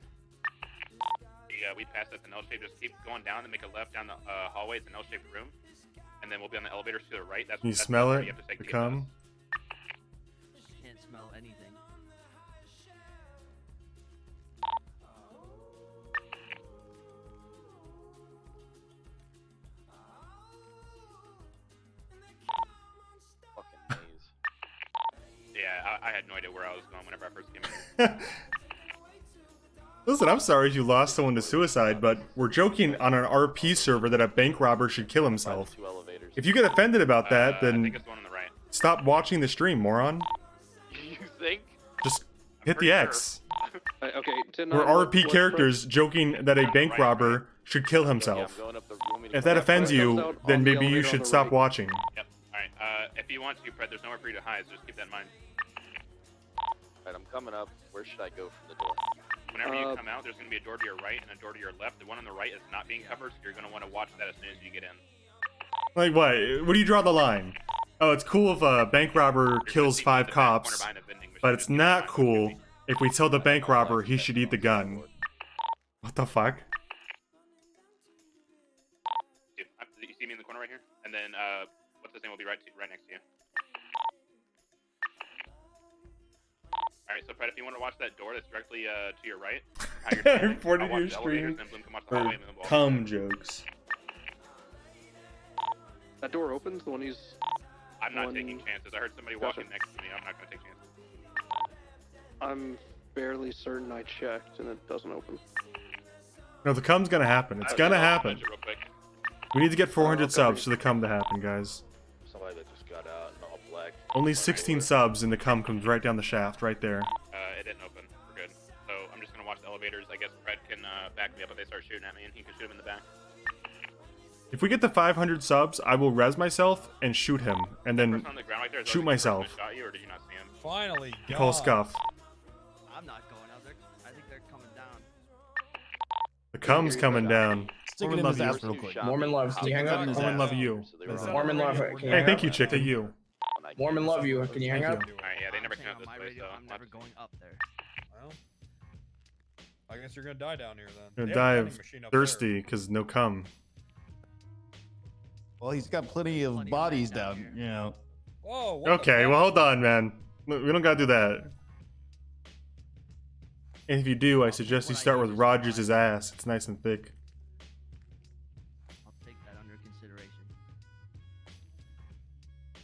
Speaker 21: Yeah, we passed that an L-shape. Just keep going down and make a left down the hallway. It's an L-shaped room, and then we'll be on the elevators to the right.
Speaker 2: Can you smell
Speaker 21: where
Speaker 2: it?
Speaker 21: you have to take
Speaker 2: The
Speaker 21: to get
Speaker 2: cum?
Speaker 16: Can't smell anything.
Speaker 5: Fucking maze.
Speaker 21: Yeah, I had no idea where I was going whenever I first came in.
Speaker 2: Listen, I'm sorry you lost someone to suicide, but we're joking on an RP server that a bank robber should kill himself. If you get offended about that,
Speaker 21: I
Speaker 2: then
Speaker 21: think it's the one on the right.
Speaker 2: stop watching the stream, moron.
Speaker 5: You think?
Speaker 2: Just hit the X.
Speaker 1: Okay,
Speaker 2: We're RP characters joking that a bank robber should kill himself. If that offends you, then maybe you should stop watching.
Speaker 21: Yep. Alright, if you want to, Fred, there's nowhere for you to hide, so just keep that in mind.
Speaker 5: Alright, I'm coming up. Where should I go from the door?
Speaker 21: Whenever you come out, there's going to be a door to your right and a door to your left. The one on the right is not being covered, so you're going to want to watch that as soon as you get in.
Speaker 2: Like what? Where do you draw the line? Oh, it's cool if a bank robber kills 5 cops, but it's not cool if we tell the bank robber he should eat the gun. What the fuck?
Speaker 21: You see me in the corner right here? And then, what's his name will be right next to you. Alright, so Fred, if you want to watch that door that's directly to your right, how you're standing,
Speaker 2: Reported
Speaker 21: I'll watch
Speaker 2: your
Speaker 21: the elevators,
Speaker 2: stream
Speaker 21: then Bloom can watch the
Speaker 2: for
Speaker 21: hallway, and then we'll
Speaker 2: cum jokes.
Speaker 1: That door opens, the one he's...
Speaker 21: I'm not taking chances. I heard somebody walking next to me. I'm not going to take chances.
Speaker 1: I'm fairly certain I checked and it doesn't open.
Speaker 2: No, the cum's gonna happen. It's gonna happen. We need to get 400 subs for the cum to happen, guys.
Speaker 17: Somebody that just got out in all black.
Speaker 2: Only 16 subs and the cum comes right down the shaft, right there.
Speaker 21: It didn't open. We're good. So I'm just gonna watch the elevators. I guess Fred can back me up if they start shooting at me, and he can shoot him in the back.
Speaker 2: If we get to 500 subs, I will res myself and shoot him, and then
Speaker 21: Person on the ground right there, is that
Speaker 2: shoot
Speaker 21: the person
Speaker 2: myself.
Speaker 21: that shot you, or did you not see him?
Speaker 8: Finally,
Speaker 2: Call
Speaker 8: God.
Speaker 2: scuff.
Speaker 16: I'm not going out there. I think they're coming down.
Speaker 2: The cum's coming down.
Speaker 23: Stick it in his ass real quick.
Speaker 6: Mormon Love, can you hang up?
Speaker 2: Mormon love you.
Speaker 6: Mormon Love, can you
Speaker 2: Hey,
Speaker 6: hang
Speaker 2: thank
Speaker 6: up?
Speaker 2: you, chick. Thank you.
Speaker 6: Mormon Love you, can you hang up?
Speaker 2: Thank you.
Speaker 21: Alright, yeah, they never came out this
Speaker 16: My
Speaker 21: way,
Speaker 16: radio,
Speaker 21: so
Speaker 16: I'm never going up there.
Speaker 8: Well, I guess you're gonna die down here then.
Speaker 2: Gonna
Speaker 8: They have a
Speaker 2: die
Speaker 8: vending
Speaker 2: of
Speaker 8: machine up
Speaker 2: thirsty because no cum.
Speaker 23: Well, he's got plenty of bodies down, you know.
Speaker 8: There. Whoa. What
Speaker 2: Okay, well, hold on, man. We don't gotta do that. And if you do, I suggest you start with Rogers' ass. It's nice and thick.
Speaker 16: I'll take that under consideration.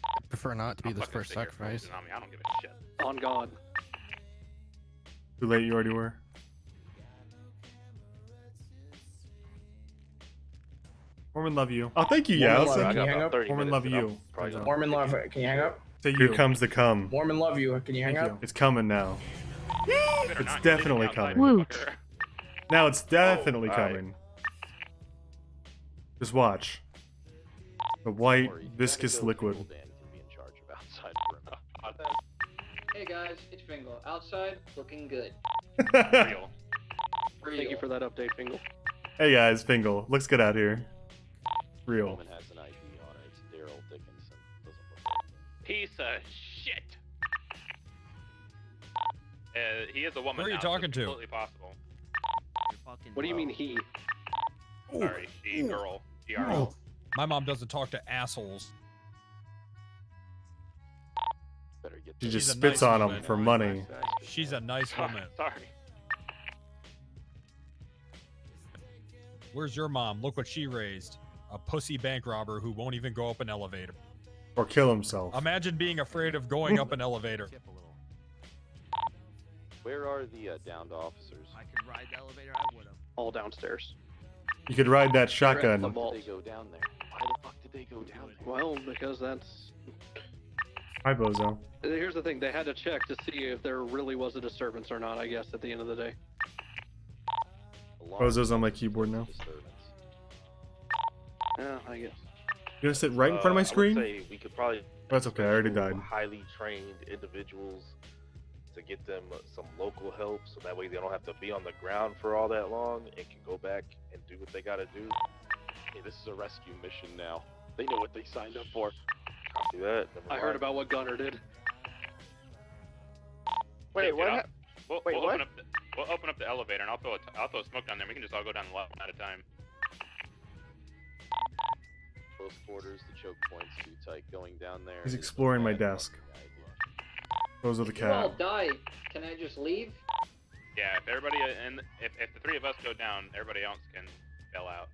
Speaker 20: I prefer not to be the first sacrifice.
Speaker 21: On me. I don't give a shit.
Speaker 1: On God.
Speaker 2: Too late, you already were. Mormon love you. Oh, thank you,
Speaker 6: Mormon Love,
Speaker 2: Yowson.
Speaker 6: can you hang up?
Speaker 2: Mormon love you.
Speaker 6: Mormon Love, can you hang up?
Speaker 2: Say here comes the cum.
Speaker 6: Mormon Love you, can you hang
Speaker 2: Thank
Speaker 6: up?
Speaker 2: you. It's coming now. It's
Speaker 21: not,
Speaker 2: definitely
Speaker 21: you're outside,
Speaker 2: coming.
Speaker 21: motherfucker.
Speaker 2: Now it's definitely
Speaker 17: alright.
Speaker 2: coming. Just watch. The white, viscous liquid.
Speaker 5: Dan can be in charge of outside perimeter.
Speaker 7: Hey guys, it's Fingal. Outside, looking good.
Speaker 21: Real.
Speaker 1: Thank you for that update, Fingal.
Speaker 2: Hey guys, Fingal. Looks good out here. Real.
Speaker 5: Woman has an ID on it. It's Daryl Dickinson. Doesn't look like
Speaker 21: Piece of shit. He is a woman.
Speaker 8: Who are you
Speaker 21: now, so
Speaker 8: talking
Speaker 21: it's
Speaker 8: to?
Speaker 21: Completely possible.
Speaker 1: What do you mean he?
Speaker 21: Sorry, she, girl, GRL.
Speaker 8: Oh. My mom doesn't talk to assholes.
Speaker 5: better get
Speaker 2: She
Speaker 5: this.
Speaker 2: just
Speaker 8: She's a
Speaker 2: spits
Speaker 8: nice
Speaker 2: on him
Speaker 8: woman.
Speaker 2: for money.
Speaker 8: She's a nice woman.
Speaker 21: Sorry.
Speaker 8: Where's your mom? Look what she raised. A pussy bank robber who won't even go up an elevator.
Speaker 2: Or kill himself.
Speaker 8: Imagine being afraid of going up an elevator.
Speaker 5: Where are the downed officers?
Speaker 16: I could ride the elevator, I would have.
Speaker 1: All downstairs.
Speaker 2: You could ride that
Speaker 1: They're at
Speaker 2: shotgun.
Speaker 1: the
Speaker 5: Why
Speaker 1: vault.
Speaker 5: did they go down there? Why the fuck did they go down there?
Speaker 1: Well, because that's.
Speaker 2: Hi, Bozo.
Speaker 1: Here's the thing. They had to check to see if there really was a disturbance or not. I guess at the end of the day.
Speaker 2: Bozo's on my keyboard now.
Speaker 1: Yeah, I guess.
Speaker 2: You gonna sit right in front of my screen?
Speaker 17: I would say we could probably.
Speaker 2: That's okay. I already died.
Speaker 17: Highly trained individuals to get them some local help, so that way they don't have to be on the ground for all that long and can go back and do what they gotta do.
Speaker 5: Hey, this is a rescue mission now. They know what they signed up for.
Speaker 17: Do that.
Speaker 1: I heard about what Gunner did.
Speaker 15: Wait, what?
Speaker 21: Yeah, We'll
Speaker 15: what?
Speaker 21: open up the elevator, and I'll throw smoke down there. We can just all go down the line at a time.
Speaker 5: Close quarters, the choke point's too tight. Going down there.
Speaker 2: He's
Speaker 5: is a
Speaker 2: exploring my
Speaker 5: bad
Speaker 2: desk. Bozo the
Speaker 7: If you all
Speaker 2: cat.
Speaker 7: die, can I just leave?
Speaker 21: Yeah, if everybody and if the three of us go down, everybody else can bail out.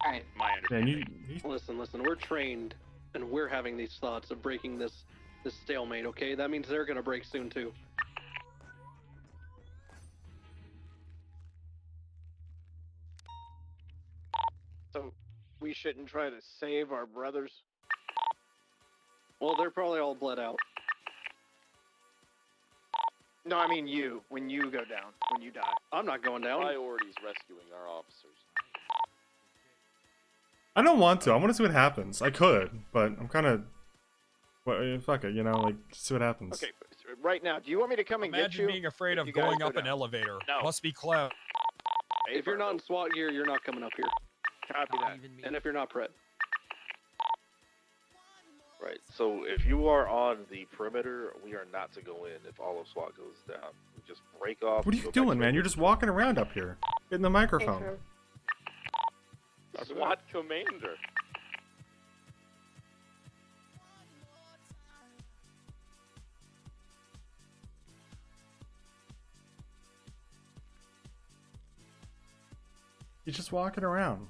Speaker 7: Alright.
Speaker 21: My understanding.
Speaker 1: Listen. We're trained, and we're having these thoughts of breaking this stalemate. Okay, that means they're gonna break soon too.
Speaker 15: So we shouldn't try to save our brothers.
Speaker 1: Well, they're probably all bled out.
Speaker 15: No, I mean you. When you go down, when you die.
Speaker 1: I'm not going down.
Speaker 5: Priorities rescuing our officers.
Speaker 2: I don't want to. I want to see what happens. I could, but I'm kind of. Well, fuck it, you know, like see what happens.
Speaker 15: Okay, right now, do you want me to come and get you?
Speaker 8: Imagine being afraid of
Speaker 15: you guys
Speaker 8: going
Speaker 15: go
Speaker 8: up an
Speaker 15: down?
Speaker 8: elevator.
Speaker 21: No.
Speaker 8: Must be clever.
Speaker 1: If you're not in SWAT gear, you're not coming up here.
Speaker 15: Copy that.
Speaker 1: And if you're not Pred.
Speaker 17: Right. So if you are on the perimeter, we are not to go in if all of SWAT goes down. We just break off.
Speaker 2: What are you doing, man? You're just walking around up here, getting the microphone.
Speaker 5: SWAT commander.
Speaker 2: He's just walking around.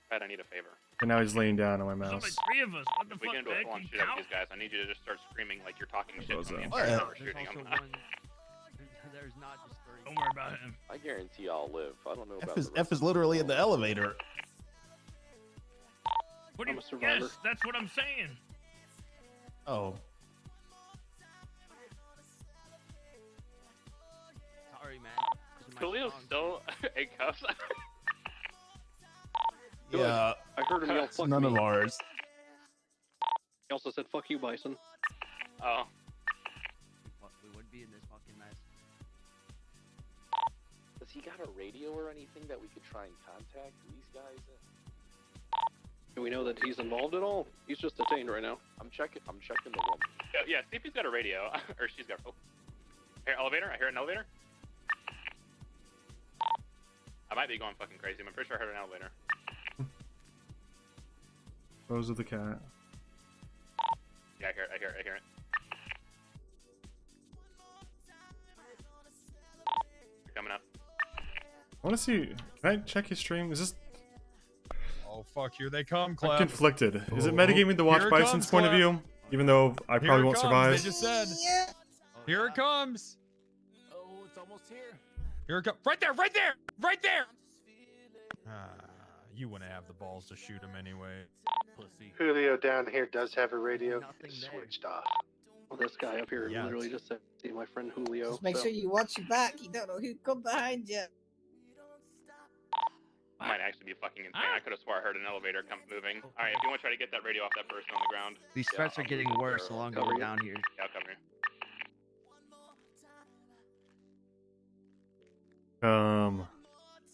Speaker 21: Fred, I need a favor.
Speaker 2: And now he's laying down on my
Speaker 10: There's only
Speaker 2: mouse.
Speaker 10: 3 of us. What the
Speaker 21: If we
Speaker 10: fuck,
Speaker 21: get into
Speaker 10: man?
Speaker 21: a full-on
Speaker 10: Can you
Speaker 21: shootout with
Speaker 10: count?
Speaker 21: these guys, I need you to just start screaming like you're talking shit
Speaker 2: Bozo.
Speaker 21: on the
Speaker 23: What?
Speaker 21: entire time we're
Speaker 16: There's
Speaker 21: shooting
Speaker 16: also
Speaker 21: them.
Speaker 16: one. There's not just 3.
Speaker 10: Don't worry about him.
Speaker 5: I guarantee I'll live. I don't know about
Speaker 23: F is literally in the elevator.
Speaker 10: What do
Speaker 1: I'm
Speaker 10: you?
Speaker 1: a survivor.
Speaker 10: Yes, that's what I'm saying.
Speaker 23: Oh.
Speaker 16: Sorry, man.
Speaker 21: Julio's still in cuffs.
Speaker 23: Yeah.
Speaker 1: I heard him yell,
Speaker 23: It's
Speaker 1: fuck
Speaker 23: none
Speaker 1: me.
Speaker 23: of ours.
Speaker 1: He also said, fuck you, Bison.
Speaker 21: Oh.
Speaker 16: We would be in this fucking mess.
Speaker 5: Does he got a radio or anything that we could try and contact these guys?
Speaker 1: Do we know that he's involved at all? He's just detained right now.
Speaker 5: I'm checking the woman.
Speaker 21: Yeah, see if he's got a radio. Or she's got. Oh. Here, elevator? I hear an elevator. I might be going fucking crazy. I'm pretty sure I heard an elevator.
Speaker 2: Rose of the cat.
Speaker 21: Yeah, I hear it. You're coming up.
Speaker 2: I want to see. Can I check his stream? Is this?
Speaker 8: Oh fuck! Here they come,
Speaker 2: I'm
Speaker 8: Clem.
Speaker 2: conflicted. Is it metagaming to watch
Speaker 8: Here it
Speaker 2: Bison's
Speaker 8: comes,
Speaker 2: point of
Speaker 8: Clem.
Speaker 2: view? Even though I
Speaker 8: Here
Speaker 2: probably
Speaker 8: it
Speaker 2: won't
Speaker 8: comes,
Speaker 2: survive.
Speaker 8: They just said. Here it comes.
Speaker 23: Oh, it's almost here.
Speaker 8: Here it comes. Right there! Right there! Right there! You wouldn't have the balls to shoot him anyway. Pussy.
Speaker 4: Julio down here does have a radio. It's switched off.
Speaker 1: Well, this guy up here literally just said, see my friend Julio.
Speaker 22: Just make
Speaker 1: so-
Speaker 22: sure you watch your back. You don't know who come behind you.
Speaker 21: Might actually be fucking insane. I could have swore I heard an elevator come moving. Alright, if you want to try to get that radio off that person on the ground.
Speaker 16: These threats are getting worse the longer we're down here.
Speaker 21: Yeah, I'll cover you.
Speaker 2: Come.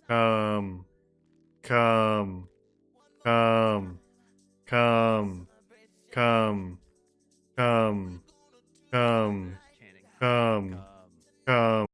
Speaker 2: Come. Come. Come. Come. Come. Come. Come. Come. Come.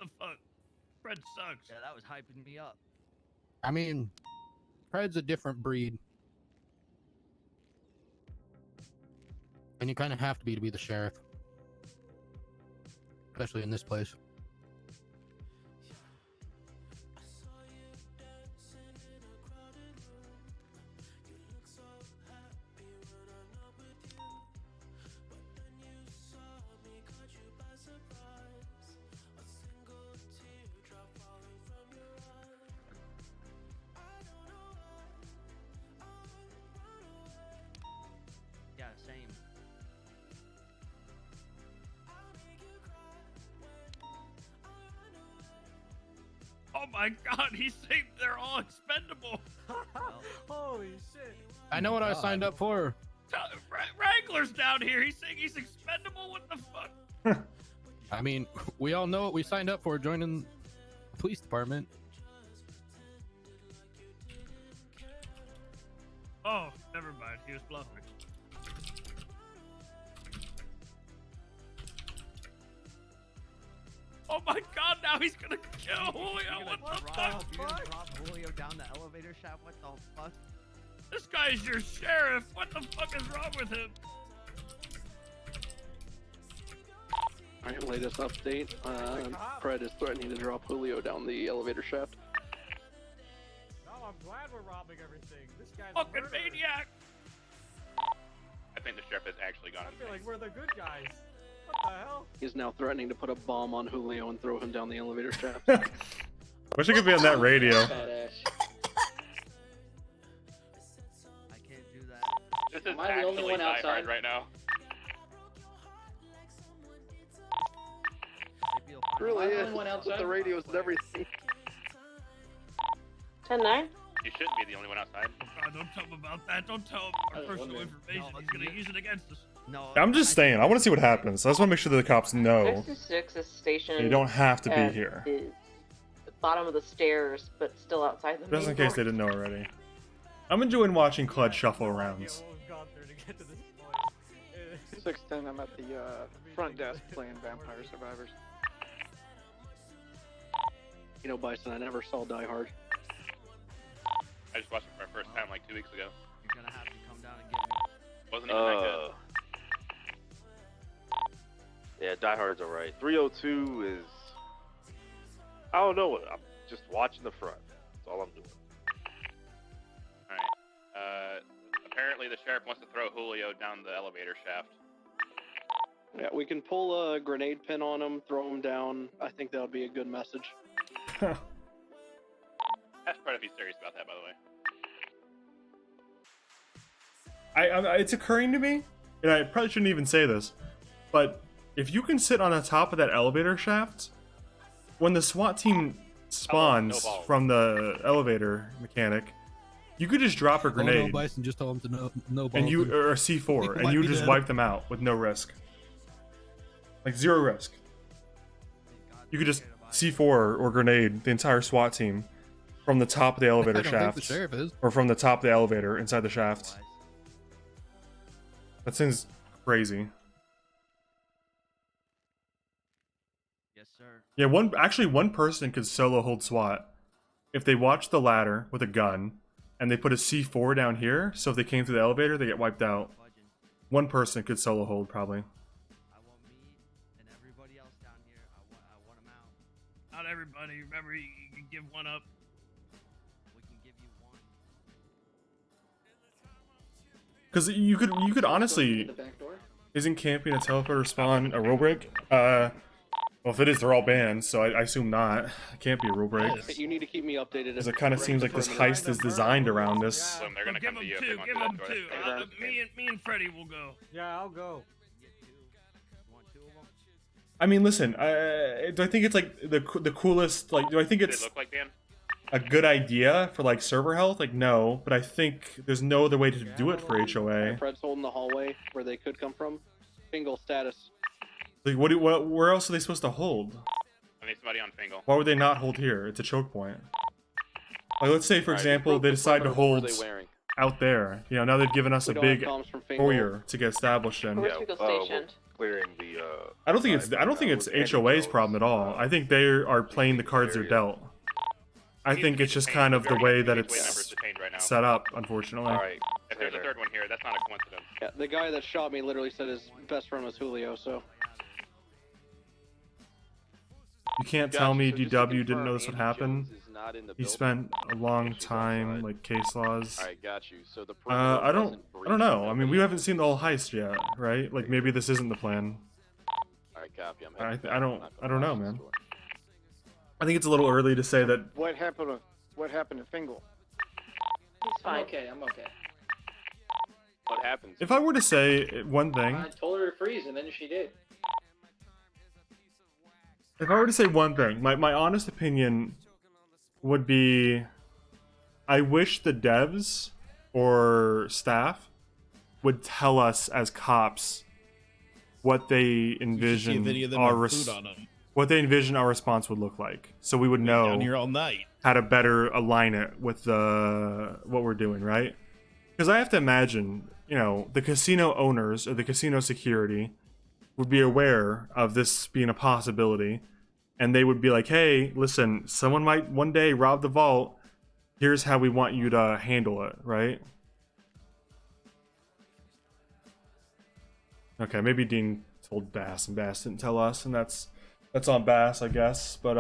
Speaker 10: the fuck? Fred sucks.
Speaker 16: Yeah, that was hyping me up.
Speaker 20: I mean, Fred's a different breed. And you kind of have to be the sheriff. Especially in this place.
Speaker 16: Yeah, same.
Speaker 10: Oh my god, he's saying they're all expendable.
Speaker 11: Holy shit.
Speaker 20: I know what I signed up for.
Speaker 10: Wrangler's down here. He's saying he's expendable. What the fuck?
Speaker 20: I mean, we all know what we signed up for joining the police department.
Speaker 10: Oh, never mind. He was bluffing. Oh my god, now he's gonna kill Julio. What the fuck?
Speaker 16: You're gonna drop Julio down the elevator shaft? What the fuck?
Speaker 10: This guy is your sheriff. What the fuck is wrong with him?
Speaker 1: Alright, latest update. Fred is threatening to drop Julio down the elevator shaft.
Speaker 11: No, I'm glad we're robbing everything. This guy's
Speaker 10: Fucking
Speaker 11: a murderer.
Speaker 10: maniac.
Speaker 21: I think the sheriff has actually gone
Speaker 11: I feel
Speaker 21: insane.
Speaker 11: like we're the good guys. What the hell?
Speaker 1: He's now threatening to put a bomb on Julio and throw him down the elevator shaft.
Speaker 2: Wish I could be on that radio.
Speaker 7: Badass.
Speaker 16: I can't do that.
Speaker 21: This is
Speaker 7: Am I the only
Speaker 21: actually
Speaker 7: one
Speaker 21: Die
Speaker 7: outside?
Speaker 21: Hard right now.
Speaker 1: Really
Speaker 7: Am I the
Speaker 1: is.
Speaker 7: only one
Speaker 1: With
Speaker 7: outside?
Speaker 1: the radios and everything.
Speaker 13: 10-9.
Speaker 21: You shouldn't be the only one outside.
Speaker 10: God, don't tell him about that. Don't tell him our personal information. He's gonna use it against us.
Speaker 16: No.
Speaker 2: I'm just staying. I want to see what happens. I just want to make sure that the cops know
Speaker 13: 66 is stationed.
Speaker 2: you don't have to be
Speaker 13: at
Speaker 2: here.
Speaker 13: The bottom of the stairs, but still outside the
Speaker 2: Just
Speaker 13: main
Speaker 2: in case they
Speaker 13: door.
Speaker 2: didn't know already. I'm enjoying watching Clud shuffle arounds.
Speaker 15: 610, I'm at the front desk playing Vampire Survivors.
Speaker 1: You know, Bison, I never saw Die Hard.
Speaker 21: I just watched it for my first time like 2 weeks ago.
Speaker 16: You're gonna have to come down and get me.
Speaker 21: Wasn't even that good.
Speaker 17: Yeah, Die Hard's alright. 302 is... I don't know. I'm just watching the front. That's all I'm doing.
Speaker 21: Alright. Apparently the sheriff wants to throw Julio down the elevator shaft.
Speaker 1: Yeah, we can pull a grenade pin on him, throw him down. I think that would be a good message.
Speaker 21: Ask Fred if he's serious about that, by the way.
Speaker 2: It's occurring to me, and I probably shouldn't even say this, but if you can sit on the top of that elevator shaft, when the SWAT team spawns from the elevator mechanic, you could just drop a
Speaker 20: Oh,
Speaker 2: grenade
Speaker 20: no, Bison just told him to no
Speaker 2: and you
Speaker 20: balls.
Speaker 2: or a C4
Speaker 20: People
Speaker 2: and
Speaker 20: might
Speaker 2: you
Speaker 20: be
Speaker 2: just
Speaker 20: dead.
Speaker 2: wipe them out with no risk, like zero risk. You could just C4 or grenade the entire SWAT team from the top of the elevator
Speaker 20: I don't think
Speaker 2: shaft,
Speaker 20: the sheriff is.
Speaker 2: or from the top of the elevator inside the shaft. That seems crazy.
Speaker 16: Yes, sir.
Speaker 2: Yeah, one person could solo hold SWAT if they watch the ladder with a gun and they put a C4 down here, so if they came through the elevator, they get wiped out. One person could solo hold, probably.
Speaker 10: Not everybody. Remember, you can give one up.
Speaker 16: We can give you one.
Speaker 2: Because you could honestly...
Speaker 7: The back door?
Speaker 2: Isn't camping a teleporter spawn a rule break? Well, if it is, they're all banned, so I assume not. It can't be a rule break.
Speaker 1: You need to keep me updated.
Speaker 2: Because it kind of seems like this heist is designed around this.
Speaker 21: Boom, they're gonna
Speaker 10: Give
Speaker 21: come to
Speaker 10: him
Speaker 21: you if
Speaker 10: two.
Speaker 21: they want
Speaker 10: Give
Speaker 21: to
Speaker 10: him
Speaker 21: do that
Speaker 10: two. Me and Freddie will go.
Speaker 11: Yeah, I'll go.
Speaker 2: I mean, listen, do I think it's like the coolest, like, do I think
Speaker 21: Did
Speaker 2: it's
Speaker 21: it look like Dan?
Speaker 2: a good idea for like server health? Like, no, but I think there's no other way to do it for HOA.
Speaker 1: Fred's holding the hallway where they could come from. Single status.
Speaker 2: Like, where else are they supposed to hold?
Speaker 21: I need somebody on Fingal.
Speaker 2: Why would they not hold here? It's a choke point. Like, let's say, for
Speaker 21: Alright,
Speaker 2: example, they decide to hold
Speaker 5: What were they wearing?
Speaker 2: out there. You know, now they've given us
Speaker 1: We
Speaker 2: a
Speaker 1: don't have
Speaker 2: big
Speaker 1: comms from Fingal.
Speaker 2: foyer to get established in.
Speaker 13: Where's Fingal stationed?
Speaker 17: clearing the.
Speaker 2: I don't think it's HOA's problem at all. I think they are playing the cards they're dealt. I think it's just kind of the way that it's set up, unfortunately.
Speaker 17: Alright.
Speaker 21: If there's a third one here, that's not a coincidence.
Speaker 1: Yeah, the guy that shot me literally said his best friend was Julio, so.
Speaker 2: You can't tell me DW didn't know this would happen. He spent a long time, like, case laws.
Speaker 5: Alright, got you. So the
Speaker 2: I don't know. I mean, we haven't seen the whole heist yet, right? Like, maybe this isn't the plan.
Speaker 5: Alright, copy.
Speaker 2: I don't know, man. I think it's a little early to say that.
Speaker 15: What happened to Fingal?
Speaker 13: He's fine.
Speaker 7: I'm okay.
Speaker 5: What happens?
Speaker 2: If I were to say one thing,
Speaker 7: I told her to freeze, and then she did.
Speaker 2: if I were to say one thing, my honest opinion would be, I wish the devs or staff would tell us as cops what they envision our response would look like, so we would know
Speaker 23: Down here all night.
Speaker 2: how to better align it with what we're doing, right? Because I have to imagine, you know, the casino owners or the casino security would be aware of this being a possibility, and they would be like, hey, listen, someone might one day rob the vault. Here's how we want you to handle it, right? Okay, maybe Dean told Bass and Bass didn't tell us, and that's on Bass, I guess. But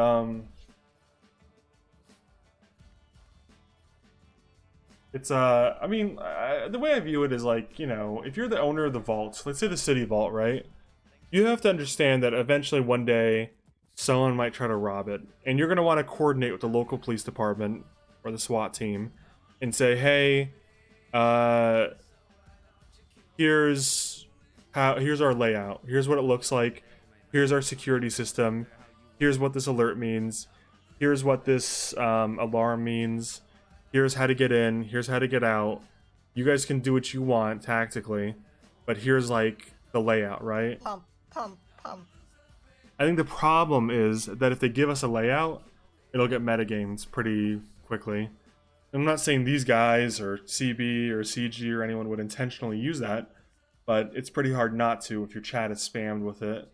Speaker 2: it's I mean, the way I view it is like, you know, if you're the owner of the vault, let's say the city vault, right? You have to understand that eventually one day someone might try to rob it, and you're gonna want to coordinate with the local police department or the SWAT team and say, hey, here's our layout, here's what it looks like, here's our security system, here's what this alert means, here's what this alarm means, here's how to get in, here's how to get out. You guys can do what you want tactically, but here's like the layout, right?
Speaker 22: Pump.
Speaker 2: I think the problem is that if they give us a layout, it'll get metagames pretty quickly. I'm not saying these guys or CB or CG or anyone would intentionally use that, but it's pretty hard not to if your chat is spammed with it.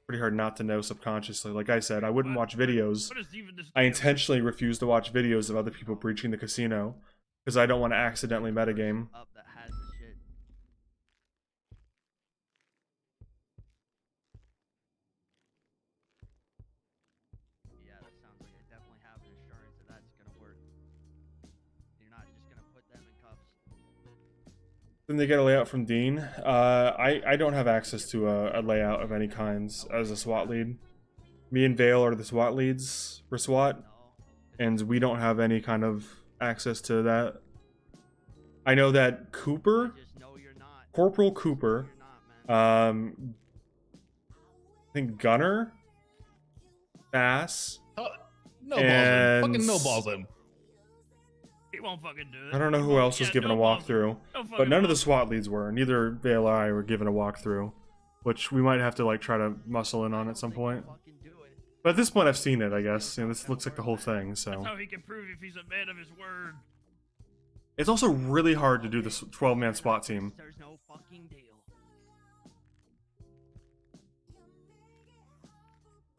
Speaker 2: Pretty hard not to know subconsciously. Like I said, I wouldn't watch videos. I intentionally refuse to watch videos of other people breaching the casino because I don't want to accidentally metagame. Then they get a layout from Dean. I don't have access to a layout of any kinds as a SWAT lead. Me and Vale are the SWAT leads for SWAT, and we don't have any kind of access to that. I know that Cooper, Corporal Cooper, I think Gunner, Bass,
Speaker 23: No balls him. Fucking no balls him.
Speaker 10: He won't fucking do it.
Speaker 2: I don't know who else was given a walkthrough, but none of the SWAT leads were. Neither Vale or I were given a walkthrough, which we might have to like try to muscle in on at some point. But at this point, I've seen it. I guess, you know, this looks like the whole thing. So
Speaker 10: That's how he can prove if he's a man of his word.
Speaker 2: it's also really hard to do this 12-man SWAT team.
Speaker 16: There's no fucking deal.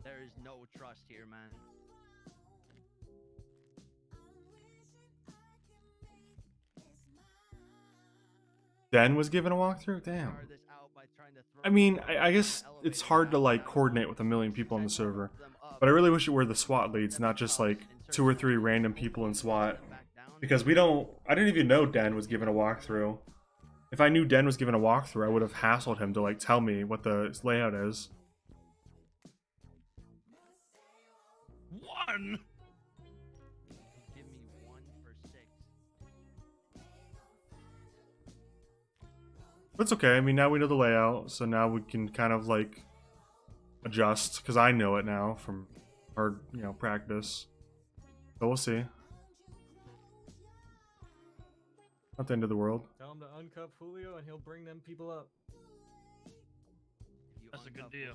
Speaker 16: There is no trust here, man.
Speaker 2: Den was given a walkthrough? Damn. I mean, I guess it's hard to like coordinate with a million people on the server, but I really wish it were the SWAT leads, not just like 2 or 3 random people in SWAT, because I didn't even know Den was given a walkthrough. If I knew Den was given a walkthrough, I would have hassled him to like tell me what the layout is.
Speaker 10: One.
Speaker 2: But it's okay. I mean, now we know the layout, so now we can kind of like adjust, because I know it now from hard, you know, practice. So we'll see. Not the end of the world.
Speaker 11: Tell him to uncuff Julio and he'll bring them people up.
Speaker 10: That's a good deal.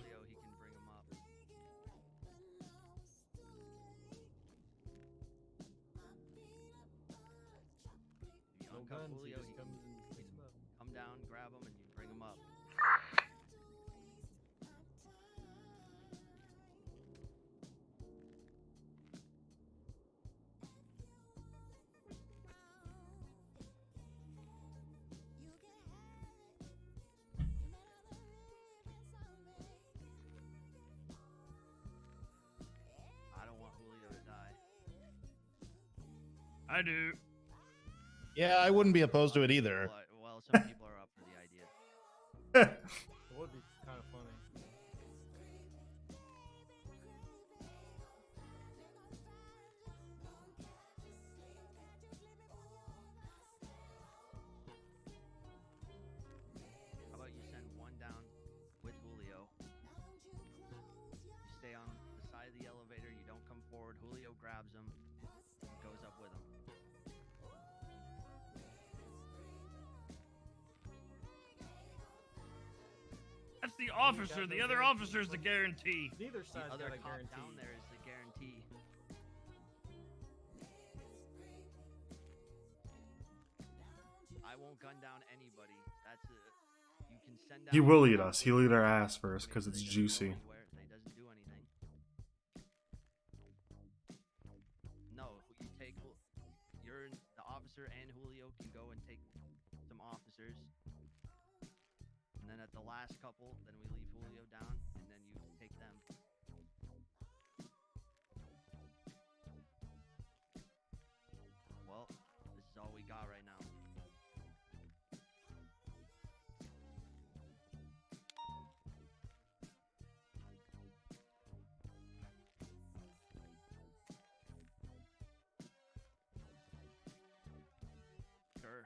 Speaker 11: No guns, he just comes and picks him up.
Speaker 16: Come down, grab him, and you bring him up.
Speaker 10: I do.
Speaker 23: Yeah, I wouldn't be opposed to it either.
Speaker 16: Well, some people are up for the idea.
Speaker 11: It would be kind of funny.
Speaker 16: How about you send one down with Julio? You stay on the side of the elevator. You don't come forward. Julio grabs him and goes up with him.
Speaker 10: That's the officer. The other officer's the guarantee.
Speaker 11: Neither
Speaker 16: The
Speaker 11: side's
Speaker 16: other
Speaker 11: got a
Speaker 16: cop
Speaker 11: guarantee.
Speaker 16: down there is the guarantee. I won't gun down anybody. That's a. You can send down.
Speaker 2: He will eat us. He'll eat our ass first because it's juicy.
Speaker 16: They doesn't do anything. No, you take. You're the officer and Julio can go and take some officers, and then at the last couple, then we leave Julio down, and then you take them. Well, this is all we got right now. Sure.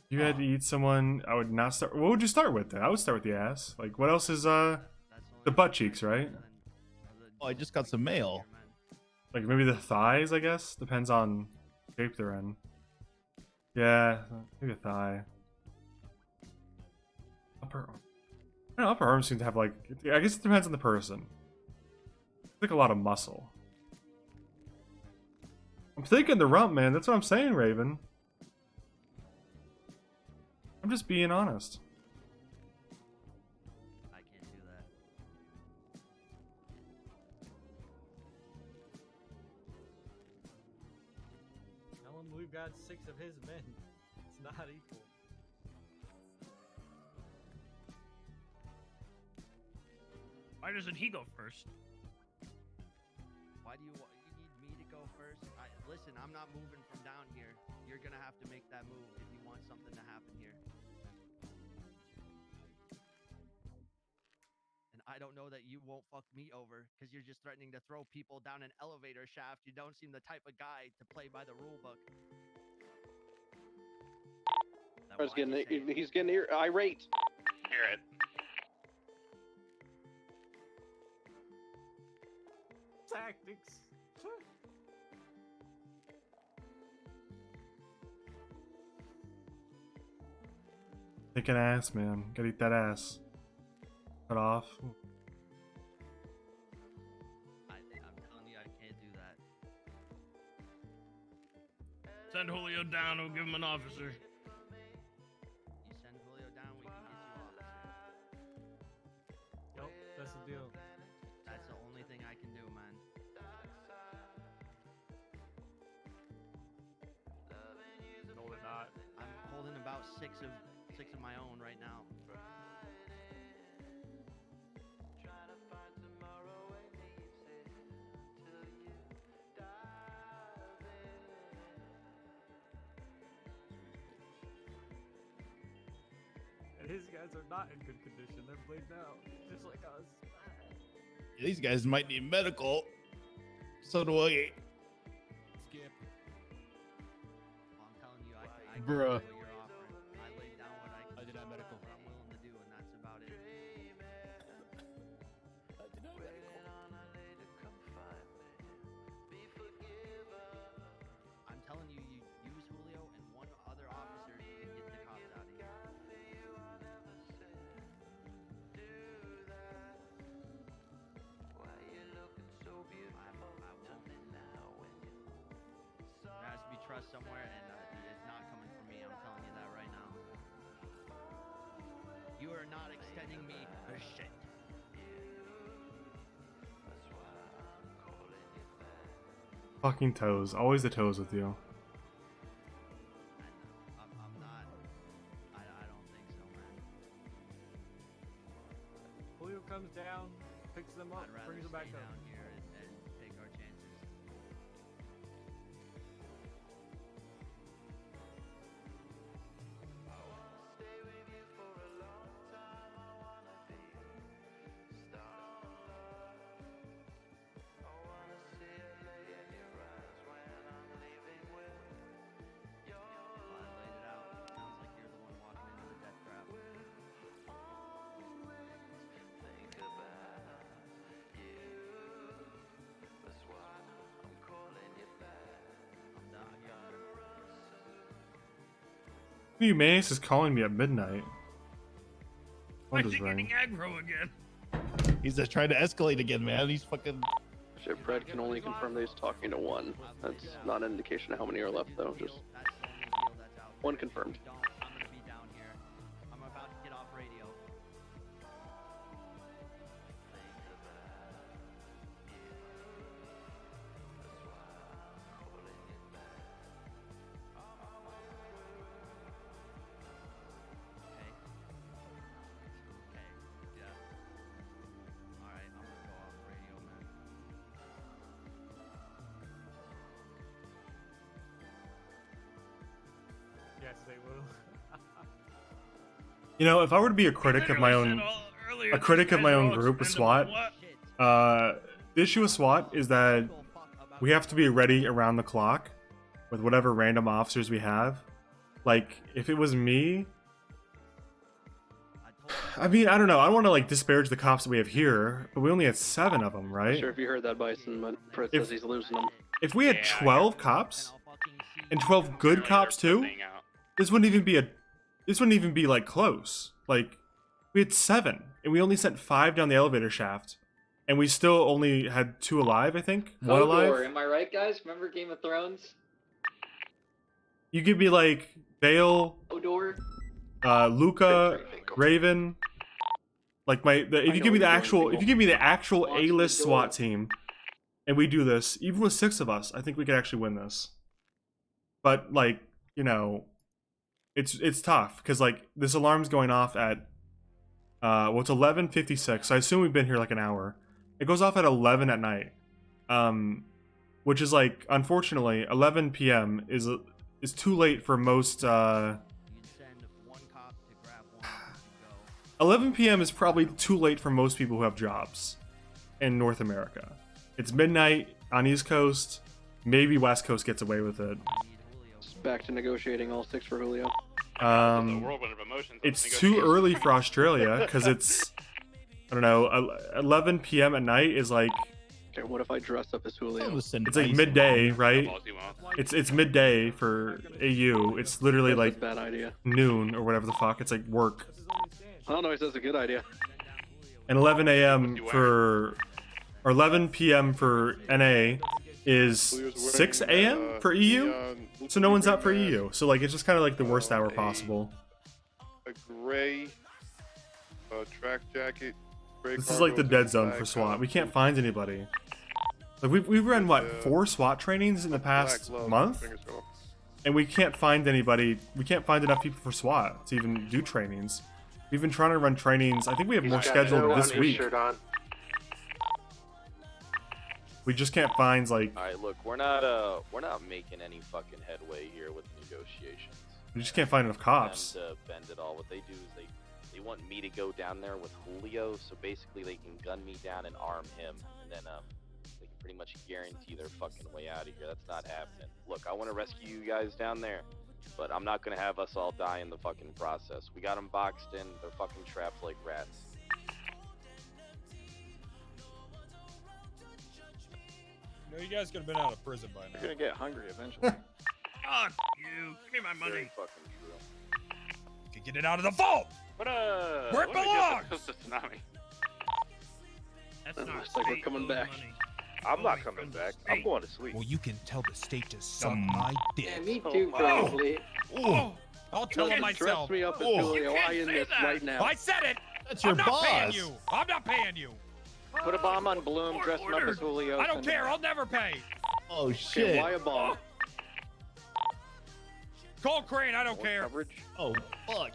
Speaker 2: You had to eat someone. I would not start. What would you start with then? I would start with the ass. Like, what else is the butt cheeks, right?
Speaker 23: Oh, I just got some mail.
Speaker 2: Like maybe the thighs, I guess. Depends on shape they're in. Yeah, maybe a thigh. Upper. I don't know, upper arms seem to have like. I guess it depends on the person. It's like a lot of muscle. I'm thinking the rump, man. That's what I'm saying, Raven. I'm just being honest.
Speaker 16: I can't do that.
Speaker 11: Tell him we've got 6 of his men. It's not equal.
Speaker 10: Why doesn't he go first?
Speaker 16: Why do you need me to go first? Listen, I'm not moving from down here. You're gonna have to make that move if you want something to happen here. And I don't know that you won't fuck me over because you're just threatening to throw people down an elevator shaft. You don't seem the type of guy to play by the rule book.
Speaker 1: He's getting irate.
Speaker 21: Hear it.
Speaker 11: Tactics.
Speaker 2: Take an ass, man. Gotta eat that ass. Cut off.
Speaker 16: I'm telling you, I can't do that.
Speaker 10: Send Julio down. We'll give him an officer.
Speaker 16: You send Julio down, we can get you officer.
Speaker 11: Yep, that's the deal.
Speaker 16: That's the only thing I can do, man.
Speaker 11: No, they're not.
Speaker 16: I'm holding about six of my own right now.
Speaker 11: And his guys are not in good condition. They're bleeding out, just like us.
Speaker 23: These guys might need medical. So do I.
Speaker 16: Skip. Well, I'm telling you, I
Speaker 23: Bruh.
Speaker 16: can't do what you're offering. I laid down what I did not medical. What I'm willing to do, and that's about it. I'm telling you, you use Julio and one other officer to get the cops out of here. There has to be trust somewhere, and it's not coming from me. I'm telling you that right now. You are not extending me a shit.
Speaker 2: Fucking toes. Always the toes with you.
Speaker 16: I'm not. I don't think so, man.
Speaker 11: Julio comes down, picks them up,
Speaker 16: I'd rather
Speaker 11: brings them
Speaker 16: stay
Speaker 11: back up.
Speaker 16: down here and take our
Speaker 2: New Mayonnaise is calling me at midnight.
Speaker 10: Why
Speaker 2: Phone
Speaker 10: is he
Speaker 2: just
Speaker 10: getting
Speaker 2: rang.
Speaker 10: aggro again?
Speaker 23: He's just trying to escalate again, man. He's fucking.
Speaker 1: Shit, Brad can only confirm that he's talking to one. That's not an indication of how many are left, though. Just one confirmed.
Speaker 16: I'm gonna be down here. I'm about to get off radio.
Speaker 11: Yes, they will.
Speaker 2: You know, if I were to be a critic of my own, group of SWAT, the issue with SWAT is that we have to be ready around the clock with whatever random officers we have. Like, if it was me, I mean, I don't know. I don't want to like disparage the cops that we have here, but we only had 7 of them, right?
Speaker 1: Sure, if you heard that, Bison, but Fred says he's losing them.
Speaker 2: If we had 12 cops and 12 good cops too, this wouldn't even be like close. Like, we had 7 and we only sent 5 down the elevator shaft, and we still only had 2 alive. I think 1 alive.
Speaker 7: Hodor, am I right, guys? Remember Game of Thrones?
Speaker 2: You give me like Bale,
Speaker 7: Hodor.
Speaker 2: Luca, Raven. Like if you give me the actual A-list SWAT team, and we do this, even with 6 of us, I think we could actually win this. But like, you know, it's tough because like this alarm's going off at well, it's 11:56. So I assume we've been here like an hour. It goes off at 11 at night, which is like, unfortunately, 11 p.m. is too late for most. 11 p.m. is probably too late for most people who have jobs in North America. It's midnight on East Coast. Maybe West Coast gets away with it.
Speaker 1: Back to negotiating all 6 for Julio.
Speaker 2: It's too early for Australia because it's, I don't know, 11 p.m. at night is like.
Speaker 1: Okay, what if I dress up as Julio?
Speaker 2: It's like midday, right? It's midday for AU. It's literally like
Speaker 1: bad idea.
Speaker 2: Noon or whatever the fuck. It's like work.
Speaker 1: I don't know. He says it's a good idea.
Speaker 2: And 11 a.m. or 11 p.m. for NA is 6 a.m. for EU. So no one's up for EU. So like it's just kind of like the worst hour possible.
Speaker 9: A gray track jacket.
Speaker 2: This is like the dead zone for SWAT. We can't find anybody. Like we've run what 4 SWAT trainings in the past month, and we can't find anybody. We can't find enough people for SWAT to even do trainings. We've been trying to run trainings. I think we have more scheduled this week. We just can't find like.
Speaker 5: All right, look, we're not making any fucking headway here with negotiations.
Speaker 2: We just can't find enough cops.
Speaker 5: To bend it all. What they do is they want me to go down there with Julio, so basically they can gun me down and arm him, and then they can pretty much guarantee their fucking way out of here. That's not happening. Look, I want to rescue you guys down there, but I'm not gonna have us all die in the fucking process. We got them boxed in. They're fucking trapped like rats.
Speaker 8: You know, you guys could have been out of prison by now.
Speaker 15: You're gonna get hungry eventually.
Speaker 10: Fuck you. Give me my money.
Speaker 5: Fucking true.
Speaker 8: Could get it out of the vault.
Speaker 21: Where
Speaker 8: it belongs.
Speaker 21: Tsunami.
Speaker 10: That's not
Speaker 1: Looks like we're coming back.
Speaker 17: I'm not coming back. I'm going to sleep.
Speaker 8: Well, you can tell the state to suck my dick.
Speaker 7: Yeah, me too, probably.
Speaker 8: Oh, I'll tell him myself.
Speaker 1: Dress me up as Julio. I in this right now.
Speaker 8: I said it.
Speaker 23: That's your
Speaker 8: I'm not
Speaker 23: boss.
Speaker 8: paying you. I'm not paying you.
Speaker 3: Put a bomb on Bloom, dress him up as Julio.
Speaker 8: I don't care. I'll never pay.
Speaker 23: Oh shit.
Speaker 1: Okay, why a bomb?
Speaker 8: Call Crane. I don't care.
Speaker 5: Coverage.
Speaker 23: Oh fuck.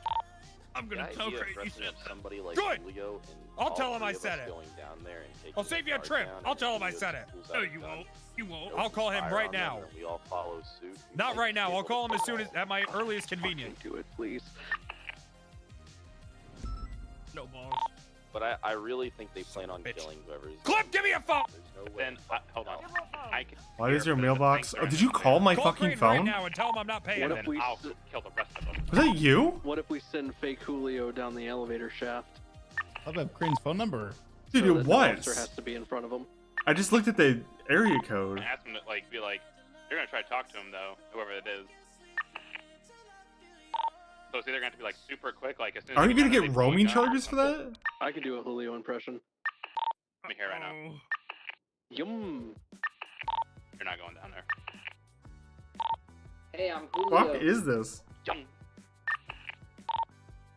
Speaker 10: I'm gonna tell Crane you said that.
Speaker 5: Somebody like
Speaker 8: Good.
Speaker 5: Julio and
Speaker 8: I'll tell him I
Speaker 5: all 3 of
Speaker 8: said
Speaker 5: us
Speaker 8: it.
Speaker 5: Going down there and taking
Speaker 8: I'll save you a
Speaker 5: the
Speaker 8: trip.
Speaker 5: guard down,
Speaker 8: I'll
Speaker 5: and
Speaker 8: tell him I
Speaker 5: Julio
Speaker 8: said it.
Speaker 5: pulls
Speaker 10: No,
Speaker 5: out a
Speaker 10: you
Speaker 5: gun.
Speaker 10: won't. You won't.
Speaker 8: I'll call him
Speaker 5: Fire
Speaker 8: right
Speaker 5: on them,
Speaker 8: now.
Speaker 5: and we all follow suit. We
Speaker 8: Not
Speaker 5: might
Speaker 8: right now.
Speaker 5: be
Speaker 8: I'll
Speaker 5: able
Speaker 8: call him
Speaker 5: to
Speaker 8: as soon as at my earliest convenience.
Speaker 1: Do it, please.
Speaker 10: No balls.
Speaker 5: But I really think they plan on killing whoever's.
Speaker 8: Clip, give me a phone.
Speaker 5: There's no way.
Speaker 21: Then hold on. I can.
Speaker 2: Why is your mailbox? Oh, did you call my
Speaker 8: Call
Speaker 2: fucking
Speaker 8: Crane right
Speaker 2: phone?
Speaker 8: now and tell him I'm not paying
Speaker 1: What
Speaker 8: him.
Speaker 1: if we
Speaker 21: I'll kill the rest of them.
Speaker 2: Was that you?
Speaker 1: What if we send fake Julio down the elevator shaft?
Speaker 23: I have Crane's phone number.
Speaker 2: Dude,
Speaker 1: so
Speaker 2: it
Speaker 1: that the officer
Speaker 2: was.
Speaker 1: has to be in front of him.
Speaker 2: I just looked at the area code.
Speaker 21: Ask them to be like, you're gonna try to talk to him though, whoever it is. So it's either going to be like super quick, like as soon as
Speaker 2: Are you gonna
Speaker 21: they
Speaker 2: get
Speaker 21: pull a
Speaker 2: roaming
Speaker 21: gun,
Speaker 2: charges for that?
Speaker 1: I can do a Julio impression.
Speaker 21: Let me hear right now.
Speaker 1: Yum.
Speaker 21: You're not going down there.
Speaker 7: Hey, I'm
Speaker 2: Fuck
Speaker 7: Julio.
Speaker 2: is this?
Speaker 21: Yum.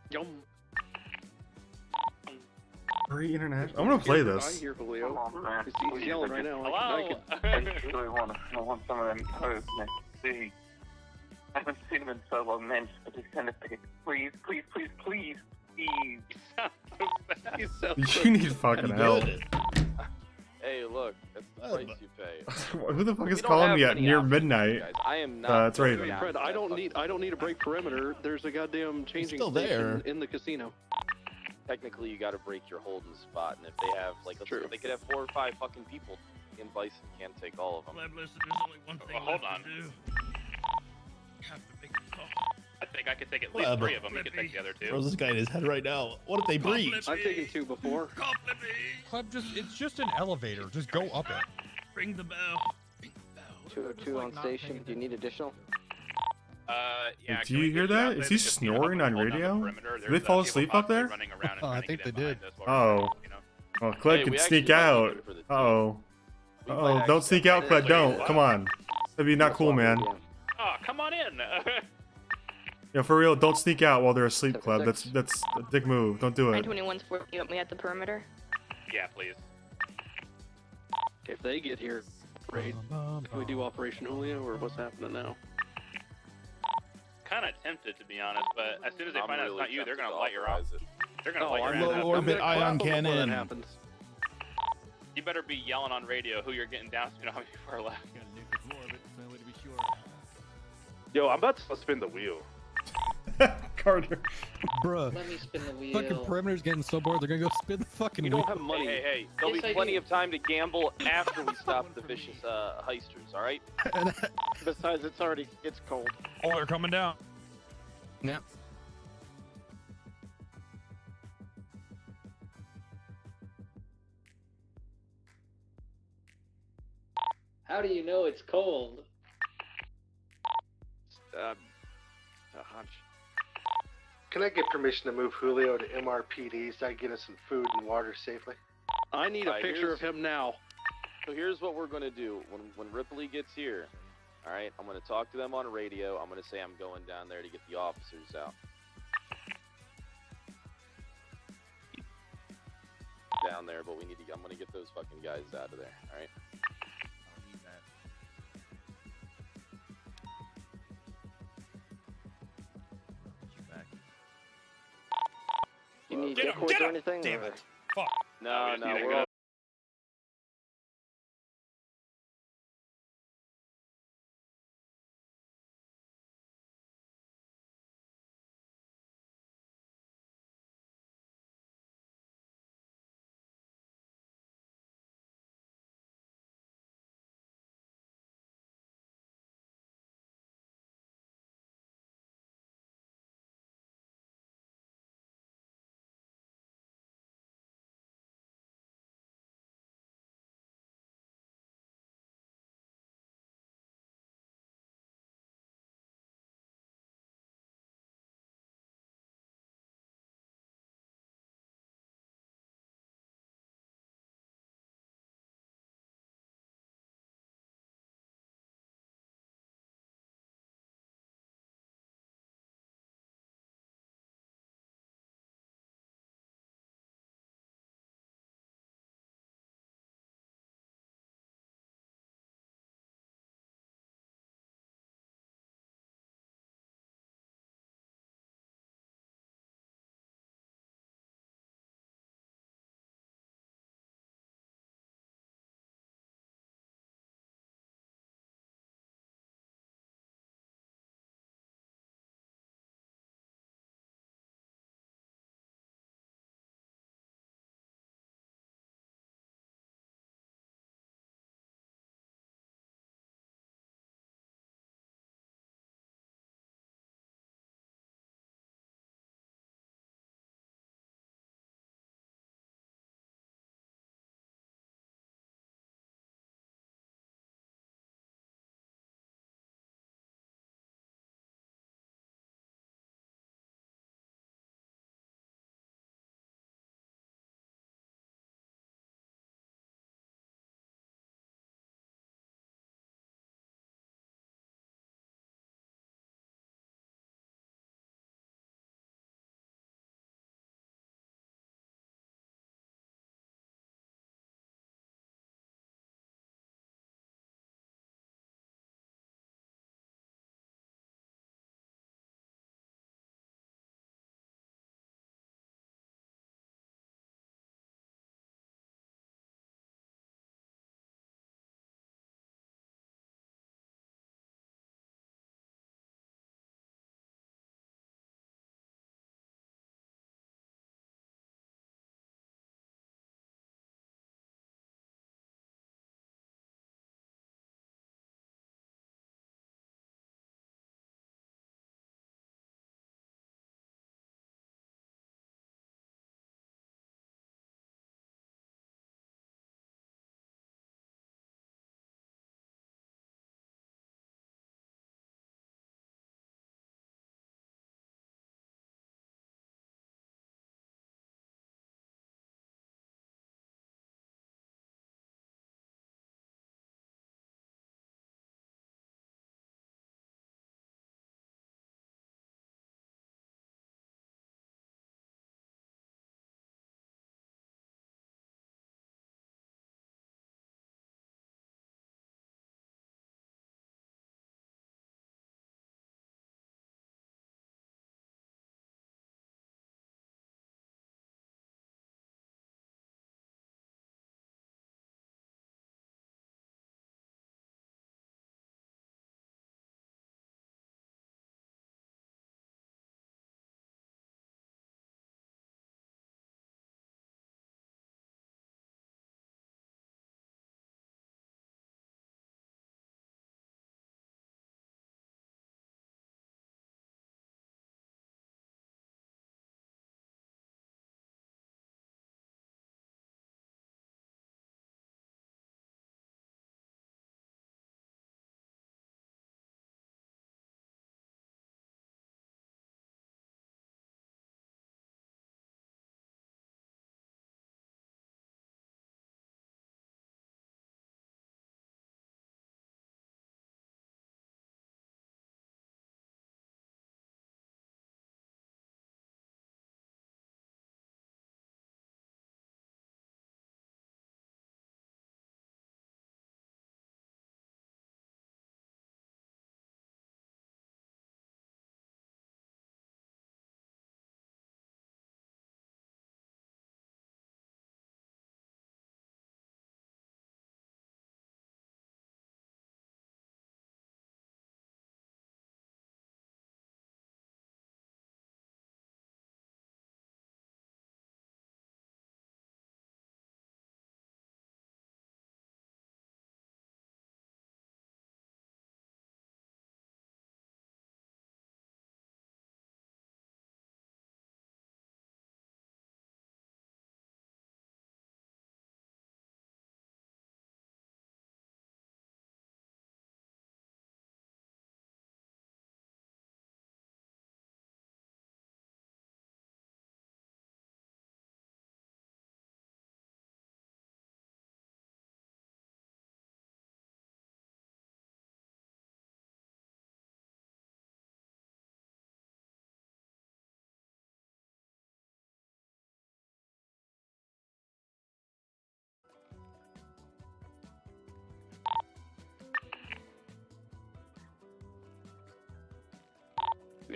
Speaker 1: Yum.
Speaker 2: Free internet. I'm gonna play
Speaker 1: I
Speaker 2: this.
Speaker 1: hear Julio. He's yelling right now.
Speaker 21: Hello?
Speaker 12: I really want some of them toes next to see. I haven't seen them in so long, man. I just kind of think, please, please, please, please, please.
Speaker 2: You need fucking help.
Speaker 5: Hey, look, that's the price you pay.
Speaker 2: Who the fuck is
Speaker 5: We don't
Speaker 2: calling
Speaker 5: have
Speaker 2: me at
Speaker 5: many
Speaker 2: near
Speaker 5: options,
Speaker 2: midnight?
Speaker 5: guys. I am not.
Speaker 2: It's Raven.
Speaker 1: Fred, I don't need to break perimeter. There's a goddamn changing
Speaker 23: still
Speaker 1: station
Speaker 23: there.
Speaker 1: in the casino.
Speaker 5: Technically, you got to break your holding spot, and if they have like, let's say they could have 4 or 5 fucking people in Bison, can't take all of them.
Speaker 10: Lab, listen, there's only one thing
Speaker 21: hold
Speaker 10: left
Speaker 21: on.
Speaker 10: to do. You have to make the call.
Speaker 21: I think I could take at least
Speaker 23: Well,
Speaker 21: 3 of them. You could take the other 2.
Speaker 23: Throws this guy in his head right now. What if they breach?
Speaker 1: I've taken 2 before.
Speaker 8: Club, it's just an elevator. Just go up it.
Speaker 10: Ring the bell.
Speaker 15: 202 on station. Do you need additional?
Speaker 21: Yeah.
Speaker 2: Do you hear that? Is he snoring on radio? Did they fall asleep up there?
Speaker 20: I think they did.
Speaker 2: Oh. Well, Clegg
Speaker 5: Hey,
Speaker 2: can
Speaker 5: we
Speaker 2: sneak
Speaker 5: actually might
Speaker 2: out.
Speaker 5: need him for the team.
Speaker 2: Uh-oh.
Speaker 5: We
Speaker 2: Uh-oh,
Speaker 5: might
Speaker 2: don't sneak out, Clegg, don't. Come on. That'd be not cool, man.
Speaker 21: Oh, come on in.
Speaker 2: Yeah, for real, don't sneak out while they're asleep, Club. That's a dick move. Don't do it.
Speaker 14: 921's for you. Me at the perimeter.
Speaker 21: Yeah, please.
Speaker 1: If they get here, great. Can we do Operation Julio, or what's happening now?
Speaker 21: Kind of tempted, to be honest, but as soon as they
Speaker 5: I'm
Speaker 21: find out it's
Speaker 5: really
Speaker 21: not you, they're
Speaker 5: tempted
Speaker 21: gonna
Speaker 5: to
Speaker 21: light your ass.
Speaker 5: authorize it.
Speaker 21: They're gonna
Speaker 1: Oh,
Speaker 21: light your
Speaker 1: I'm
Speaker 21: ass.
Speaker 1: low
Speaker 21: up.
Speaker 23: orbit
Speaker 1: clap
Speaker 23: ion
Speaker 1: them before that
Speaker 23: cannon.
Speaker 1: happens.
Speaker 21: You better be yelling on radio who you're getting down so you know how many people are left.
Speaker 17: Yo, I'm about to spin the wheel.
Speaker 2: Carter.
Speaker 20: Bruh.
Speaker 7: Let me spin the wheel.
Speaker 20: Fucking perimeter's getting so bored, they're gonna go spin the fucking
Speaker 5: We
Speaker 20: wheel.
Speaker 5: don't have money. Hey, there'll
Speaker 7: Yes,
Speaker 5: be
Speaker 7: I
Speaker 5: plenty
Speaker 7: do.
Speaker 5: of time to gamble after we stop the vicious heisters, alright?
Speaker 15: Besides, it's cold.
Speaker 8: Oh, they're coming down.
Speaker 20: Yeah.
Speaker 7: How do you know it's cold?
Speaker 15: A hunch.
Speaker 4: Can I get permission to move Julio to MRPD so I can get us some food and water safely?
Speaker 1: I need a picture of him now.
Speaker 5: So here's what we're gonna do. When Ripley gets here, alright, I'm gonna talk to them on radio. I'm gonna say I'm going down there to get the officers out. Down there, but I'm gonna get those fucking guys out of there, alright?
Speaker 15: You need
Speaker 21: Get him,
Speaker 15: decoys
Speaker 21: get
Speaker 15: or
Speaker 21: him!
Speaker 15: anything?
Speaker 21: Damn
Speaker 15: or-
Speaker 21: it. Fuck.
Speaker 5: No,
Speaker 21: we just need to
Speaker 5: we're
Speaker 21: go.
Speaker 5: all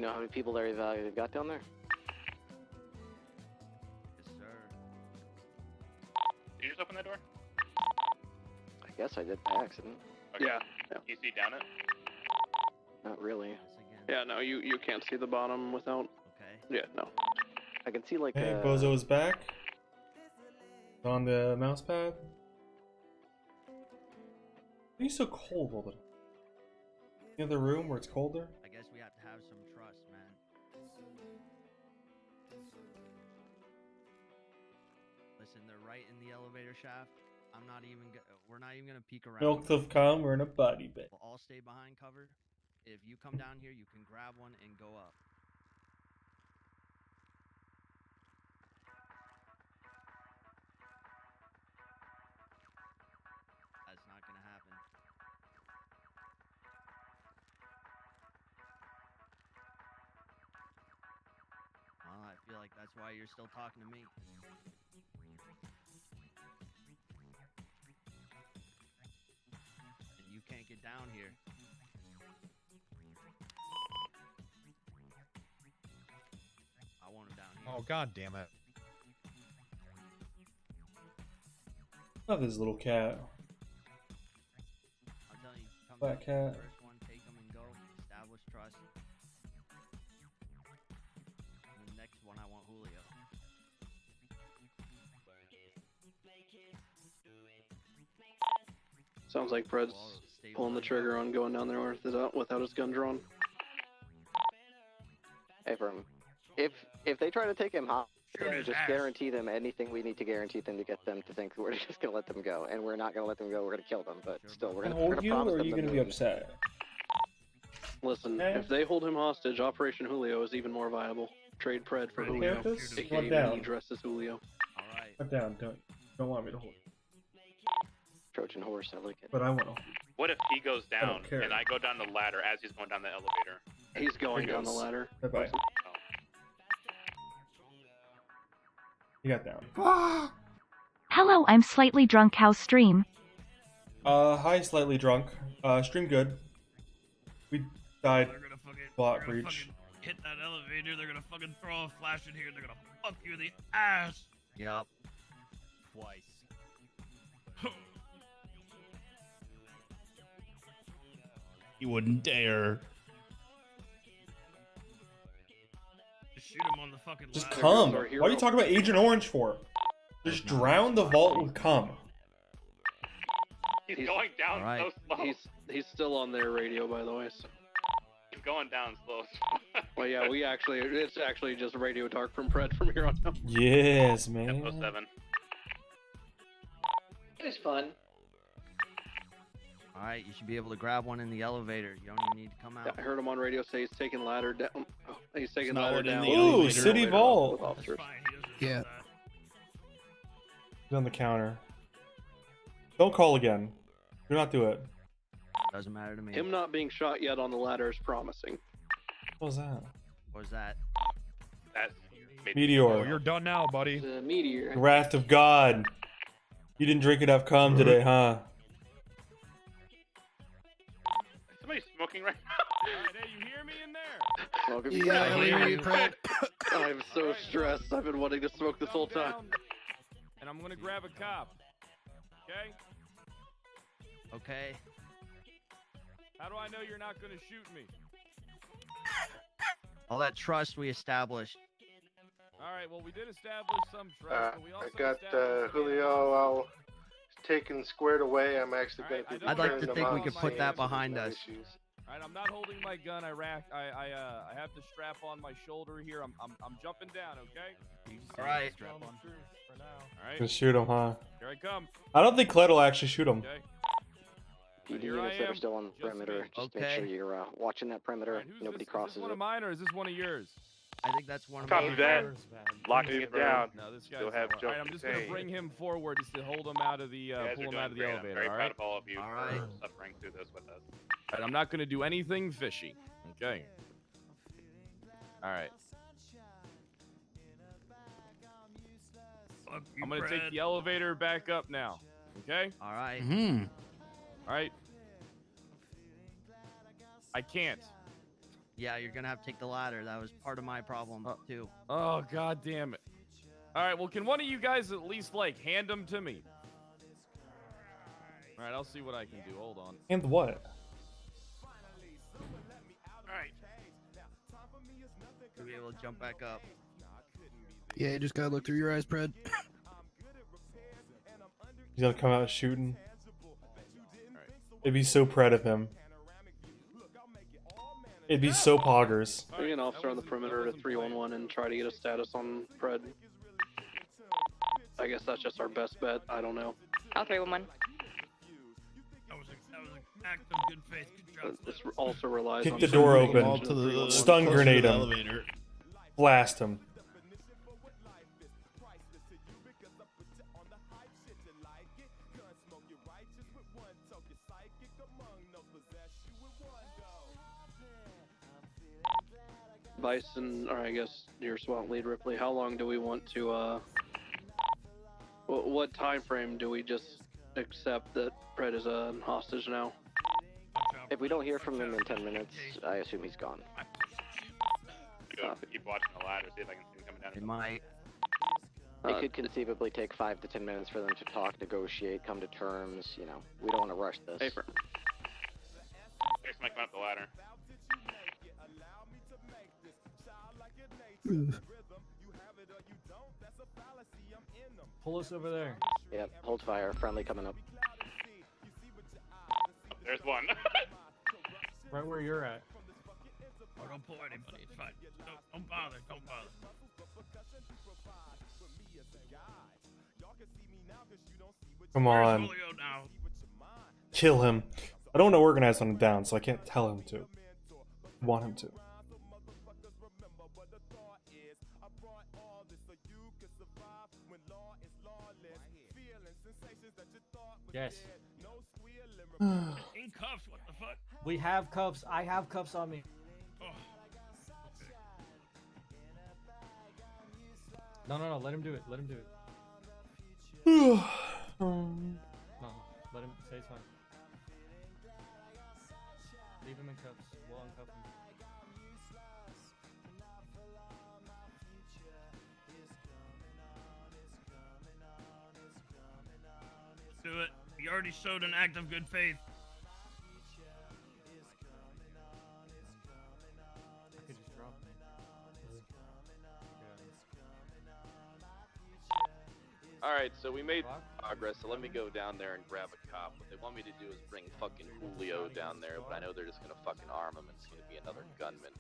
Speaker 3: know how many people they've got down there?
Speaker 16: Yes, sir.
Speaker 21: Did you just open that door?
Speaker 3: I guess I did by accident.
Speaker 21: Okay.
Speaker 1: Yeah.
Speaker 21: You see down it?
Speaker 3: Not really.
Speaker 1: Yeah, no, you can't see the bottom without.
Speaker 16: Okay.
Speaker 1: Yeah, no.
Speaker 3: I can see like.
Speaker 2: Hey, Bozo is back. On the mouse pad. Why are you so cold all the time? In the other room where it's colder?
Speaker 16: I guess we have to have some trust, man. Listen, they're right in the elevator shaft. We're not even gonna peek around.
Speaker 2: Milk of calm, we're in a body bit.
Speaker 16: We'll all stay behind cover. If you come down here, you can grab one and go up. That's not gonna happen. Well, I feel like that's why you're still talking to me. And you can't get down here. I want him down here.
Speaker 8: Oh, god damn it.
Speaker 2: Love this little cat.
Speaker 16: I'm telling you, come
Speaker 2: Black
Speaker 16: down,
Speaker 2: cat.
Speaker 16: first one, take them and go. Establish trust. And the next one, I want Julio.
Speaker 1: Sounds like Fred's pulling the trigger on going down there without his gun drawn.
Speaker 3: Hey, if they try to take him hostage, just guarantee them anything we need to guarantee them to get them to think we're just gonna let them go, and we're not gonna let them go. We're gonna kill them, but still, we're gonna
Speaker 2: Hold you,
Speaker 3: promise
Speaker 2: or are
Speaker 3: them
Speaker 2: you
Speaker 3: the
Speaker 2: gonna be
Speaker 3: moon.
Speaker 2: upset?
Speaker 1: Listen,
Speaker 2: Okay.
Speaker 1: if they hold him hostage, Operation Julio is even more viable. Trade Pred for Julio.
Speaker 2: Campus?
Speaker 1: AKA
Speaker 2: What down?
Speaker 1: me dressed as Julio.
Speaker 2: Put down. Don't want me to hold.
Speaker 3: Trojan horse, I like it.
Speaker 2: But I want to hold.
Speaker 21: What if he goes
Speaker 2: I
Speaker 21: down
Speaker 2: don't care.
Speaker 21: and I go down the ladder as he's going down the elevator?
Speaker 1: He's going
Speaker 2: He
Speaker 1: down the
Speaker 2: goes.
Speaker 1: ladder.
Speaker 2: Bye bye. You got down.
Speaker 6: Hello, I'm slightly drunk. How's stream?
Speaker 2: Hi, slightly drunk. Stream good. We died.
Speaker 10: They're gonna fucking,
Speaker 2: Plot
Speaker 10: they're gonna
Speaker 2: breach.
Speaker 10: fucking hit that elevator. They're gonna fucking throw a flash in here. They're gonna fuck you in the ass.
Speaker 16: Yup. Twice.
Speaker 23: You wouldn't dare.
Speaker 10: Just shoot him on the fucking
Speaker 2: Just
Speaker 10: ladder.
Speaker 2: come. Why are you talking about Agent Orange for? Just drown the vault with cum.
Speaker 21: He's going down so slow.
Speaker 1: He's still on their radio, by the way. So.
Speaker 21: He's going down slow.
Speaker 1: Well, yeah, it's actually just radio dark from Pred from here on out.
Speaker 2: Yes, man.
Speaker 21: Episode 7.
Speaker 7: It was fun.
Speaker 16: Alright, you should be able to grab one in the elevator. You don't even need to come out.
Speaker 1: Yeah, I heard him on radio say he's taking ladder down. Oh, he's taking
Speaker 23: It's not
Speaker 1: ladder
Speaker 23: one in
Speaker 1: down.
Speaker 23: the
Speaker 2: Ooh,
Speaker 23: elevator.
Speaker 2: City Vault.
Speaker 1: With officers.
Speaker 20: Yeah.
Speaker 2: He's on the counter. Don't call again. Do not do it.
Speaker 16: Doesn't matter to me.
Speaker 1: Him not being shot yet on the ladder is promising.
Speaker 2: What was that?
Speaker 16: What was that?
Speaker 21: That's
Speaker 2: Meteor.
Speaker 8: Oh, you're done now, buddy.
Speaker 7: The meteor.
Speaker 2: Wrath of God. You didn't drink enough cum today, huh?
Speaker 21: Is somebody smoking right now?
Speaker 10: Hey, you hear me in there?
Speaker 1: Smoke if
Speaker 20: Yeah,
Speaker 1: you can.
Speaker 20: I hear you, Pred.
Speaker 1: I'm so stressed. I've been wanting to smoke this whole time.
Speaker 10: And I'm gonna grab a cop. Okay?
Speaker 16: Okay.
Speaker 10: How do I know you're not gonna shoot me?
Speaker 16: All that trust we established.
Speaker 10: All right. Well, we did establish some trust, but we also
Speaker 4: I got
Speaker 10: established
Speaker 4: Julio all taken squared away. I'm actually going to be
Speaker 16: I'd like to
Speaker 4: returning them
Speaker 16: think we
Speaker 4: on
Speaker 16: could put
Speaker 4: scenes
Speaker 16: that
Speaker 4: with
Speaker 16: behind
Speaker 4: no
Speaker 16: us.
Speaker 4: issues.
Speaker 10: All right, I'm not holding my gun. I have the strap on my shoulder here. I'm jumping down. Okay.
Speaker 16: All right.
Speaker 10: Strap on for now. All right.
Speaker 2: Gonna shoot him, huh?
Speaker 10: Here I come.
Speaker 2: I don't think Kled will actually shoot him.
Speaker 10: Okay.
Speaker 3: PD
Speaker 10: Here I
Speaker 3: units that are
Speaker 10: am.
Speaker 3: still on the
Speaker 10: Just
Speaker 3: perimeter.
Speaker 10: me.
Speaker 3: Just make sure you're watching that perimeter.
Speaker 10: Who's
Speaker 3: Nobody
Speaker 10: this?
Speaker 3: crosses
Speaker 10: Is this one
Speaker 3: it.
Speaker 10: of mine or is this one of yours?
Speaker 16: I think that's one of
Speaker 21: Copy
Speaker 16: mine.
Speaker 21: that. Locking it down.
Speaker 10: No, this guy's
Speaker 21: Still have
Speaker 10: all right. I'm just gonna
Speaker 21: contained.
Speaker 10: bring him forward just to hold him out of the
Speaker 21: You guys
Speaker 10: pull
Speaker 21: are
Speaker 10: him out of the
Speaker 21: doing great. I'm
Speaker 10: elevator.
Speaker 21: very
Speaker 10: All
Speaker 21: proud
Speaker 10: right.
Speaker 21: of all of you
Speaker 16: All
Speaker 21: for
Speaker 16: right.
Speaker 21: suffering through this with us.
Speaker 10: All right. I'm not gonna do anything fishy. Okay. All right. I'm gonna take the elevator back up now. Okay.
Speaker 16: All right.
Speaker 10: All right. I can't.
Speaker 16: Yeah, you're gonna have to take the ladder. That was part of my problem too.
Speaker 10: Oh, god damn it. Alright, well, can one of you guys at least, like, hand them to me? Alright, I'll see what I can do. Hold on.
Speaker 2: And what?
Speaker 10: Alright.
Speaker 16: To be able to jump back up.
Speaker 20: Yeah, you just gotta look through your eyes, Pred.
Speaker 2: He's gonna come out shooting. It'd be so proud of him. It'd be so poggers.
Speaker 1: Bring an officer on the perimeter to 311 and try to get a status on Fred. I guess that's just our best bet. I don't know.
Speaker 14: I'll 311.
Speaker 13: That was an act of good faith. Good job.
Speaker 1: This also relies
Speaker 2: Kick
Speaker 1: on
Speaker 2: the door open. Stun grenade him.
Speaker 23: Elevator.
Speaker 2: Blast him.
Speaker 1: Bison, or I guess your SWAT lead, Ripley, how long do we want to, what time frame do we just accept that Fred is a hostage now?
Speaker 15: If we don't hear from him in 10 minutes, I assume he's gone.
Speaker 21: Keep watching the ladder, see if I can see him coming down.
Speaker 16: It might.
Speaker 15: It could conceivably take 5 to 10 minutes for them to talk, negotiate, come to terms. You know, we don't want to rush this.
Speaker 21: Hey, somebody come up the ladder.
Speaker 11: Pull us over there.
Speaker 15: Yep, hold fire. Friendly coming up.
Speaker 21: There's one.
Speaker 11: Right where you're at.
Speaker 13: Oh, don't pull anybody. It's fine. Don't bother. Don't bother.
Speaker 2: Come on.
Speaker 13: Where's Julio now?
Speaker 2: Kill him. I don't want to organize on him down, so I can't tell him to. I want him to.
Speaker 11: Yes.
Speaker 13: In cuffs, what the fuck?
Speaker 11: We have cuffs. I have cuffs on me.
Speaker 13: Oh.
Speaker 11: No, let him do it. Let him do it.
Speaker 2: No.
Speaker 11: No, let him say it's fine. Leave him in cuffs. We'll uncuff him.
Speaker 13: Do it. You already showed an act of good faith.
Speaker 11: I could just drop him.
Speaker 5: Alright, so we made progress, so let me go down there and grab a cop. What they want me to do is bring fucking Julio down there, but I know they're just gonna fucking arm him and it's gonna be another gunman.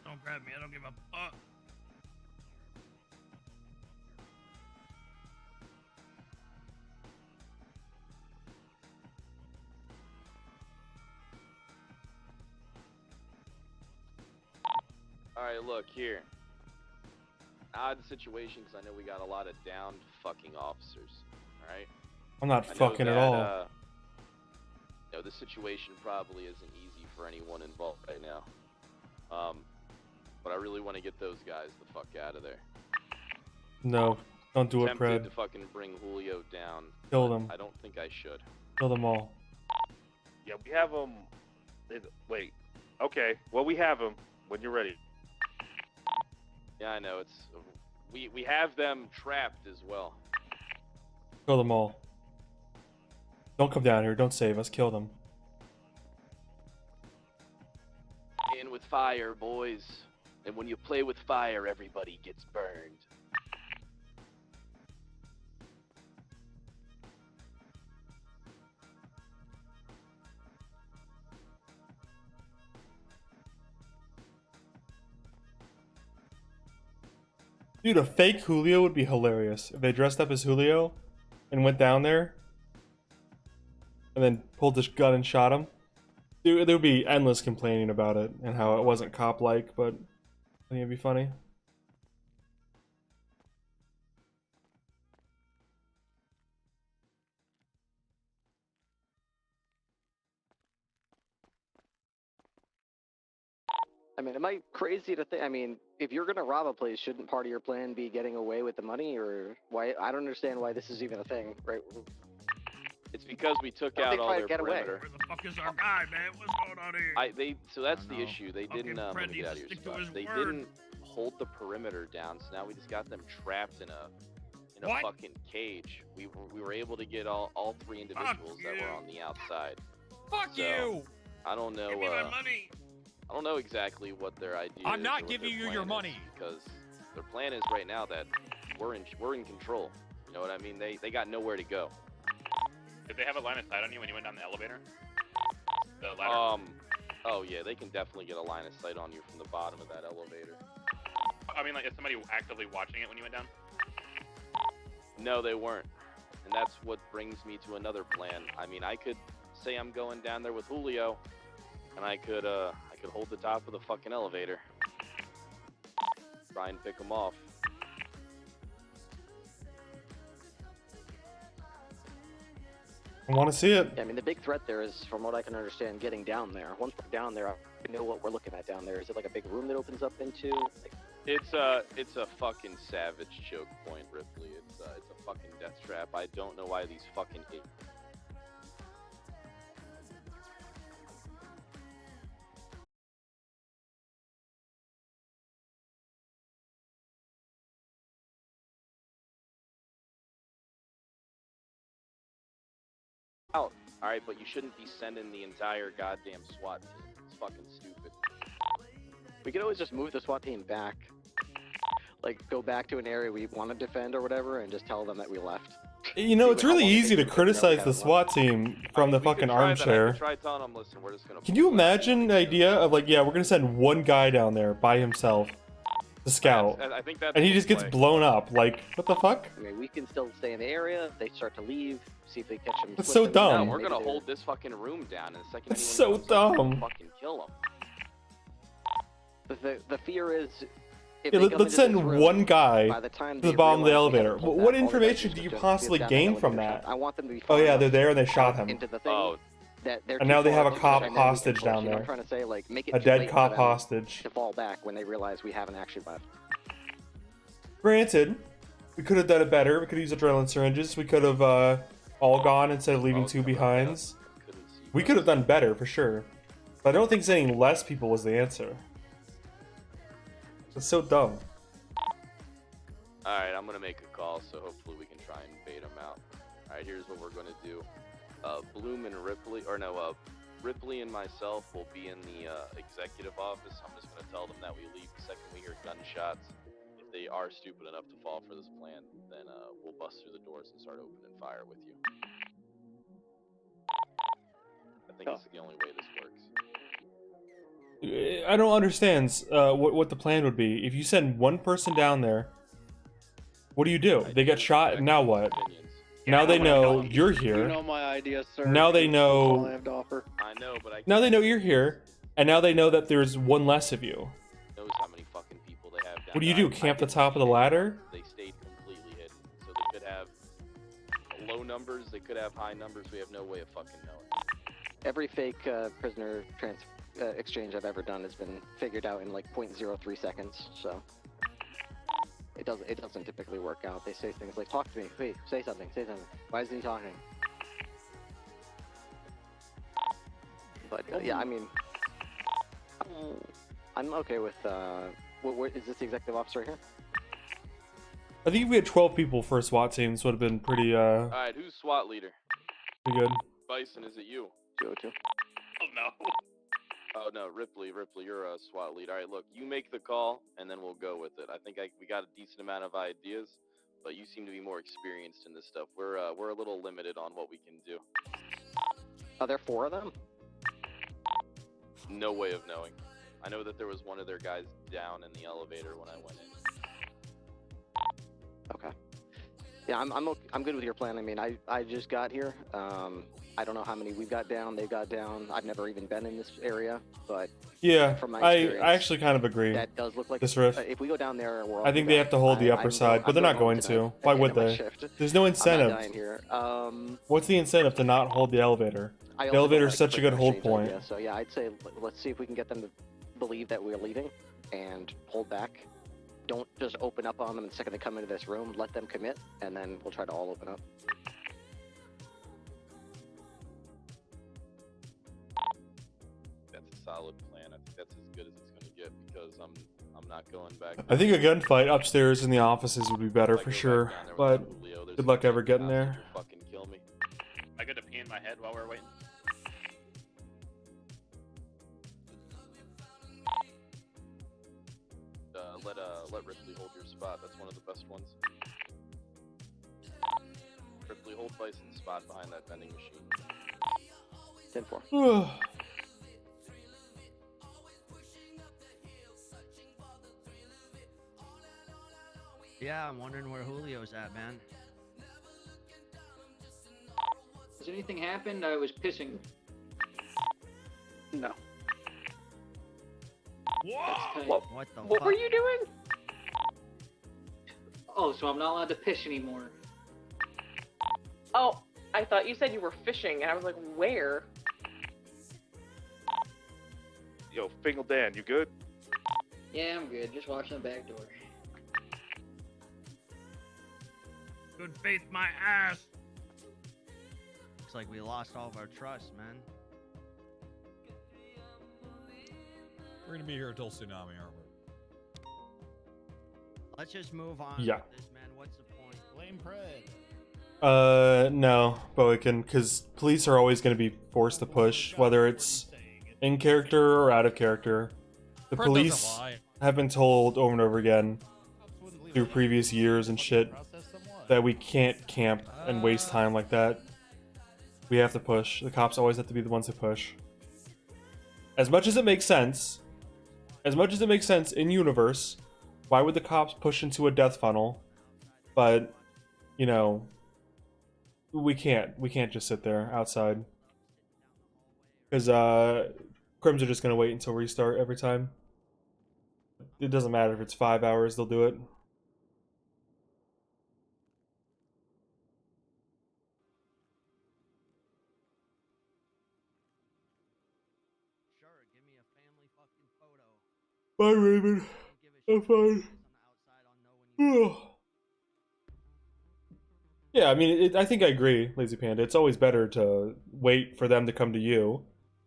Speaker 13: Don't grab me. I don't give a fuck.
Speaker 5: Alright, look, here. Odd situation, because I know we got a lot of downed fucking officers. Alright?
Speaker 2: I'm not fucking at all.
Speaker 5: You know, the situation probably isn't easy for anyone involved right now. But I really want to get those guys the fuck out of there.
Speaker 2: No, don't do it,
Speaker 5: Tempted
Speaker 2: Fred.
Speaker 5: to fucking bring Julio down.
Speaker 2: Kill them.
Speaker 5: I don't think I should.
Speaker 2: Kill them all.
Speaker 17: Yeah, we have them. Wait. Okay. Well, we have them when you're ready.
Speaker 5: Yeah, I know. It's we have them trapped as well.
Speaker 2: Kill them all. Don't come down here. Don't save us. Kill them.
Speaker 5: In with fire, boys. And when you play with fire, everybody gets burned.
Speaker 2: Dude, a fake Julio would be hilarious. If they dressed up as Julio and went down there and then pulled this gun and shot him. Dude, there would be endless complaining about it and how it wasn't cop-like, but I think it'd be funny.
Speaker 15: mean, am I crazy to think? I mean, if you're gonna rob a place, shouldn't part of your plan be getting away with the money, or why? I don't understand why this is even a thing, right?
Speaker 5: It's because we took out all their perimeter.
Speaker 13: Where the fuck is our guy, man? What's going on here?
Speaker 5: So that's the issue. They didn't. Let
Speaker 13: Fred
Speaker 5: me get out of
Speaker 13: needs
Speaker 5: your
Speaker 13: to stick to
Speaker 5: spot.
Speaker 13: his
Speaker 5: They
Speaker 13: word.
Speaker 5: didn't hold the perimeter down, so now we just got them trapped in a
Speaker 13: What?
Speaker 5: fucking cage. We were able to get all three individuals that were on the outside.
Speaker 8: Fuck
Speaker 5: So,
Speaker 8: you!
Speaker 5: I don't know.
Speaker 13: Give me my money.
Speaker 5: I don't know exactly what their idea is.
Speaker 8: I'm not
Speaker 5: or what
Speaker 8: giving
Speaker 5: their
Speaker 8: you your
Speaker 5: plan
Speaker 8: money.
Speaker 5: is, because their plan is right now that we're in control. You know what I mean? They got nowhere to go.
Speaker 21: Did they have a line of sight on you when you went down the elevator? The ladder?
Speaker 5: Oh yeah, they can definitely get a line of sight on you from the bottom of that elevator.
Speaker 21: I mean, like, is somebody actively watching it when you went down?
Speaker 5: No, they weren't. And that's what brings me to another plan. I mean, I could say I'm going down there with Julio, and I could hold the top of the fucking elevator. Try and pick him off.
Speaker 2: I want to see it.
Speaker 15: Yeah, I mean, the big threat there is, from what I can understand, getting down there. Once we're down there, I know what we're looking at down there. Is it like a big room that opens up into? Like...
Speaker 5: It's a fucking savage choke point, Ripley. It's a fucking death trap. I don't know why these fucking idiots. Out. All right, but you shouldn't be sending the entire goddamn SWAT team. It's fucking stupid.
Speaker 15: We could always just move the SWAT team back. Like, go back to an area we want to defend or whatever, and just tell them that we left.
Speaker 2: You know, it's really easy to criticize the SWAT team from the fucking armchair.
Speaker 5: Try telling them, listen, we're just gonna.
Speaker 2: Can you imagine the idea of, like, yeah, we're gonna send one guy down there by himself to scout,
Speaker 5: I think that's
Speaker 2: and he
Speaker 5: the
Speaker 2: just gets
Speaker 5: play.
Speaker 2: blown up? Like, what the fuck?
Speaker 15: I mean, we can still stay in the area. They start to leave. See if they catch them.
Speaker 2: That's so dumb.
Speaker 5: No, we're gonna hold this fucking room down, and the second
Speaker 2: That's
Speaker 5: anyone
Speaker 2: so
Speaker 5: comes up,
Speaker 2: dumb.
Speaker 5: we'll fucking kill them.
Speaker 15: The fear is. If
Speaker 2: Yeah,
Speaker 15: they come
Speaker 2: let's
Speaker 15: into
Speaker 2: send
Speaker 15: this room,
Speaker 2: one guy
Speaker 15: by the time
Speaker 2: to the
Speaker 15: they
Speaker 2: bottom of the
Speaker 15: realize we
Speaker 2: elevator.
Speaker 15: haven't pulled
Speaker 2: What
Speaker 15: back, all they
Speaker 2: information
Speaker 15: gotta
Speaker 2: do you
Speaker 15: just
Speaker 2: possibly
Speaker 15: down
Speaker 2: gain
Speaker 15: that
Speaker 2: from
Speaker 15: elevator
Speaker 2: that?
Speaker 15: shaft. I want them to be
Speaker 2: Oh yeah,
Speaker 15: far
Speaker 2: they're there and they shot him.
Speaker 15: into the thing that they're
Speaker 2: And
Speaker 15: too
Speaker 2: now they
Speaker 15: far
Speaker 2: have a
Speaker 15: to
Speaker 2: cop
Speaker 15: push, and then we can
Speaker 2: hostage
Speaker 15: push.
Speaker 2: down
Speaker 15: You know,
Speaker 2: there.
Speaker 15: I'm trying to say, like, make it
Speaker 2: A
Speaker 15: too
Speaker 2: dead
Speaker 15: late for
Speaker 2: cop
Speaker 15: them
Speaker 2: hostage.
Speaker 15: to fall back when they realize we haven't actually left.
Speaker 2: Granted, we could have done it better. We could have used adrenaline syringes. We could have all gone instead of leaving two behinds. We could have done better for sure. But I don't think sending less people was the answer. It's so dumb.
Speaker 5: Alright, I'm gonna make a call, so hopefully we can try and bait them out. Alright, here's what we're gonna do. Bloom and Ripley, or no, Ripley and myself will be in the executive office. I'm just gonna tell them that we leave the second we hear gunshots. If they are stupid enough to fall for this plan, then we'll bust through the doors and start opening fire with you. I think it's the only way this works.
Speaker 2: I don't understand what the plan would be. If you send one person down there, what do? They get shot, and now what? Now they know you're here.
Speaker 1: You know my idea, sir.
Speaker 2: Now they
Speaker 1: That's all I
Speaker 2: know.
Speaker 1: have to offer.
Speaker 5: I know, but I
Speaker 2: Now they know you're here, and now they know that there's one less of you.
Speaker 5: knows how many fucking people they have down
Speaker 2: What do you
Speaker 5: there.
Speaker 2: do? Camp the top of the ladder?
Speaker 5: They stayed completely hidden, so they could have low numbers, they could have high numbers. We have no way of fucking knowing.
Speaker 15: Every fake prisoner exchange I've ever done has been figured out in like 0.03 seconds. So it doesn't typically work out. They say things like, "Talk to me. Wait, say something. Say something. Why isn't he talking?" But yeah, I mean, I'm okay with. What is this the executive officer here?
Speaker 2: I think if we had 12 people for a SWAT team, this would have been pretty
Speaker 5: Alright, who's SWAT leader?
Speaker 2: pretty good.
Speaker 5: Bison, is it you?
Speaker 15: 202.
Speaker 21: Oh no.
Speaker 5: Oh no, Ripley, you're a SWAT lead. Alright, look, you make the call, and then we'll go with it. I think we got a decent amount of ideas, but you seem to be more experienced in this stuff. We're a little limited on what we can do.
Speaker 15: Are there 4 of them?
Speaker 5: No way of knowing. I know that there was one of their guys down in the elevator when I went in.
Speaker 15: Okay. Yeah, I'm good with your plan. I mean, I just got here. I don't know how many we've got down. They've got down. I've never even been in this area, but
Speaker 2: Yeah,
Speaker 15: from my
Speaker 2: I
Speaker 15: experience,
Speaker 2: actually kind of agree.
Speaker 15: that does look like
Speaker 2: This riff.
Speaker 15: If we go down there, we're all
Speaker 2: I think they have to hold the upper side, but they're not going to. Why would they? There's no incentive.
Speaker 15: I'm not dying here.
Speaker 2: What's the incentive to not hold the elevator?
Speaker 15: I
Speaker 2: The
Speaker 15: also
Speaker 2: elevator
Speaker 15: don't
Speaker 2: is
Speaker 15: like
Speaker 2: such a
Speaker 15: the
Speaker 2: good hold
Speaker 15: exchange
Speaker 2: point.
Speaker 15: idea, so yeah, I'd say let's see if we can get them to believe that we're leaving and hold back. Don't just open up on them the second they come into this room. Let them commit, and then we'll try to all open up.
Speaker 5: That's a solid plan. I think that's as good as it's going to get because I'm not going back.
Speaker 2: I think a gunfight upstairs in the offices would be better for sure, but good luck ever getting there.
Speaker 5: Fucking kill me. I got to pee in my head while we're waiting. Let Ripley hold your spot. That's one of the best ones. Ripley, hold Bison's spot behind that vending machine.
Speaker 15: 10-4.
Speaker 16: Yeah, I'm wondering where Julio's at, man.
Speaker 7: Has anything happened? I was pissing.
Speaker 1: No.
Speaker 7: Whoa!
Speaker 16: What the
Speaker 7: What
Speaker 16: fuck?
Speaker 7: were you doing? Oh, so I'm not allowed to piss anymore.
Speaker 18: Oh, I thought you said you were fishing, and I was like, where?
Speaker 17: Yo, Fingal Dan, you good?
Speaker 7: Yeah, I'm good. Just watching the back door.
Speaker 13: Good faith, my ass.
Speaker 16: Looks like we lost all of our trust, man.
Speaker 8: We're gonna be here until tsunami, aren't we?
Speaker 16: Let's just move on
Speaker 2: Yeah.
Speaker 16: with this, man. What's the point?
Speaker 23: Blame Pred.
Speaker 2: No, but we can, because police are always going to be forced to push, whether it's in character or out of character. The
Speaker 8: Fred
Speaker 2: police
Speaker 8: doesn't lie.
Speaker 2: have been told over and over again through previous years and shit that we can't camp and waste time like that. We have to push. The cops always have to be the ones who push. As much as it makes sense in universe, why would the cops push into a death funnel? But, you know, we can't just sit there outside. Because crims are just gonna wait until restart every time. It doesn't matter if it's 5 hours, they'll do it. Bye, Raven. I'm fine. Yeah, I mean, I think I agree, Lazy Panda. It's always better to wait for them to come to you.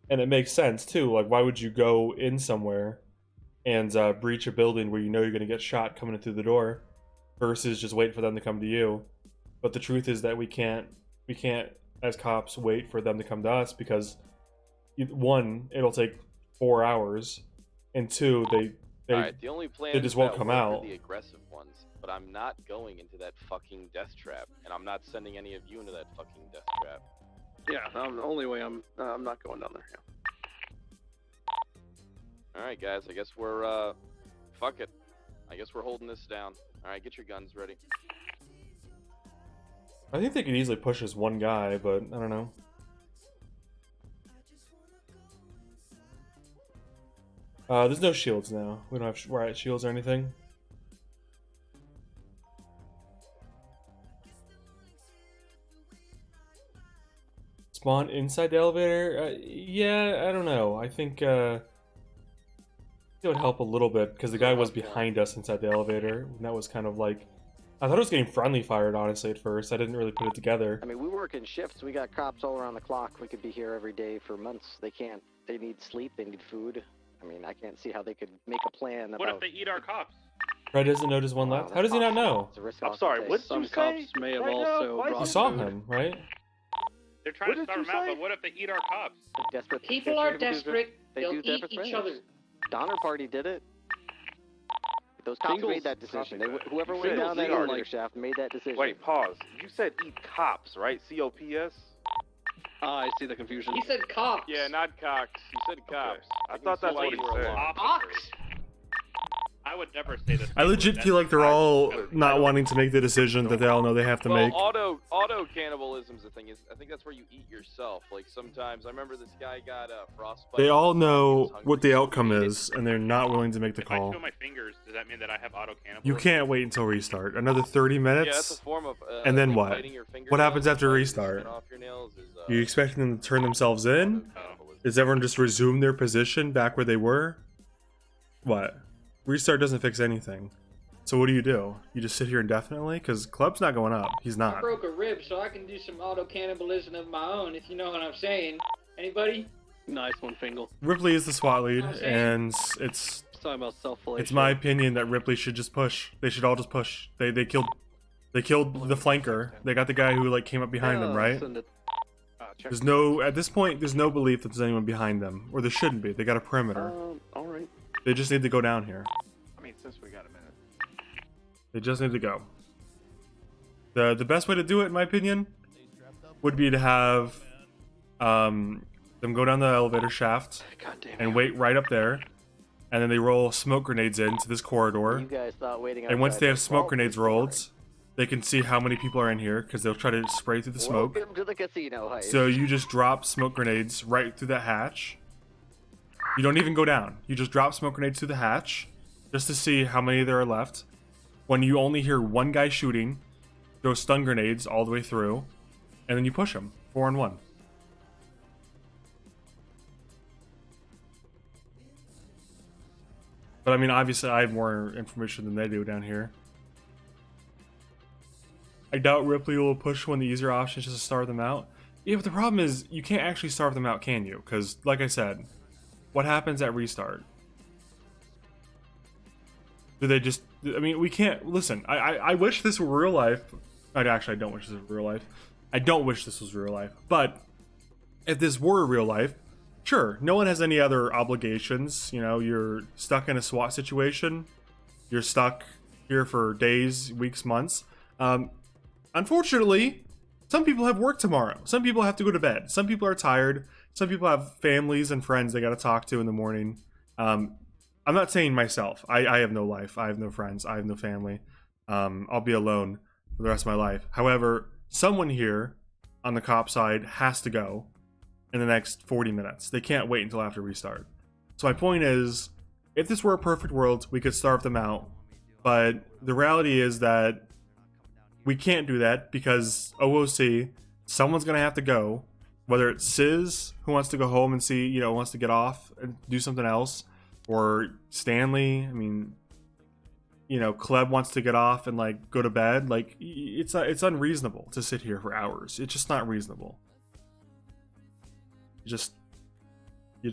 Speaker 2: And it makes sense, too. Like, why would you go in somewhere and breach a building where you know you're going to get shot coming in through the door versus just wait for them to come to you? But the truth is that we can't, as cops, wait for them to come to us because, one, it'll take 4 hours, and two,
Speaker 5: Alright, the only plan
Speaker 2: they just won't come out.
Speaker 5: the aggressive ones, but I'm not going into that fucking death trap, and I'm not sending any of you into that fucking death trap.
Speaker 1: Yeah, the only way I'm not going down there. Yeah.
Speaker 5: Alright, guys, I guess we're, fuck it. I guess we're holding this down. Alright, get your guns ready.
Speaker 2: I think they could easily push as one guy, but I don't know. There's no shields now. We don't have riot shields or anything. Spawn inside the elevator? Yeah, I don't know. I think it would help a little bit because the guy was behind us inside the elevator. And that was kind of like... I thought it was getting friendly fired, honestly, at first. I didn't really put it together.
Speaker 15: I mean, we work in shifts. We got cops all around the clock. We could be here every day for months. They can't. They need sleep. They need food. I mean, I can't see how they could make a plan about...
Speaker 21: What if they eat our cops?
Speaker 2: Fred doesn't know there's one left. How does he not know?
Speaker 17: I'm sorry, what did you
Speaker 1: Some
Speaker 17: say?
Speaker 1: cops may have also brought
Speaker 2: You saw
Speaker 1: food.
Speaker 2: him, right?
Speaker 21: They're trying to starve them out, but what if they eat our cops?
Speaker 15: Desperate
Speaker 7: People are desperate.
Speaker 15: They
Speaker 7: They'll
Speaker 15: do
Speaker 7: eat
Speaker 15: desperate
Speaker 7: each
Speaker 15: things.
Speaker 7: other.
Speaker 15: Donner Party did it. Those cops
Speaker 1: Singles-
Speaker 15: made that decision. Whoever
Speaker 17: You
Speaker 15: went
Speaker 17: said
Speaker 15: down that
Speaker 17: Singles,
Speaker 15: elevator
Speaker 17: like-
Speaker 15: shaft made that decision.
Speaker 17: Wait, pause. You said eat cops, right? C-O-P-S?
Speaker 1: I see the confusion.
Speaker 7: He said cops.
Speaker 5: Yeah, not cocks. He said cops.
Speaker 17: I thought that's what he said.
Speaker 21: Officers. I would never say this.
Speaker 2: I legit feel like they're all not wanting to make the decision that they all know they have to
Speaker 5: Well,
Speaker 2: make.
Speaker 5: auto cannibalism's the thing. I think that's where you eat yourself. Like sometimes, I remember this guy got frostbite.
Speaker 2: They all know what the outcome is, and they're not willing to make the
Speaker 21: If I
Speaker 2: call.
Speaker 21: show my fingers, does that mean that I have auto cannibalism?
Speaker 2: You can't wait until restart. Another 30
Speaker 5: Yeah,
Speaker 2: minutes?
Speaker 5: that's a form of.
Speaker 2: And then
Speaker 5: like
Speaker 2: what?
Speaker 5: biting your
Speaker 2: What
Speaker 5: fingernails,
Speaker 2: happens after
Speaker 5: biting the
Speaker 2: restart?
Speaker 5: skin off your nails is,
Speaker 2: You expecting them to turn themselves in? Does everyone just resume their position back where they were? What? Restart doesn't fix anything. So what do? You just sit here indefinitely? Because Club's not going up. He's
Speaker 7: I
Speaker 2: not.
Speaker 7: broke a rib, so I can do some auto cannibalism of my own, if you know what I'm saying. Anybody?
Speaker 1: Nice one, Fingal.
Speaker 2: Ripley is the SWAT lead, and it's
Speaker 1: talking about self-flagellation.
Speaker 2: It's my opinion that Ripley should just push. They should all just push. They killed the flanker. They got the guy who like came up behind them, right? There's no at this point. There's no belief that there's anyone behind them, or there shouldn't be. They got a perimeter.
Speaker 1: All right.
Speaker 2: They just need to go down here.
Speaker 17: I mean, since we got a minute.
Speaker 2: They just need to go. The best way to do it, in my opinion, would be to have them go down the elevator shaft and wait right up there, and then they roll smoke grenades into this corridor.
Speaker 15: You guys thought waiting
Speaker 2: And once
Speaker 15: outside
Speaker 2: they have
Speaker 15: was
Speaker 2: smoke
Speaker 15: fault.
Speaker 2: grenades rolled, they can see how many people are in here because they'll try to spray through the smoke.
Speaker 15: Welcome to the casino heist.
Speaker 2: So you just drop smoke grenades right through that hatch. You don't even go down. You just drop smoke grenades through the hatch just to see how many there are left. When you only hear one guy shooting, throw stun grenades all the way through, and then you push them 4-on-1. But I mean, obviously, I have more information than they do down here. I doubt Ripley will push one of the easier options just to starve them out. Yeah, but the problem is, you can't actually starve them out, can you? Because, like I said, what happens at restart? Do they just... I mean, we can't... Listen, I wish this were real life. Actually, I don't wish this was real life. I don't wish this was real life. But, if this were real life, sure, no one has any other obligations. You know, you're stuck in a SWAT situation. You're stuck here for days, weeks, months. Unfortunately, some people have work tomorrow. Some people have to go to bed. Some people are tired. Some people have families and friends they got to talk to in the morning. I'm not saying myself. I have no life. I have no friends. I have no family. I'll be alone for the rest of my life. However, someone here on the cop side has to go in the next 40 minutes. They can't wait until after restart. So my point is, if this were a perfect world, we could starve them out. But the reality is that we can't do that because OOC, someone's going to have to go. Whether it's Sis, who wants to go home and see, you know, wants to get off and do something else, or Stanley. I mean, you know, Kleb wants to get off and like go to bed. Like, it's unreasonable to sit here for hours. It's just not reasonable. You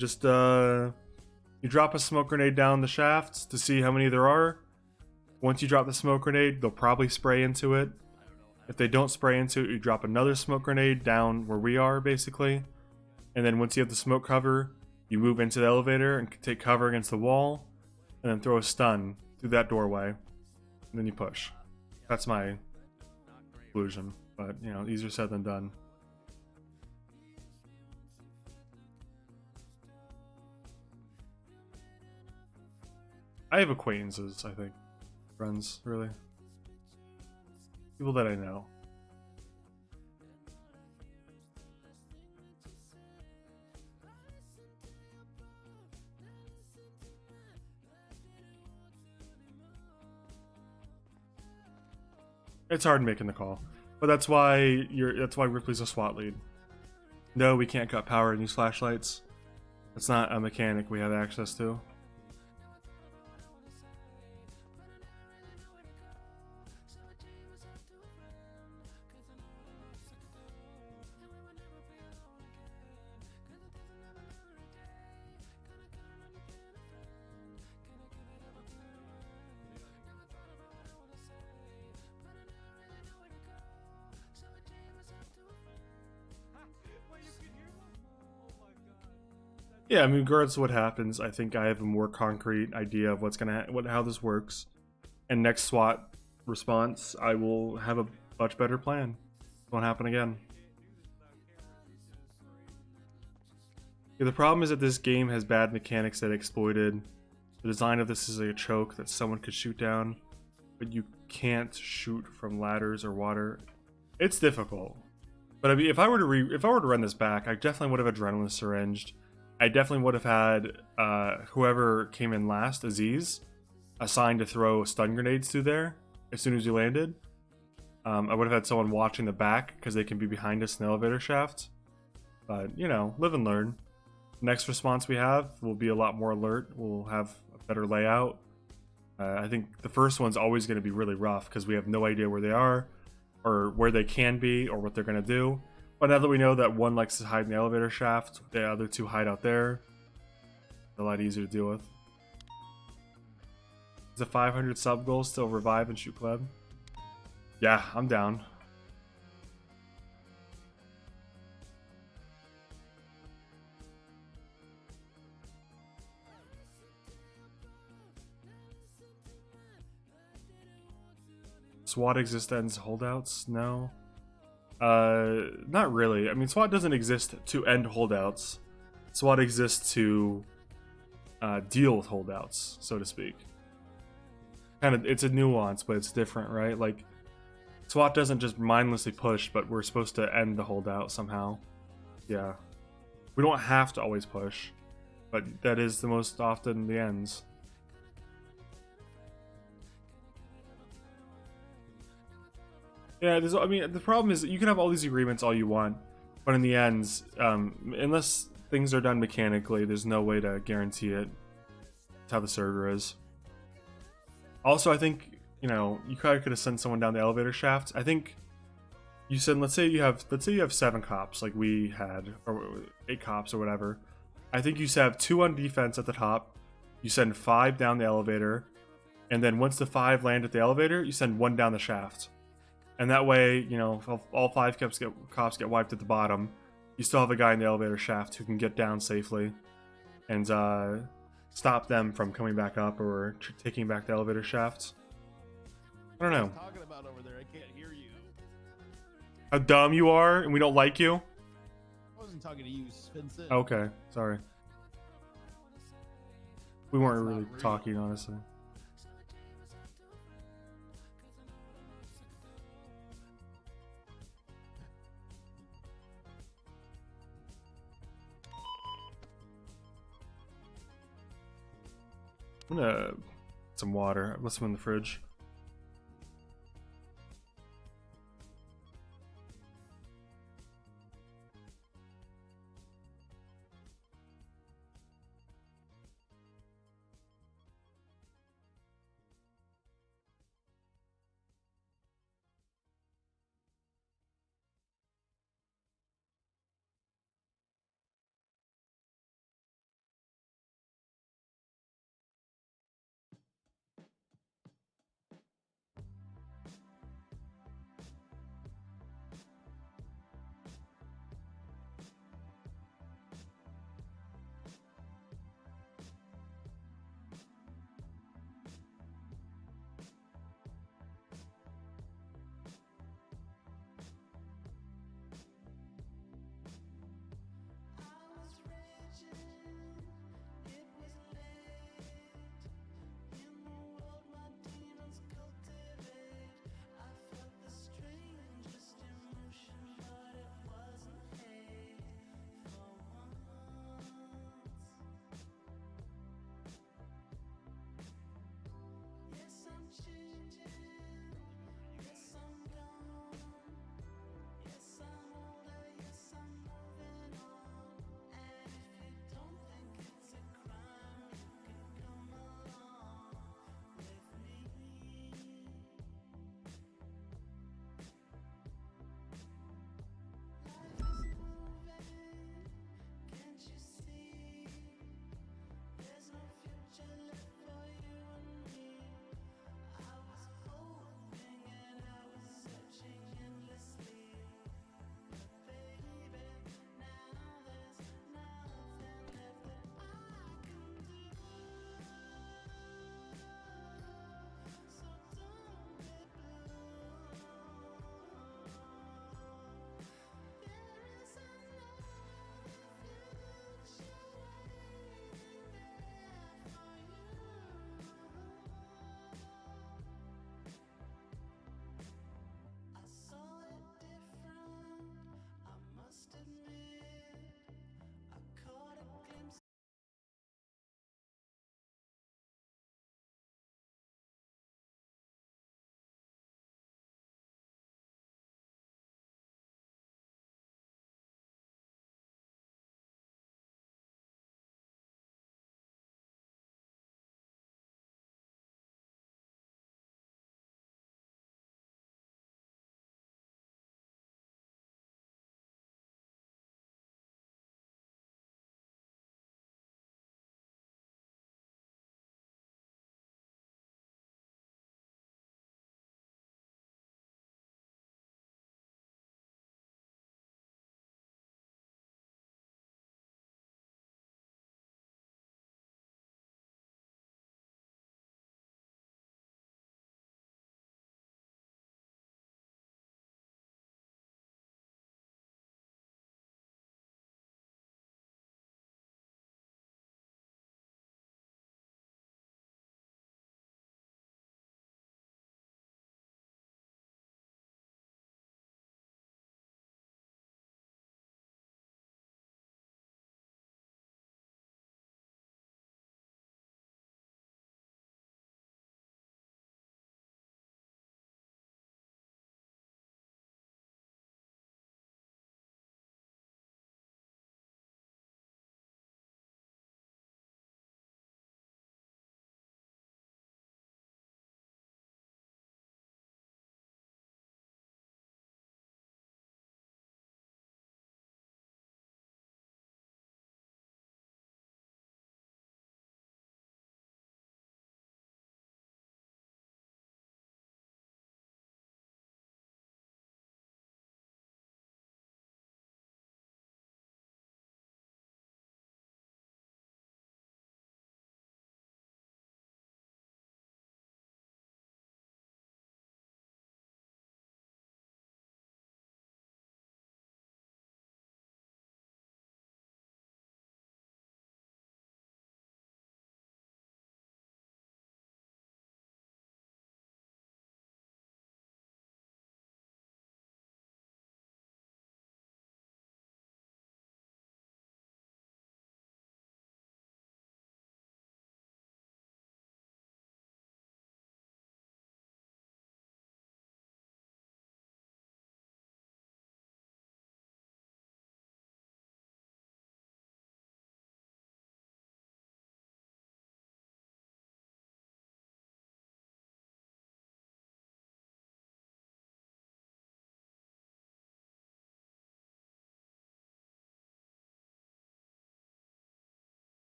Speaker 2: drop a smoke grenade down the shafts to see how many there are. Once you drop the smoke grenade, they'll probably spray into it. If they don't spray into it, you drop another smoke grenade down where we are, basically. And then once you have the smoke cover, you move into the elevator and take cover against the wall, and then throw a stun through that doorway, and then you push. That's my conclusion, but, you know, easier said than done. I have acquaintances, I think. Friends, really. People that I know. It's hard making the call, but that's why Ripley's a SWAT lead. No, we can't cut power and use flashlights. It's not a mechanic we have access to. Yeah, I mean, regardless of what happens, I think I have a more concrete idea of what's gonna how this works. And next SWAT response, I will have a much better plan. It won't happen again. Yeah, the problem is that this game has bad mechanics that exploited. The design of this is a choke that someone could shoot down, but you can't shoot from ladders or water. It's difficult. But I mean, if I were to run this back, I definitely would have adrenaline syringed. I definitely would have had whoever came in last, Aziz, assigned to throw stun grenades through there as soon as you landed. I would have had someone watching the back because they can be behind us in the elevator shaft. But, you know, live and learn. Next response we have will be a lot more alert. We'll have better layout. I think the first one's always going to be really rough because we have no idea where they are or where they can be or what they're going to do. But now that we know that one likes to hide in the elevator shaft, the other two hide out there, it's a lot easier to deal with. Is a 500 sub goal still revive and shoot club? Yeah, I'm down. SWAT exists holdouts? No. Not really. I mean, SWAT doesn't exist to end holdouts. SWAT exists to deal with holdouts, so to speak. Kind of, it's a nuance, but it's different, right? Like, SWAT doesn't just mindlessly push, but we're supposed to end the holdout somehow. Yeah. We don't have to always push, but that is the most often the ends. Yeah, I mean, the problem is that you can have all these agreements all you want, but in the end, unless things are done mechanically, there's no way to guarantee it. That's how the server is. Also, I think, you know, you probably could have sent someone down the elevator shaft. I think you said, let's say you have 7 cops, like we had, or 8 cops or whatever. I think you have 2 on defense at the top. You send 5 down the elevator, and then once the 5 land at the elevator, you send 1 down the shaft. And that way, you know, if all 5 cops get wiped at the bottom, you still have a guy in the elevator shaft who can get down safely and stop them from coming back up or taking back the elevator shaft. I don't know.
Speaker 23: Talking about over there, I can't hear you.
Speaker 2: How dumb you are, and we don't like you?
Speaker 23: I wasn't talking to you, Svensen.
Speaker 2: Okay, sorry. We weren't really talking, honestly. I'm gonna get some water. Let's some in the fridge.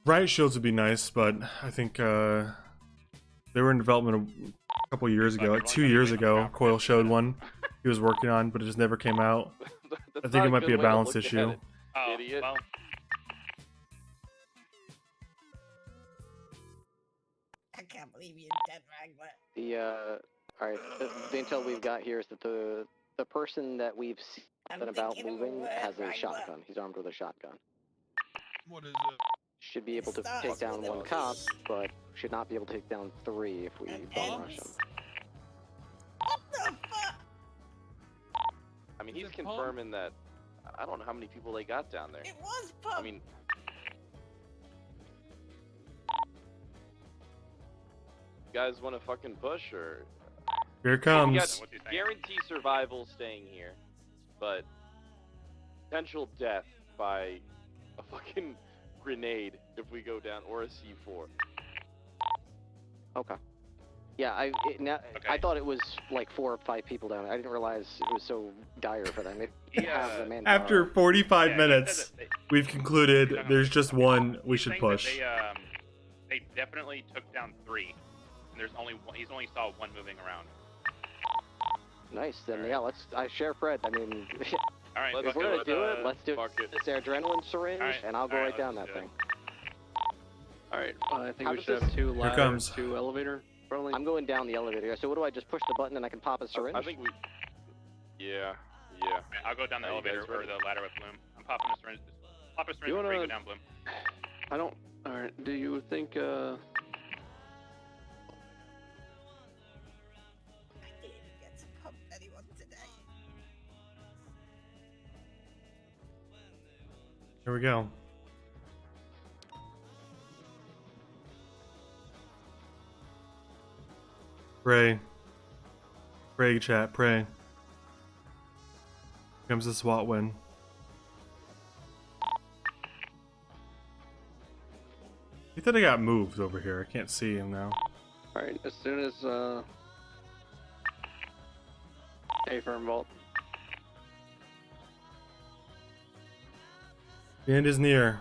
Speaker 2: Riot shields would be nice, but I think they were in development a couple years ago, like 2 years ago. Coil showed one he was working on, but it just never came out. I think it might be a balance issue.
Speaker 5: Oh, idiot. Well.
Speaker 9: I can't believe you dead Ragnar.
Speaker 15: All right. The intel we've got here is that the person that we've seen about moving has a shotgun. He's armed with a shotgun.
Speaker 8: What is it?
Speaker 15: Should be able to take down one cop, but should not be able to take down 3 if we bomb rush him.
Speaker 5: I mean, he's confirming that. I don't know how many people they got down there.
Speaker 9: It was Pump.
Speaker 5: I mean, you guys want to fucking push or?
Speaker 2: Here it
Speaker 5: We
Speaker 2: comes.
Speaker 5: got guarantee survival staying here, but potential death by a fucking grenade if we go down, or a C4.
Speaker 15: Okay. Yeah, I thought it was like 4 or 5 people down there. I didn't realize it was so dire for them.
Speaker 2: After 45 minutes, we've concluded there's just one we should push.
Speaker 21: They definitely took down 3, and there's only one, he's only saw 1 moving around.
Speaker 15: Nice. Then yeah, I share Fred. I mean,
Speaker 21: All right,
Speaker 15: if we're gonna do it, let's do this adrenaline syringe, and I'll go right down that thing.
Speaker 1: Alright, I think
Speaker 15: How
Speaker 1: we
Speaker 15: does
Speaker 1: should
Speaker 15: this-
Speaker 1: have 2
Speaker 2: Here
Speaker 1: ladders,
Speaker 2: comes.
Speaker 1: 2 elevator. Probably.
Speaker 15: I'm going down the elevator. So what do I just push the button and I can pop a syringe?
Speaker 5: I think we. Yeah.
Speaker 21: I'll go down the
Speaker 5: Are you
Speaker 21: elevator
Speaker 5: guys
Speaker 21: or
Speaker 5: ready?
Speaker 21: the ladder with Bloom. I'm popping a syringe. Pop a syringe
Speaker 1: You
Speaker 21: before you
Speaker 1: wanna-
Speaker 21: go down, Bloom.
Speaker 1: I don't. Alright, do you think,
Speaker 9: I didn't get to pump anyone today.
Speaker 2: Here we go. Pray. Pray, chat, pray. Here comes the SWAT win. He thought I got moved over here. I can't see him now.
Speaker 1: alright, as soon as, A-firm vault.
Speaker 2: The end is near.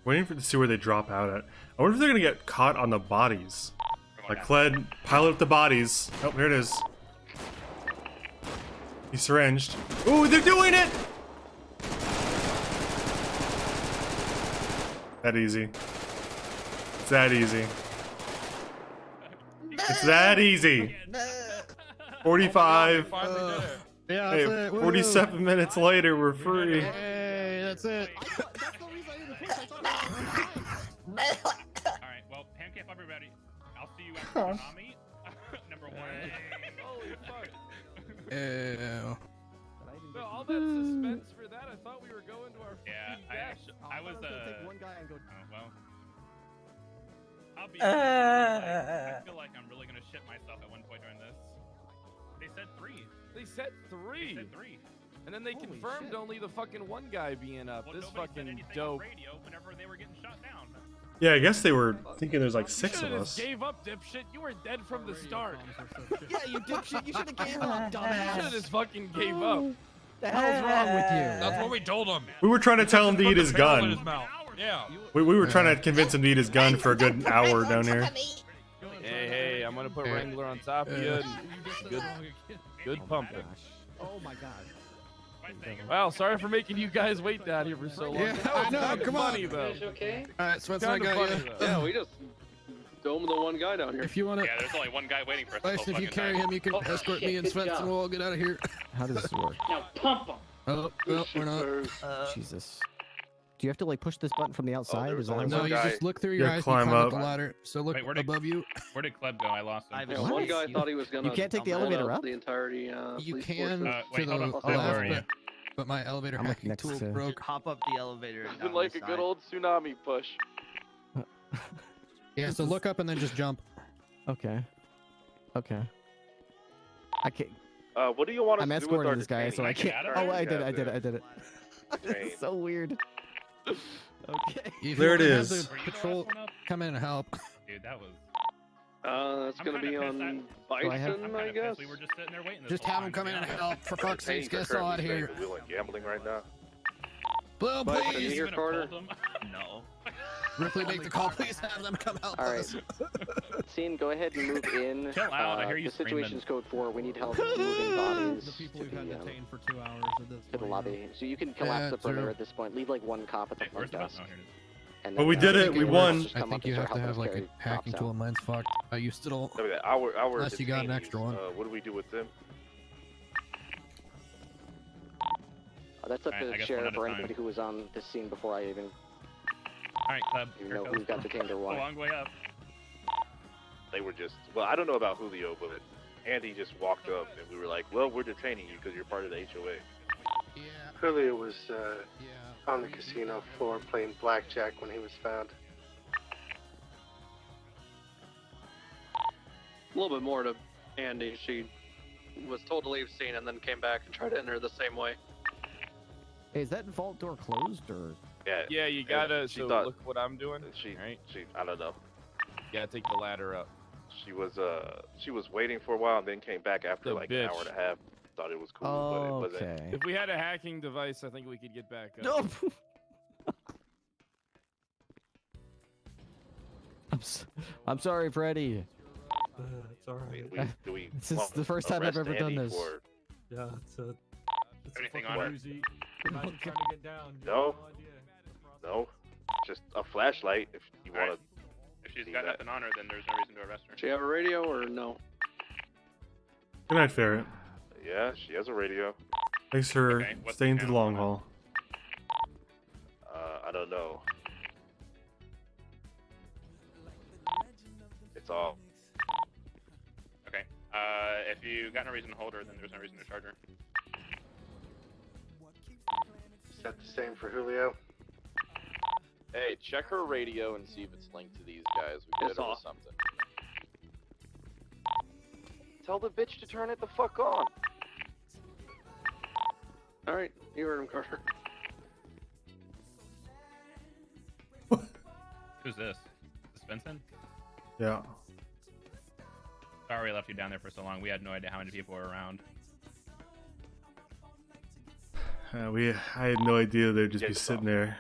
Speaker 2: Waiting to see where they drop out at. I wonder if they're gonna get caught on the bodies. Like, Cled, pilot up the bodies. Oh, here it is. He syringed. Ooh, they're doing it! That easy. It's that easy. It's that easy. 45.
Speaker 20: Yeah,
Speaker 2: Hey,
Speaker 20: that's it.
Speaker 2: 47 minutes later, we're free.
Speaker 20: Hey, that's it.
Speaker 21: Alright, well, handcuff everybody. I'll see you after Tsunami. Number 1.
Speaker 10: Holy fuck.
Speaker 20: Ew.
Speaker 10: No, all that suspense for that, I thought we were going to our
Speaker 21: Yeah,
Speaker 10: fucking death.
Speaker 21: I was
Speaker 10: take one guy and go.
Speaker 21: Oh, well. I'll be I feel like I'm really gonna shit myself at one point during this. They said 3.
Speaker 10: They said 3.
Speaker 21: They said 3.
Speaker 10: And then they
Speaker 21: Holy
Speaker 10: confirmed
Speaker 21: shit.
Speaker 10: only the fucking one guy being up.
Speaker 21: Well,
Speaker 10: This
Speaker 21: nobody said
Speaker 10: fucking
Speaker 21: anything on
Speaker 10: dope.
Speaker 21: radio whenever they were getting shot down.
Speaker 2: Yeah, I guess they were thinking there's like 6
Speaker 10: You
Speaker 2: of
Speaker 10: should've
Speaker 2: us.
Speaker 10: just gave up, dipshit. You were dead from the start.
Speaker 9: Yeah, you dipshit. You should have gave up,
Speaker 10: You
Speaker 9: dumbass.
Speaker 10: should have just fucking gave up.
Speaker 9: The hell's wrong with you?
Speaker 8: That's what we told him.
Speaker 2: We were trying to tell him to eat his
Speaker 8: Put the barrel in
Speaker 2: gun.
Speaker 8: his mouth. Yeah.
Speaker 2: We were trying to convince him to eat his gun for a good hour down here.
Speaker 10: Hey, I'm gonna put Wrangler on top of you. Good pumping.
Speaker 9: Oh my god.
Speaker 10: Wow, sorry for making you guys wait down here for so long.
Speaker 20: Yeah,
Speaker 10: That
Speaker 20: I
Speaker 10: was
Speaker 20: know,
Speaker 10: kinda
Speaker 20: come on.
Speaker 10: funny, though.
Speaker 7: Okay.
Speaker 20: Alright, Svensen, I
Speaker 10: Kinda
Speaker 20: got
Speaker 10: funny,
Speaker 20: you.
Speaker 10: though.
Speaker 1: Yeah, we just domed the one guy down here.
Speaker 20: If you want to,
Speaker 21: Yeah, there's only one guy waiting for us. the
Speaker 20: Tyson,
Speaker 21: whole
Speaker 20: if you
Speaker 21: fucking
Speaker 20: carry
Speaker 21: time.
Speaker 20: him, you can escort me and
Speaker 7: good
Speaker 20: Svensen.
Speaker 7: job.
Speaker 20: We'll all get out of here.
Speaker 9: How does this work?
Speaker 7: Now pump him.
Speaker 20: Oh, well, we're not.
Speaker 9: Jesus. Do you have to like push this button from the outside?
Speaker 5: there
Speaker 9: Is
Speaker 5: was
Speaker 9: that
Speaker 5: only
Speaker 9: how it
Speaker 20: No,
Speaker 5: one
Speaker 20: you
Speaker 9: works?
Speaker 5: guy.
Speaker 20: just look through your
Speaker 2: Yeah,
Speaker 20: eyes
Speaker 2: climb
Speaker 20: and climb up
Speaker 2: up.
Speaker 20: the ladder. So look
Speaker 21: Wait, where did-
Speaker 20: above you.
Speaker 21: Where did Kleb go? I lost him.
Speaker 1: Yeah, one guy thought he was gonna.
Speaker 9: You can't take the
Speaker 1: pull
Speaker 9: elevator
Speaker 1: out
Speaker 9: up?
Speaker 1: the entirety.
Speaker 20: You
Speaker 1: police
Speaker 20: can
Speaker 1: force.
Speaker 20: to
Speaker 21: wait,
Speaker 20: the
Speaker 21: hold on.
Speaker 20: left,
Speaker 21: Where are you?
Speaker 20: but my elevator
Speaker 9: I'm like
Speaker 20: hacking
Speaker 9: next
Speaker 20: tool
Speaker 9: to-
Speaker 20: broke.
Speaker 16: Hop up the elevator.
Speaker 5: It's
Speaker 16: down
Speaker 5: been like
Speaker 16: the
Speaker 5: a
Speaker 16: side.
Speaker 5: good old tsunami push.
Speaker 20: Yeah, so look up and then just jump.
Speaker 9: Okay. Okay. I can't.
Speaker 17: What do you want us
Speaker 9: I'm
Speaker 17: to do with our
Speaker 9: escorting this guy, so I
Speaker 17: detaining?
Speaker 9: can't.
Speaker 21: Get out
Speaker 9: Oh,
Speaker 21: of
Speaker 9: I did it.
Speaker 17: Yeah,
Speaker 9: I did it. I did it.
Speaker 17: Great.
Speaker 9: It's so weird. Okay.
Speaker 20: If
Speaker 2: There
Speaker 20: you
Speaker 2: it
Speaker 20: wanna have
Speaker 2: is.
Speaker 20: the patrol come in and help.
Speaker 21: Dude, that was.
Speaker 1: That's gonna be on Bison, I guess.
Speaker 21: We were just sitting there waiting.
Speaker 20: Just have him come in and help. For fuck's sake, get us all out of here.
Speaker 17: We're like gambling right now.
Speaker 20: Blue, please.
Speaker 1: Here, Carter.
Speaker 21: No.
Speaker 20: Ripley, make the call. Please have them come help us.
Speaker 15: Scene, go ahead and move in.
Speaker 21: Chill out, I hear you
Speaker 15: the situation's code 4. We need help moving bodies to the lobby. So you can collapse the perimeter at this point. Leave like one cop at the front desk.
Speaker 2: But we did it. We won.
Speaker 20: I think you have to have like a hacking tool, and mine's fucked. You still. Unless you got an extra one.
Speaker 17: What do we do with them?
Speaker 15: That's up to the sheriff or anybody who was on this scene before I even.
Speaker 21: Alright, Club.
Speaker 15: You know who got detained or why.
Speaker 21: A long way up.
Speaker 17: They were just, well, I don't know about Julio, but Andy just walked up and we were like, well, we're detaining you because you're part of the HOA.
Speaker 4: Yeah. Julio was on the casino floor playing blackjack when he was found.
Speaker 1: A little bit more to Andy. She was told to leave scene and then came back and tried to enter the same way.
Speaker 9: Hey, is that vault door closed or?
Speaker 10: Yeah, you gotta.
Speaker 17: She
Speaker 10: so
Speaker 17: thought,
Speaker 10: look what I'm doing.
Speaker 17: She, I don't know.
Speaker 10: You gotta take the ladder up.
Speaker 17: She was waiting for a while and then came back after like an hour and a half. Thought it was cool, but it wasn't.
Speaker 10: If we had a hacking device, I think we could get back up.
Speaker 9: I'm sorry, Freddy.
Speaker 11: It's alright.
Speaker 9: This is the first time I've ever done this.
Speaker 11: Yeah, it's a.
Speaker 21: Anything on her?
Speaker 11: Trying to get down.
Speaker 17: No. No. Just a flashlight if you want to.
Speaker 21: If she's got nothing on her, then there's no reason to arrest her.
Speaker 1: Does she have a radio or no?
Speaker 2: Good night, Ferret.
Speaker 17: Yeah, she has a radio.
Speaker 2: Thanks for staying through the long haul.
Speaker 17: I don't know. It's all.
Speaker 21: Okay. If you got no reason to hold her, then there's no reason to charge her.
Speaker 4: Is that the same for Julio?
Speaker 5: Hey, check her radio and see if it's linked to these guys. We get it or something. Tell the bitch to turn it the fuck on.
Speaker 1: Alright, you heard him, Carter.
Speaker 21: Who's this? Svensen?
Speaker 2: Yeah.
Speaker 21: Sorry we left you down there for so long. We had no idea how many people were around.
Speaker 2: I had no idea they'd just be sitting there.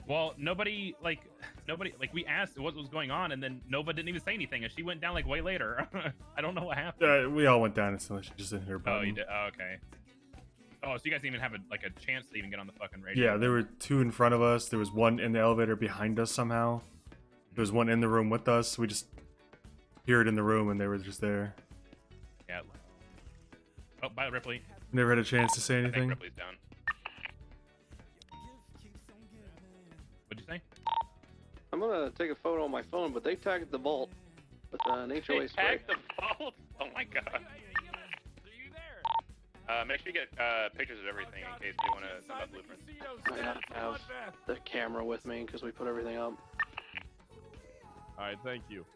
Speaker 21: Well, nobody, we asked what was going on, and then nobody didn't even say anything, and she went down, like, way later. I don't know what happened.
Speaker 2: We all went down as soon as she just didn't hear about
Speaker 21: Oh, you did? Oh, okay. Oh, so you guys didn't even have, a chance to even get on the fucking radio.
Speaker 2: Yeah, there were two in front of us. There was one in the elevator behind us somehow. There was one in the room with us. We just appeared in the room, and they were just there.
Speaker 21: Yeah. Oh, bye, Ripley.
Speaker 2: Never had a chance to say
Speaker 21: I think
Speaker 2: anything.
Speaker 21: Ripley's down. What'd you say?
Speaker 1: I'm gonna take a photo on my phone, but they tagged the vault with an HOA
Speaker 21: They
Speaker 1: spray.
Speaker 21: tagged the vault? Oh my god. Make sure you get pictures of everything in case they want to send out blueprints.
Speaker 1: I have the camera with me because we put everything up.
Speaker 10: Alright, thank you.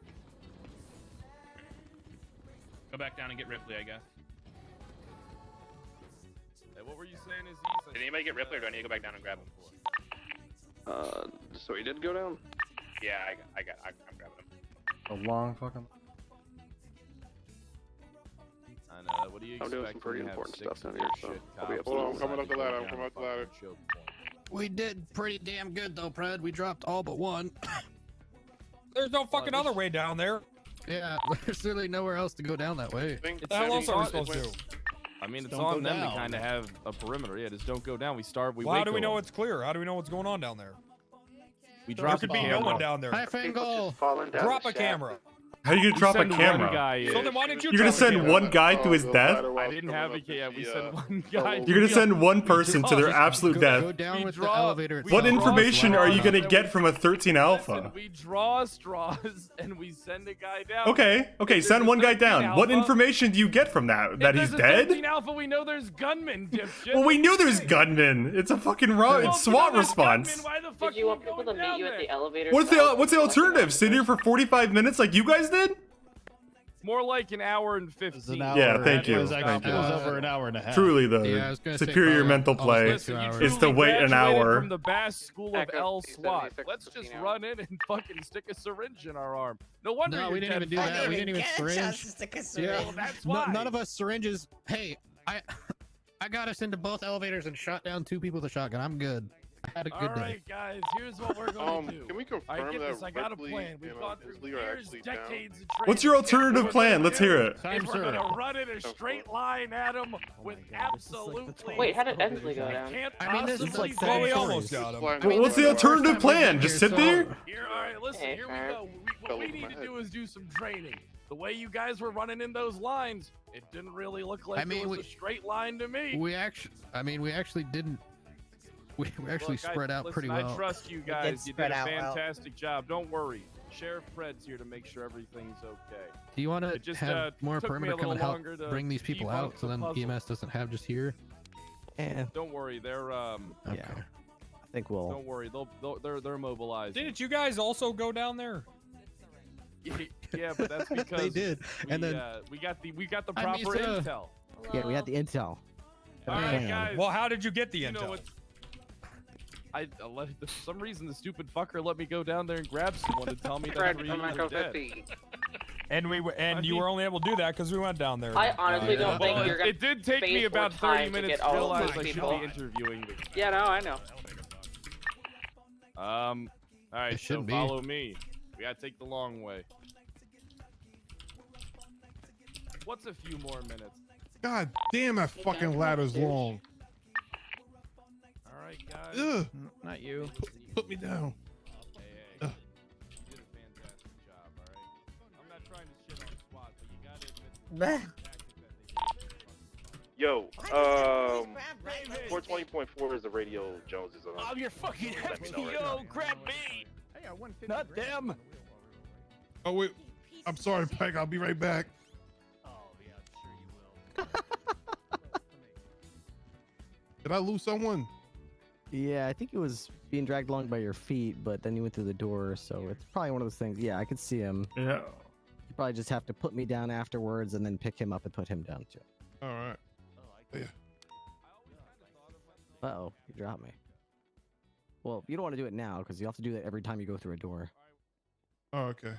Speaker 21: Go back down and get Ripley, I guess.
Speaker 10: Hey, what were you saying, Aziz?
Speaker 21: Did anybody get Ripley, or do I need to go back down and grab him?
Speaker 1: So he did go down?
Speaker 21: Yeah, I'm grabbing him.
Speaker 2: A long fucking.
Speaker 10: I know. What do you expect?
Speaker 1: I'm doing some pretty important stuff down here, so I'll be up.
Speaker 10: Hold on,
Speaker 1: I'm coming up the ladder. I'm coming up the ladder.
Speaker 20: We did pretty damn good though, Pred. We dropped all but one.
Speaker 8: There's no fucking other way down there.
Speaker 20: Yeah, there's really nowhere else to go down that way.
Speaker 8: What the hell else are we supposed to do?
Speaker 10: I mean, it's
Speaker 20: Don't
Speaker 10: on
Speaker 20: go
Speaker 10: them to
Speaker 20: down.
Speaker 10: kind of have a perimeter. Yeah, just don't go down. We starve. We
Speaker 8: Well, how
Speaker 10: wait
Speaker 8: do we
Speaker 10: till
Speaker 8: know
Speaker 10: them.
Speaker 8: it's clear? How do we know what's going on down there?
Speaker 10: We
Speaker 8: There
Speaker 10: drop
Speaker 8: could
Speaker 10: the
Speaker 8: be no
Speaker 10: camera.
Speaker 8: one down there.
Speaker 20: Half angle.
Speaker 8: Drop a camera.
Speaker 2: How you gonna drop a
Speaker 10: Send
Speaker 2: camera?
Speaker 10: one guy in.
Speaker 8: So then why didn't you
Speaker 2: You're gonna
Speaker 8: drop a
Speaker 2: send
Speaker 8: camera?
Speaker 2: one guy to his death?
Speaker 10: I didn't have a yeah. We sent one guy.
Speaker 2: You're gonna send one person to their absolute death.
Speaker 20: Go down with the elevator.
Speaker 2: What
Speaker 20: itself.
Speaker 2: information are you gonna get from a 13 alpha?
Speaker 10: We draw straws and we send a guy down.
Speaker 2: Okay, send one guy down. What information do you get from that? That he's
Speaker 10: If there's a
Speaker 2: dead?
Speaker 10: 13 alpha, we know there's gunmen, dipshit.
Speaker 2: Well, we knew there's gunmen. It's a fucking it's SWAT response.
Speaker 18: Did you want people to meet you at the elevator?
Speaker 2: What's the alternative? Sit here for 45 minutes like you guys did?
Speaker 10: More like an hour and 15.
Speaker 2: Yeah, thank you. Thank you.
Speaker 23: It was over an hour and a half.
Speaker 2: Truly, though,
Speaker 20: Yeah, I was gonna say
Speaker 2: superior
Speaker 20: probably
Speaker 2: mental play
Speaker 20: almost 2 hours.
Speaker 2: is to wait an hour.
Speaker 10: From the Bass School of L SWAT. Let's just run in and fucking stick a syringe in our arm. No wonder
Speaker 20: No,
Speaker 10: you're
Speaker 20: we didn't even do
Speaker 10: dead.
Speaker 20: that. We didn't even syringe.
Speaker 10: Yeah, well, that's why.
Speaker 20: None of us syringes. Hey, I got us into both elevators and shot down 2 people with a shotgun. I'm good. I had a good day.
Speaker 10: Alright, guys, here's what we're going to do.
Speaker 12: Can we confirm
Speaker 10: I get this,
Speaker 12: that
Speaker 10: I got a
Speaker 12: Ripley
Speaker 10: plan. We've
Speaker 12: and
Speaker 10: gone through
Speaker 12: Leslie are
Speaker 10: years,
Speaker 12: actually
Speaker 10: decades
Speaker 12: down?
Speaker 10: of training.
Speaker 2: What's your alternative plan? Let's hear it.
Speaker 10: We're going to run in a straight line at him with absolutely...
Speaker 18: Wait, how did Ensley go down?
Speaker 10: I mean, this is like
Speaker 8: well, we almost got him.
Speaker 2: Well, what's the alternative plan? Just sit there?
Speaker 10: Here, alright, listen, here we go. What we need to do is do some training. The way you guys were running in those lines, it didn't really look like it was a straight line to me.
Speaker 20: We actually didn't. We actually spread out pretty well.
Speaker 10: I trust you guys. You did a fantastic job. Don't worry. Sheriff Fred's here to make sure everything's okay.
Speaker 20: Do you want to have more
Speaker 10: took me
Speaker 20: perimeter
Speaker 10: a
Speaker 20: come and
Speaker 10: little
Speaker 20: help
Speaker 10: longer to
Speaker 20: bring these people
Speaker 10: debunk
Speaker 20: out so
Speaker 10: the
Speaker 20: then
Speaker 10: puzzle.
Speaker 20: EMS doesn't have just here?
Speaker 9: Yeah.
Speaker 10: Don't worry, they're
Speaker 9: Yeah. I think we'll.
Speaker 10: Don't worry, they're mobilized.
Speaker 8: Didn't you guys also go down there?
Speaker 10: Yeah, but that's because
Speaker 20: They did, and then
Speaker 10: we got the
Speaker 20: I
Speaker 10: proper
Speaker 20: mean,
Speaker 10: intel.
Speaker 9: Yeah, we had the intel.
Speaker 10: All right, guys.
Speaker 8: Well, how did you get the
Speaker 10: You know
Speaker 8: intel?
Speaker 10: what? For some reason, the stupid fucker let me go down there and grab someone to tell me that 3 of them were dead.
Speaker 8: And you were only able to do that because we went down there.
Speaker 18: I honestly don't think you're gonna.
Speaker 10: It did take me
Speaker 18: space
Speaker 10: about
Speaker 18: more
Speaker 10: 30
Speaker 18: time to
Speaker 10: minutes
Speaker 18: get
Speaker 10: to
Speaker 18: all of
Speaker 10: realize
Speaker 18: those
Speaker 10: I should
Speaker 18: people.
Speaker 10: be interviewing them.
Speaker 18: Yeah, no, I know.
Speaker 10: All right, so
Speaker 20: shouldn't be.
Speaker 10: follow me. We gotta take the long way. What's a few more minutes?
Speaker 12: God damn, that fucking ladder's long.
Speaker 10: All right, guys.
Speaker 12: Ugh.
Speaker 9: Not you.
Speaker 12: Put me down.
Speaker 10: Hey, you did a fantastic job, all right? I'm not trying to shit on SWAT, but you gotta admit
Speaker 17: Yo, 420.4 is the radio Jones is on.
Speaker 10: Oh, you're fucking
Speaker 17: Let me know right now.
Speaker 10: grab me!
Speaker 9: I got 150.
Speaker 10: Not them!
Speaker 12: Oh wait, I'm sorry, Peg. I'll be right back. Did I lose someone?
Speaker 9: Yeah, I think it was being dragged along by your feet, but then you went through the door, so it's probably one of those things. Yeah, I could see him.
Speaker 2: Yeah.
Speaker 9: You probably just have to put me down afterwards and then pick him up and put him down too.
Speaker 12: All right. Yeah.
Speaker 9: Uh-oh, you dropped me. Well, you don't want to do it now because you have to do that every time you go through a door.
Speaker 12: Oh, okay.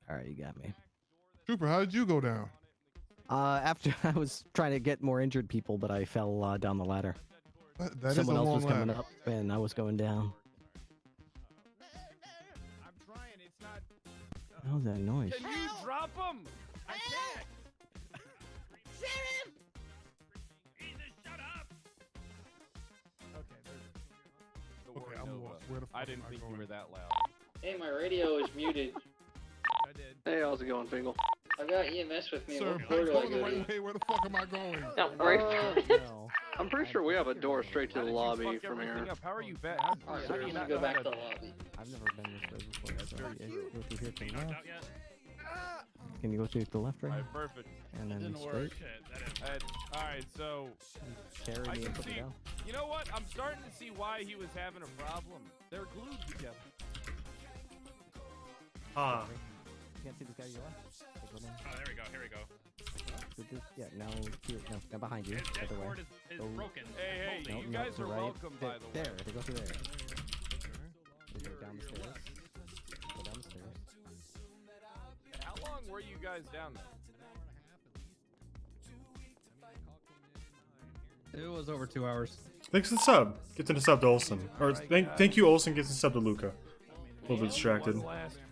Speaker 9: All right, you got me.
Speaker 12: Trooper, how did you go down?
Speaker 9: After I was trying to get more injured people, but I fell down the ladder.
Speaker 12: That
Speaker 9: Someone
Speaker 12: is a
Speaker 9: else
Speaker 12: long
Speaker 9: was coming
Speaker 12: ladder.
Speaker 9: up, and I was going down.
Speaker 10: I'm trying, it's not...
Speaker 9: What was that noise?
Speaker 10: Can you drop him? I can't!
Speaker 18: Sheriff!
Speaker 12: Okay, I'm lost. Where the fuck
Speaker 10: I didn't
Speaker 12: am
Speaker 10: think
Speaker 12: going?
Speaker 10: you were that loud.
Speaker 7: Hey, my radio is muted.
Speaker 10: I did.
Speaker 1: Hey, how's it going, Fingal?
Speaker 7: I've got EMS with me.
Speaker 12: Sir,
Speaker 7: What
Speaker 12: I'm
Speaker 7: floor do I
Speaker 12: going the
Speaker 7: go
Speaker 12: right
Speaker 7: to?
Speaker 12: way. Where the fuck am I going?
Speaker 18: Don't worry about it.
Speaker 1: I'm pretty sure we have a door straight to the lobby from here.
Speaker 10: How are you back?
Speaker 7: Oh, so you go back to the lobby.
Speaker 9: I've never been this way before. So you go through here to the left. Can you go through to the left, right?
Speaker 10: Alright, perfect.
Speaker 9: And then straight.
Speaker 10: Alright, so...
Speaker 9: Carry
Speaker 10: I
Speaker 9: me
Speaker 10: can
Speaker 9: and put me
Speaker 10: see...
Speaker 9: down.
Speaker 10: You know what? I'm starting to see why he was having a problem. They're glued together.
Speaker 2: Ah.
Speaker 9: You can't see this guy to your left. Okay, go down.
Speaker 21: Oh, there we go. Here we go.
Speaker 9: So this, yeah, now here, no, now behind you.
Speaker 21: His dead
Speaker 9: Other way.
Speaker 21: cord is
Speaker 9: Go-
Speaker 21: broken.
Speaker 10: Hey,
Speaker 9: No,
Speaker 10: you
Speaker 9: no,
Speaker 10: guys
Speaker 9: to
Speaker 10: are
Speaker 9: right.
Speaker 10: welcome, by the way.
Speaker 9: There, they go through there. They go down the stairs. Go down the stairs.
Speaker 10: How long were you guys down there?
Speaker 11: It was over 2 hours.
Speaker 2: Thanks for the sub. Get to the sub to Olsen. Or thank you, Olsen. Gets the sub to Luca. A little bit distracted.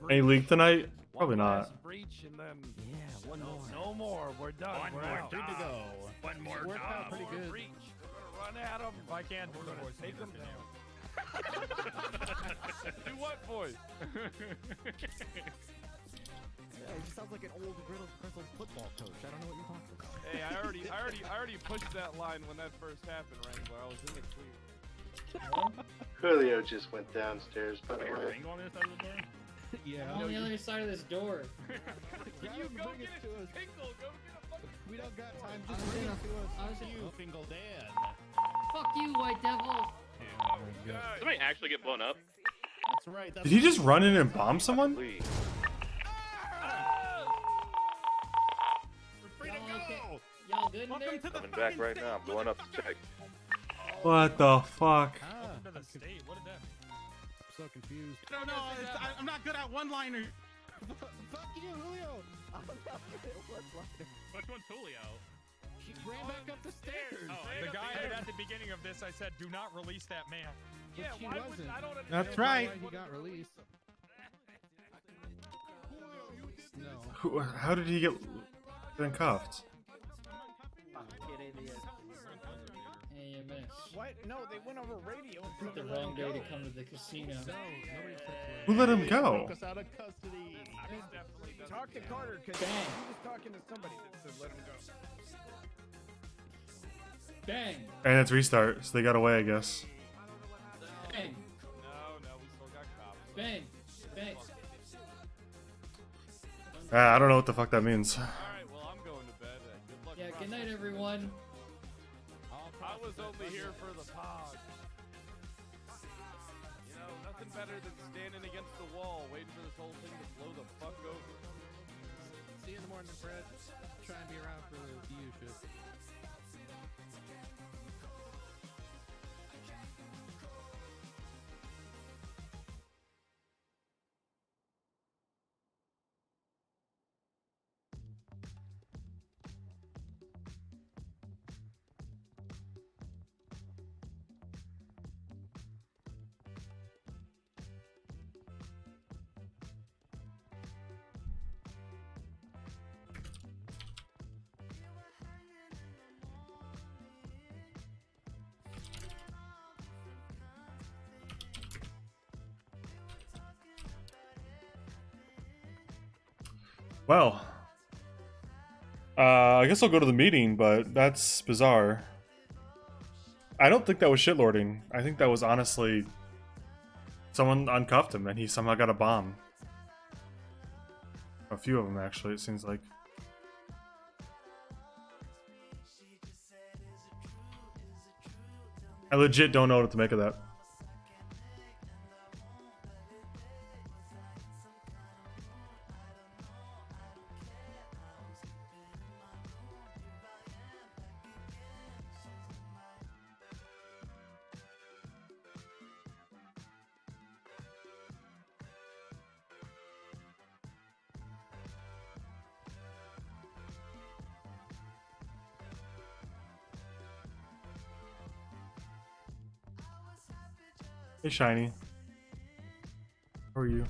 Speaker 2: Any league tonight? Probably not.
Speaker 10: Breach and then...
Speaker 9: Yeah, one more.
Speaker 10: No more. We're done.
Speaker 13: One
Speaker 10: We're
Speaker 13: more
Speaker 10: out.
Speaker 13: Good to go. One more
Speaker 10: Worked out
Speaker 13: job.
Speaker 10: pretty good. Breach. We're gonna run at him. If I can, we're gonna take him down. Do what, boys?
Speaker 9: Yeah, he just sounds like an old grizzled football coach. I don't know what you're talking about.
Speaker 10: Hey, I already pushed that line when that first happened, Wrangler. I was in the clear.
Speaker 4: Julio just went downstairs, by the
Speaker 13: Wait,
Speaker 4: way.
Speaker 13: Ringo on this side of the door?
Speaker 11: Yeah.
Speaker 7: On the other side of this door.
Speaker 10: Can you go get a Fingal? Go get a fucking...
Speaker 11: We don't got time.
Speaker 7: I
Speaker 11: Just
Speaker 7: was
Speaker 11: bring
Speaker 7: gonna-
Speaker 11: it to us.
Speaker 7: I was just-
Speaker 13: You, Fingal Dan.
Speaker 7: Fuck you, White Devil.
Speaker 10: Oh, God.
Speaker 21: Somebody actually get blown up?
Speaker 11: That's
Speaker 23: right.
Speaker 2: Did he just run in and bomb someone?
Speaker 7: Y'all good in there?
Speaker 17: Coming back right now. I'm going up to check.
Speaker 2: What the fuck?
Speaker 8: Welcome to the state. What did that mean?
Speaker 20: I'm so confused.
Speaker 23: No, I'm not good at one-liner.
Speaker 20: Fuck you, Julio.
Speaker 21: Which one's Julio?
Speaker 20: He ran back up the stairs.
Speaker 8: The guy at the beginning of this, I said, do not release that man.
Speaker 21: Yeah,
Speaker 20: He
Speaker 21: why would
Speaker 20: wasn't.
Speaker 21: I don't understand.
Speaker 23: That's right.
Speaker 20: Why he got released. No.
Speaker 2: How did he get cuffed?
Speaker 7: AMS.
Speaker 23: What? No, they went over radio.
Speaker 7: It's the wrong day to come to the casino.
Speaker 2: Who let him go?
Speaker 23: Broke us out of custody. Talk to Carter because he was talking to somebody that said let him go.
Speaker 7: Bang!
Speaker 2: And it's restart, so they got away, I guess.
Speaker 7: Bang!
Speaker 10: No, we still got cops.
Speaker 7: Bang! Bang!
Speaker 2: I don't know what the fuck that means.
Speaker 10: Alright, well, I'm going to bed. Good luck.
Speaker 7: Yeah, good night, everyone.
Speaker 10: I was only here for the pod. You know, nothing better than standing against the wall, waiting for this whole thing to blow the fuck over.
Speaker 20: See you in the morning, Fred. Try and be around for the EU shit.
Speaker 2: Well, I guess I'll go to the meeting, but that's bizarre. I don't think that was shitlording. I think that was honestly someone uncuffed him and he somehow got a bomb. A few of them, actually, it seems like. I legit don't know what to make of that. Hey, Shiny. How are you?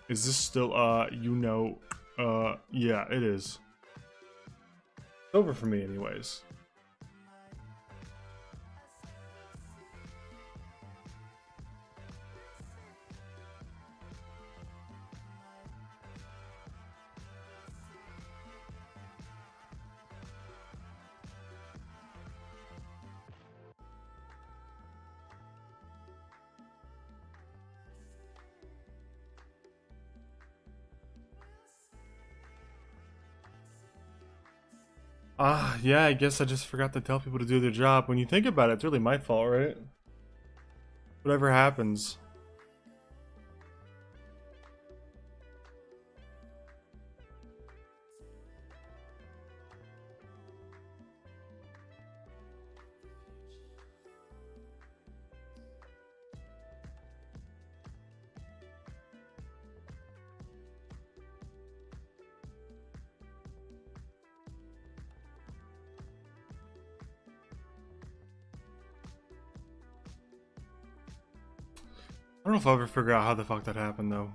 Speaker 2: Is this still, yeah, it is. It's over for me anyways. Yeah, I guess I just forgot to tell people to do their job. When you think about it, it's really my fault, right? Whatever happens. don't know if I'll ever figure out how the fuck that happened though.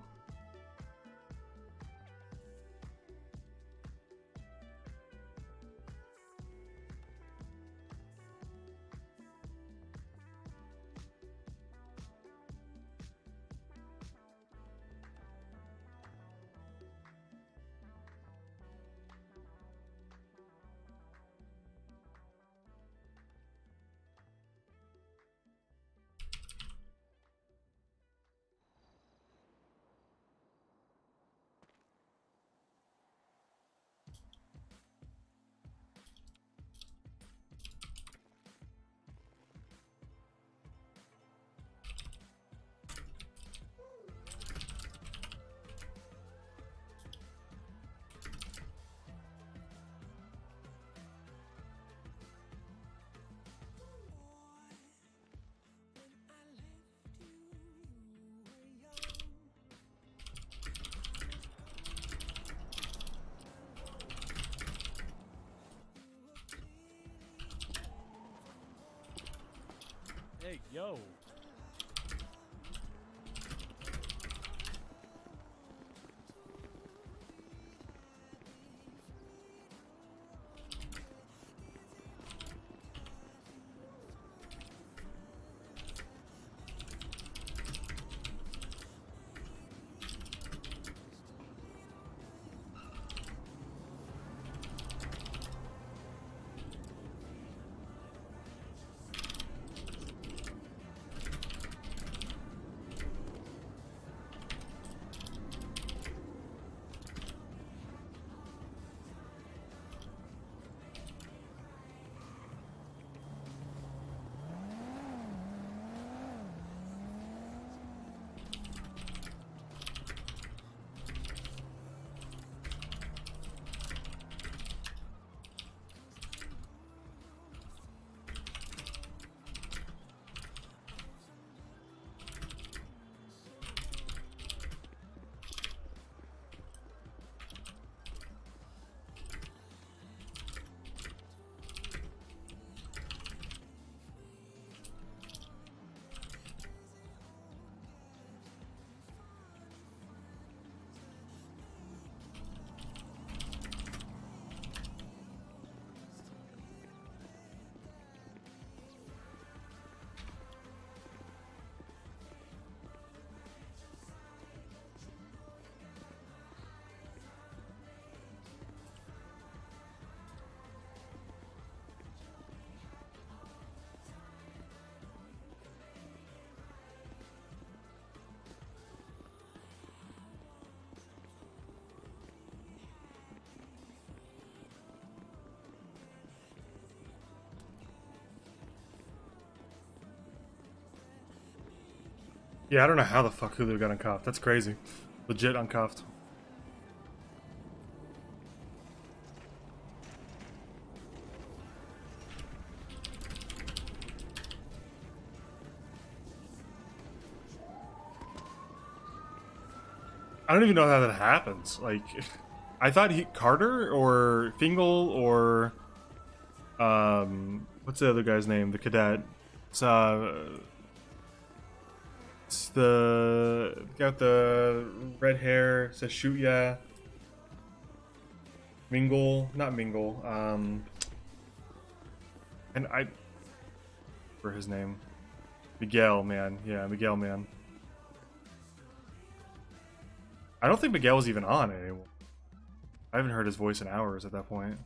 Speaker 10: Hey, yo.
Speaker 2: Yeah, I don't know how the fuck Julio got uncuffed. That's crazy. Legit uncuffed. I don't even know how that happens. Like, I thought Carter or Fingal or what's the other guy's name? The cadet. It's the got the red hair. Says shoot ya. Not Mingle. And I for his name, Miguel, man. Yeah, Miguel, man. I don't think Miguel was even on it anymore. I haven't heard his voice in hours at that point.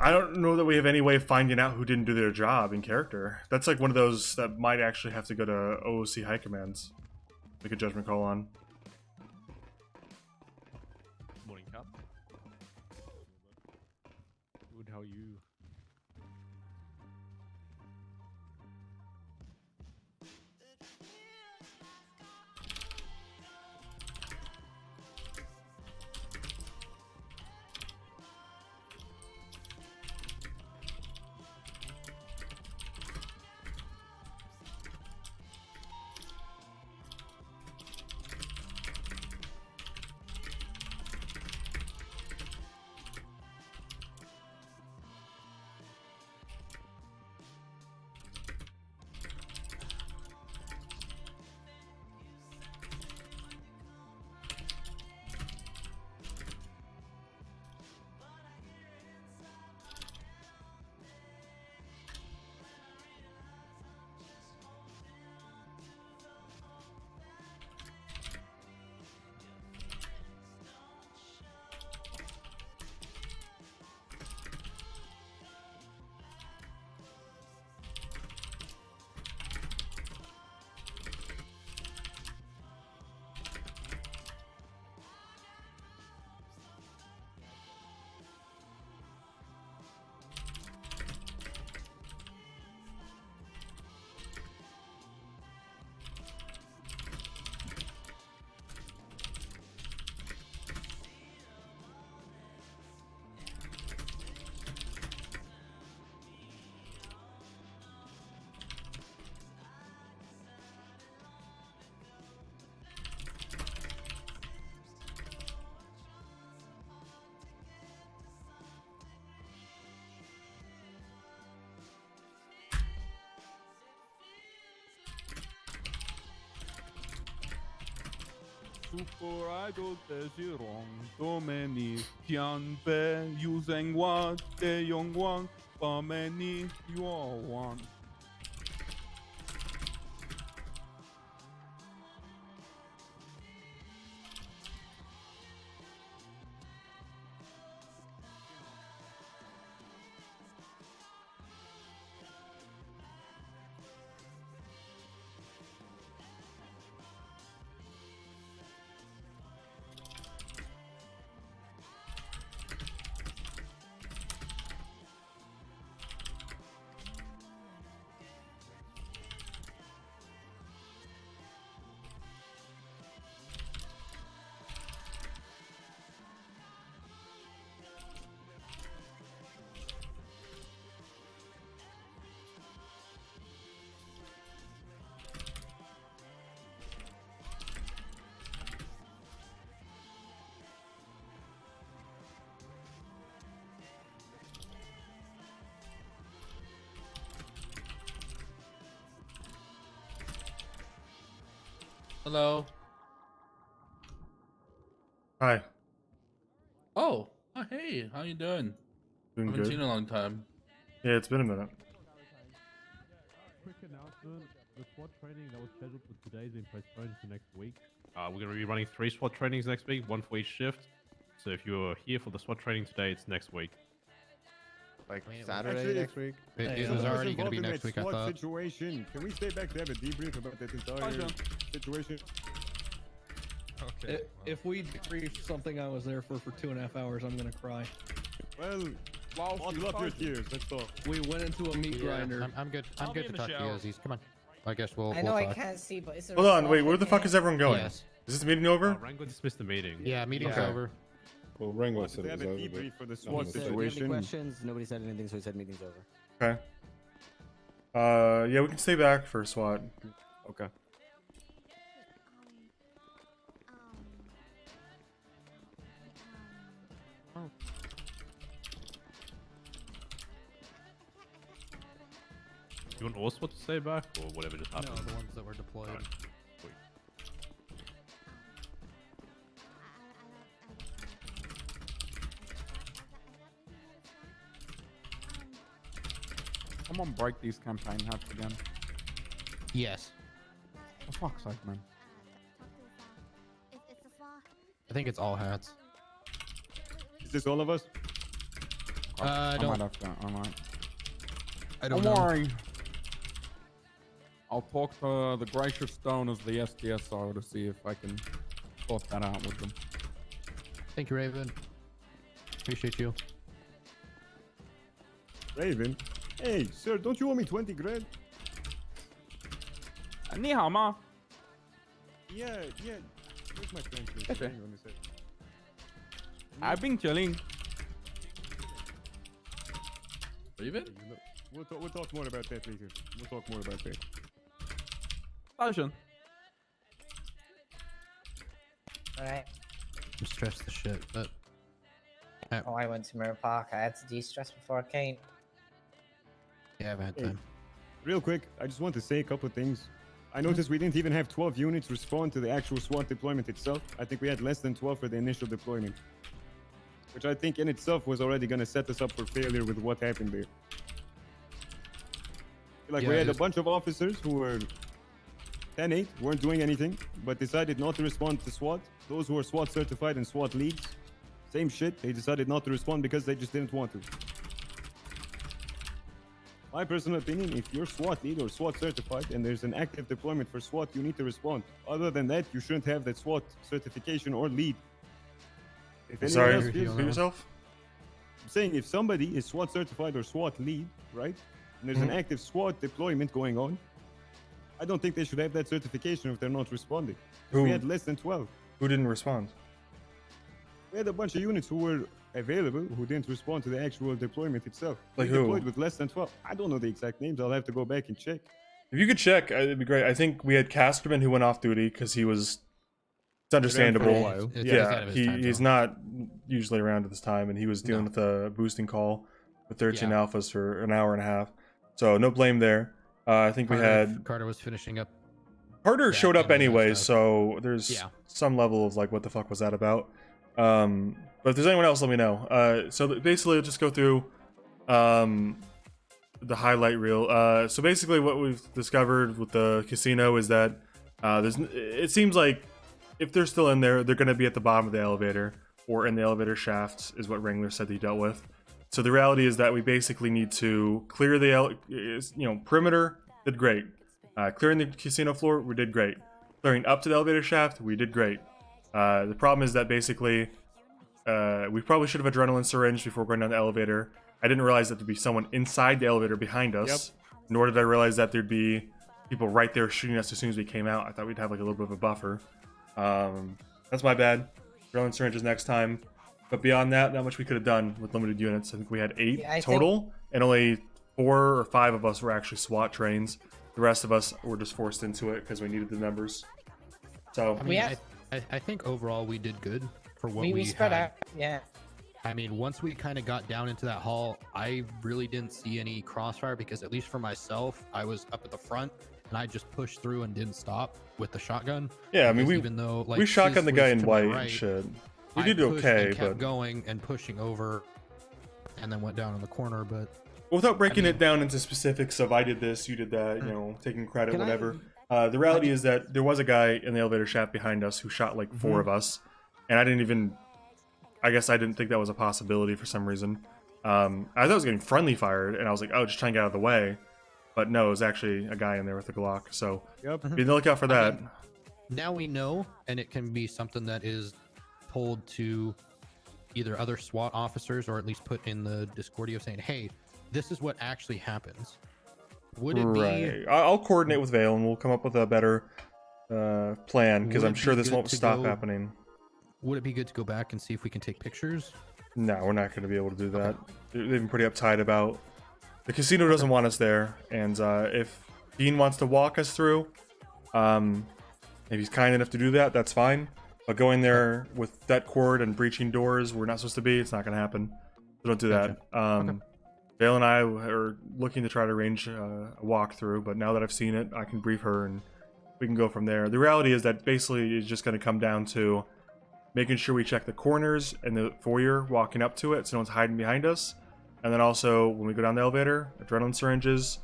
Speaker 2: I don't know that we have any way of finding out who didn't do their job in character. That's like one of those that might actually have to go to OOC High Commands. Make a judgment call on.
Speaker 10: Morning, Cap. Good, how are you?
Speaker 12: Super idol desirong domeni tianbe using what the young one for many you all want.
Speaker 6: Hello.
Speaker 2: Hi.
Speaker 6: Oh, hey, how you doing?
Speaker 2: Doing
Speaker 6: Haven't
Speaker 2: good.
Speaker 6: seen you in a long time.
Speaker 2: Yeah, it's been a minute.
Speaker 19: Quick announcement: the SWAT training that was scheduled for today has been postponed to next week.
Speaker 22: We're going to be running 3 SWAT trainings next week, 1 for each shift. So if you're here for the SWAT training today, it's next week.
Speaker 23: Like
Speaker 19: Saturday
Speaker 23: Actually,
Speaker 19: next week?
Speaker 22: It
Speaker 19: was
Speaker 22: already
Speaker 19: going to
Speaker 22: be next week, I thought.
Speaker 19: Situation. Can we stay back to have a debrief about that entire situation?
Speaker 11: Okay. If we debrief something I was there for 2.5 hours, I'm gonna cry.
Speaker 19: Well, you love your tears. That's all.
Speaker 11: We went into a meat grinder.
Speaker 20: I'm good. I'm good to talk to you, Aussies. Come on. I guess we'll.
Speaker 24: I know
Speaker 20: we'll
Speaker 24: I
Speaker 20: talk.
Speaker 24: can't see, but it's a
Speaker 2: Hold on, wait, where
Speaker 24: response
Speaker 2: the fuck is everyone going?
Speaker 20: Yes.
Speaker 2: Is this meeting over?
Speaker 22: Rango dismissed the meeting.
Speaker 20: Yeah, meeting's
Speaker 2: Okay.
Speaker 20: over.
Speaker 12: Well, Rango
Speaker 19: Wanted
Speaker 12: said
Speaker 19: to
Speaker 12: it
Speaker 19: have
Speaker 12: was
Speaker 19: a
Speaker 12: over.
Speaker 19: debrief for the
Speaker 12: but
Speaker 19: SWAT
Speaker 12: not
Speaker 9: So, do you have any questions? Nobody said anything, so he said meeting's over.
Speaker 2: Okay. Yeah, we can stay back for SWAT.
Speaker 19: Okay.
Speaker 22: You want all SWAT to stay back, or whatever just happened?
Speaker 20: No, the ones that were deployed.
Speaker 22: Alright, sweet.
Speaker 25: Someone break these campaign hats again.
Speaker 20: Yes.
Speaker 25: For fuck's sake, man.
Speaker 20: I think it's all hats.
Speaker 19: Is this all of us?
Speaker 20: I
Speaker 25: might
Speaker 20: don't.
Speaker 25: have to. I might.
Speaker 20: I don't
Speaker 25: Don't
Speaker 20: know.
Speaker 25: worry. I'll talk to the Gracious Stone as the SDSO to see if I can sort that out with them.
Speaker 20: Thank you, Raven. Appreciate you.
Speaker 19: Raven? Hey, sir, don't you owe me 20 grand?
Speaker 25: Ni hao ma?
Speaker 19: Yeah. Where's my friend? Please?
Speaker 25: Okay.
Speaker 19: Hang on a sec.
Speaker 25: I've been chilling.
Speaker 6: Raven?
Speaker 19: We'll talk more about that later. We'll talk more about that.
Speaker 25: Station.
Speaker 24: Alright.
Speaker 20: I'm stressed the shit, but.
Speaker 24: Oh, I went to Mirror Park. I had to de-stress before I came.
Speaker 20: Yeah, I've had
Speaker 19: Hey,
Speaker 20: time.
Speaker 19: real quick, I just want to say a couple of things. I noticed we didn't even have 12 units respond to the actual SWAT deployment itself. I think we had less than 12 for the initial deployment. Which I think in itself was already going to set us up for failure with what happened there. Like,
Speaker 20: Yeah,
Speaker 19: we had a
Speaker 20: it's-
Speaker 19: bunch of officers who were 10-8, weren't doing anything, but decided not to respond to SWAT. Those who are SWAT certified and SWAT leads, same shit. They decided not to respond because they just didn't want to. My personal opinion, if you're SWAT lead or SWAT certified and there's an active deployment for SWAT, you need to respond. Other than that, you shouldn't have that SWAT certification or lead. If anyone
Speaker 2: Sorry,
Speaker 19: else
Speaker 2: repeat
Speaker 19: feels-
Speaker 2: yourself?
Speaker 19: I'm saying if somebody is SWAT certified or SWAT lead, right? And there's an active SWAT deployment going on, I don't think they should have that certification if they're not responding.
Speaker 2: Who-
Speaker 19: We had less than 12.
Speaker 2: Who didn't respond?
Speaker 19: We had a bunch of units who were available who didn't respond to the actual deployment itself.
Speaker 2: Like
Speaker 19: we
Speaker 2: who?
Speaker 19: deployed with less than 12. I don't know the exact names. I'll have to go back and check.
Speaker 2: If you could check, it'd be great. I think we had Casterman who went off duty because he was. It's understandable.
Speaker 19: a while.
Speaker 20: It's
Speaker 2: Yeah,
Speaker 20: out of his time
Speaker 2: he's
Speaker 20: zone.
Speaker 2: not usually around at this time, and he was dealing with a boosting call with 13
Speaker 20: Yeah.
Speaker 2: alphas for an hour and a half. So no blame there. I think we
Speaker 20: Carter
Speaker 2: had.
Speaker 20: Carter was finishing up
Speaker 2: Carter showed up
Speaker 20: any of that
Speaker 2: anyway,
Speaker 20: stuff.
Speaker 2: so there's some level of like, what the fuck was that about? But if there's anyone else, let me know. So basically, I'll just go through the highlight reel. So basically, what we've discovered with the casino is that it seems like if they're still in there, they're going to be at the bottom of the elevator or in the elevator shafts, is what Wrangler said he dealt with. So the reality is that we basically need to clear the perimeter. Did great. Clearing the casino floor, we did great. Clearing up to the elevator shaft, we did great. The problem is that basically we probably should have adrenaline syringe before going down the elevator. I didn't realize that there'd be someone inside the elevator behind us. Nor did I realize that there'd be people right there shooting us as soon as we came out. I thought we'd have like a little bit of a buffer. That's my bad. Adrenaline syringes next time. But beyond that, not much we could have done with limited units. I think we had 8 total, and only 4 or 5 of us were actually SWAT trains. The rest of us were just forced into it because we needed the numbers. So
Speaker 20: I mean, I think overall we did good for what we
Speaker 24: spread
Speaker 20: had.
Speaker 24: out. Yeah.
Speaker 20: I mean, once we kind of got down into that hall, I really didn't see any crossfire because at least for myself, I was up at the front and I just pushed through and didn't stop with the shotgun.
Speaker 2: Yeah, I mean,
Speaker 20: even though like
Speaker 2: we shotgunned the guy in white
Speaker 20: right,
Speaker 2: and shit. We
Speaker 20: I
Speaker 2: did
Speaker 20: pushed
Speaker 2: okay,
Speaker 20: and kept
Speaker 2: but
Speaker 20: going and pushing over, and then went down in the corner. But
Speaker 2: without breaking it down into specifics of I did this, you did that, you know, taking credit,
Speaker 9: Can I-
Speaker 2: whatever. The reality is that there was a guy in the elevator shaft behind us who shot like 4 of us, and I guess I didn't think that was a possibility for some reason. I thought I was getting friendly fired, and I was like, oh, just trying to get out of the way. But no, it was actually a guy in there with a Glock. So be on the lookout for that.
Speaker 20: now we know, and it can be something that is told to either other SWAT officers or at least put in the Discordio saying, hey, this is what actually happens. Would it be...
Speaker 2: I'll coordinate with Vale, and we'll come up with a better plan, because
Speaker 20: Would
Speaker 2: I'm
Speaker 20: it
Speaker 2: sure
Speaker 20: be
Speaker 2: this
Speaker 20: good
Speaker 2: won't
Speaker 20: to
Speaker 2: stop
Speaker 20: go-
Speaker 2: happening.
Speaker 20: Would it be good to go back and see if we can take pictures?
Speaker 2: No, we're not going to be able to do that. They've been pretty uptight about... The casino doesn't want us there, and if Dean wants to walk us through, if he's kind enough to do that, that's fine. But going there with that cord and breaching doors we're not supposed to be, it's not going to happen. So don't do that. Vale and I are looking to try to arrange a walkthrough, but now that I've seen it, I can brief her and we can go from there. The reality is that basically it's just going to come down to making sure we check the corners and the foyer walking up to it so no one's hiding behind us. And then also, when we go down the elevator, adrenaline syringes,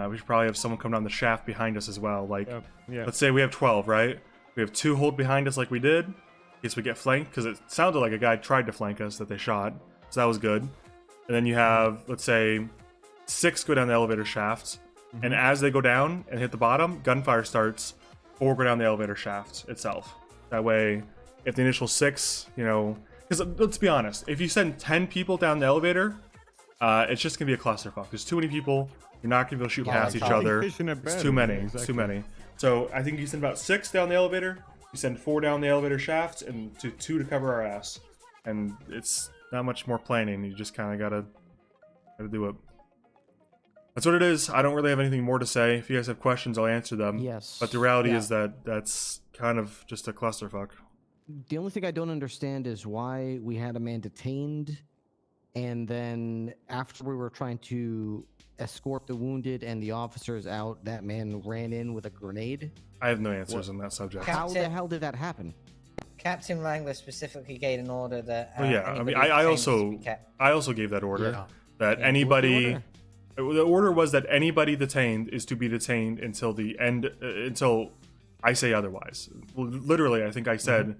Speaker 2: we should probably have someone come down the shaft behind us as well. Like, let's say we have 12, right? We have 2 hold behind us like we did, in case we get flanked, because it sounded like a guy tried to flank us that they shot. So that was good. And then you have, let's say, 6 go down the elevator shafts, and as they go down and hit the bottom, gunfire starts, 4 go down the elevator shaft itself. That way, if the initial 6, you know... Because let's be honest, if you send 10 people down the elevator, it's just going to be a clusterfuck. There's too many people. You're not going to be able to shoot past each other. It's too many. It's too many. So I think you send about 6 down the elevator. You send 4 down the elevator shaft, and 2 to cover our ass. And it's not much more planning. You just kind of gotta do it. That's what it is. I don't really have anything more to say. If you guys have questions, I'll answer them.
Speaker 9: Yes.
Speaker 2: But the reality is that that's kind of just a clusterfuck.
Speaker 9: The only thing I don't understand is why we had a man detained, and then after we were trying to escort the wounded and the officers out, that man ran in with a grenade.
Speaker 2: I have no answers on that subject.
Speaker 9: How the hell did that happen?
Speaker 24: Captain Wrangler specifically gave an order that.
Speaker 2: Well, yeah, I mean,
Speaker 24: anybody
Speaker 2: I
Speaker 24: detained is to be
Speaker 2: also
Speaker 24: kept.
Speaker 2: I also gave that order that
Speaker 24: Yeah.
Speaker 2: anybody.
Speaker 24: What's
Speaker 2: The order was that anybody detained is to be detained until the end, until I say otherwise. Literally, I think I said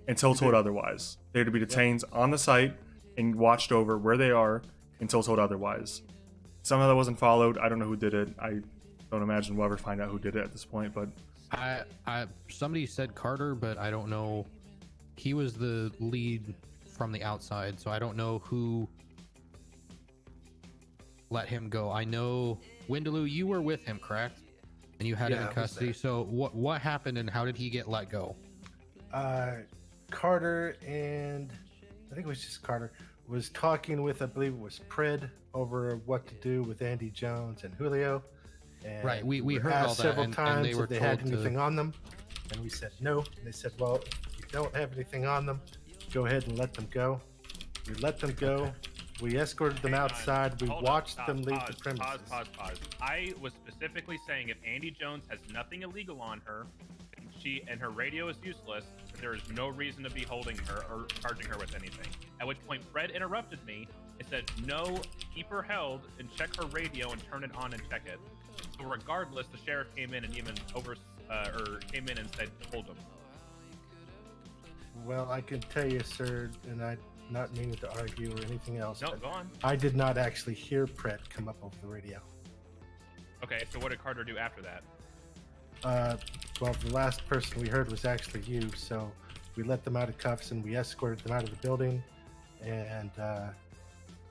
Speaker 2: until told otherwise. They're to be detained on the site and watched over where they are until told otherwise. Somehow that wasn't followed. I don't know who did it. I don't imagine we'll ever find out who did it at this point. But
Speaker 20: somebody said Carter, but I don't know. He was the lead from the outside, so I don't know who let him go. I know Windaloo, you were with him, correct? And you had him in custody. So what happened and how did he get let go?
Speaker 4: Carter and I think it was just Carter was talking with, I believe it was Pred, over what to do with Andy Jones and Julio. And
Speaker 20: Right, we heard
Speaker 4: asked
Speaker 20: all that,
Speaker 4: several
Speaker 20: and
Speaker 4: times
Speaker 20: they were
Speaker 4: if they had
Speaker 20: told to-
Speaker 4: anything on them, and we said no. And they said, well, if you don't have anything on them, go ahead and let them go. We let them go. We escorted them outside. We
Speaker 21: Hold
Speaker 4: watched
Speaker 21: up,
Speaker 4: them leave
Speaker 21: pause,
Speaker 4: the premises.
Speaker 21: Pause. I was specifically saying if Andy Jones has nothing illegal on her, and her radio is useless, there is no reason to be holding her or charging her with anything. At which point Fred interrupted me and said, "No, keep her held and check her radio and turn it on and check it." So regardless, the sheriff came in and even came in and said, "Hold him."
Speaker 4: Well, I can tell you, sir, and I not meaning to argue or anything else.
Speaker 21: No, go on.
Speaker 4: I did not actually hear Pret come up over the radio.
Speaker 21: Okay, so what did Carter do after that?
Speaker 4: Well, the last person we heard was actually you, so we let them out of cuffs and we escorted them out of the building. And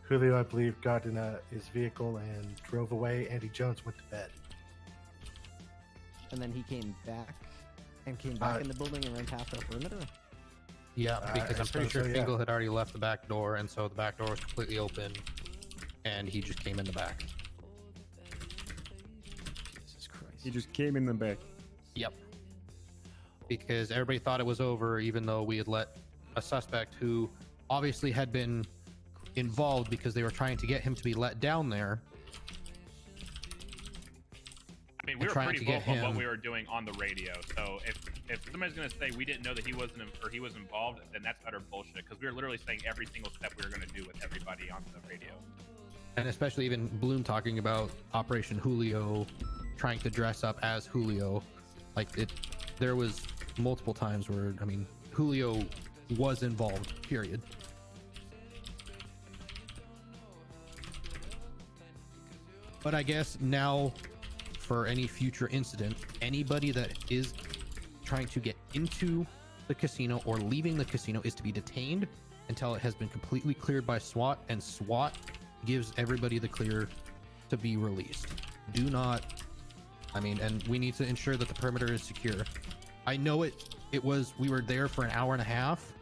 Speaker 4: Julio, I believe, got in his vehicle and drove away. Andy Jones went to bed.
Speaker 9: And then he came back in the building and ran past our perimeter.
Speaker 20: Yeah, because I'm pretty sure
Speaker 4: so, yeah.
Speaker 20: Fingal had already left the back door, and so the back door was completely open, and he just came in the back.
Speaker 19: Jesus Christ. He just came in the back.
Speaker 20: Yep. Because everybody thought it was over, even though we had let a suspect who obviously had been involved because they were trying to get him to be let down there.
Speaker 21: I mean, we were pretty vocal on what we were doing on the radio. So if somebody's gonna say we didn't know that he wasn't or he was involved, then that's utter bullshit. Because we were literally saying every single step we were gonna do with everybody on the radio.
Speaker 20: And especially even Bloom talking about Operation Julio, trying to dress up as Julio. Like there was multiple times where, I mean, Julio was involved, period. But I guess now, for any future incident, anybody that is trying to get into the casino or leaving the casino is to be detained until it has been completely cleared by SWAT, and SWAT gives everybody the clear to be released. Do not, I mean, and we need to ensure that the perimeter is secure. I know we were there for an hour and a half,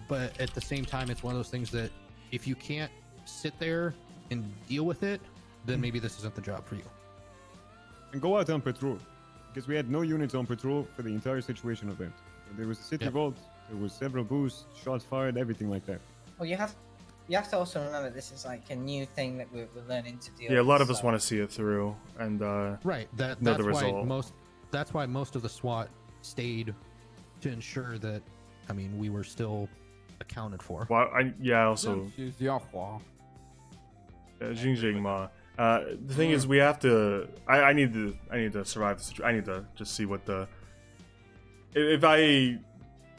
Speaker 20: but at the same time, it's one of those things that if you can't sit there and deal with it, then maybe this isn't the job for you.
Speaker 19: And go out on patrol, because we had no units on patrol for the entire situation event. There was a city vault, there was several booths, shots fired, everything like that.
Speaker 24: Well, you have to also remember this is like a new thing that we're learning to deal with.
Speaker 2: Yeah, a lot of us want to see it through and
Speaker 20: right.
Speaker 2: That's
Speaker 20: why most of the SWAT stayed to ensure that, I mean, we were still accounted for.
Speaker 2: Well, also. The thing is, we have to. I need to survive the situation. I need to just see what the. If I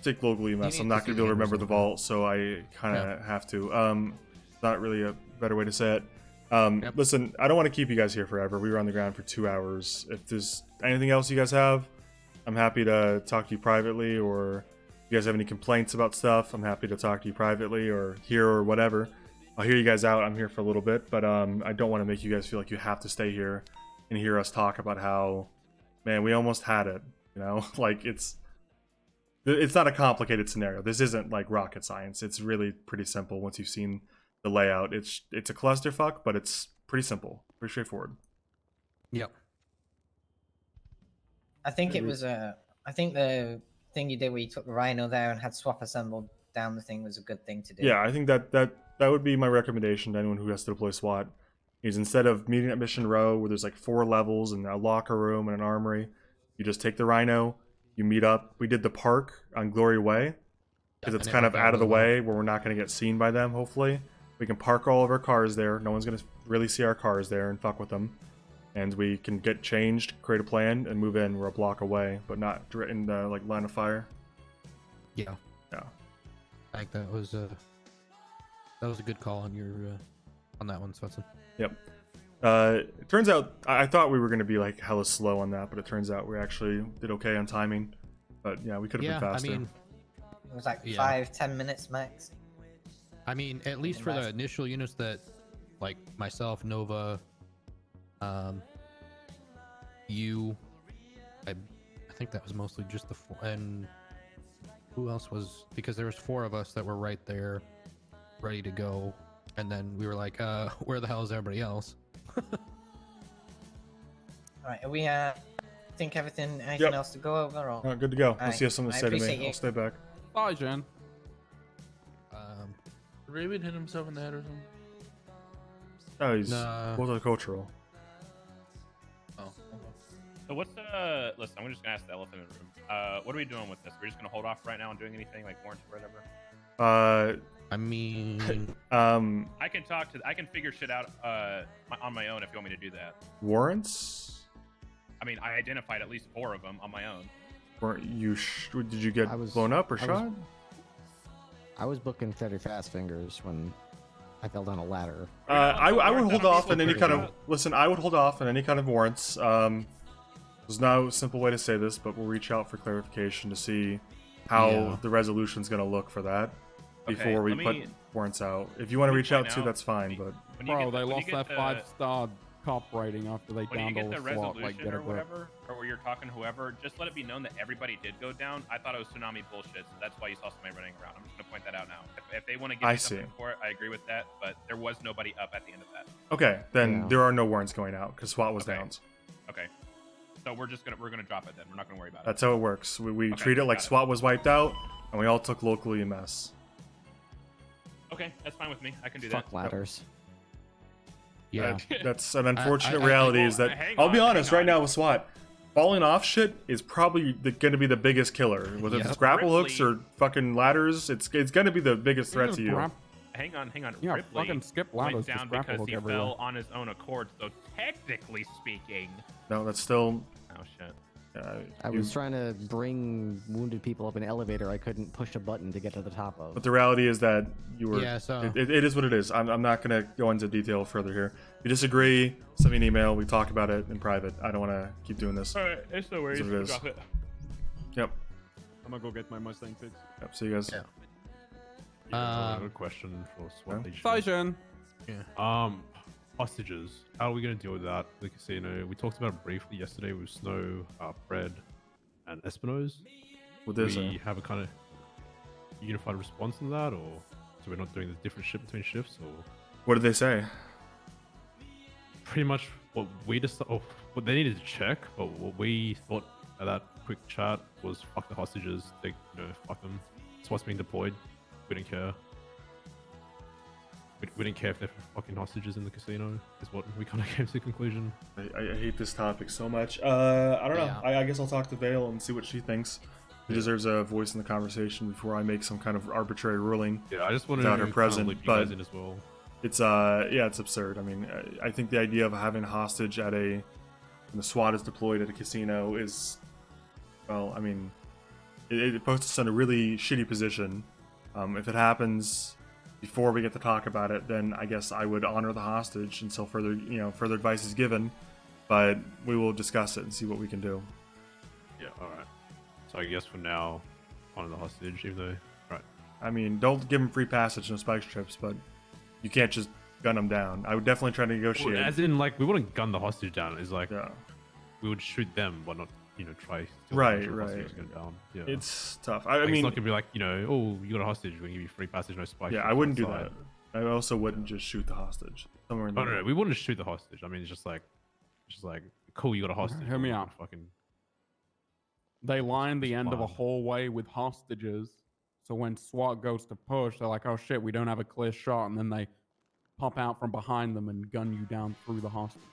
Speaker 2: take local EMS, I'm not going to be able to remember the vault, so I kind of have to. Not really a better way to say it. Listen, I don't want to keep you guys here forever. We were on the ground for 2 hours. If there's anything else you guys have, I'm happy to talk to you privately, or if you guys have any complaints about stuff, I'm happy to talk to you privately or here or whatever. I'll hear you guys out. I'm here for a little bit, but I don't want to make you guys feel like you have to stay here and hear us talk about how, man, we almost had it. You know, like it's not a complicated scenario. This isn't like rocket science. It's really pretty simple once you've seen the layout. It's a clusterfuck, but it's pretty simple, pretty straightforward.
Speaker 20: Yep.
Speaker 24: I think it was I think the thing you did where you took the Rhino there and had swap assembled down the thing was a good thing to do.
Speaker 2: Yeah, I think that would be my recommendation to anyone who has to deploy SWAT. Is instead of meeting at Mission Row, where there's like 4 levels and a locker room and an armory, you just take the Rhino, you meet up. We did the park on Glory Way, because it's kind of out of the way where we're not going to get seen by them, hopefully. We can park all of our cars there. No one's going to really see our cars there and fuck with them. And we can get changed, create a plan, and move in. We're a block away, but not in the like line of fire.
Speaker 20: Yeah.
Speaker 2: Yeah.
Speaker 20: I think that was a good call on your on that one, Svensen.
Speaker 2: Yep. It turns out I thought we were going to be like hella slow on that, but it turns out we actually did okay on timing. But yeah, we could have been faster.
Speaker 24: I mean, it was like 5-10 minutes max.
Speaker 20: I mean, at least for the initial units that, like myself, Nova, you, I think that was mostly just the 4, and who else was, because there was 4 of us that were right there ready to go, and then we were like, where the hell is everybody else?
Speaker 24: Alright, are we think anything else to go over? Or?
Speaker 2: Good to go. Unless you have something to say to me, I'll stay back.
Speaker 12: Bye, Jen.
Speaker 6: Raven hit himself in the head or something?
Speaker 2: Oh, he's multicultural.
Speaker 6: Oh.
Speaker 21: So what's the? Listen, I'm just gonna ask the elephant in the room. What are we doing with this? We're just gonna hold off right now on doing anything like warrants or whatever.
Speaker 20: I mean,
Speaker 21: I can talk to. I can figure shit out on my own if you want me to do that.
Speaker 2: Warrants?
Speaker 21: I mean, I identified at least 4 of them on my own.
Speaker 2: Weren't you? Did you get blown up or shot?
Speaker 9: I was booking 30 fast fingers when I fell down a ladder.
Speaker 2: I would hold off on any kind of listen. I would hold off on any kind of warrants. There's no simple way to say this, but we'll reach out for clarification to see how the resolution's going to look for that before we put warrants out. If you want to reach out too, that's fine. But
Speaker 25: bro, they lost that 5-star cop rating after they
Speaker 21: When you
Speaker 25: downed
Speaker 21: get
Speaker 25: all
Speaker 21: the
Speaker 25: the SWAT. Like,
Speaker 21: resolution
Speaker 25: get
Speaker 21: or
Speaker 25: a grip.
Speaker 21: whatever, or where you're talking to whoever, just let it be known that everybody did go down. I thought it was tsunami bullshit, so that's why you saw somebody running around. I'm just gonna point that out now. If they want to give me something for it, I agree with that. But there was nobody up at the end of that.
Speaker 2: Okay, then there are no warrants going out because SWAT was down.
Speaker 21: Okay. So we're gonna drop it then. We're not gonna worry about it.
Speaker 2: That's how it works. We treat it like SWAT was wiped out, and we all took local EMS.
Speaker 21: Okay, that's fine with me. I can do
Speaker 9: Fuck
Speaker 21: that.
Speaker 9: ladders.
Speaker 2: Yeah, that's an unfortunate reality. Is that I'll be honest right now with SWAT, falling off shit is probably going to be the biggest killer. Whether it's grapple hooks or fucking ladders, it's going to be the biggest threat to you.
Speaker 21: Hang on.
Speaker 25: Yeah,
Speaker 21: Ripley
Speaker 25: fucking skip ladders,
Speaker 21: went down
Speaker 25: just grapple
Speaker 21: because
Speaker 25: hook
Speaker 21: he
Speaker 25: everywhere.
Speaker 21: fell on his own accord. So technically speaking,
Speaker 2: No, that's still.
Speaker 21: oh shit.
Speaker 9: I was trying to bring wounded people up an elevator. I couldn't push a button to get to the top of.
Speaker 2: But the reality is that you were.
Speaker 9: Yeah, so-
Speaker 2: it is what it is. I'm not going to go into detail further here. If you disagree, send me an email. We talk about it in private. I don't want to keep doing this.
Speaker 21: All right, it's no worries.
Speaker 2: That's what it is.
Speaker 21: Drop it.
Speaker 2: Yep.
Speaker 19: I'm gonna go get my Mustang fixed.
Speaker 2: Yep. See you guys.
Speaker 22: I have a question for SWAT.
Speaker 25: Station.
Speaker 22: Yeah. Hostages. How are we going to deal with that? The casino. We talked about it briefly yesterday with Snow, Fred, and Espinoz.
Speaker 2: What
Speaker 22: Do
Speaker 2: is
Speaker 22: we
Speaker 2: it?
Speaker 22: have a kind of unified response to that, or so we're not doing the different shift between shifts, or
Speaker 2: What did they say?
Speaker 22: pretty much what we what they needed to check, but what we thought at that quick chat was fuck the hostages. They, fuck them. SWAT's being deployed. We didn't care. We didn't care if they're fucking hostages in the casino, is what we kind of came to the conclusion.
Speaker 2: I hate this topic so much. I don't know.
Speaker 22: Yeah.
Speaker 2: I guess I'll talk to Vale and see what she thinks. She deserves a voice in the conversation before I make some kind of arbitrary ruling.
Speaker 22: Yeah, I just wanted
Speaker 2: without
Speaker 22: to
Speaker 2: her
Speaker 22: kind
Speaker 2: present.
Speaker 22: of loop you
Speaker 2: But
Speaker 22: guys in as well.
Speaker 2: it's it's absurd. I mean, I think the idea of having a hostage at when the SWAT is deployed at a casino is, well, I mean, it puts us in a really shitty position. If it happens before we get to talk about it, then I guess I would honor the hostage until further advice is given. But we will discuss it and see what we can do.
Speaker 22: Yeah, alright. So I guess for now, honor the hostage, even though, right.
Speaker 2: I mean, don't give him free passage, no spike strips, but you can't just gun him down. I would definitely try to negotiate.
Speaker 22: Well, as in, like, we wouldn't gun the hostage down. It's like, we would shoot them, but not, try. to
Speaker 2: Right.
Speaker 22: Go down. Yeah.
Speaker 2: It's tough.
Speaker 22: Like,
Speaker 2: I mean,
Speaker 22: it's not gonna be like, oh, you got a hostage, we're gonna give you free passage, no spike.
Speaker 2: yeah, I wouldn't do that. I also wouldn't just shoot the hostage. Somewhere in
Speaker 22: No,
Speaker 2: there.
Speaker 22: no, we wouldn't shoot the hostage. I mean, it's just like, cool, you got a hostage.
Speaker 25: Hear me out.
Speaker 22: Fucking.
Speaker 25: They line the end of a hallway with hostages. So when SWAT goes to push, they're like, oh shit, we don't have a clear shot. And then they pop out from behind them and gun you down through the hostages.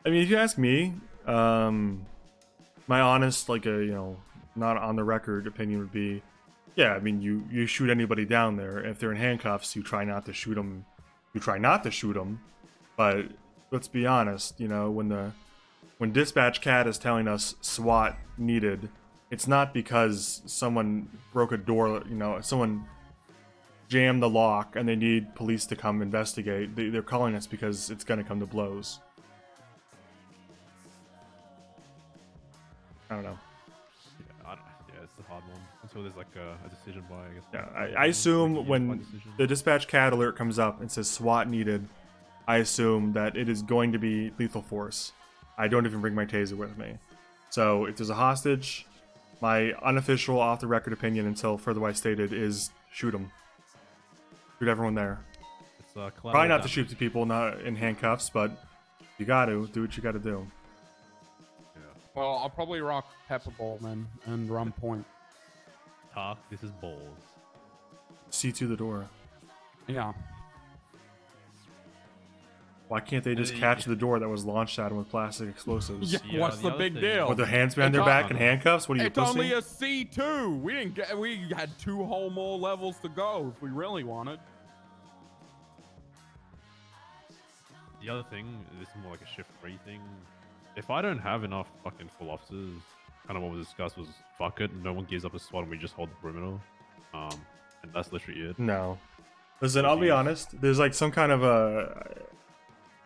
Speaker 2: I mean, if you ask me, my honest, not on the record opinion would be, yeah, I mean, you shoot anybody down there. If they're in handcuffs, you try not to shoot them. But let's be honest, when Dispatch Cat is telling us SWAT needed, it's not because someone broke a door, someone jammed the lock and they need police to come investigate. They're calling us because it's going to come to blows. I don't know.
Speaker 22: Yeah, it's a hard one. Until there's like a decision by, I guess.
Speaker 2: Yeah, I assume when the Dispatch Cat alert comes up and says SWAT needed, I assume that it is going to be lethal force. I don't even bring my taser with me. So if there's a hostage, my unofficial off-the-record opinion until furtherwise stated is shoot them. Shoot everyone there.
Speaker 22: It's,
Speaker 2: Probably not to shoot the people not in handcuffs, but you got to do what you got to do.
Speaker 25: Well, I'll probably rock Pepper Ball then and Rum Point.
Speaker 22: Talk, this is balls.
Speaker 2: See to the door.
Speaker 25: Yeah.
Speaker 2: Why can't they just catch the door that was launched at them with plastic explosives?
Speaker 25: Yeah, what's the big deal?
Speaker 2: With their hands behind their back and handcuffs? What are you,
Speaker 25: It's
Speaker 2: pussy?
Speaker 25: only a C2. We had 2 whole more levels to go if we really wanted.
Speaker 22: The other thing, this is more like a shift 3 thing. If I don't have enough fucking full officers, kind of what was discussed was fuck it, no one gives up a SWAT and we just hold the perimeter. And that's literally it.
Speaker 2: No. Listen, I'll be honest. There's like some kind of a...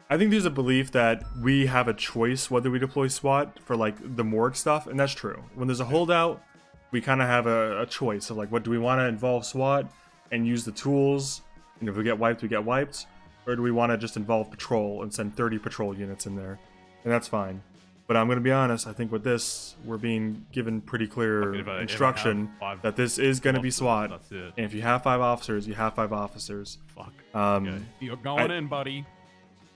Speaker 2: I think there's a belief that we have a choice whether we deploy SWAT for like the morgue stuff, and that's true. When there's a holdout, we kind of have a choice of like, what do we want to involve SWAT and use the tools, and if we get wiped, we get wiped, or do we want to just involve patrol and send 30 patrol units in there, and that's fine. But I'm going to be honest, I think with this, we're being given pretty clear instruction that this is going to be SWAT, and if you have 5 officers, you have 5 officers.
Speaker 22: Fuck.
Speaker 2: Okay.
Speaker 25: You're going in, buddy.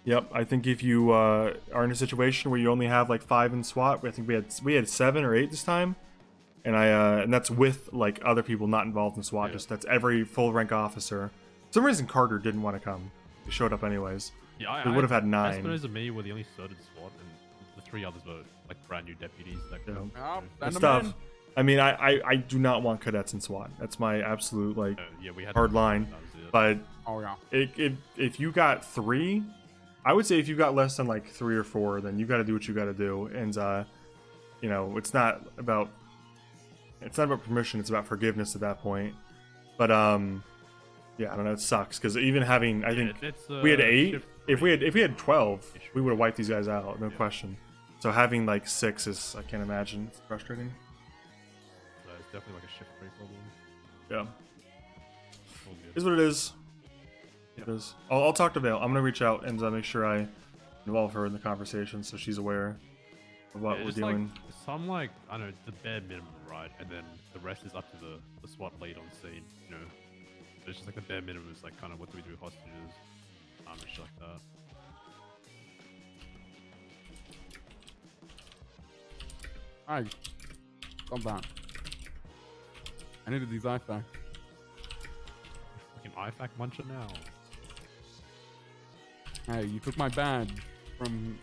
Speaker 2: Yep, I think if you are in a situation where you only have like 5 in SWAT, I think we had 7 or 8 this time, and and that's with like other people not involved in SWAT. Just that's every full rank officer. For some reason Carter didn't want to come. He showed up anyways.
Speaker 22: Yeah,
Speaker 2: we would have had 9.
Speaker 22: Espinosa and me were the only certain SWAT, and the 3 others were like brand new deputies. That
Speaker 2: Good stuff. I mean, I do not want cadets in SWAT. That's my absolute like hard line. But if you got 3. I would say if you got less than like 3 or 4, then you got to do what you got to do, and you know, it's not about permission, it's about forgiveness at that point. But yeah, I don't know, it sucks because even having, I think we had 8. If we had 12, we would have wiped these guys out, no question. So having like 6 is, I can't imagine, it's frustrating.
Speaker 22: It's definitely like a shift 3 problem.
Speaker 2: Yeah, is what it is. It is. I'll talk to Vale. I'm gonna reach out and make sure I involve her in the conversation so she's aware of what we're doing.
Speaker 22: Like, some like, I don't know, the bare minimum, right? And then the rest is up to the SWAT lead on scene. You know, it's just like the bare minimum is like kind of what do we do with hostages, and shit like that.
Speaker 25: Hi, calm down. I needed these IFAC.
Speaker 22: Fucking IFAC muncher now.
Speaker 25: Hey, you took my badge from.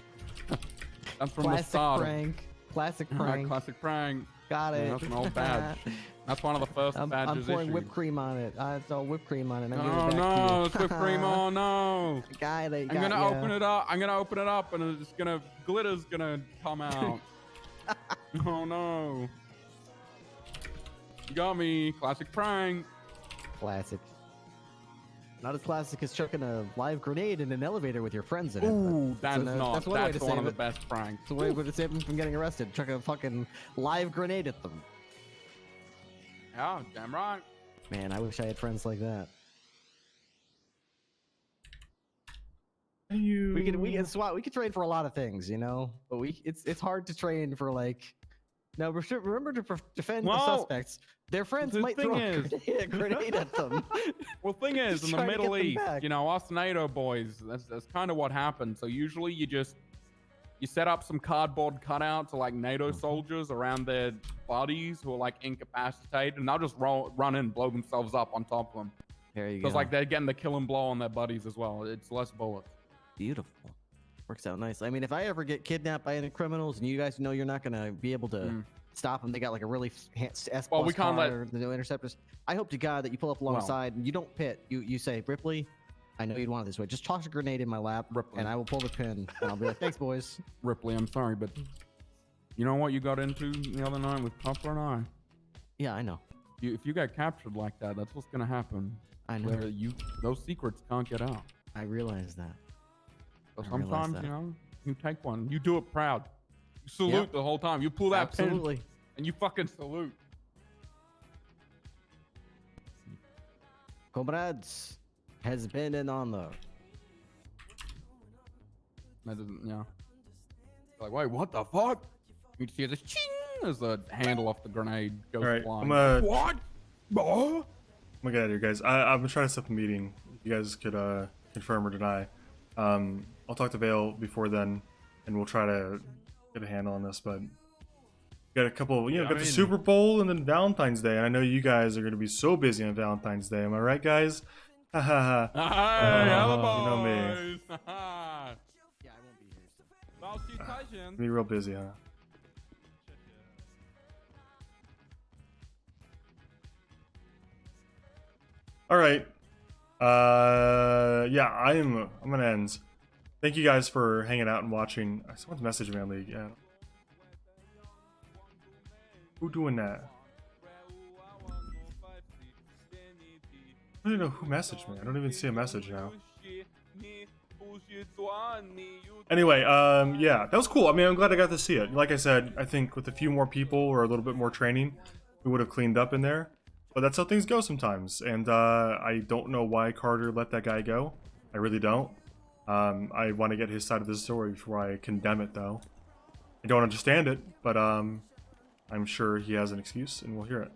Speaker 25: That's from
Speaker 9: Classic
Speaker 25: the start.
Speaker 9: prank. Classic prank.
Speaker 25: Classic prank.
Speaker 9: Got it.
Speaker 25: Yeah, that's an old badge. That's one of the first
Speaker 9: I'm
Speaker 25: badges
Speaker 9: pouring
Speaker 25: issued.
Speaker 9: whipped cream on it. It's all whipped cream on it. I'm
Speaker 25: Oh no, it's whipped cream. Oh no.
Speaker 9: Guy, they
Speaker 25: I'm
Speaker 9: got
Speaker 25: gonna
Speaker 9: ya.
Speaker 25: open it up. I'm gonna open it up, and it's gonna glitter's gonna come out. Oh no. You got me. Classic prank.
Speaker 9: Classic. Not as classic as chucking a live grenade in an elevator with your friends in it.
Speaker 25: Ooh,
Speaker 9: That's
Speaker 25: not.
Speaker 9: That's one way to
Speaker 25: That's one
Speaker 9: save
Speaker 25: of the
Speaker 9: it.
Speaker 25: best pranks.
Speaker 9: It's a way to save them from getting arrested. Chuck a fucking live grenade at them.
Speaker 25: Yeah, damn right.
Speaker 9: Man, I wish I had friends like that. We can SWAT. We could train for a lot of things, you know. But it's hard to train for like. No, remember to defend the suspects. Their friends
Speaker 25: the
Speaker 9: might
Speaker 25: thing
Speaker 9: throw
Speaker 25: is-
Speaker 9: a grenade at them.
Speaker 25: Well, thing is, in the
Speaker 9: Trying to get
Speaker 25: Middle
Speaker 9: them
Speaker 25: East,
Speaker 9: back.
Speaker 25: you know, us NATO boys, that's kind of what happens. So usually you set up some cardboard cutouts of like NATO soldiers around their bodies who are like incapacitated, and they'll just run in and blow themselves up on top of them.
Speaker 9: There you
Speaker 25: So
Speaker 9: go.
Speaker 25: it's like they're getting the kill and blow on their buddies as well. It's less bullets.
Speaker 9: Beautiful. Works out nice. I mean, if I ever get kidnapped by any criminals and you guys know you're not gonna be able to stop them, they got like a really S
Speaker 25: Well,
Speaker 9: plus
Speaker 25: we can't
Speaker 9: car,
Speaker 25: let-
Speaker 9: the no interceptors. I hope to God that you pull up alongside and you don't pit. You say, Ripley, I know you'd want it this way. Just toss a grenade in my lap, and I will pull the pin, and I'll be like, thanks, boys.
Speaker 25: Ripley, I'm sorry, but you know what you got into the other night with Copper and I?
Speaker 9: Yeah, I know.
Speaker 25: If you get captured like that, that's what's gonna happen.
Speaker 9: I know.
Speaker 25: Where those secrets can't get out.
Speaker 9: I realize that.
Speaker 25: So
Speaker 9: I realize
Speaker 25: sometimes,
Speaker 9: that.
Speaker 25: you know, you take one. You do it proud. You salute
Speaker 9: Yep.
Speaker 25: the whole time. You pull that
Speaker 9: Absolutely.
Speaker 25: pin, and you fucking salute.
Speaker 9: Comrades has been in on the.
Speaker 25: That doesn't, yeah. Like, wait, what the fuck? You see this ching as the handle off the grenade goes
Speaker 2: All right,
Speaker 25: flying.
Speaker 2: what?
Speaker 25: Oh
Speaker 2: my god, you guys. I'm gonna try to set up a meeting. You guys could confirm or deny. I'll talk to Vale before then, and we'll try to get a handle on this. But got a couple, you know, got the Super Bowl and then Valentine's Day, and I know you guys are gonna be so busy on Valentine's Day. Am I right, guys? Ha ha ha.
Speaker 25: Hey,
Speaker 2: You know me.
Speaker 25: boys.
Speaker 2: Be real busy, huh? All right. Yeah, I'm gonna end. Thank you guys for hanging out and watching. Someone's messaged me on League. Yeah. Who doing that? I don't even know who messaged me. I don't even see a message now. Anyway, yeah, that was cool. I mean, I'm glad I got to see it. Like I said, I think with a few more people or a little bit more training, we would have cleaned up in there. But that's how things go sometimes. And I don't know why Carter let that guy go. I really don't. I want to get his side of the story before I condemn it, though. I don't understand it, but I'm sure he has an excuse, and we'll hear it.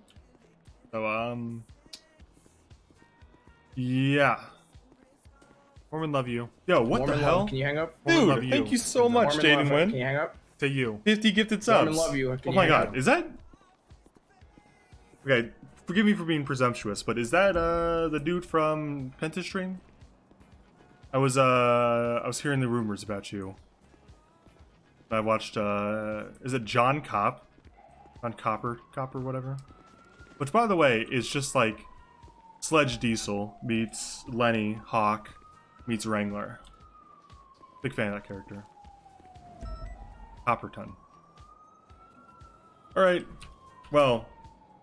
Speaker 2: So, yeah. Mormon, love you. Yo, what
Speaker 3: Mormon
Speaker 2: the hell?
Speaker 3: Love, can you hang up?
Speaker 2: Dude,
Speaker 3: Love you.
Speaker 2: thank you so much,
Speaker 3: Mormon
Speaker 2: Jaden
Speaker 3: Love,
Speaker 2: Wynn.
Speaker 3: Can you hang up?
Speaker 2: To you. 50 gifted subs.
Speaker 3: Mormon Love you. Can
Speaker 2: Oh
Speaker 3: you
Speaker 2: my
Speaker 3: hang
Speaker 2: god,
Speaker 3: up?
Speaker 2: is that... Okay, forgive me for being presumptuous, but is that the dude from Pentastream? I was hearing the rumors about you. I watched is it John Cop? John Copper, whatever. Which, by the way, is just like Sledge Diesel meets Lenny Hawk meets Wrangler. Big fan of that character. Copperton. Alright. Well,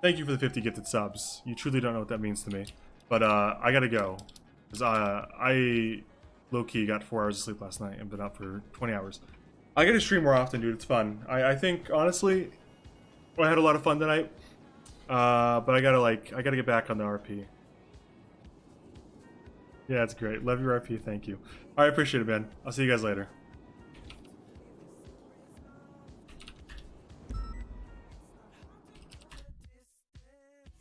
Speaker 2: thank you for the 50 gifted subs. You truly don't know what that means to me. But I gotta go. Because I low-key got 4 hours of sleep last night and been up for 20 hours. I gotta stream more often, dude. It's fun. I think, honestly, I had a lot of fun tonight. But I gotta get back on the RP. Yeah, it's great. Love your RP. Thank you. I appreciate it, man. I'll see you guys later.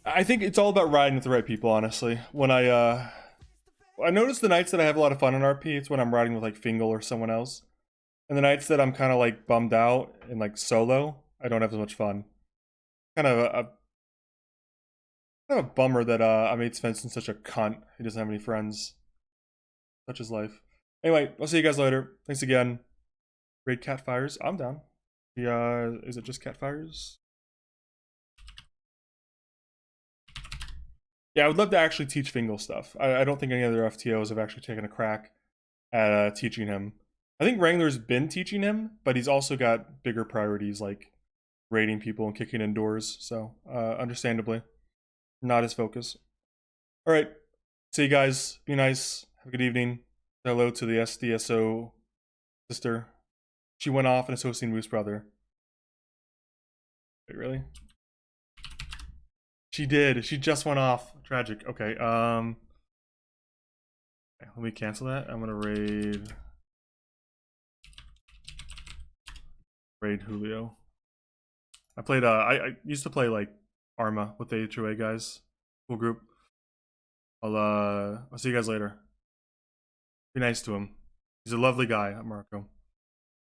Speaker 2: I think it's all about riding with the right people, honestly. When I notice the nights that I have a lot of fun on RP, it's when I'm riding with like Fingal or someone else. And the nights that I'm kind of like bummed out and like solo, I don't have as much fun. Kind of a bummer that I made Svensen such a cunt. He doesn't have any friends. Such is life. Anyway, I'll see you guys later. Thanks again. Raid Catfires. I'm down. Is it just Catfires? Yeah, I would love to actually teach Fingal stuff. I don't think any other FTOs have actually taken a crack at teaching him. I think Wrangler's been teaching him, but he's also got bigger priorities like raiding people and kicking in doors. So, understandably, not his focus. All right. See you guys. Be nice. Have a good evening. Say hello to the SDSO sister. She went off and is hosting Moose Brother. Wait, really? She did. She just went off. Tragic. Okay. Okay, let me cancel that. I'm gonna raid Julio. I played. I used to play like Arma with the HOA guys. Cool group. I'll see you guys later. Be nice to him. He's a lovely guy, Marco.